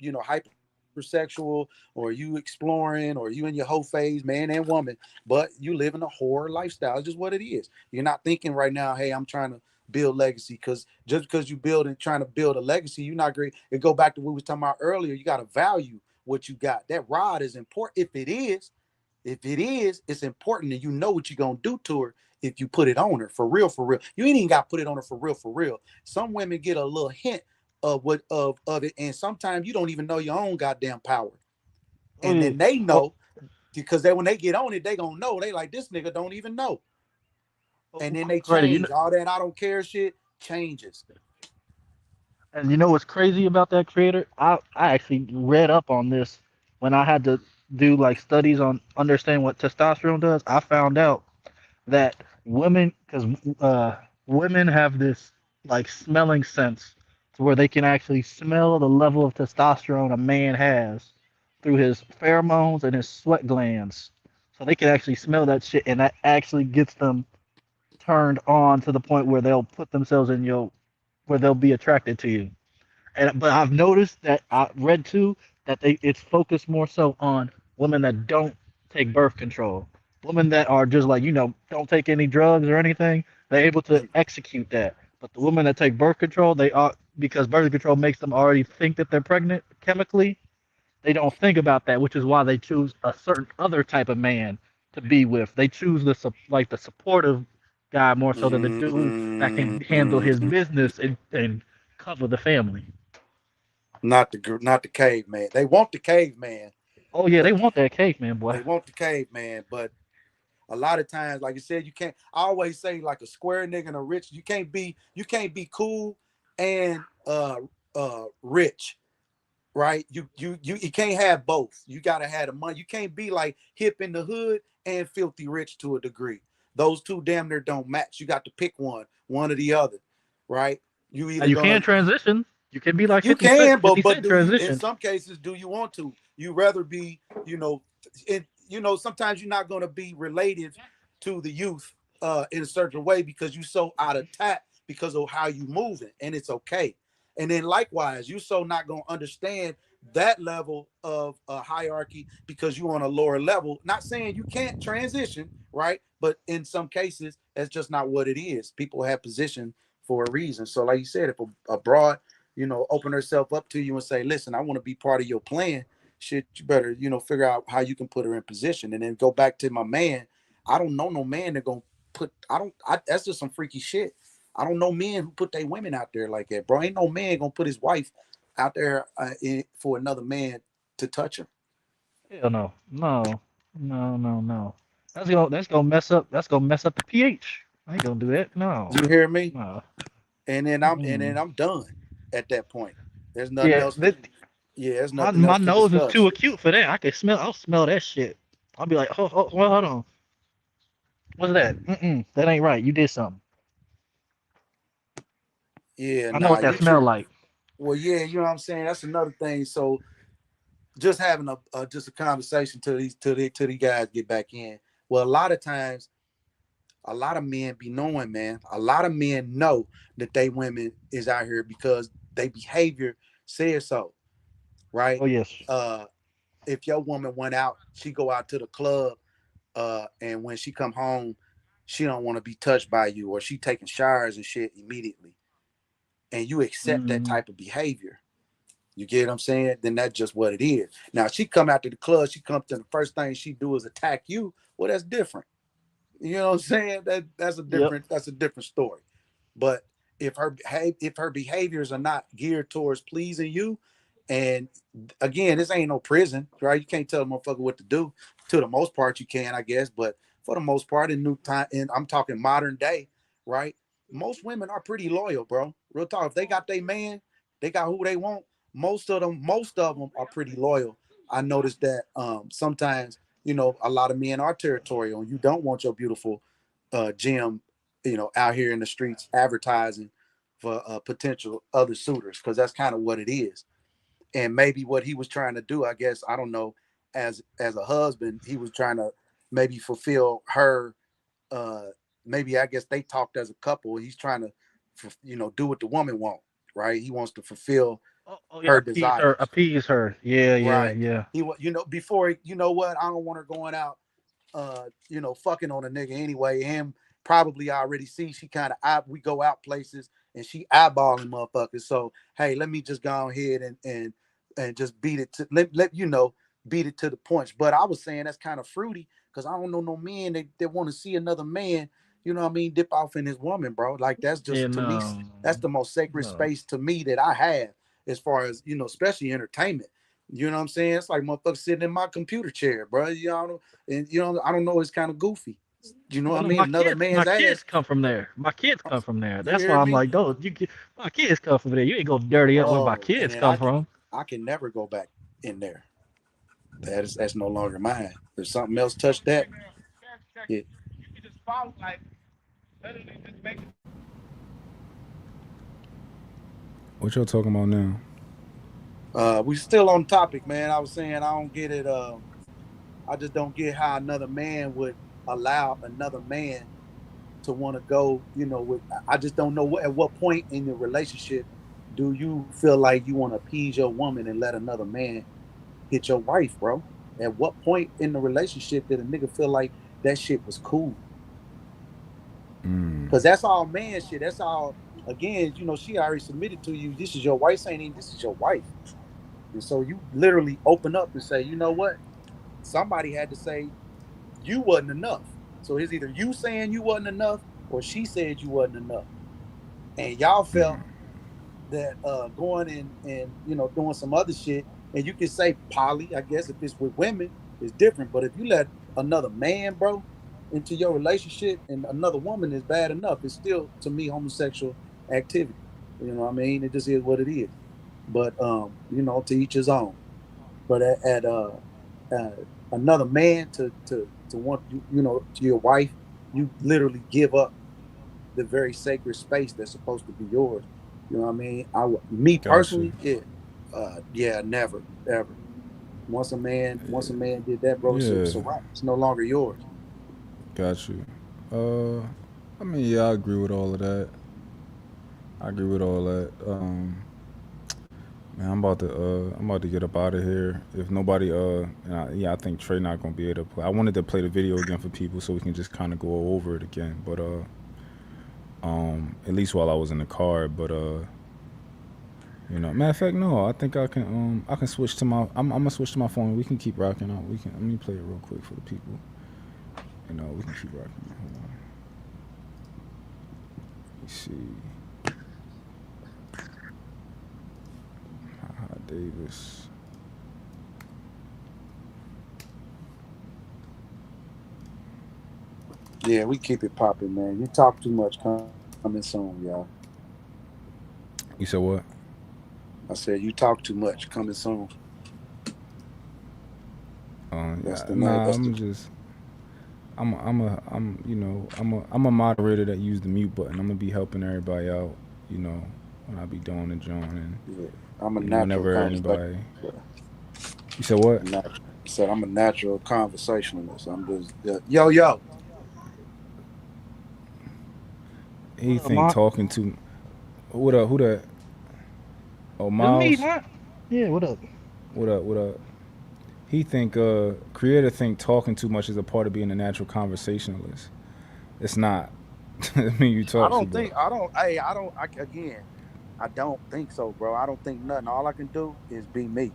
hypersexual, or you exploring, or you in your whole phase, man and woman. But you live in a whore lifestyle. It's just what it is. You're not thinking right now, hey, I'm trying to build legacy, because just because you build and trying to build a legacy, you're not great. It go back to what we was talking about earlier. You got to value what you got. That rod is important. If it is, it's important, and you know what you're gonna do to her if you put it on her for real, for real. You ain't even got to put it on her for real, for real. Some women get a little hint of it, and sometimes you don't even know your own goddamn power. Oh And yeah. then they Oh, know, because when they get on it, they gonna know. They like, this nigga don't even know. And then they credit. change. All that I don't care shit changes. And you know what's crazy about that creator? I actually read up on this when I had to do like studies on understanding what testosterone does. I found out that because women have this like smelling sense to where they can actually smell the level of testosterone a man has through his pheromones and his sweat glands. So they can actually smell that shit, and that actually gets them turned on to the point where they'll put themselves in where they'll be attracted to you. And but I've noticed that I read too that it's focused more so on women that don't take birth control, women that are just like don't take any drugs or anything. They're able to execute that. But the women that take birth control, they are because birth control makes them already think that they're pregnant chemically. They don't think about that, which is why they choose a certain other type of man to be with. They choose the supportive guy more so than the dude that can handle his Mm-hmm. business and cover the family. Not the caveman. They want the caveman, Oh yeah, they but want that caveman boy. they want the caveman, but a lot of times, like you said, you can't. I always say, like, a square nigga and a rich. You can't be cool and rich, right? You can't have both. You gotta have the money. You can't be like hip in the hood and filthy rich to a degree. Those two damn near don't match. You got to pick one or the other, right? You Now either you gonna can transition. You can be like you 50 Cent. can, but 50 but Cent do you? In transitioned. some cases, do you want to? You rather be, sometimes you're not going to be relative to the youth in a certain way, because you so out of tap because of how you moving, and it's okay. And then likewise, you so not going to understand that level of hierarchy because you on a lower level. Not saying you can't transition, right? But in some cases, that's just not what it is. People have position for a reason. So, like you said, if a broad open herself up to you and say, listen, I want to be part of your plan, shit, you better, figure out how you can put her in position. And then go back to my man. I don't know no man that gonna put, that's just some freaky shit. I don't know men who put their women out there like that, bro. Ain't no man gonna put his wife out there for another man to touch her. Hell no, no, no, no, no. That's gonna mess up the pH. I ain't gonna do that. No, You hear me? no. And then I'm done at that point. There's nothing Yeah, else. There's my nothing my else to nose is too discuss. acute for that. I'll smell that shit. I'll be like, well, hold on. What's that? That ain't right. You did something. Yeah, I know nah, what that you smell true. like. Well, yeah, you know what I'm saying. That's another thing. So just having just a conversation till these guys get back in. Well, a lot of times, a lot of men be knowing, man. A lot of men know that they women is out here because they behavior says so, right? Oh yes. Uh, if your woman went out, she go out to the club, and when she come home, she don't want to be touched by you, or she taking showers and shit immediately, and you accept that Mm-hmm. type of behavior. You get what I'm saying? Then that's just what it is. Now she come out to the club, she comes to the first thing she do is attack you. Well, that's different. You know what I'm saying? That's a Yep. different story. But if her behaviors are not geared towards pleasing you, and again, this ain't no prison, right? You can't tell a motherfucker what to do. To the most part, you can, I guess, but for the most part, in new time, and I'm talking modern day, right? Most women are pretty loyal, bro. Real talk. If they got their man, they got who they want. Most of them are pretty loyal. I noticed that sometimes, a lot of men are territorial, and you don't want your beautiful gem, out here in the streets advertising for potential other suitors, because that's kind of what it is. And maybe what he was trying to do, I guess, I don't know, as a husband, he was trying to maybe fulfill her. Uh, Maybe I guess they talked as a couple. He's trying to, do what the woman wants, right? He wants to fulfill Oh yeah. her Appease her. desires, Appease her. Yeah. Yeah. right? Yeah. Before, what, I don't want her going out fucking on a nigga anyway. And probably I already see she kind of we go out places and she eyeballing motherfuckers. So hey, let me just go ahead and just beat it to beat it to the punch. But I was saying that's kind of fruity because I don't know no men that want to see another man, what I mean, dip off in his woman, bro. Like that's Yeah. just to me, No. that's the most sacred No. space to me that I have as far as especially entertainment. You know what I'm saying? It's like motherfucker sitting in my computer chair, bro. And I don't know, it's kind of goofy. You know Oh what I no, mean? Another my man's kids ass. come from there. My kids come from there. You That's why hear I'm me? like, my kids come from there. You ain't gonna dirty up where my Bro, and kids then come from. I can never go back in there. That's no longer mine. If something else touched that, it What y'all talking about now? we still on topic, man. I was saying I don't get it. I just don't get how another man would allow another man to want to go, with. I just don't know at what point in the relationship do you feel like you want to appease your woman and let another man hit your wife, bro? At what point in the relationship did a nigga feel like that shit was cool? Mm. Because that's all man shit. That's all. Again, she already submitted to you. This is your wife saying, this is your wife. And so you literally open up and say, you know what? Somebody had to say you wasn't enough. So it's either you saying you wasn't enough or she said you wasn't enough. And y'all felt that going and doing some other shit, and you can say poly, I guess if it's with women, it's different. But if you let another man, bro, into your relationship and another woman is bad enough, it's still to me homosexual activity. You know what I mean? It just is what it is. But to each his own. But uh, another man to want to your wife, you literally give up the very sacred space that's supposed to be yours. You know what I mean? Me Gotcha. personally, yeah, never, ever. Once a man did that, bro, it's Yeah, a wrap. It's no longer yours. got you. Uh, I mean, yeah, I agree with all of that. I agree with all that. Man, I'm about to get up out of here. If nobody, yeah, I think Trey not gonna be able to play. I wanted to play the video again for people so we can just kind of go over it again. But at least while I was in the car. But You know, matter of fact, no. I think I can switch to my. I'm gonna switch to my phone. We can keep rocking out. We can. Let me play it real quick for the people. You know, we can keep rocking. Hold on. Let me see. Davis. Yeah, we keep it popping, man. You talk too much. Coming soon, y'all. You said what? I said you talk too much. Coming soon. Yeah, I'm a moderator that use the mute button. I'm gonna be helping everybody out, you know, when I be doing the joining. Yeah, I'm a natural. Whenever anybody. You said what? I said I'm a natural conversationalist. I'm just yo. He think talking to. What up? Who that? Oh, Miles. It's me, man. Yeah, what up? What up? He think creator think talking too much is a part of being a natural conversationalist. It's not. I mean, you talk. I don't think so, bro. I don't think nothing. All I can do is be me,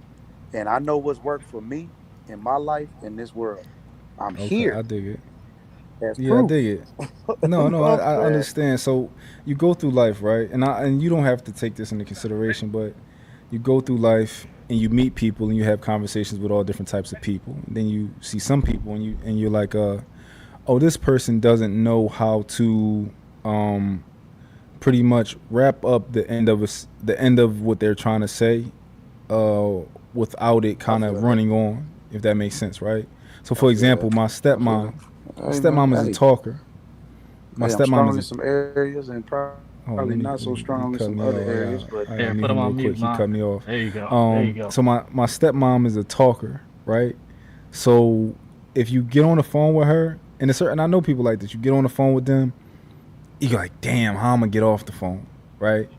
and I know what's worked for me in my life in this world. I'm here. I dig it. Proof. I dig it. No, I understand. So you go through life, right? And you don't have to take this into consideration, but you go through life and you meet people and you have conversations with all different types of people. And then you see some people and you're like, oh, this person doesn't know how to pretty much wrap up the end of what they're trying to say without it kind of running on, if that makes sense, right? So for example, my stepmom is a talker. My stepmom is in some areas and probably not so strong in some other areas. But put him on mute. He cut me off. There you go. So my stepmom is a talker, right? So if you get on the phone with her, and I know people like this, you get on the phone with them, you're like, damn, how I'm gonna get off the phone, right?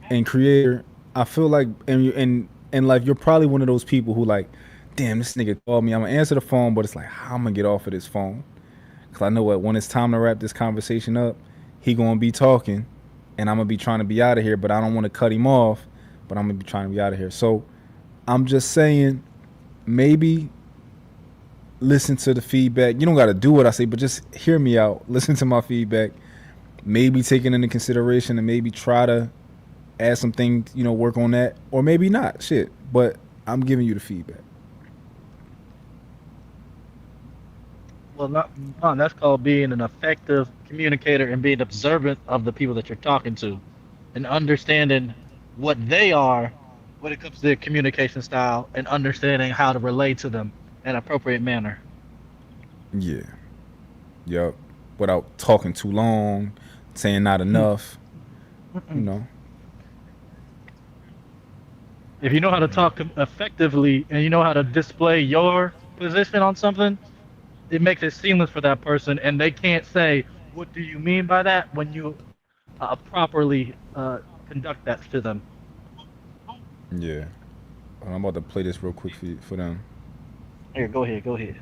And creator, I feel like, and like you're probably one of those people who like, damn, this nigga called me. I'm gonna answer the phone, but it's like, how I'm gonna get off of this phone? Cause I know when it's time to wrap this conversation up, he gonna be talking, and I'm gonna be trying to be out of here, but I don't want to cut him off, but I'm gonna be trying to be out of here. So I'm just saying, maybe listen to the feedback. You don't gotta do what I say, but just hear me out. Listen to my feedback. Maybe take it into consideration and maybe try to add some things, work on that, or maybe not. Shit, but I'm giving you the feedback. Well, that's called being an effective communicator and being observant of the people that you're talking to and understanding what they are when it comes to their communication style and understanding how to relate to them in an appropriate manner. Yeah. Yep. Without talking too long, saying not enough, If you know how to talk effectively and you know how to display your position on something, it makes it seamless for that person, and they can't say, what do you mean by that, when you properly conduct that to them. Yeah. I'm about to play this real quick for them. Here, go ahead.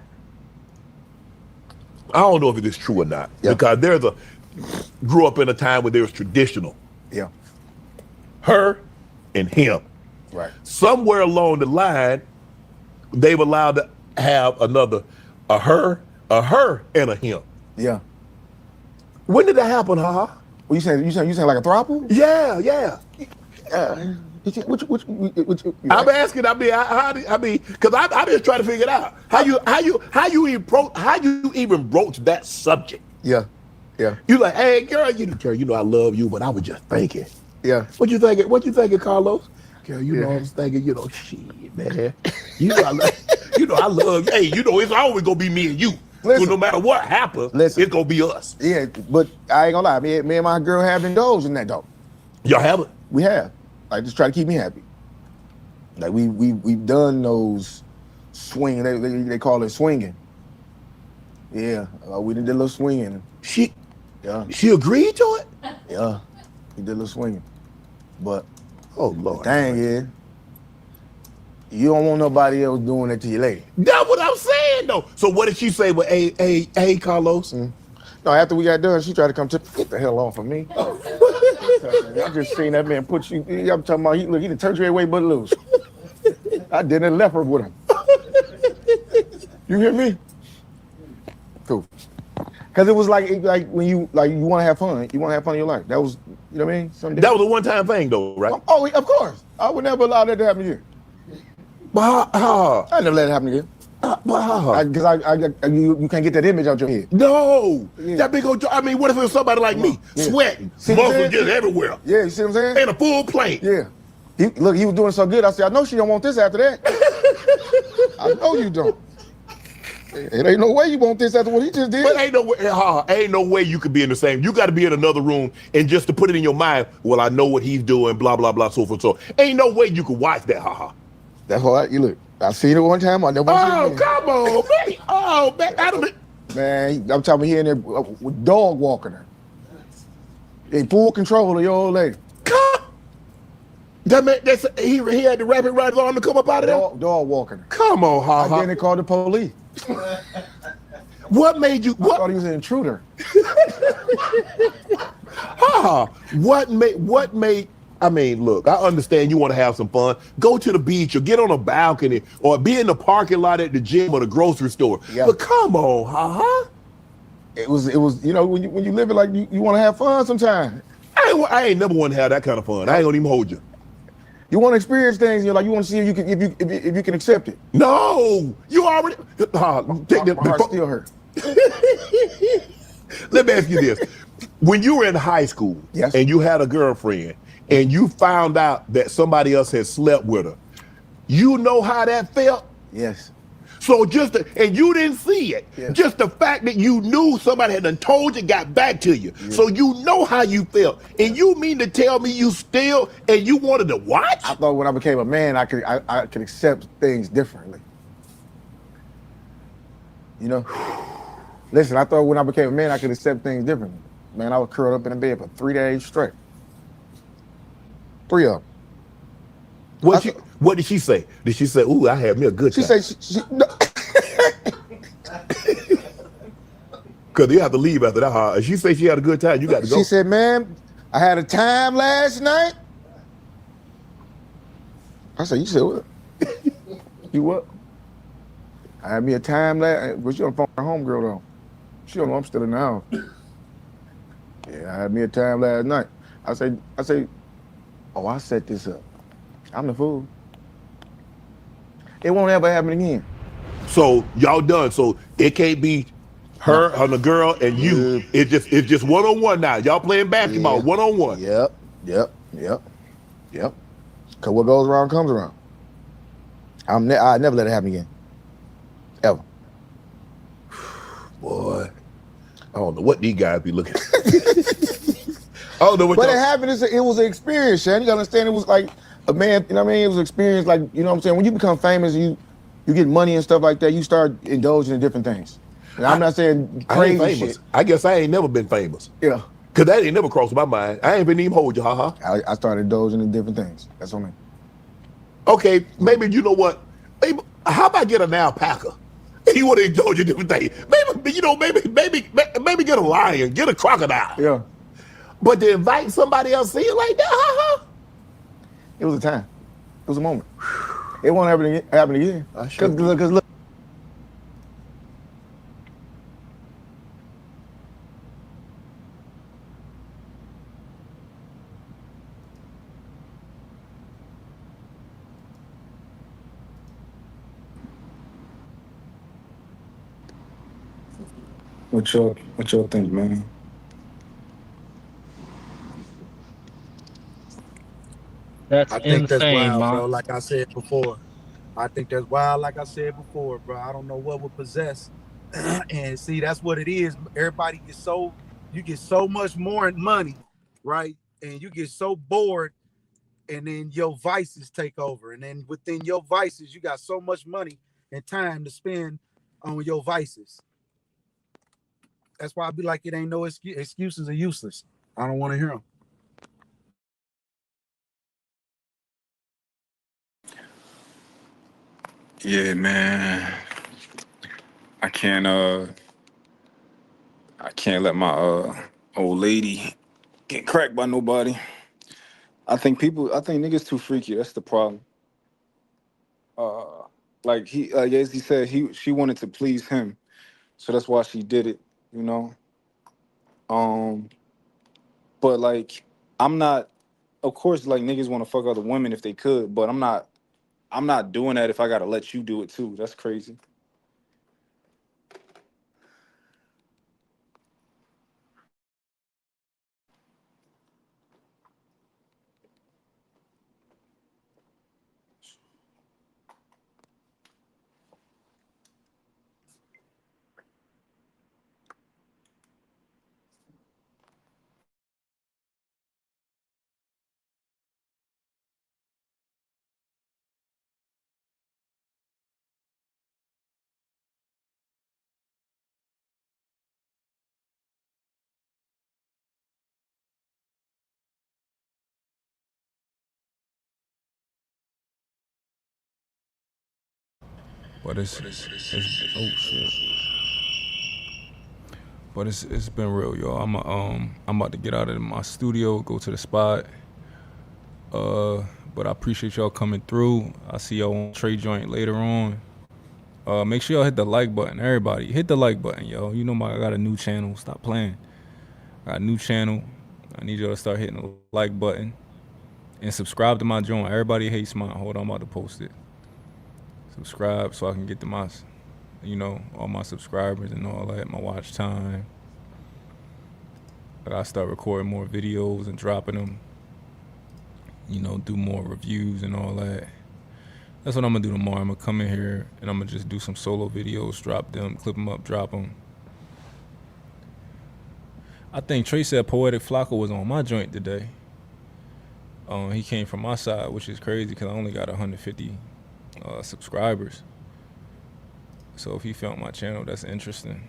I don't know if it is true or not, because grew up in a time where there was traditional. Yeah. Her and him. Right. Somewhere along the line, they've allowed to have a her, and a him. Yeah. When did that happen, haha? What you saying like a throuple? Yeah. I'm asking. Because I just trying to figure it out. How you even broach that subject? Yeah. You like, hey, girl, I love you, but I was just thinking. Yeah. What you thinking, Carlos? Girl, I was thinking, shit, man. I love you. Hey, it's always gonna be me and you. Listen, so no matter what happens, it's gonna be us. Yeah, but I ain't gonna lie, me and my girl have indulged in that though. Y'all have it? We have. Like, just try to keep me happy. Like we've done those swing. They call it swinging. Yeah, we did a little swinging. She agreed to it. Yeah, we did a little swinging, but oh Lord, dang it. You don't want nobody else doing it to your lady. That's what I'm saying, though. So what did she say with hey, Carlos? No, after we got done, she tried to come get the hell off of me. I just seen that man put you. I'm talking about. He done turned you away but loose. I didn't left her with him. You hear me? Cool. Because it was like when you want to have fun. You want to have fun in your life. That was, you know what I mean? That was a one-time thing, though, right? Oh, of course. I would never allow that to happen again. But I never let it happen again. Because you can't get that image out your head. No, that big old. I mean, what if it was somebody like me, sweating, muscles just everywhere? Yeah, you see what I'm saying? And a full plate. Yeah. He was doing so good. I said, I know she don't want this after that. I know you don't. It ain't no way you want this after what he just did. But ain't no way you could be in the same. You got to be in another room and just to put it in your mind. Well, I know what he's doing. Blah blah blah. So forth. So ain't no way you could watch that. That's why you look. I seen it one time. I never. Oh come on, man. Oh man, man, I'm talking here in there with dog walking her. In full control of your old lady. That man, he had to wrap it right on to come up out of there. Dog walking her. Come on, Then they called the police. What made you? I thought he was an intruder. What made? I mean, look, I understand you want to have some fun. Go to the beach or get on a balcony or be in the parking lot at the gym or the grocery store. Yeah. But come on, It was you know when you live it like you want to have fun sometimes. I ain't never want to have that kind of fun. I ain't gonna even hold you. You want to experience things, and you're like you want to see if you can accept it. No, you already. My heart still hurt. Let me ask you this: when you were in high school, and you had a girlfriend, and you found out that somebody else had slept with her, you know how that felt? Yes. So and you didn't see it. Yes. Just the fact that you knew somebody had done told you, got back to you. Yes. So you know how you felt. And you mean to tell me you still, and you wanted to watch? I thought when I became a man, I could accept things differently. You know? Listen, I thought when I became a man, I could accept things differently. Man, I was curled up in the bed for 3 days straight. 3 of them. What did she say? Did she say, ooh, I had me a good time? She said, no. Because you have to leave after that. If she say she had a good time, you got to go. She said, man, I had a time last night. I said, you said what? You what? I had me a time last, but you on the phone with her homegirl though. She don't know I'm still in the house. Yeah, I had me a time last night. I say, oh, I set this up. I'm the fool. It won't ever happen again. So y'all done. So it can't be her and the girl and you. It's just one-on-one now. Y'all playing basketball one-on-one. Yep. Cause what goes around comes around. I never let it happen again. Ever. Boy, I don't know what these guys be looking at. I don't know what. But it happened. It was an experience, Shannon. You gotta understand. It was like a man. You know what I mean? It was an experience. Like, you know what I'm saying. When you become famous, you get money and stuff like that. You start indulging in different things. And I'm not saying crazy I ain't famous. shit. I guess I ain't never been famous. Yeah. Cause that ain't never crossed my mind. I ain't been even hold you, I started indulging in different things. That's what I mean. Okay, maybe you know what? Maybe how about get an alpaca? You want to indulge in different things. Maybe get a lion, get a crocodile. Yeah. But to invite somebody else to see it like that, It was a time. It was a moment. It won't happen again. Because look. What y'all think, man? That's I think that's insane, wild, man. bro. Like I said before, I think that's wild. Like I said before, bro. I don't know what would possess, and see, that's what it is. Everybody you get so much more money, right? And you get so bored, and then your vices take over, and then within your vices, you got so much money and time to spend on your vices. That's why I be like, it ain't no excuses are useless. I don't want to hear them. Yeah, man. I can't let my old lady get cracked by nobody. I think niggas too freaky. That's the problem. Like as he said, she wanted to please him, so that's why she did it. You know. Um, but like, I'm not. Of course, like niggas want to fuck other women if they could, but I'm not. I'm not doing that if I gotta let you do it too. That's crazy. But it's oh shit. But it's been real, y'all. I'm about to get out of my studio, go to the spot. But I appreciate y'all coming through. I see y'all on Trade Joint later on. Make sure y'all hit the like button. Everybody, hit the like button, yo. You know I got a new channel. Stop playing. I got a new channel. I need y'all to start hitting the like button and subscribe to my joint. Everybody hates mine. Hold on, I'm about to post it. Subscribe so I can get to my, all my subscribers and all that, my watch time. I gotta start recording more videos and dropping them. Do more reviews and all that. That's what I'm gonna do tomorrow. I'm gonna come in here and I'm gonna just do some solo videos, drop them, clip them up, drop them. I think Trey said Poetic Flocka was on my joint today. He came from my side, which is crazy because I only got 150 subscribers. So if he found my channel, that's interesting.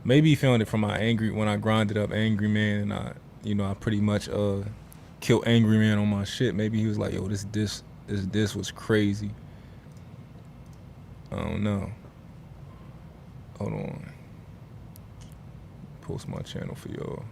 Maybe he found it from when I grinded up Angry Man and I pretty much killed Angry Man on my shit. Maybe he was like, yo, this was crazy. I don't know. Hold on. Post my channel for y'all.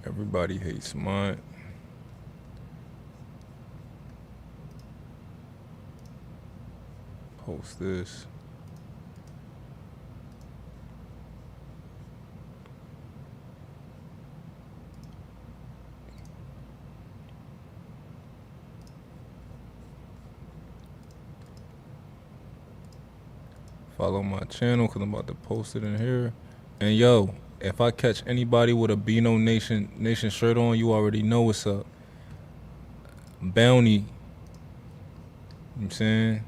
Everybody hates mine. Post this. Follow my channel because I'm about to post it in here. And yo, if I catch anybody with a Beano Nation shirt on, you already know what's up. Bounty. You know what I'm saying?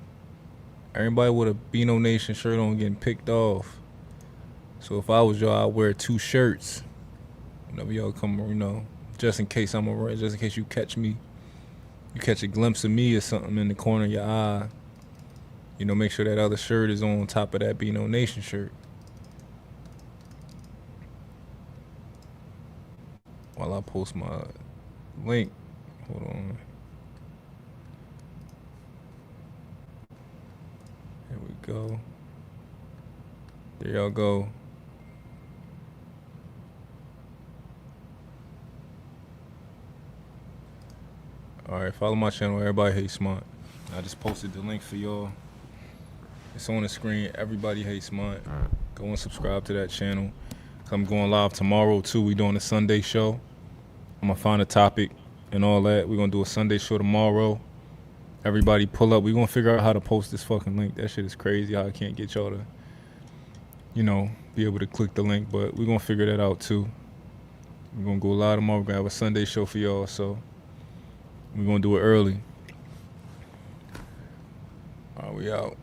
Everybody with a Beano Nation shirt on getting picked off. So if I was y'all, I'd wear 2 shirts. Whenever y'all come, just in case I'm around, just in case you catch me. You catch a glimpse of me or something in the corner of your eye. Make sure that other shirt is on top of that Beano Nation shirt. While I post my link. Hold on. Here we go. There y'all go. Alright, follow my channel. Everybody Hates Smart. I just posted the link for y'all. It's on the screen. Everybody Hates Smart. Go and subscribe to that channel. I'm going live tomorrow too. We doing a Sunday show. I'm gonna find a topic and all that. We're gonna do a Sunday show tomorrow. Everybody pull up. We're gonna figure out how to post this fucking link. That shit is crazy how I can't get y'all to, be able to click the link, but we're gonna figure that out too. We're gonna go live tomorrow. We're gonna have a Sunday show for y'all, so we're gonna do it early. All right, we out.